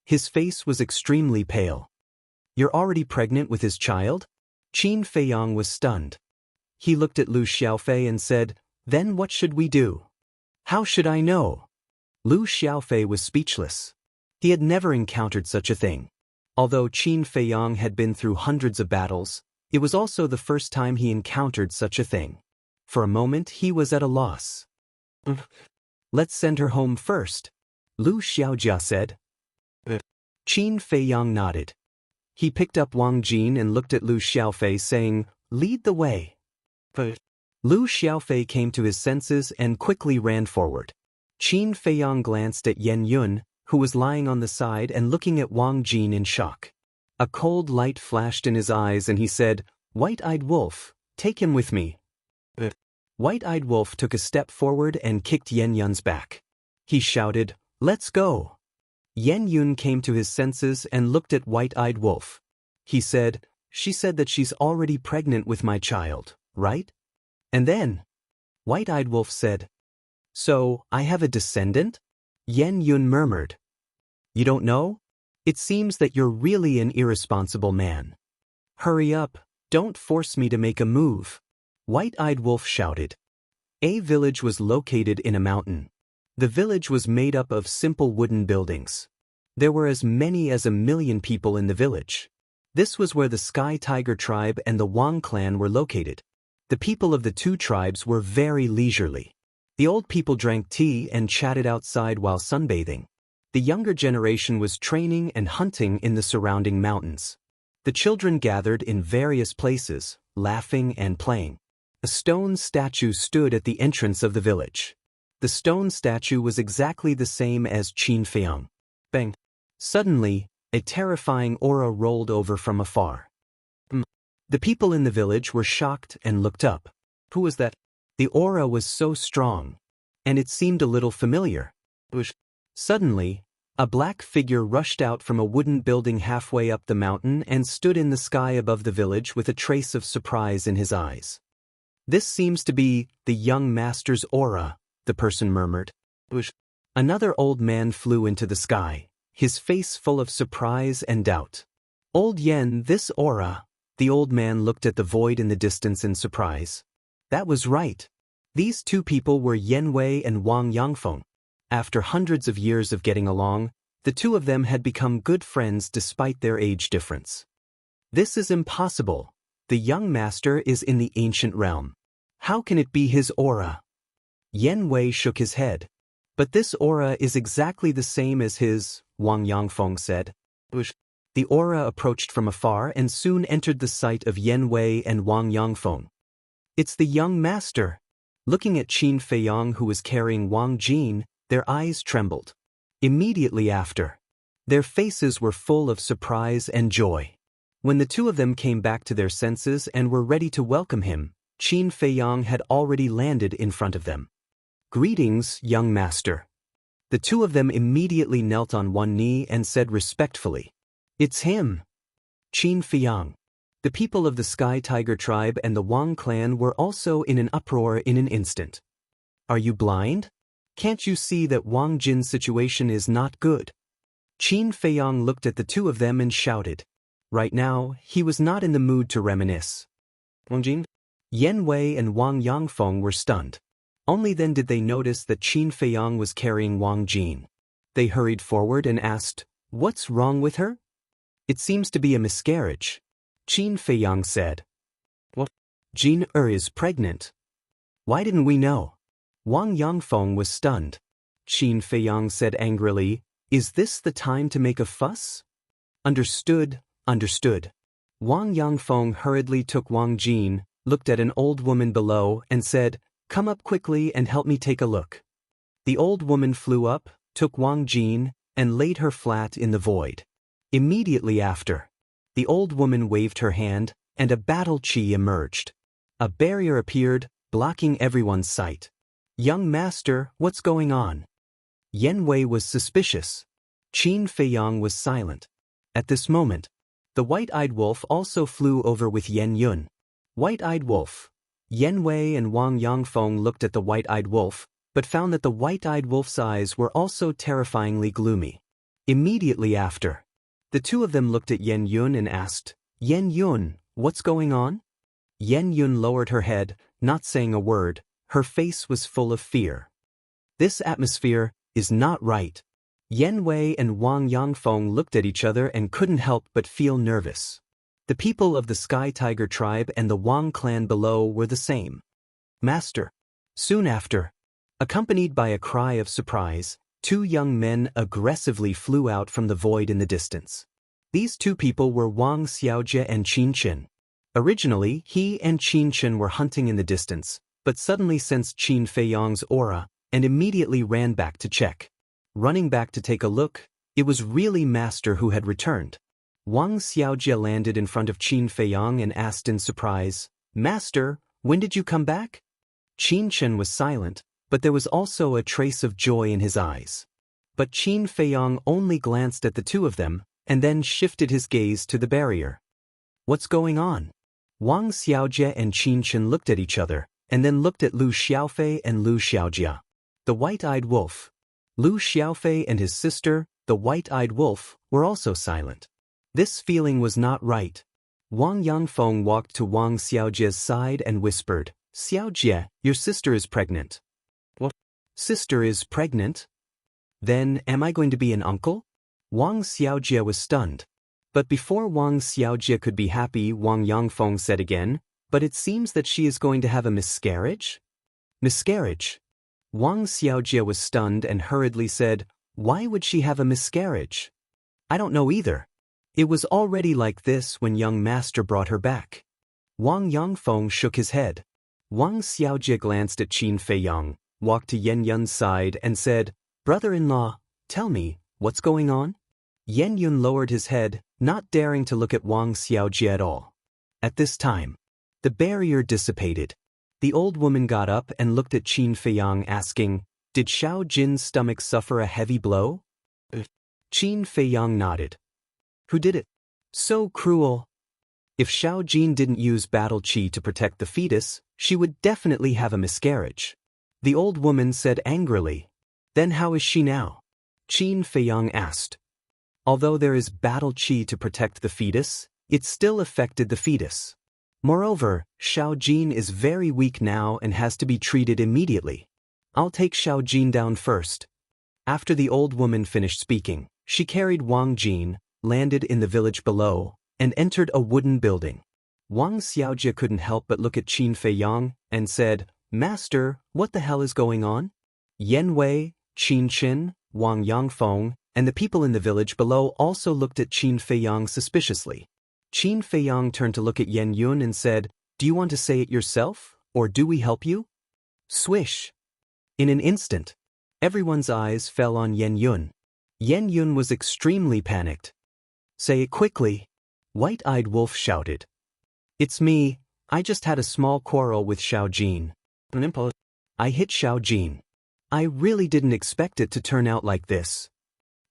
His face was extremely pale. You're already pregnant with his child? Qin Feiyang was stunned. He looked at Lu Xiaofei and said, Then what should we do? How should I know? Lu Xiaofei was speechless. He had never encountered such a thing. Although Qin Feiyang had been through hundreds of battles, it was also the first time he encountered such a thing. For a moment he was at a loss. Let's send her home first, Lu Xiaojia said. Qin Feiyang nodded. He picked up Wang Jin and looked at Lu Xiaofei saying, Lead the way. Lu Xiaofei came to his senses and quickly ran forward. Qin Feiyang glanced at Yen Yun, who was lying on the side and looking at Wang Jin in shock. A cold light flashed in his eyes and he said, White-eyed wolf, take him with me. White-eyed wolf took a step forward and kicked Yen Yun's back. He shouted, Let's go. Yen Yun came to his senses and looked at White-eyed wolf. He said, She said that she's already pregnant with my child, right? And then, White-eyed wolf said, So, I have a descendant? Yen Yun murmured. You don't know? It seems that you're really an irresponsible man. Hurry up, don't force me to make a move. White-eyed wolf shouted. A village was located in a mountain. The village was made up of simple wooden buildings. There were as many as 1,000,000 people in the village. This was where the Sky Tiger tribe and the Wang clan were located. The people of the two tribes were very leisurely. The old people drank tea and chatted outside while sunbathing. The younger generation was training and hunting in the surrounding mountains. The children gathered in various places, laughing and playing. A stone statue stood at the entrance of the village. The stone statue was exactly the same as Qin Feiyang. Bang! Suddenly, a terrifying aura rolled over from afar. The people in the village were shocked and looked up. Who was that? The aura was so strong, and it seemed a little familiar. Suddenly, a black figure rushed out from a wooden building halfway up the mountain and stood in the sky above the village with a trace of surprise in his eyes. This seems to be the young master's aura, the person murmured. Another old man flew into the sky, his face full of surprise and doubt. Old Yen, this aura. The old man looked at the void in the distance in surprise. That was right. These two people were Yen Wei and Wang Yangfeng. After hundreds of years of getting along, the two of them had become good friends despite their age difference. This is impossible. The young master is in the ancient realm. How can it be his aura? Yen Wei shook his head. But this aura is exactly the same as his, Wang Yangfeng said. The aura approached from afar and soon entered the sight of Yen Wei and Wang Yangfeng. It's the young master. Looking at Qin Feiyang, who was carrying Wang Jin, their eyes trembled. Immediately after, their faces were full of surprise and joy. When the two of them came back to their senses and were ready to welcome him, Qin Feiyang had already landed in front of them. Greetings, young master. The two of them immediately knelt on one knee and said respectfully, It's him. Qin Feiyang. The people of the Sky Tiger tribe and the Wang clan were also in an uproar in an instant. Are you blind? Can't you see that Wang Jin's situation is not good? Qin Feiyang looked at the two of them and shouted. Right now, he was not in the mood to reminisce. Wang Jin? Yen Wei and Wang Yangfeng were stunned. Only then did they notice that Qin Feiyang was carrying Wang Jin. They hurried forward and asked, What's wrong with her? It seems to be a miscarriage. Qin Feiyang said. What? Jin is pregnant. Why didn't we know? Wang Yangfeng was stunned. Qin Feiyang said angrily, Is this the time to make a fuss? Understood, understood. Wang Yangfeng hurriedly took Wang Jin, looked at an old woman below, and said, Come up quickly and help me take a look. The old woman flew up, took Wang Jin, and laid her flat in the void. Immediately after, the old woman waved her hand, and a battle chi emerged. A barrier appeared, blocking everyone's sight. Young master, what's going on? Yen Wei was suspicious. Qin Feiyang was silent. At this moment, the white-eyed wolf also flew over with Yen Yun. White-eyed wolf. Yen Wei and Wang Yangfeng looked at the white-eyed wolf, but found that the white-eyed wolf's eyes were also terrifyingly gloomy. Immediately after, the two of them looked at Yen Yun and asked, Yen Yun, what's going on? Yen Yun lowered her head, not saying a word. Her face was full of fear. This atmosphere is not right. Yen Wei and Wang Yangfeng looked at each other and couldn't help but feel nervous. The people of the Sky Tiger tribe and the Wang clan below were the same. Master. Soon after, accompanied by a cry of surprise, two young men aggressively flew out from the void in the distance. These two people were Wang Xiaojie and Qin Chen. Originally, he and Qin Chen were hunting in the distance, but suddenly sensed Qin Feiyang's aura and immediately ran back to check. Running back to take a look, it was really Master who had returned. Wang Xiaojie landed in front of Qin Feiyang and asked in surprise, Master, when did you come back? Qin Chen was silent, but there was also a trace of joy in his eyes. But Qin Feiyang only glanced at the two of them, and then shifted his gaze to the barrier. What's going on? Wang Xiaojie and Qin Chen looked at each other, and then looked at Lu Xiaofei and Lu Xiaojia. The white-eyed wolf. Lu Xiaofei and his sister, the white-eyed wolf, were also silent. This feeling was not right. Wang Yangfeng walked to Wang Xiaojie's side and whispered, Xiaojie, your sister is pregnant. What? Sister is pregnant? Then, am I going to be an uncle? Wang Xiaojie was stunned. But before Wang Xiaojie could be happy, Wang Yangfeng said again, but it seems that she is going to have a miscarriage? Miscarriage? Wang Xiaojie was stunned and hurriedly said, why would she have a miscarriage? I don't know either. It was already like this when young master brought her back. Wang Yangfeng shook his head. Wang Xiaojie glanced at Qin Feiyang, walked to Yen Yun's side and said, brother-in-law, tell me, what's going on? Yen Yun lowered his head, not daring to look at Wang Xiaojie at all. At this time, the barrier dissipated. The old woman got up and looked at Qin Feiyang asking, did Xiao Jin's stomach suffer a heavy blow? Qin Feiyang nodded. Who did it? So cruel. If Xiao Jin didn't use battle qi to protect the fetus, she would definitely have a miscarriage. The old woman said angrily. Then how is she now? Qin Feiyang asked. Although there is battle qi to protect the fetus, it still affected the fetus. Moreover, Xiao Jin is very weak now and has to be treated immediately. I'll take Xiao Jin down first. After the old woman finished speaking, she carried Wang Jin, landed in the village below, and entered a wooden building. Wang Xiaojie couldn't help but look at Qin Feiyang and said, Master, what the hell is going on? Yen Wei, Qin Chen, Wang Yangfeng, and the people in the village below also looked at Qin Feiyang suspiciously. Qin Feiyang turned to look at Yen Yun and said, do you want to say it yourself, or do we help you? Swish. In an instant, everyone's eyes fell on Yen Yun. Yen Yun was extremely panicked. Say it quickly. White-eyed wolf shouted. It's me, I just had a small quarrel with Xiao Jin. I hit Xiao Jin. I really didn't expect it to turn out like this.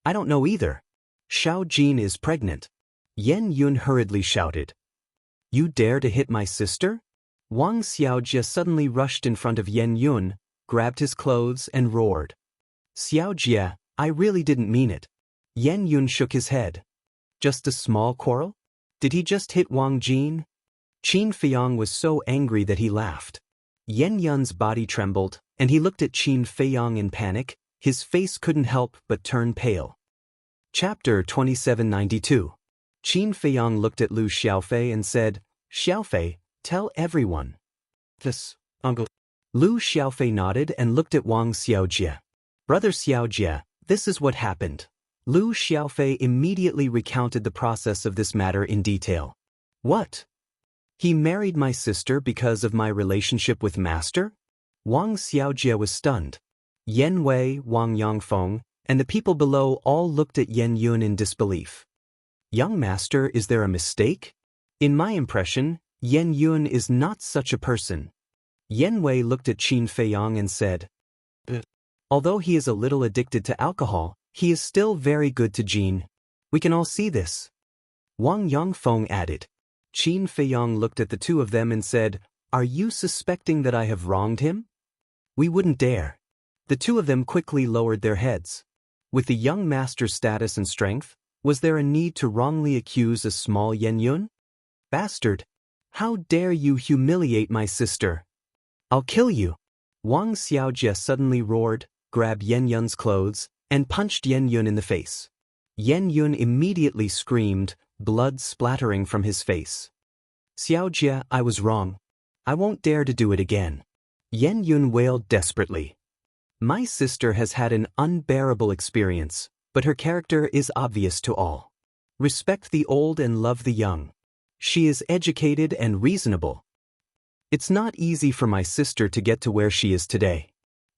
I don't know either. Xiao Jin is pregnant. Yen Yun hurriedly shouted. You dare to hit my sister? Wang Xiaojie suddenly rushed in front of Yen Yun, grabbed his clothes and roared. Xiaojie, I really didn't mean it. Yen Yun shook his head. Just a small quarrel? Did he just hit Wang Jin? Qin Feiyang was so angry that he laughed. Yen Yun's body trembled, and he looked at Qin Feiyang in panic. His face couldn't help but turn pale. Chapter 2792. Qin Feiyang looked at Lu Xiaofei and said, Xiaofei, tell everyone. This, uncle. Lu Xiaofei nodded and looked at Wang Xiaojie. Brother Xiaojie, this is what happened. Lu Xiaofei immediately recounted the process of this matter in detail. What? He married my sister because of my relationship with Master? Wang Xiaojie was stunned. Yen Wei, Wang Yangfeng, and the people below all looked at Yen Yun in disbelief. Young Master, is there a mistake? In my impression, Yen Yun is not such a person. Yen Wei looked at Qin Feiyang and said, Although he is a little addicted to alcohol, he is still very good to Jean. We can all see this. Wang Yongfeng added. Qin Feiyang looked at the two of them and said, "Are you suspecting that I have wronged him?" "We wouldn't dare." The two of them quickly lowered their heads. With the young master's status and strength, was there a need to wrongly accuse a small Yen Yun? "Bastard! How dare you humiliate my sister? I'll kill you!" Wang Xiaojie suddenly roared, grabbed Yen Yun's clothes, and punched Yen Yun in the face. Yen Yun immediately screamed, blood splattering from his face. "Xiaojie, I was wrong. I won't dare to do it again." Yen Yun wailed desperately. "My sister has had an unbearable experience, but her character is obvious to all. Respect the old and love the young. She is educated and reasonable. It's not easy for my sister to get to where she is today.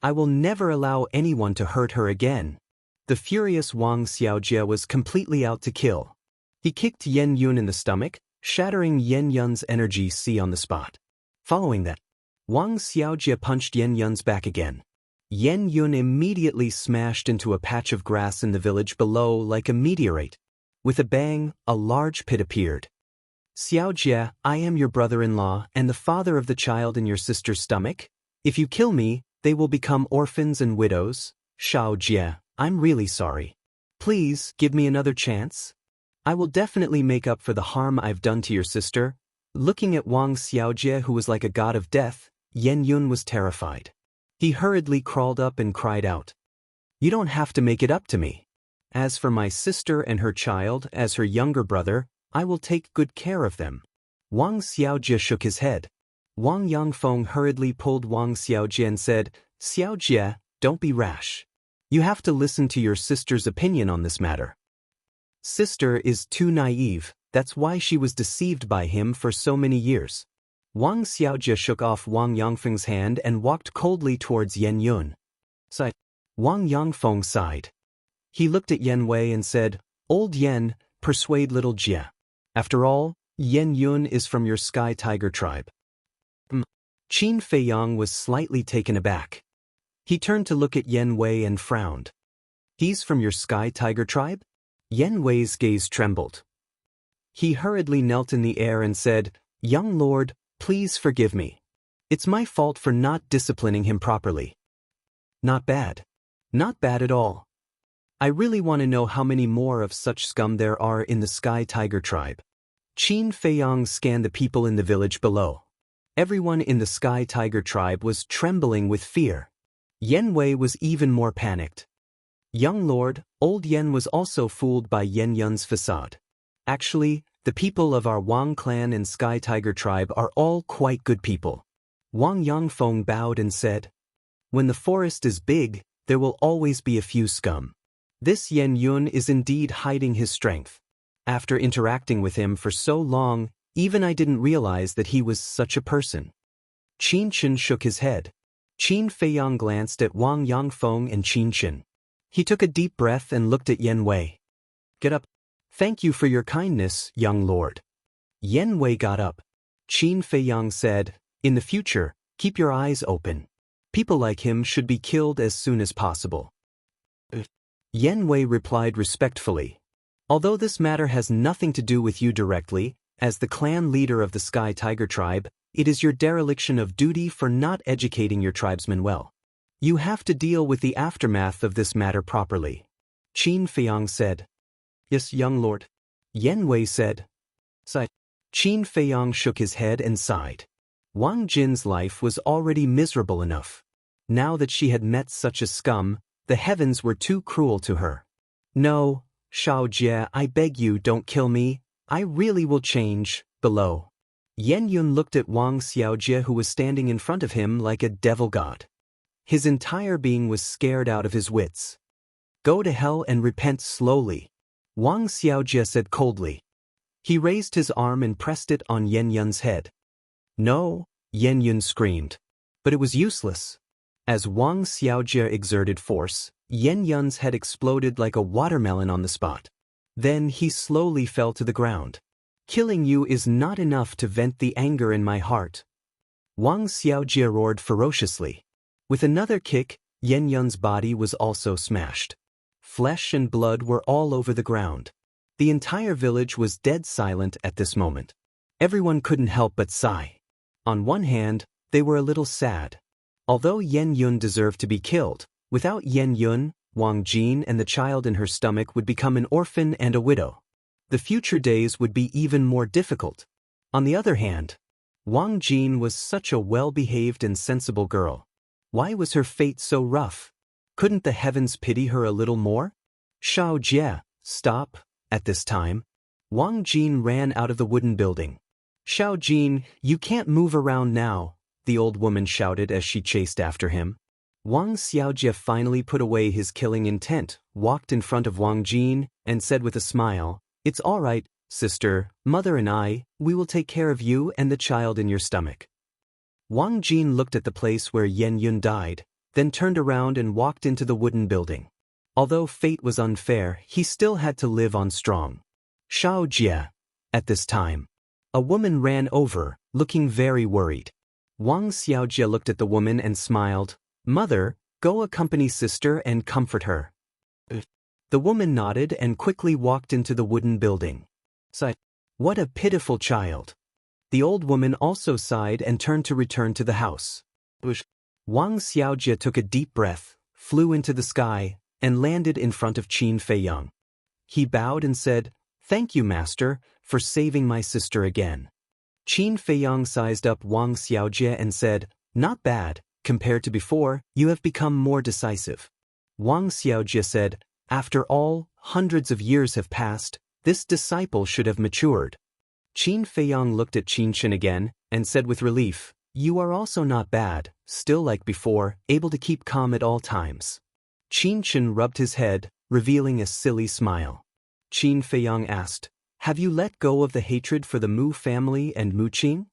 I will never allow anyone to hurt her again." The furious Wang Xiaojie was completely out to kill. He kicked Yen Yun in the stomach, shattering Yen Yun's energy sea on the spot. Following that, Wang Xiaojie punched Yen Yun's back again. Yen Yun immediately smashed into a patch of grass in the village below like a meteorite. With a bang, a large pit appeared. "Xiaojie, I am your brother-in-law and the father of the child in your sister's stomach. If you kill me, they will become orphans and widows. Xiaojie, I'm really sorry. Please, give me another chance. I will definitely make up for the harm I've done to your sister." Looking at Wang Xiaojie, who was like a god of death, Yen Yun was terrified. He hurriedly crawled up and cried out, "You don't have to make it up to me. As for my sister and her child, as her younger brother, I will take good care of them." Wang Xiaojie shook his head. Wang Yongfeng hurriedly pulled Wang Xiaojie and said, "Xiaojie, don't be rash. You have to listen to your sister's opinion on this matter. Sister is too naive, that's why she was deceived by him for so many years." Wang Xiaojie shook off Wang Yongfeng's hand and walked coldly towards Yen Yun. Sighed. Wang Yongfeng sighed. He looked at Yen Wei and said, "Old Yen, persuade little Jie. After all, Yen Yun is from your Sky Tiger tribe." Qin Feiyang was slightly taken aback. He turned to look at Yen Wei and frowned. "He's from your Sky Tiger tribe?" Yen Wei's gaze trembled. He hurriedly knelt in the air and said, "Young lord, please forgive me. It's my fault for not disciplining him properly." "Not bad. Not bad at all. I really want to know how many more of such scum there are in the Sky Tiger tribe." Qin Feiyang scanned the people in the village below. Everyone in the Sky Tiger tribe was trembling with fear. Yen Wei was even more panicked. "Young lord, old Yen was also fooled by Yen Yun's facade. Actually, the people of our Wang clan and Sky Tiger tribe are all quite good people." Wang Yongfeng bowed and said, "When the forest is big, there will always be a few scum. This Yen Yun is indeed hiding his strength. After interacting with him for so long, even I didn't realize that he was such a person." Qin Chen shook his head. Qin Feiyang glanced at Wang Yongfeng and Qin Chen. He took a deep breath and looked at Yen Wei. "Get up. Thank you for your kindness, young lord." Yen Wei got up. Qin Feiyang said, "In the future, keep your eyes open. People like him should be killed as soon as possible." Yen Wei replied respectfully, "Although this matter has nothing to do with you directly, as the clan leader of the Sky Tiger tribe, it is your dereliction of duty for not educating your tribesmen well. You have to deal with the aftermath of this matter properly." Qin Feiyang said, "Yes, young lord." Yen Wei said, "Sigh." Qin Feiyang shook his head and sighed. Wang Jin's life was already miserable enough. Now that she had met such a scum, the heavens were too cruel to her. "No, Xiaojie, I beg you, don't kill me. I really will change." Below, Yen Yun looked at Wang Xiaojie, who was standing in front of him like a devil god. His entire being was scared out of his wits. "Go to hell and repent slowly," Wang Xiaojie said coldly. He raised his arm and pressed it on Yen Yun's head. "No," Yen Yun screamed. But it was useless. As Wang Xiaojie exerted force, Yen Yun's head exploded like a watermelon on the spot. Then he slowly fell to the ground. "Killing you is not enough to vent the anger in my heart." Wang Xiaojie roared ferociously. With another kick, Yen Yun's body was also smashed. Flesh and blood were all over the ground. The entire village was dead silent at this moment. Everyone couldn't help but sigh. On one hand, they were a little sad. Although Yen Yun deserved to be killed, without Yen Yun, Wang Jin and the child in her stomach would become an orphan and a widow. The future days would be even more difficult. On the other hand, Wang Jin was such a well-behaved and sensible girl. Why was her fate so rough? Couldn't the heavens pity her a little more? Xiao Jie, stop. At this time, Wang Jin ran out of the wooden building. Xiao Jin, you can't move around now, the old woman shouted as she chased after him. Wang Xiaojie finally put away his killing intent, walked in front of Wang Jin, and said with a smile, "It's all right, sister, mother and we will take care of you and the child in your stomach." Wang Jin looked at the place where Yen Yun died, then turned around and walked into the wooden building. Although fate was unfair, he still had to live on strong. Xiao Jie. At this time, a woman ran over, looking very worried. Wang Xiaojie looked at the woman and smiled. "Mother, go accompany sister and comfort her." The woman nodded and quickly walked into the wooden building. Sighed. What a pitiful child. The old woman also sighed and turned to return to the house. Wang Xiaojie took a deep breath, flew into the sky, and landed in front of Qin Feiyang. He bowed and said, "Thank you, master, for saving my sister again." Qin Feiyang sized up Wang Xiaojie and said, "Not bad. Compared to before, you have become more decisive." Wang Xiaojie said, "After all, hundreds of years have passed, this disciple should have matured." Qin Feiyang looked at Qin Chen again, and said with relief, "You are also not bad, still like before, able to keep calm at all times." Qin Chen rubbed his head, revealing a silly smile. Qin Feiyang asked, "Have you let go of the hatred for the Mu family and Mu Qing?"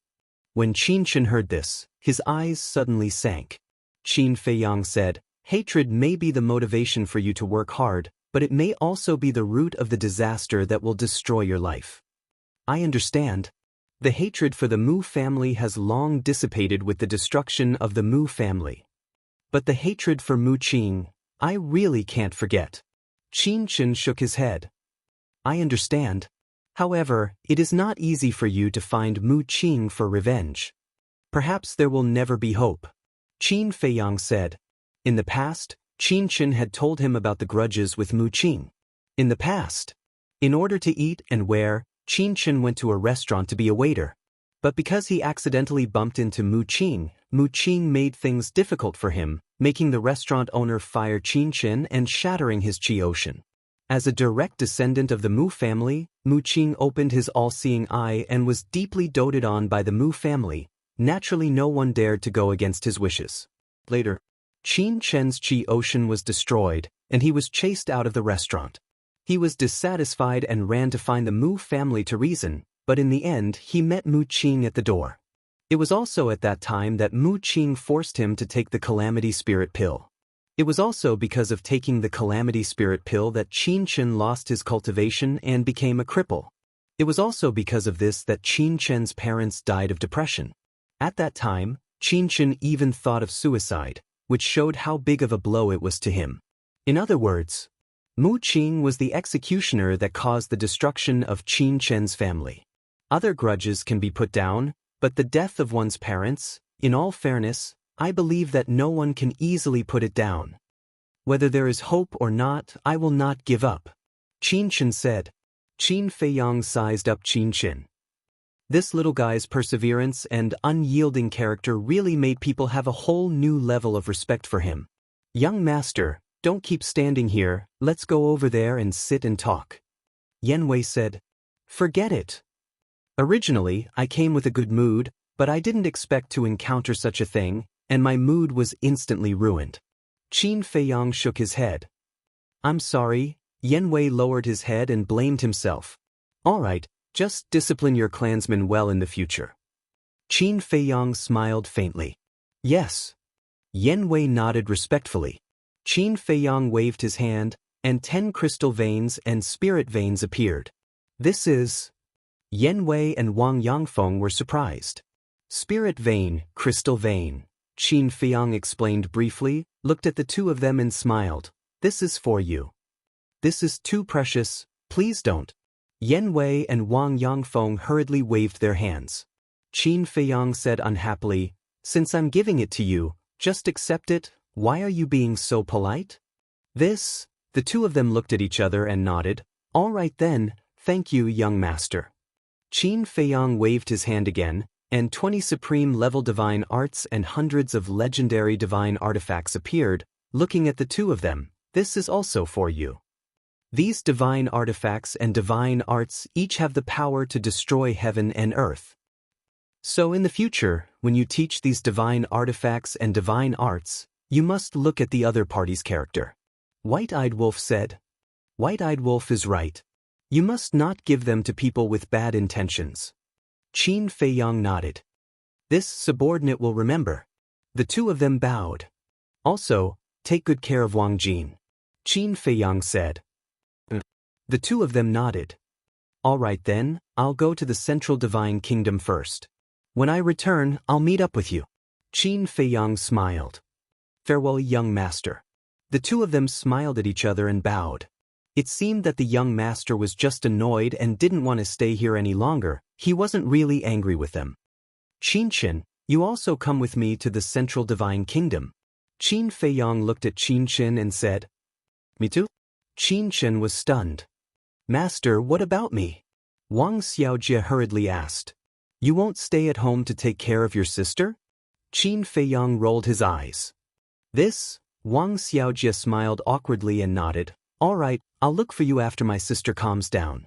When Qin Chen heard this, his eyes suddenly sank. Qin Feiyang said, "Hatred may be the motivation for you to work hard, but it may also be the root of the disaster that will destroy your life." "I understand. The hatred for the Mu family has long dissipated with the destruction of the Mu family. But the hatred for Mu Qing, I really can't forget." Qin Chen shook his head. "I understand. However, it is not easy for you to find Mu Qing for revenge. Perhaps there will never be hope." Qin Feiyang said. In the past, Qin Chen had told him about the grudges with Mu Qing. In the past, in order to eat and wear, Qin Chen went to a restaurant to be a waiter. But because he accidentally bumped into Mu Qing made things difficult for him, making the restaurant owner fire Qin Chen and shattering his Qi Ocean. As a direct descendant of the Mu family, Mu Qing opened his all-seeing eye and was deeply doted on by the Mu family. Naturally, no one dared to go against his wishes. Later, Qin Chen's Qi Ocean was destroyed, and he was chased out of the restaurant. He was dissatisfied and ran to find the Mu family to reason, but in the end he met Mu Qing at the door. It was also at that time that Mu Qing forced him to take the Calamity Spirit Pill. It was also because of taking the Calamity Spirit Pill that Qin Chen lost his cultivation and became a cripple. It was also because of this that Qin Chen's parents died of depression. At that time, Qin Chen even thought of suicide, which showed how big of a blow it was to him. In other words, Mu Qing was the executioner that caused the destruction of Qin Chen's family. Other grudges can be put down, but the death of one's parents, in all fairness, I believe that no one can easily put it down. Whether there is hope or not, I will not give up," Qin Chen said. Qin Feiyang sized up Qin Chen. This little guy's perseverance and unyielding character really made people have a whole new level of respect for him. "Young master, don't keep standing here, let's go over there and sit and talk." Yen Wei said, "Forget it. Originally, I came with a good mood, but I didn't expect to encounter such a thing, and my mood was instantly ruined." Qin Feiyang shook his head. "I'm sorry." Yen Wei lowered his head and blamed himself. "All right, just discipline your clansmen well in the future." Qin Feiyang smiled faintly. "Yes." Yen Wei nodded respectfully. Qin Feiyang waved his hand, and 10 crystal veins and spirit veins appeared. "This is..." Yen Wei and Wang Yangfeng were surprised. "Spirit vein, crystal vein." Qin Feiyang explained briefly, looked at the two of them and smiled. This is for you. This is too precious, please don't. Yan Wei and Wang Yangfeng hurriedly waved their hands. Qin Feiyang said unhappily, since I'm giving it to you, just accept it. Why are you being so polite? This, the two of them looked at each other and nodded. All right then, thank you, young master. Qin Feiyang waved his hand again, and 20 supreme-level divine arts and hundreds of legendary divine artifacts appeared, looking at the two of them. This is also for you. These divine artifacts and divine arts each have the power to destroy heaven and earth. So in the future, when you teach these divine artifacts and divine arts, you must look at the other party's character. White-Eyed Wolf said. White-Eyed Wolf is right. You must not give them to people with bad intentions. Qin Feiyang nodded. This subordinate will remember. The two of them bowed. Also, take good care of Wang Jin. Qin Feiyang said. The two of them nodded. All right then, I'll go to the Central Divine Kingdom first. When I return, I'll meet up with you. Qin Feiyang smiled. Farewell, young master. The two of them smiled at each other and bowed. It seemed that the young master was just annoyed and didn't want to stay here any longer. He wasn't really angry with them. Qin, you also come with me to the Central Divine Kingdom. Qin Feiyang looked at Qin and said, Me too? Qin was stunned. Master, what about me? Wang Xiaojie hurriedly asked. You won't stay at home to take care of your sister? Qin Feiyang rolled his eyes. This? Wang Xiaojie smiled awkwardly and nodded. All right, I'll look for you after my sister calms down.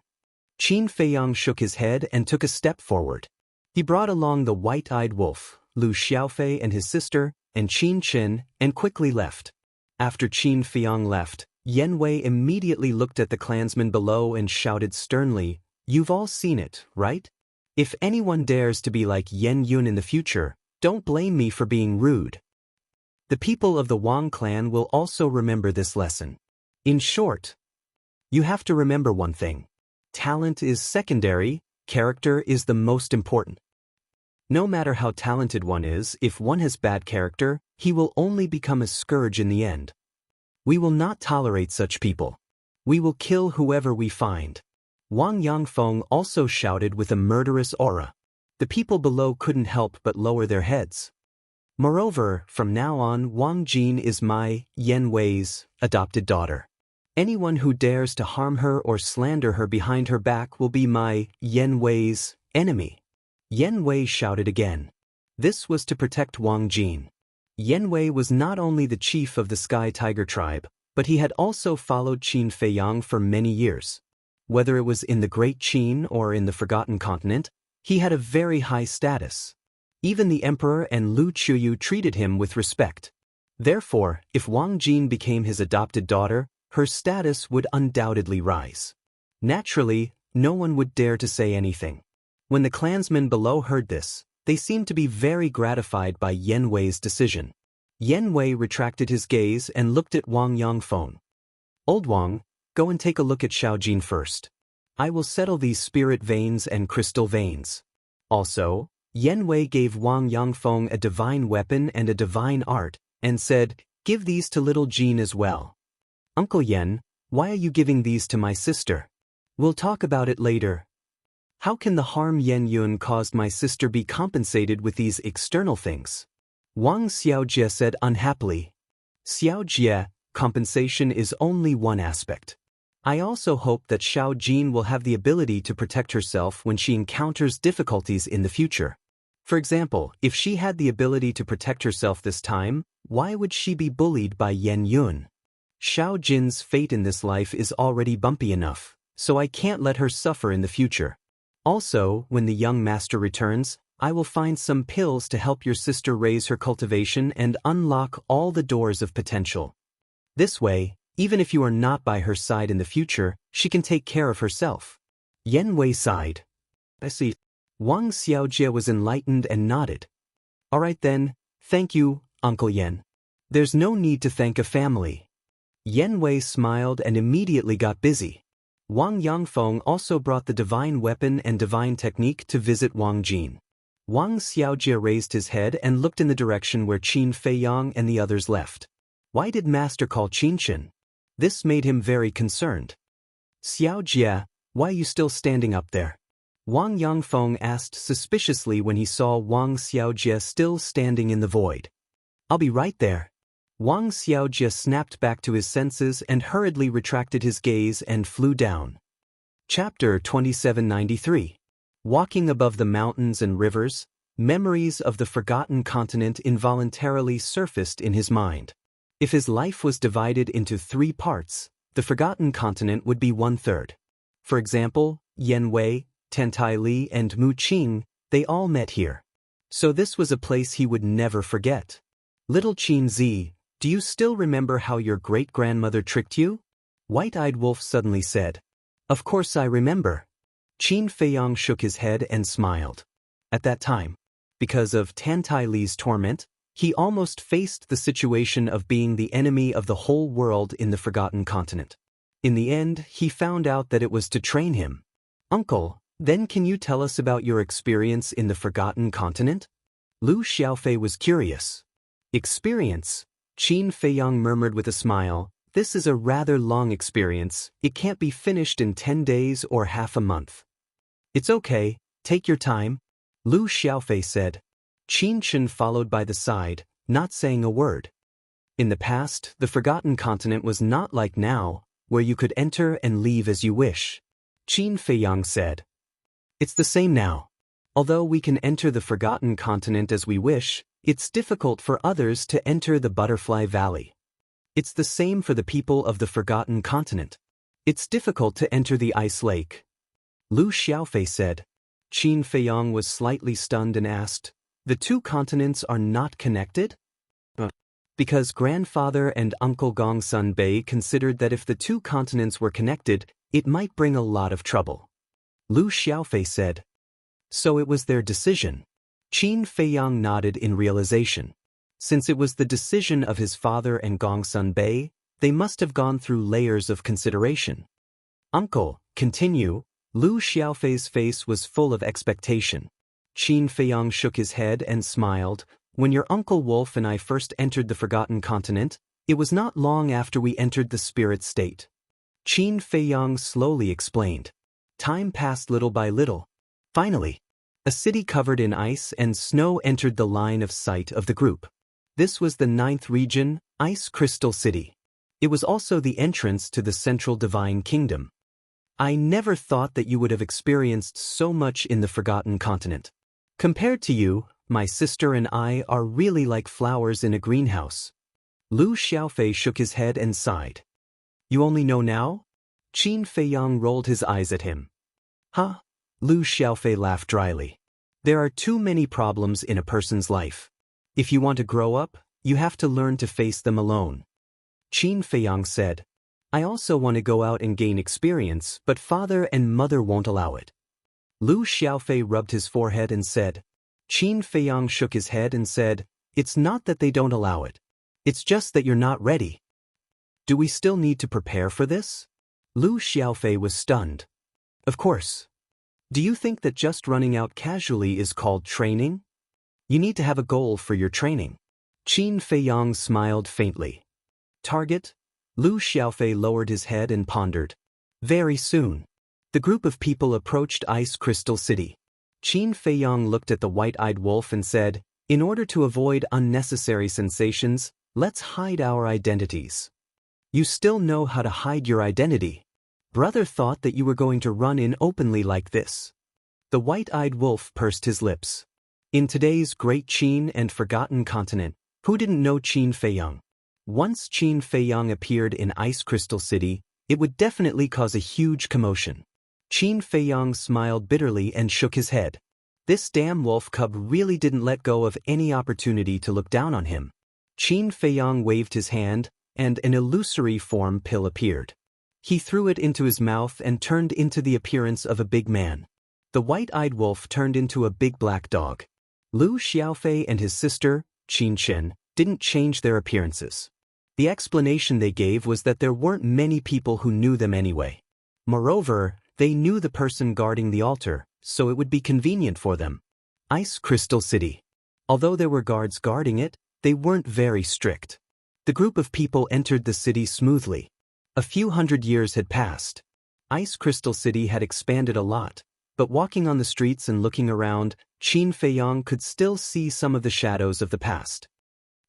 Qin Feiyang shook his head and took a step forward. He brought along the White-Eyed Wolf, Lu Xiaofei and his sister, and Qin, and quickly left. After Qin Feiyang left, Yan Wei immediately looked at the clansmen below and shouted sternly, You've all seen it, right? If anyone dares to be like Yan Yun in the future, don't blame me for being rude. The people of the Wang clan will also remember this lesson. In short, you have to remember one thing. Talent is secondary, character is the most important. No matter how talented one is, if one has bad character, he will only become a scourge in the end. We will not tolerate such people. We will kill whoever we find. Wang Yangfeng also shouted with a murderous aura. The people below couldn't help but lower their heads. Moreover, from now on, Wang Jin is my, Yan Wei's, adopted daughter. Anyone who dares to harm her or slander her behind her back will be my, Yan Wei's, enemy. Yan Wei shouted again. This was to protect Wang Jin. Yan Wei was not only the chief of the Sky Tiger tribe, but he had also followed Qin Feiyang for many years. Whether it was in the Great Qin or in the Forgotten Continent, he had a very high status. Even the emperor and Lu Chuyu treated him with respect. Therefore, if Wang Jin became his adopted daughter, her status would undoubtedly rise. Naturally, no one would dare to say anything. When the clansmen below heard this, they seemed to be very gratified by Yan Wei's decision. Yan Wei retracted his gaze and looked at Wang Yangfeng. Old Wang, go and take a look at Xiaojin first. I will settle these spirit veins and crystal veins. Also, Yan Wei gave Wang Yangfeng a divine weapon and a divine art, and said, Give these to little Jin as well. Uncle Yan, why are you giving these to my sister? We'll talk about it later. How can the harm Yan Yun caused my sister be compensated with these external things? Wang Xiaojie said unhappily. Xiaojie, compensation is only one aspect. I also hope that Xiaojin will have the ability to protect herself when she encounters difficulties in the future. For example, if she had the ability to protect herself this time, why would she be bullied by Yan Yun? Xiaojin's fate in this life is already bumpy enough, so I can't let her suffer in the future. Also, when the young master returns, I will find some pills to help your sister raise her cultivation and unlock all the doors of potential. This way, even if you are not by her side in the future, she can take care of herself. Yan Wei sighed. I see. Wang Xiaojie was enlightened and nodded. All right then, thank you, Uncle Yan. There's no need to thank a family. Yan Wei smiled and immediately got busy. Wang Yangfeng also brought the divine weapon and divine technique to visit Wang Jin. Wang Xiaojie raised his head and looked in the direction where Qin Feiyang and the others left. Why did Master call Qinshen? This made him very concerned. Xiaojie, why are you still standing up there? Wang Yangfeng asked suspiciously when he saw Wang Xiaojie still standing in the void. I'll be right there. Wang Xiaojie snapped back to his senses and hurriedly retracted his gaze and flew down. Chapter 2793. Walking above the mountains and rivers, memories of the forgotten continent involuntarily surfaced in his mind. If his life was divided into 3 parts, the forgotten continent would be 1/3. For example, Yan Wei, Tantai Li and Mu Qing, they all met here. So this was a place he would never forget. Little Qin Zi, do you still remember how your great-grandmother tricked you? White-Eyed Wolf suddenly said. Of course I remember. Qin Feiyang shook his head and smiled. At that time, because of Tantai Li's torment, he almost faced the situation of being the enemy of the whole world in the forgotten continent. In the end, he found out that it was to train him. Uncle, then can you tell us about your experience in the forgotten continent? Lu Xiaofei was curious. Experience? Qin Feiyang murmured with a smile. This is a rather long experience. It can't be finished in 10 days or half a month. It's okay, take your time, Lu Xiaofei said. Qin Shen followed by the side, not saying a word. In the past, the forgotten continent was not like now, where you could enter and leave as you wish. Qin Feiyang said. It's the same now. Although we can enter the forgotten continent as we wish, it's difficult for others to enter the Butterfly Valley. It's the same for the people of the forgotten continent. It's difficult to enter the Ice Lake. Lu Xiaofei said. Qin Feiyang was slightly stunned and asked, the 2 continents are not connected? Because grandfather and Uncle Gongsun Bei considered that if the 2 continents were connected, it might bring a lot of trouble. Lu Xiaofei said. So it was their decision. Qin Feiyang nodded in realization. Since it was the decision of his father and Gongsun Bei, they must have gone through layers of consideration. Uncle, continue. Lu Xiaofei's face was full of expectation. Qin Feiyang shook his head and smiled. When your Uncle Wolf and I first entered the forgotten continent, it was not long after we entered the spirit state. Qin Feiyang slowly explained. Time passed little by little. Finally, a city covered in ice and snow entered the line of sight of the group. This was the 9th region, Ice Crystal City. It was also the entrance to the Central Divine Kingdom. I never thought that you would have experienced so much in the forgotten continent. Compared to you, my sister and I are really like flowers in a greenhouse. Lu Xiaofei shook his head and sighed. You only know now? Qin Feiyang rolled his eyes at him. Huh? Lu Xiaofei laughed dryly. There are too many problems in a person's life. If you want to grow up, you have to learn to face them alone. Qin Feiyang said. I also want to go out and gain experience, but father and mother won't allow it. Lu Xiaofei rubbed his forehead and said. Qin Feiyang shook his head and said, it's not that they don't allow it. It's just that you're not ready. Do we still need to prepare for this? Lu Xiaofei was stunned. Of course. Do you think that just running out casually is called training? You need to have a goal for your training. Qin Feiyang smiled faintly. Target? Lu Xiaofei lowered his head and pondered. Very soon. The group of people approached Ice Crystal City. Qin Feiyang looked at the white-eyed wolf and said, in order to avoid unnecessary sensations, let's hide our identities. You still know how to hide your identity. Brother thought that you were going to run in openly like this. The white-eyed wolf pursed his lips. In today's great Qin and forgotten continent, who didn't know Qin Feiyang? Once Qin Feiyang appeared in Ice Crystal City, it would definitely cause a huge commotion. Qin Feiyang smiled bitterly and shook his head. This damn wolf cub really didn't let go of any opportunity to look down on him. Qin Feiyang waved his hand, and an illusory form pill appeared. He threw it into his mouth and turned into the appearance of a big man. The white-eyed wolf turned into a big black dog. Lu Xiaofei and his sister, Qin Shen, didn't change their appearances. The explanation they gave was that there weren't many people who knew them anyway. Moreover, they knew the person guarding the altar, so it would be convenient for them. Ice Crystal City. Although there were guards guarding it, they weren't very strict. The group of people entered the city smoothly. A few hundred years had passed. Ice Crystal City had expanded a lot, but walking on the streets and looking around, Qin Feiyang could still see some of the shadows of the past.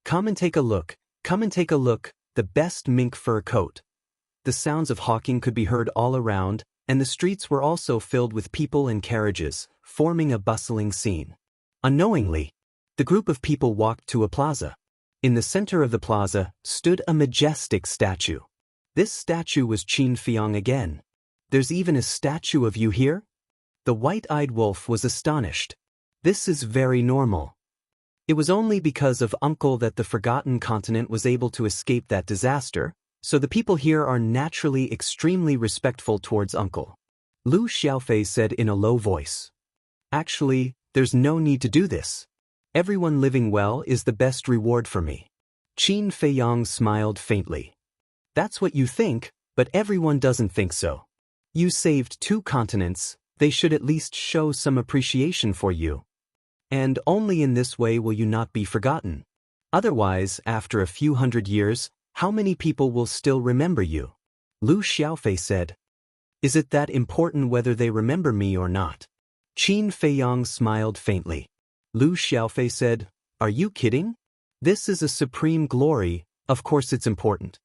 Come and take a look, the best mink fur coat. The sounds of hawking could be heard all around, and the streets were also filled with people and carriages, forming a bustling scene. Unknowingly, the group of people walked to a plaza. In the center of the plaza stood a majestic statue. This statue was Qin Feiyang again. There's even a statue of you here? The white-eyed wolf was astonished. This is very normal. It was only because of Uncle that the Forgotten Continent was able to escape that disaster, so the people here are naturally extremely respectful towards Uncle. Lu Xiaofei said in a low voice. Actually, there's no need to do this. Everyone living well is the best reward for me. Qin Feiyang smiled faintly. That's what you think, but everyone doesn't think so. You saved 2 continents, they should at least show some appreciation for you. And only in this way will you not be forgotten. Otherwise, after a few hundred years, how many people will still remember you? Lu Xiaofei said. Is it that important whether they remember me or not? Qin Feiyang smiled faintly. Lu Xiaofei said, Are you kidding? This is a supreme glory, of course it's important.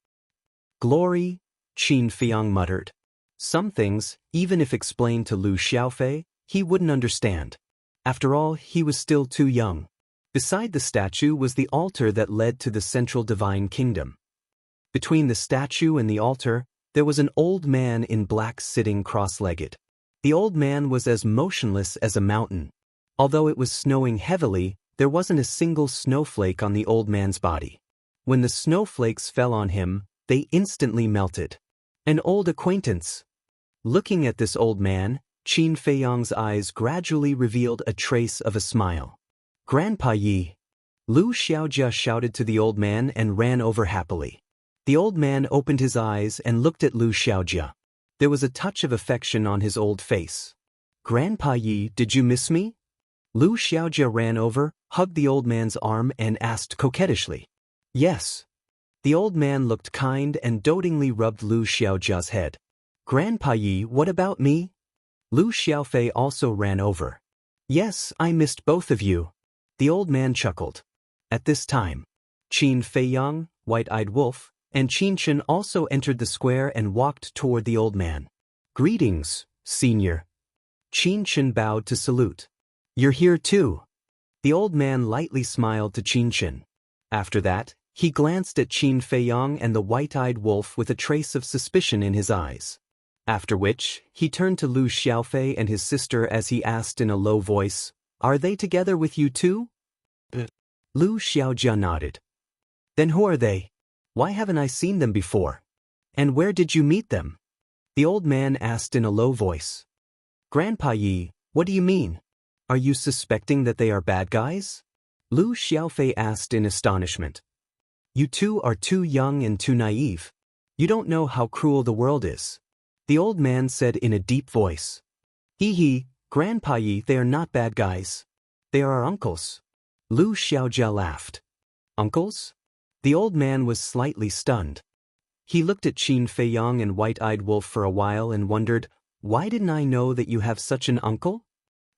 Glory? Qin Feiyang muttered. Some things, even if explained to Lu Xiaofei, he wouldn't understand. After all, he was still too young. Beside the statue was the altar that led to the central divine kingdom. Between the statue and the altar, there was an old man in black sitting cross-legged. The old man was as motionless as a mountain. Although it was snowing heavily, there wasn't a single snowflake on the old man's body. When the snowflakes fell on him, they instantly melted. An old acquaintance. Looking at this old man, Qin Feiyang's eyes gradually revealed a trace of a smile. Grandpa Yi. Lu Xiaojia shouted to the old man and ran over happily. The old man opened his eyes and looked at Lu Xiaojia. There was a touch of affection on his old face. Grandpa Yi, did you miss me? Lu Xiaojia ran over, hugged the old man's arm and asked coquettishly. Yes. The old man looked kind and dotingly rubbed Lu Xiaojia's head. Grandpa Yi, what about me? Lu Xiaofei also ran over. Yes, I missed both of you. The old man chuckled. At this time, Qin Feiyang, White-Eyed Wolf, and Qin Chen also entered the square and walked toward the old man. Greetings, senior. Qin Chen bowed to salute. You're here too. The old man lightly smiled to Qin Chen. After that, he glanced at Qin Feiyang and the white-eyed wolf with a trace of suspicion in his eyes. After which, he turned to Lu Xiaofei and his sister as he asked in a low voice, Are they together with you too? Lu Xiaojia nodded. Then who are they? Why haven't I seen them before? And where did you meet them? The old man asked in a low voice. Grandpa Yi, what do you mean? Are you suspecting that they are bad guys? Lu Xiaofei asked in astonishment. You two are too young and too naive. You don't know how cruel the world is. The old man said in a deep voice. Hee, Grandpa Yi, they are not bad guys. They are our uncles. Lu Xiaojia laughed. Uncles? The old man was slightly stunned. He looked at Qin Feiyang and White-Eyed Wolf for a while and wondered, Why didn't I know that you have such an uncle?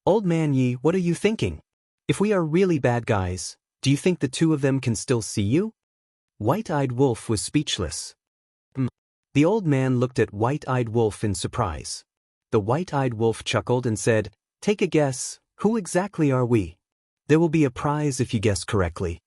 Old man Yi, what are you thinking? If we are really bad guys, do you think the two of them can still see you? White-Eyed Wolf was speechless. The old man looked at White-Eyed Wolf in surprise. The White-Eyed Wolf chuckled and said, Take a guess, who exactly are we? There will be a prize if you guess correctly.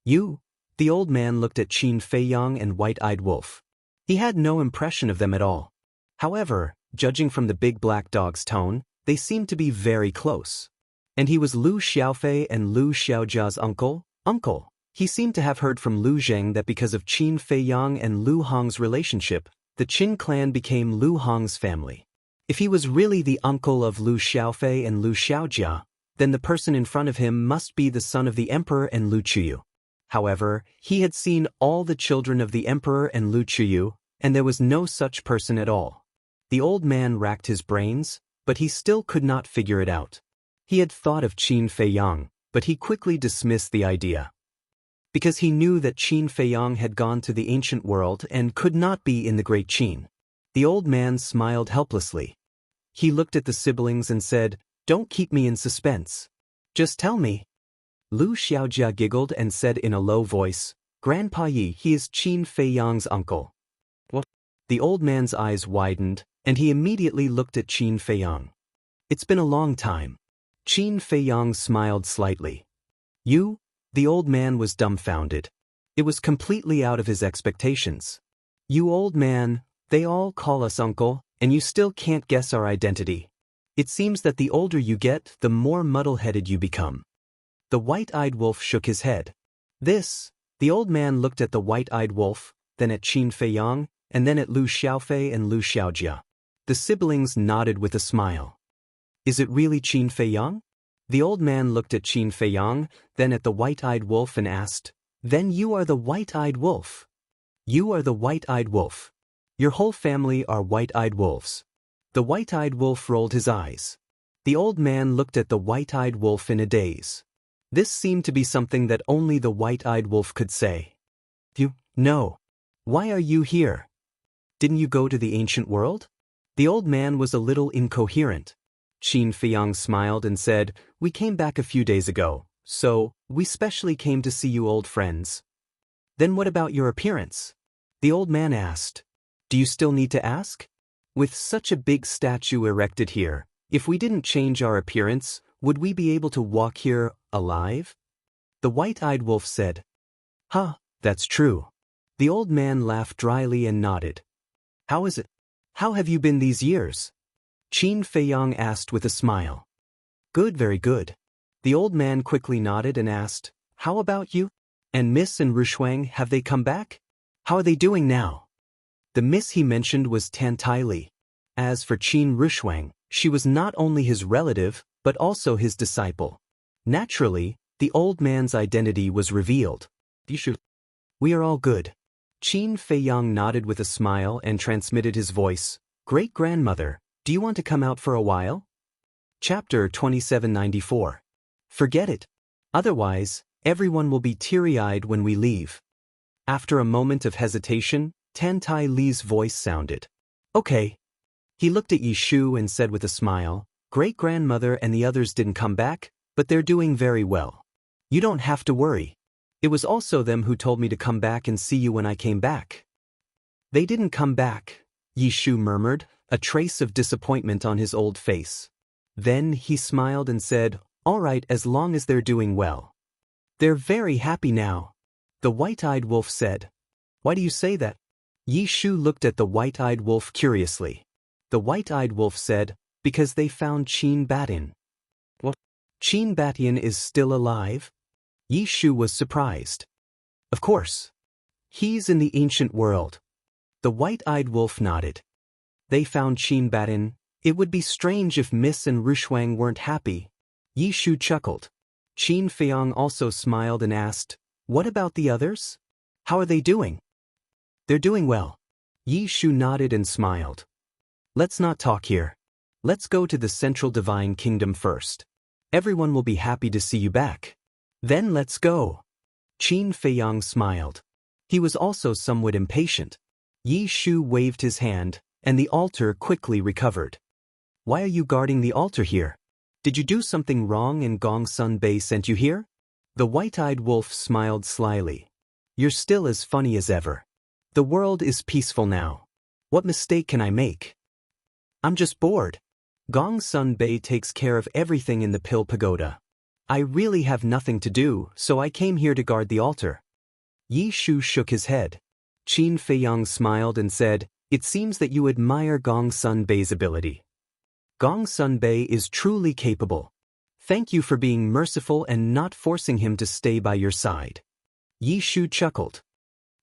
You? The old man looked at Qin Feiyang and White-Eyed Wolf. He had no impression of them at all. However, judging from the big black dog's tone, they seemed to be very close. And he was Lu Xiaofei and Lu Xiaojia's uncle? Uncle. He seemed to have heard from Lu Zheng that because of Qin Feiyang and Lu Hong's relationship, the Qin clan became Lu Hong's family. If he was really the uncle of Lu Xiaofei and Lu Xiaojia, then the person in front of him must be the son of the emperor and Lu Qiyu. However, he had seen all the children of the emperor and Lu Qiyu, and there was no such person at all. The old man racked his brains, but he still could not figure it out. He had thought of Qin Feiyang, but he quickly dismissed the idea. Because he knew that Qin Feiyang had gone to the ancient world and could not be in the Great Qin. The old man smiled helplessly. He looked at the siblings and said, "Don't keep me in suspense. Just tell me." Lu Xiaojia giggled and said in a low voice, "Grandpa Yi, he is Qin Feiyang's uncle." What? The old man's eyes widened, and he immediately looked at Qin Feiyang. "It's been a long time." Qin Feiyang smiled slightly. "You?" The old man was dumbfounded. It was completely out of his expectations. "You old man, they all call us uncle, and you still can't guess our identity. It seems that the older you get, the more muddle-headed you become." The white-eyed wolf shook his head. The old man looked at the white-eyed wolf, then at Qin Feiyang, and then at Lu Xiaofei and Lu Xiaojia. The siblings nodded with a smile. "Is it really Qin Feiyang?" The old man looked at Qin Feiyang, then at the white-eyed wolf and asked, "Then you are the white-eyed wolf?" "You are the white-eyed wolf. Your whole family are white-eyed wolves." The white-eyed wolf rolled his eyes. The old man looked at the white-eyed wolf in a daze. This seemed to be something that only the white-eyed wolf could say. No. Why are you here? Didn't you go to the ancient world?" The old man was a little incoherent. Qin Feiyang smiled and said, "We came back a few days ago, so we specially came to see you old friends." "Then what about your appearance?" the old man asked. "Do you still need to ask? With such a big statue erected here, if we didn't change our appearance, would we be able to walk here alive?" The white-eyed wolf said, "Huh, that's true." The old man laughed dryly and nodded. "How is it? How have you been these years?" Qin Feiyang asked with a smile. "Good, very good." The old man quickly nodded and asked, "How about you? And Miss and Rushuang, have they come back? How are they doing now?" The miss he mentioned was Tan Tai Li. As for Qin Rushuang, she was not only his relative, but also his disciple. Naturally, the old man's identity was revealed. "We are all good." Qin Feiyang nodded with a smile and transmitted his voice, "Great-grandmother, do you want to come out for a while?" Chapter 2794. Forget it. Otherwise, everyone will be teary-eyed when we leave. After a moment of hesitation, Tan Tai Li's voice sounded. "Okay." He looked at Yi Shu and said with a smile, "Great-grandmother and the others didn't come back, but they're doing very well. You don't have to worry. It was also them who told me to come back and see you when I came back." "They didn't come back," Yi Shu murmured, a trace of disappointment on his old face. Then he smiled and said, "All right, as long as they're doing well." "They're very happy now," the white-eyed wolf said. "Why do you say that?" Yi Shu looked at the white-eyed wolf curiously. The white-eyed wolf said, "Because they found Qin Batian." "What? Qin Batian is still alive?" Yi Shu was surprised. "Of course. He's in the ancient world." The white-eyed wolf nodded. "They found Qin Batian. It would be strange if Miss and Rushuang weren't happy." Yi Shu chuckled. Qin Feiyang also smiled and asked, "What about the others? How are they doing?" "They're doing well." Yi Shu nodded and smiled. "Let's not talk here. Let's go to the Central Divine Kingdom first. Everyone will be happy to see you back. Then let's go." Qin Feiyang smiled. He was also somewhat impatient. Yi Shu waved his hand, and the altar quickly recovered. "Why are you guarding the altar here? Did you do something wrong and Gong Sun Bei sent you here?" The white-eyed wolf smiled slyly. "You're still as funny as ever. The world is peaceful now. What mistake can I make? I'm just bored. Gong Sun Bei takes care of everything in the Pill Pagoda. I really have nothing to do, so I came here to guard the altar." Yi Shu shook his head. Qin Feiyang smiled and said, "It seems that you admire Gong Sun Bei's ability. Gong Sun Bei is truly capable. Thank you for being merciful and not forcing him to stay by your side." Yi Shu chuckled.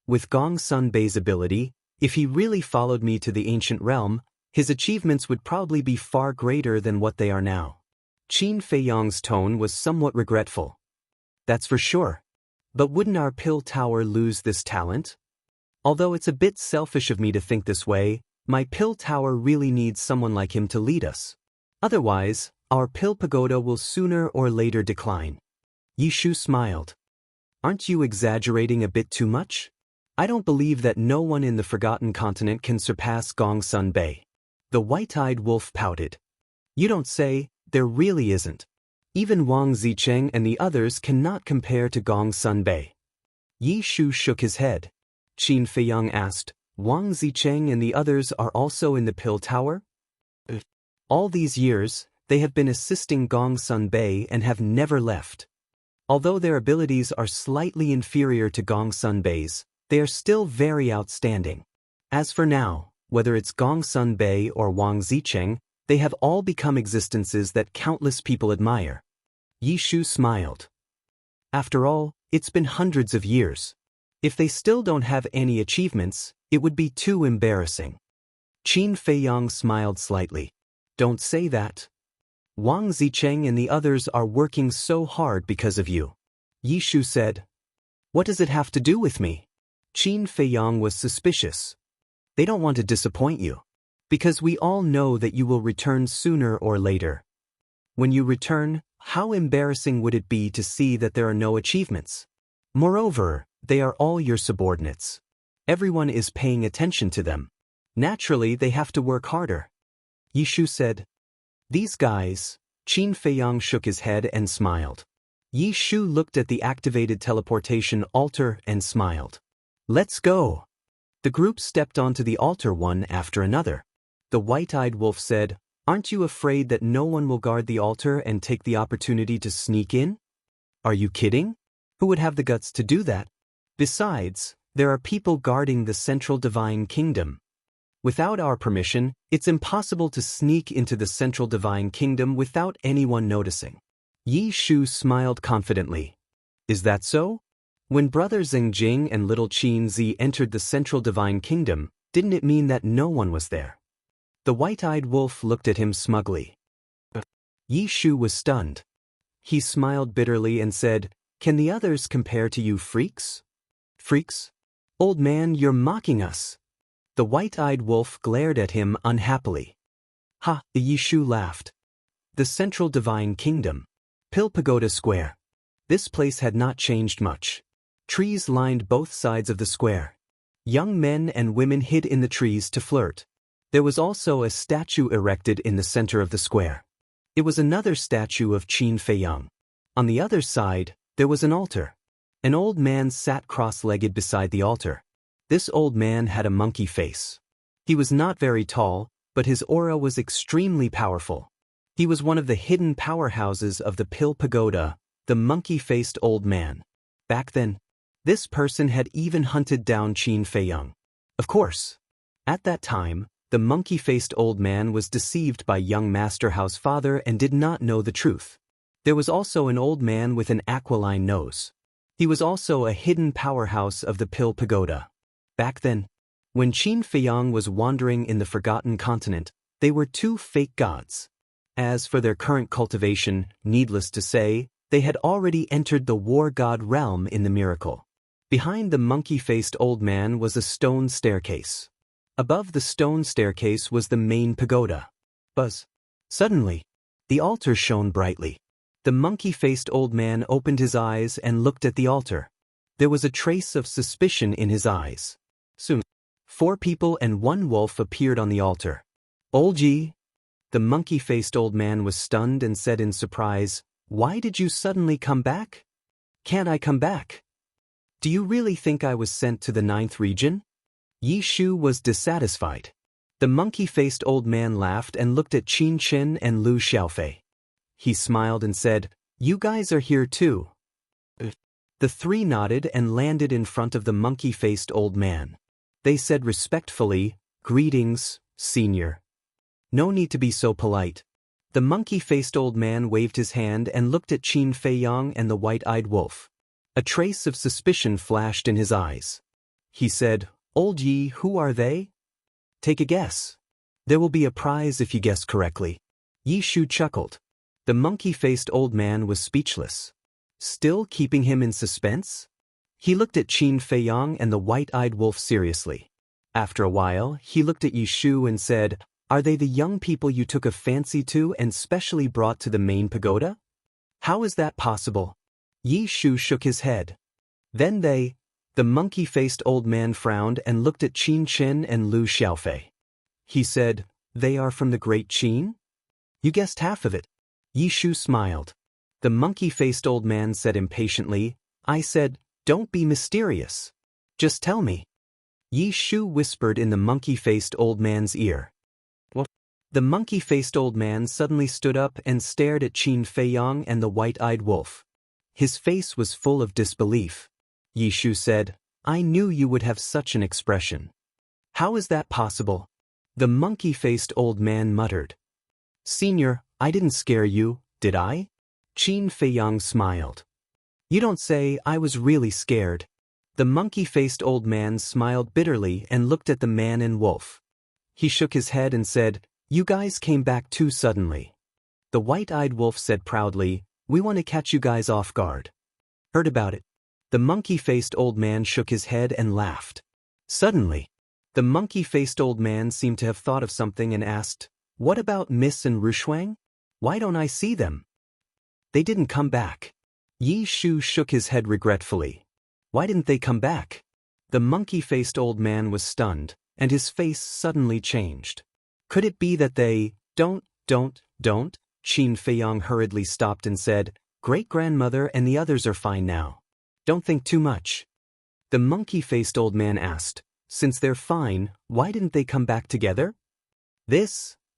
"With Gong Sun Bei's ability, if he really followed me to the ancient realm, his achievements would probably be far greater than what they are now." Qin Feiyang's tone was somewhat regretful. "That's for sure. But wouldn't our pill tower lose this talent? Although it's a bit selfish of me to think this way, my pill tower really needs someone like him to lead us. Otherwise, our pill pagoda will sooner or later decline. Yishu smiled. Aren't you exaggerating a bit too much? I don't believe that no one in the Forgotten Continent can surpass Gongsun Bei. The white-eyed wolf pouted. You don't say, there really isn't. Even Wang Zicheng and the others cannot compare to Gongsun Bei. Yi Shu shook his head. Qin Feiyang asked, Wang Zicheng and the others are also in the pill tower? All these years, they have been assisting Gongsun Bei and have never left. Although their abilities are slightly inferior to Gongsun Bei's, they are still very outstanding. As for now, whether it's Gongsun Bei or Wang Zicheng, they have all become existences that countless people admire. Yi Shu smiled. After all, it's been hundreds of years. If they still don't have any achievements, it would be too embarrassing. Qin Feiyang smiled slightly. Don't say that. Wang Zicheng and the others are working so hard because of you. Yi Shu said. What does it have to do with me? Qin Feiyang was suspicious. They don't want to disappoint you. Because we all know that you will return sooner or later. When you return, how embarrassing would it be to see that there are no achievements? Moreover, they are all your subordinates. Everyone is paying attention to them. Naturally, they have to work harder. Yi Shu said. These guys. Qin Feiyang shook his head and smiled. Yi Shu looked at the activated teleportation altar and smiled. Let's go. The group stepped onto the altar one after another. The white-eyed wolf said, Aren't you afraid that no one will guard the altar and take the opportunity to sneak in? Are you kidding? Who would have the guts to do that? Besides, there are people guarding the central divine kingdom. Without our permission, it's impossible to sneak into the central divine kingdom without anyone noticing. Yi Shu smiled confidently. Is that so? When Brother Zheng Jing and little Qin Zi entered the central divine kingdom, didn't it mean that no one was there? The white-eyed wolf looked at him smugly. Yi Shu was stunned. He smiled bitterly and said, Can the others compare to you freaks? Freaks? Old man, you're mocking us. The white-eyed wolf glared at him unhappily. Ha! Yi Shu laughed. The central divine kingdom. Pill Pagoda Square. This place had not changed much. Trees lined both sides of the square. Young men and women hid in the trees to flirt. There was also a statue erected in the center of the square. It was another statue of Qin Feiyang. On the other side, there was an altar. An old man sat cross-legged beside the altar. This old man had a monkey face. He was not very tall, but his aura was extremely powerful. He was one of the hidden powerhouses of the Pill Pagoda, the monkey-faced old man. Back then, this person had even hunted down Qin Feiyang. Of course, at that time, the monkey-faced old man was deceived by young Master Hao's father and did not know the truth. There was also an old man with an aquiline nose. He was also a hidden powerhouse of the Pill Pagoda. Back then, when Qin Feiyang was wandering in the Forgotten Continent, they were two fake gods. As for their current cultivation, needless to say, they had already entered the war god realm in the miracle. Behind the monkey-faced old man was a stone staircase. Above the stone staircase was the main pagoda. Buzz. Suddenly, the altar shone brightly. The monkey-faced old man opened his eyes and looked at the altar. There was a trace of suspicion in his eyes. Soon, 4 people and 1 wolf appeared on the altar. Old Ji. The monkey-faced old man was stunned and said in surprise, Why did you suddenly come back? Can't I come back? Do you really think I was sent to the 9th region? Yi Shu was dissatisfied. The monkey-faced old man laughed and looked at Qin Chen and Lu Xiaofei. He smiled and said, You guys are here too. The 3 nodded and landed in front of the monkey-faced old man. They said respectfully, Greetings, senior. No need to be so polite. The monkey-faced old man waved his hand and looked at Qin Feiyang and the white-eyed wolf. A trace of suspicion flashed in his eyes. He said, Old Yi, who are they? Take a guess. There will be a prize if you guess correctly. Yi Shu chuckled. The monkey-faced old man was speechless. Still keeping him in suspense? He looked at Qin Feiyang and the white-eyed wolf seriously. After a while, he looked at Yi Shu and said, Are they the young people you took a fancy to and specially brought to the main pagoda? How is that possible? Yi Shu shook his head. Then the monkey-faced old man frowned and looked at Qin Chen and Lu Xiaofei. He said, "They are from the great Qin?" "You guessed half of it." Yi Shu smiled. The monkey-faced old man said impatiently, "I said, don't be mysterious. Just tell me." Yi Shu whispered in the monkey-faced old man's ear. "What?" The monkey-faced old man suddenly stood up and stared at Qin Feiyang and the white-eyed wolf. His face was full of disbelief. Yi Shu said, "I knew you would have such an expression." "How is that possible?" The monkey-faced old man muttered. "Senior, I didn't scare you, did I?" Qin Feiyang smiled. "You don't say. I was really scared." The monkey-faced old man smiled bitterly and looked at the man and wolf. He shook his head and said, "You guys came back too suddenly." The white-eyed wolf said proudly, "We want to catch you guys off guard." "Heard about it." The monkey-faced old man shook his head and laughed. Suddenly, the monkey-faced old man seemed to have thought of something and asked, "What about Miss and Rushuang? Why don't I see them?" "They didn't come back." Yi Shu shook his head regretfully. "Why didn't they come back?" The monkey-faced old man was stunned, and his face suddenly changed. "Could it be that they don't? Qin Feiyang hurriedly stopped and said, "Great-grandmother and the others are fine now. Don't think too much." The monkey-faced old man asked, "Since they're fine, why didn't they come back together?"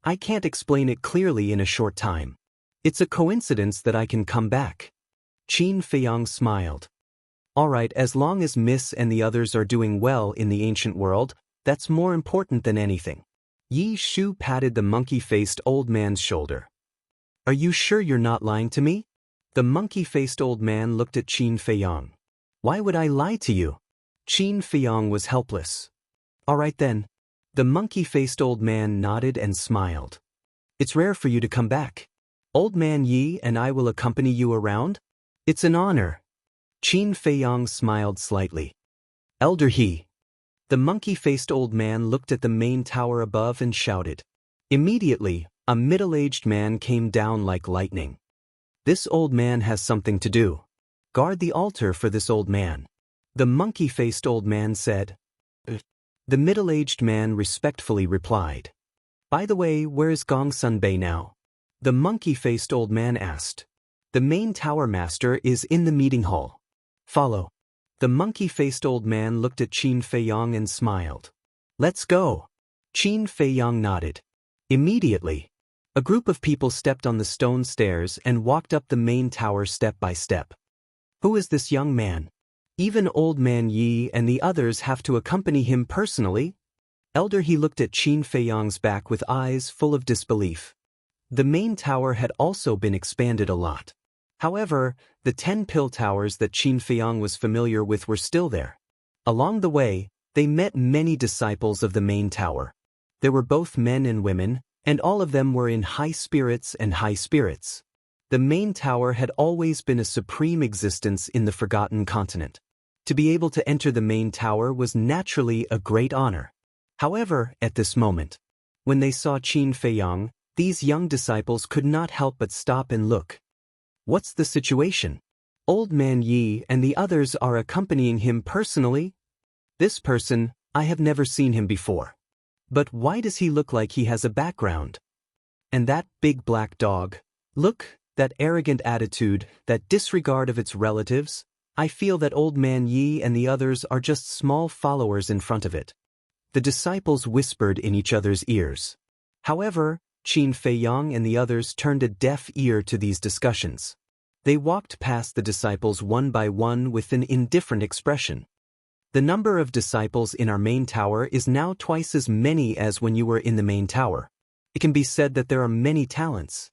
I can't explain it clearly in a short time. It's a coincidence that I can come back." Qin Feiyang smiled. "All right, as long as Miss and the others are doing well in the ancient world, that's more important than anything." Yi Shu patted the monkey-faced old man's shoulder. "Are you sure you're not lying to me?" The monkey-faced old man looked at Qin Feiyang. "Why would I lie to you?" Qin Feiyang was helpless. "All right then." The monkey-faced old man nodded and smiled. "It's rare for you to come back. Old man Yi and I will accompany you around?" "It's an honor." Qin Feiyang smiled slightly. "Elder He." The monkey-faced old man looked at the main tower above and shouted. Immediately, a middle-aged man came down like lightning. "This old man has something to do. Guard the altar for this old man." The monkey-faced old man said. The middle-aged man respectfully replied. "By the way, where is Gongsun Bei now?" The monkey-faced old man asked. "The main tower master is in the meeting hall. Follow." The monkey-faced old man looked at Qin Feiyang and smiled. "Let's go." Qin Feiyang nodded. Immediately, a group of people stepped on the stone stairs and walked up the main tower step by step. "Who is this young man? Even old man Yi and the others have to accompany him personally?" Elder He looked at Qin Feiyang's back with eyes full of disbelief. The main tower had also been expanded a lot. However, the 10 pill towers that Qin Feiyang was familiar with were still there. Along the way, they met many disciples of the main tower. There were both men and women, and all of them were in high spirits. The main tower had always been a supreme existence in the Forgotten Continent. To be able to enter the main tower was naturally a great honor. However, at this moment, when they saw Qin Feiyang, these young disciples could not help but stop and look. "What's the situation? Old man Yi and the others are accompanying him personally? This person, I have never seen him before. But why does he look like he has a background? And that big black dog? Look, that arrogant attitude, that disregard of its relatives. I feel that old man Yi and the others are just small followers in front of it." The disciples whispered in each other's ears. However, Qin Feiyang and the others turned a deaf ear to these discussions. They walked past the disciples one by one with an indifferent expression. "The number of disciples in our main tower is now twice as many as when you were in the main tower. It can be said that there are many talents."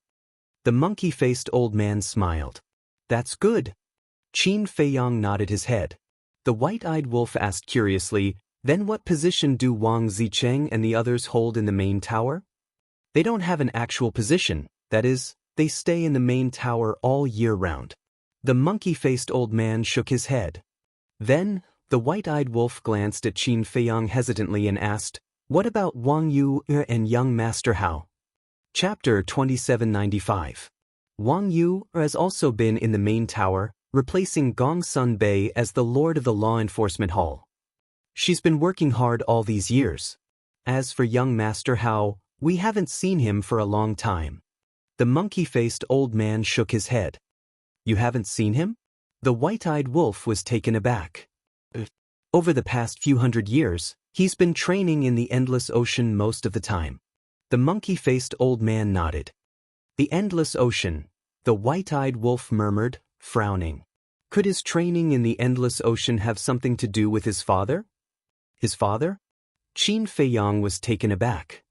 The monkey-faced old man smiled. "That's good." Qin Feiyang nodded his head. The white-eyed wolf asked curiously, "Then what position do Wang Zicheng and the others hold in the main tower?" "They don't have an actual position, that is, they stay in the main tower all year round." The monkey-faced old man shook his head. Then, the white-eyed wolf glanced at Qin Feiyang hesitantly and asked, What about Wang Yu and young Master Hao? Chapter 2795. Wang Yu has also been in the main tower, replacing Gong Sun Bei as the Lord of the Law Enforcement Hall. She's been working hard all these years. As for young Master Hao, we haven't seen him for a long time. The monkey-faced old man shook his head. You haven't seen him? The white-eyed wolf was taken aback. Over the past few hundred years, he's been training in the endless ocean most of the time. The monkey-faced old man nodded. The endless ocean, the white-eyed wolf murmured, frowning. Could his training in the endless ocean have something to do with his father? His father? Qin Feiyang was taken aback.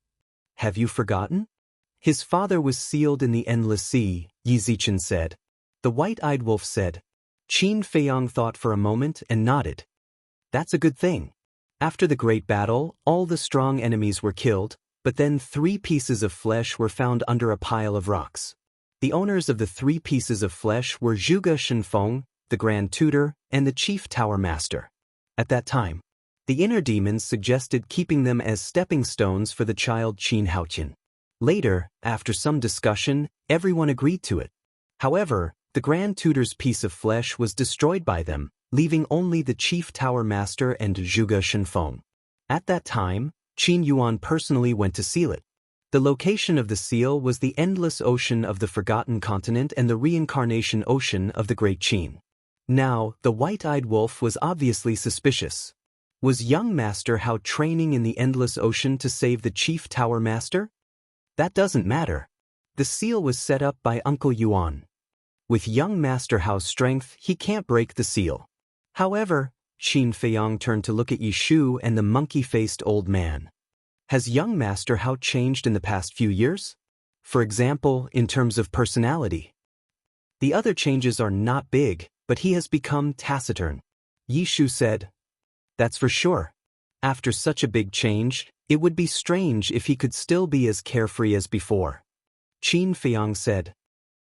Have you forgotten? His father was sealed in the endless sea, Yi Zichen said. The white-eyed wolf said. Qin Feiyang thought for a moment and nodded. That's a good thing. After the great battle, all the strong enemies were killed, but then 3 pieces of flesh were found under a pile of rocks. The owners of the 3 pieces of flesh were Zhuge Shenfeng, the Grand Tutor, and the Chief Tower Master. At that time, the inner demons suggested keeping them as stepping stones for the child Qin Haoqian. Later, after some discussion, everyone agreed to it. However, the Grand Tutor's piece of flesh was destroyed by them, leaving only the Chief Tower Master and Zhuge Shenfeng. At that time, Qin Yuan personally went to seal it. The location of the seal was the endless ocean of the Forgotten Continent and the reincarnation ocean of the Great Qin. Now, the white-eyed wolf was obviously suspicious. Was young Master Hao training in the endless ocean to save the Chief Tower Master? That doesn't matter. The seal was set up by Uncle Yuan. With young Master Hao's strength, he can't break the seal. However, Qin Feiyang turned to look at Yishu and the monkey-faced old man. Has young Master Hao changed in the past few years? For example, in terms of personality. The other changes are not big, but he has become taciturn. Yishu said. That's for sure. After such a big change, it would be strange if he could still be as carefree as before. Qin Feiyang said.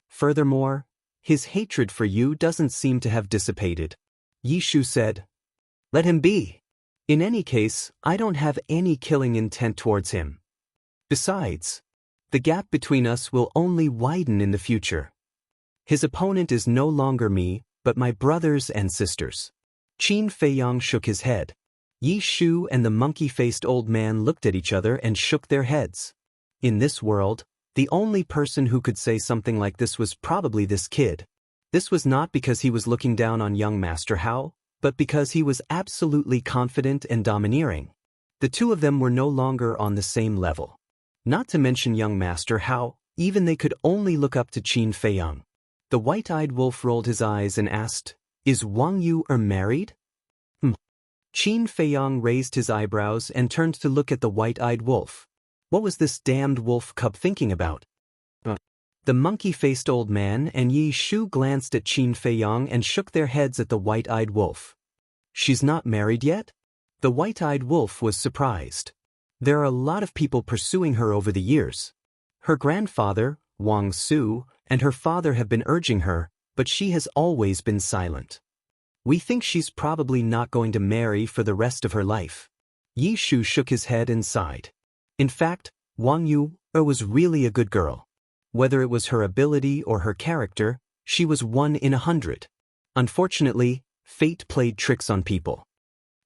Furthermore, his hatred for you doesn't seem to have dissipated. Yishu said. Let him be. In any case, I don't have any killing intent towards him. Besides, the gap between us will only widen in the future. His opponent is no longer me, but my brothers and sisters. Qin Feiyang shook his head. Yishu and the monkey-faced old man looked at each other and shook their heads. In this world, the only person who could say something like this was probably this kid. This was not because he was looking down on young Master Hao, but because he was absolutely confident and domineering. The two of them were no longer on the same level. Not to mention young Master Hao, even they could only look up to Qin Feiyang. The white-eyed wolf rolled his eyes and asked, Is Wang Yu married? Qin Feiyang raised his eyebrows and turned to look at the white-eyed wolf. What was this damned wolf cub thinking about? The monkey-faced old man and Yi Shu glanced at Qin Feiyang and shook their heads at the white-eyed wolf. She's not married yet? The white-eyed wolf was surprised. There are a lot of people pursuing her over the years. Her grandfather, Wang Su, and her father have been urging her, but she has always been silent. We think she's probably not going to marry for the rest of her life. Yi Shu shook his head and sighed. In fact, Wang Yu was really a good girl. Whether it was her ability or her character, she was 1 in 100. Unfortunately, fate played tricks on people.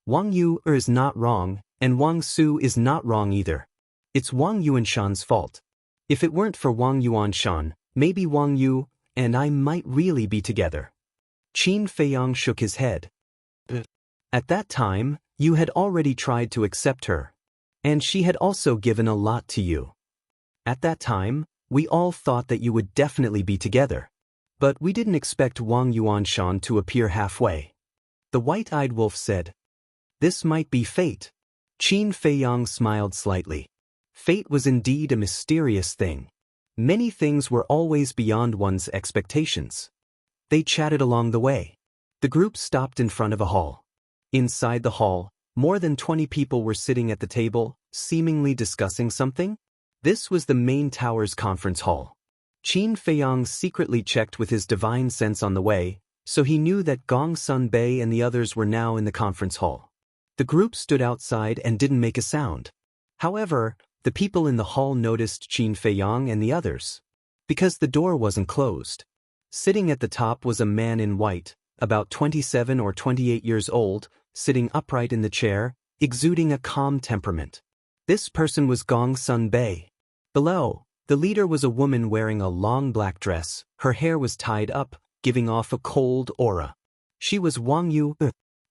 Wang Yu is not wrong, and Wang Su is not wrong either. It's Wang Yuanshan's fault. If it weren't for Wang Yuanshan, maybe Wang Yu and I might really be together. Qin Feiyang shook his head. At that time, you had already tried to accept her. And she had also given a lot to you. At that time, we all thought that you would definitely be together. But we didn't expect Wang Yuanshan to appear halfway. The white-eyed wolf said. This might be fate. Qin Feiyang smiled slightly. Fate was indeed a mysterious thing. Many things were always beyond one's expectations. They chatted along the way. The group stopped in front of a hall. Inside the hall, more than 20 people were sitting at the table, seemingly discussing something. This was the main tower's conference hall. Qin Feiyang secretly checked with his divine sense on the way, so he knew that Gong Sun Bei and the others were now in the conference hall. The group stood outside and didn't make a sound. However, the people in the hall noticed Qin Feiyang and the others, because the door wasn't closed. Sitting at the top was a man in white, about 27 or 28 years old, sitting upright in the chair, exuding a calm temperament. This person was Gong Sun Bei. Below, the leader was a woman wearing a long black dress. Her hair was tied up, giving off a cold aura. She was Wang Yu,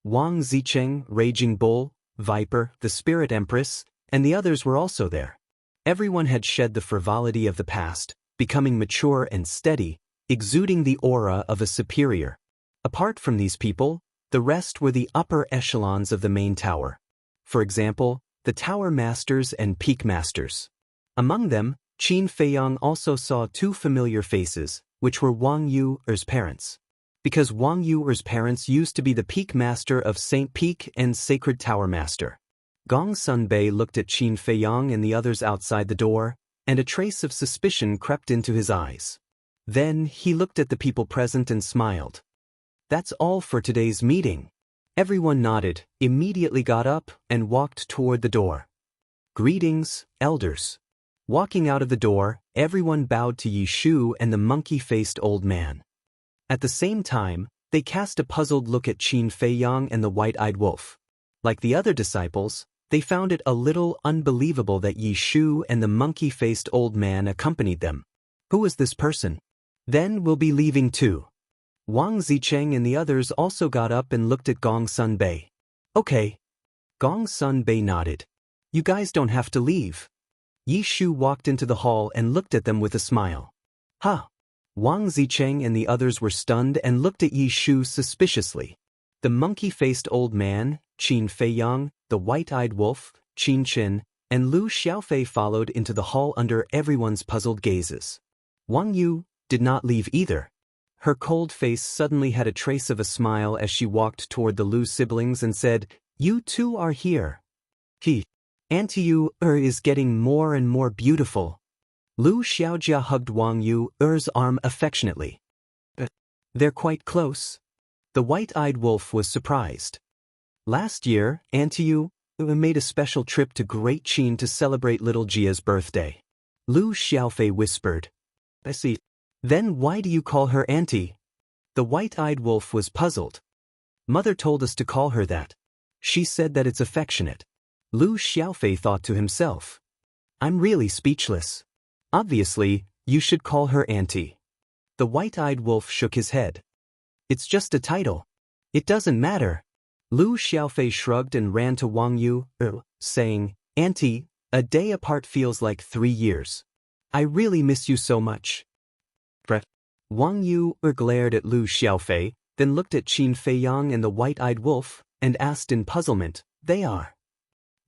Wang Zicheng, Raging Bull, Viper, the Spirit Empress, and the others were also there. Everyone had shed the frivolity of the past, becoming mature and steady, exuding the aura of a superior. Apart from these people, the rest were the upper echelons of the main tower. For example, the tower masters and peak masters. Among them, Qin Feiyang also saw two familiar faces, which were Wang Yu's parents. Because Wang Yu's parents used to be the peak master of Saint Peak and Sacred Tower Master. Gong Sun Bei looked at Qin Feiyang and the others outside the door, and a trace of suspicion crept into his eyes. Then he looked at the people present and smiled. That's all for today's meeting. Everyone nodded, immediately got up, and walked toward the door. Greetings, elders. Walking out of the door, everyone bowed to Yi Shu and the monkey-faced old man. At the same time, they cast a puzzled look at Qin Feiyang and the white-eyed wolf. Like the other disciples, they found it a little unbelievable that Yi Shu and the monkey-faced old man accompanied them. Who is this person? Then we'll be leaving too. Wang Zicheng and the others also got up and looked at Gong Sun Bei. Okay. Gong Sun Bei nodded. You guys don't have to leave. Yi Shu walked into the hall and looked at them with a smile. Huh. Wang Zicheng and the others were stunned and looked at Yi Shu suspiciously. The monkey-faced old man, Qin Feiyang, the white-eyed wolf, Qin Qin, and Lu Xiaofei followed into the hall under everyone's puzzled gazes. Wang Yu did not leave either. Her cold face suddenly had a trace of a smile as she walked toward the Lu siblings and said, You two are here. Auntie Yu is getting more and more beautiful. Lu Xiaojia hugged Wang Yu's arm affectionately. They're quite close. The white-eyed wolf was surprised. Last year, Auntie Yu made a special trip to Great Qin to celebrate little Jia's birthday. Lu Xiaofei whispered. I see. Then why do you call her auntie? The white-eyed wolf was puzzled. Mother told us to call her that. She said that it's affectionate. Lu Xiaofei thought to himself. I'm really speechless. Obviously, you should call her auntie. The white-eyed wolf shook his head. It's just a title. It doesn't matter. Lu Xiaofei shrugged and ran to Wang Yu, saying, Auntie, a day apart feels like 3 years. I really miss you so much. Wang Yu glared at Lu Xiaofei, then looked at Qin Feiyang and the white-eyed wolf, and asked in puzzlement, They are.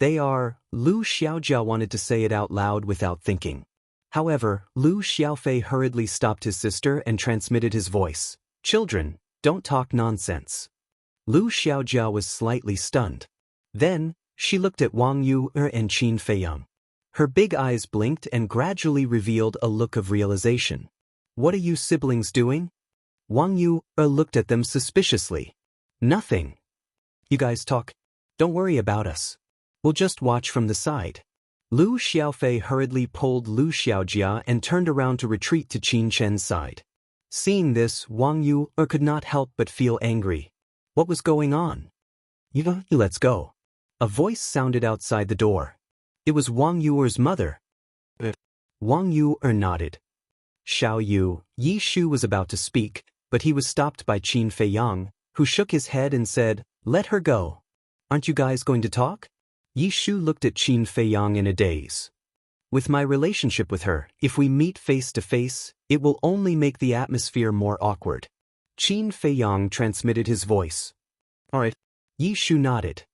Lu Xiaojia wanted to say it out loud without thinking. However, Lu Xiaofei hurriedly stopped his sister and transmitted his voice. Children, don't talk nonsense. Lu Xiaojia was slightly stunned. Then, she looked at Wang Yu and Qin Feiyang. Her big eyes blinked and gradually revealed a look of realization. What are you siblings doing? Wang Yu looked at them suspiciously. Nothing. You guys talk. Don't worry about us. We'll just watch from the side. Lu Xiaofei hurriedly pulled Lu Xiaojia and turned around to retreat to Qin Chen's side. Seeing this, Wang Yu could not help but feel angry. What was going on? Let's go. A voice sounded outside the door. It was Wang Yu's mother. Wang Yu nodded. Xiao Yu, Yi Shu was about to speak, but he was stopped by Qin Feiyang, who shook his head and said, Let her go. Aren't you guys going to talk? Yi Shu looked at Qin Feiyang in a daze. With my relationship with her, if we meet face to face, it will only make the atmosphere more awkward. Qin Feiyang transmitted his voice. All right. Yi Shu nodded.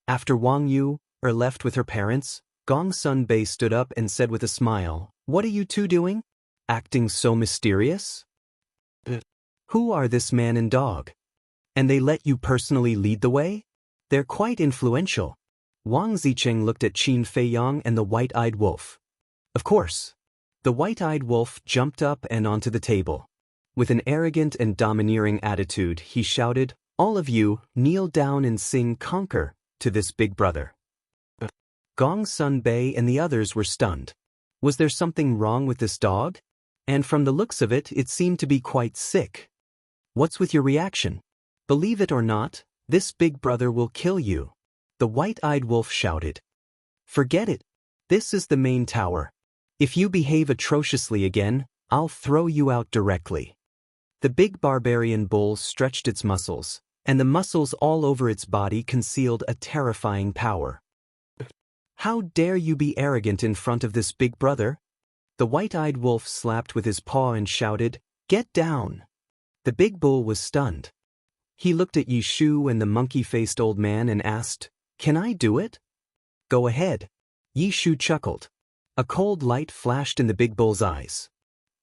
After Wang Yu left with her parents, Gong Sun Bei stood up and said with a smile, What are you two doing? Acting so mysterious? Who are this man and dog? And they let you personally lead the way? They're quite influential. Wang Zicheng looked at Qin Feiyang and the white-eyed wolf. Of course. The white-eyed wolf jumped up and onto the table. With an arrogant and domineering attitude, he shouted, All of you, kneel down and sing Conquer to this big brother. Gong Sun Bei and the others were stunned. Was there something wrong with this dog? And from the looks of it, it seemed to be quite sick. What's with your reaction? Believe it or not, this big brother will kill you. The white-eyed wolf shouted. Forget it. This is the main tower. If you behave atrociously again, I'll throw you out directly. The big barbarian bull stretched its muscles, and the muscles all over its body concealed a terrifying power. How dare you be arrogant in front of this big brother? The white-eyed wolf slapped with his paw and shouted, Get down! The big bull was stunned. He looked at Yishu and the monkey-faced old man and asked, Can I do it? Go ahead. Yishu chuckled. A cold light flashed in the big bull's eyes.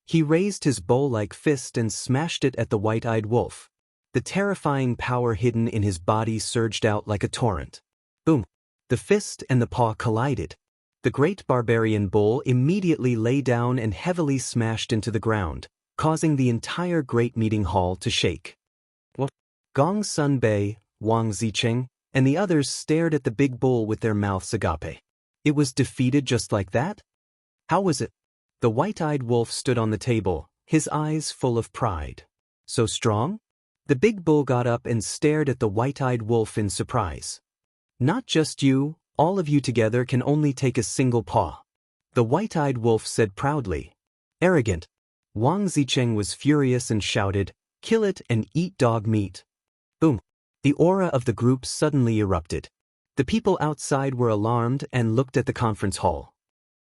He raised his bow-like fist and smashed it at the white-eyed wolf. The terrifying power hidden in his body surged out like a torrent. Boom! The fist and the paw collided. The great barbarian bull immediately lay down and heavily smashed into the ground, causing the entire great meeting hall to shake. What? Gong Sun Bei, Wang Zicheng, and the others stared at the big bull with their mouths agape. It was defeated just like that? How was it? The white-eyed wolf stood on the table, his eyes full of pride. So strong? The big bull got up and stared at the white-eyed wolf in surprise. Not just you, all of you together can only take a single paw. The white-eyed wolf said proudly. Arrogant. Wang Zicheng was furious and shouted, Kill it and eat dog meat. Boom. The aura of the group suddenly erupted. The people outside were alarmed and looked at the conference hall.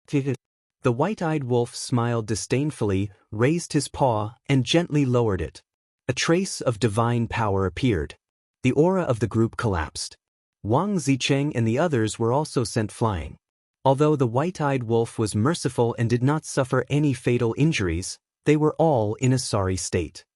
The white-eyed wolf smiled disdainfully, raised his paw, and gently lowered it. A trace of divine power appeared. The aura of the group collapsed. Wang Zicheng and the others were also sent flying. Although the white-eyed wolf was merciful and did not suffer any fatal injuries, they were all in a sorry state.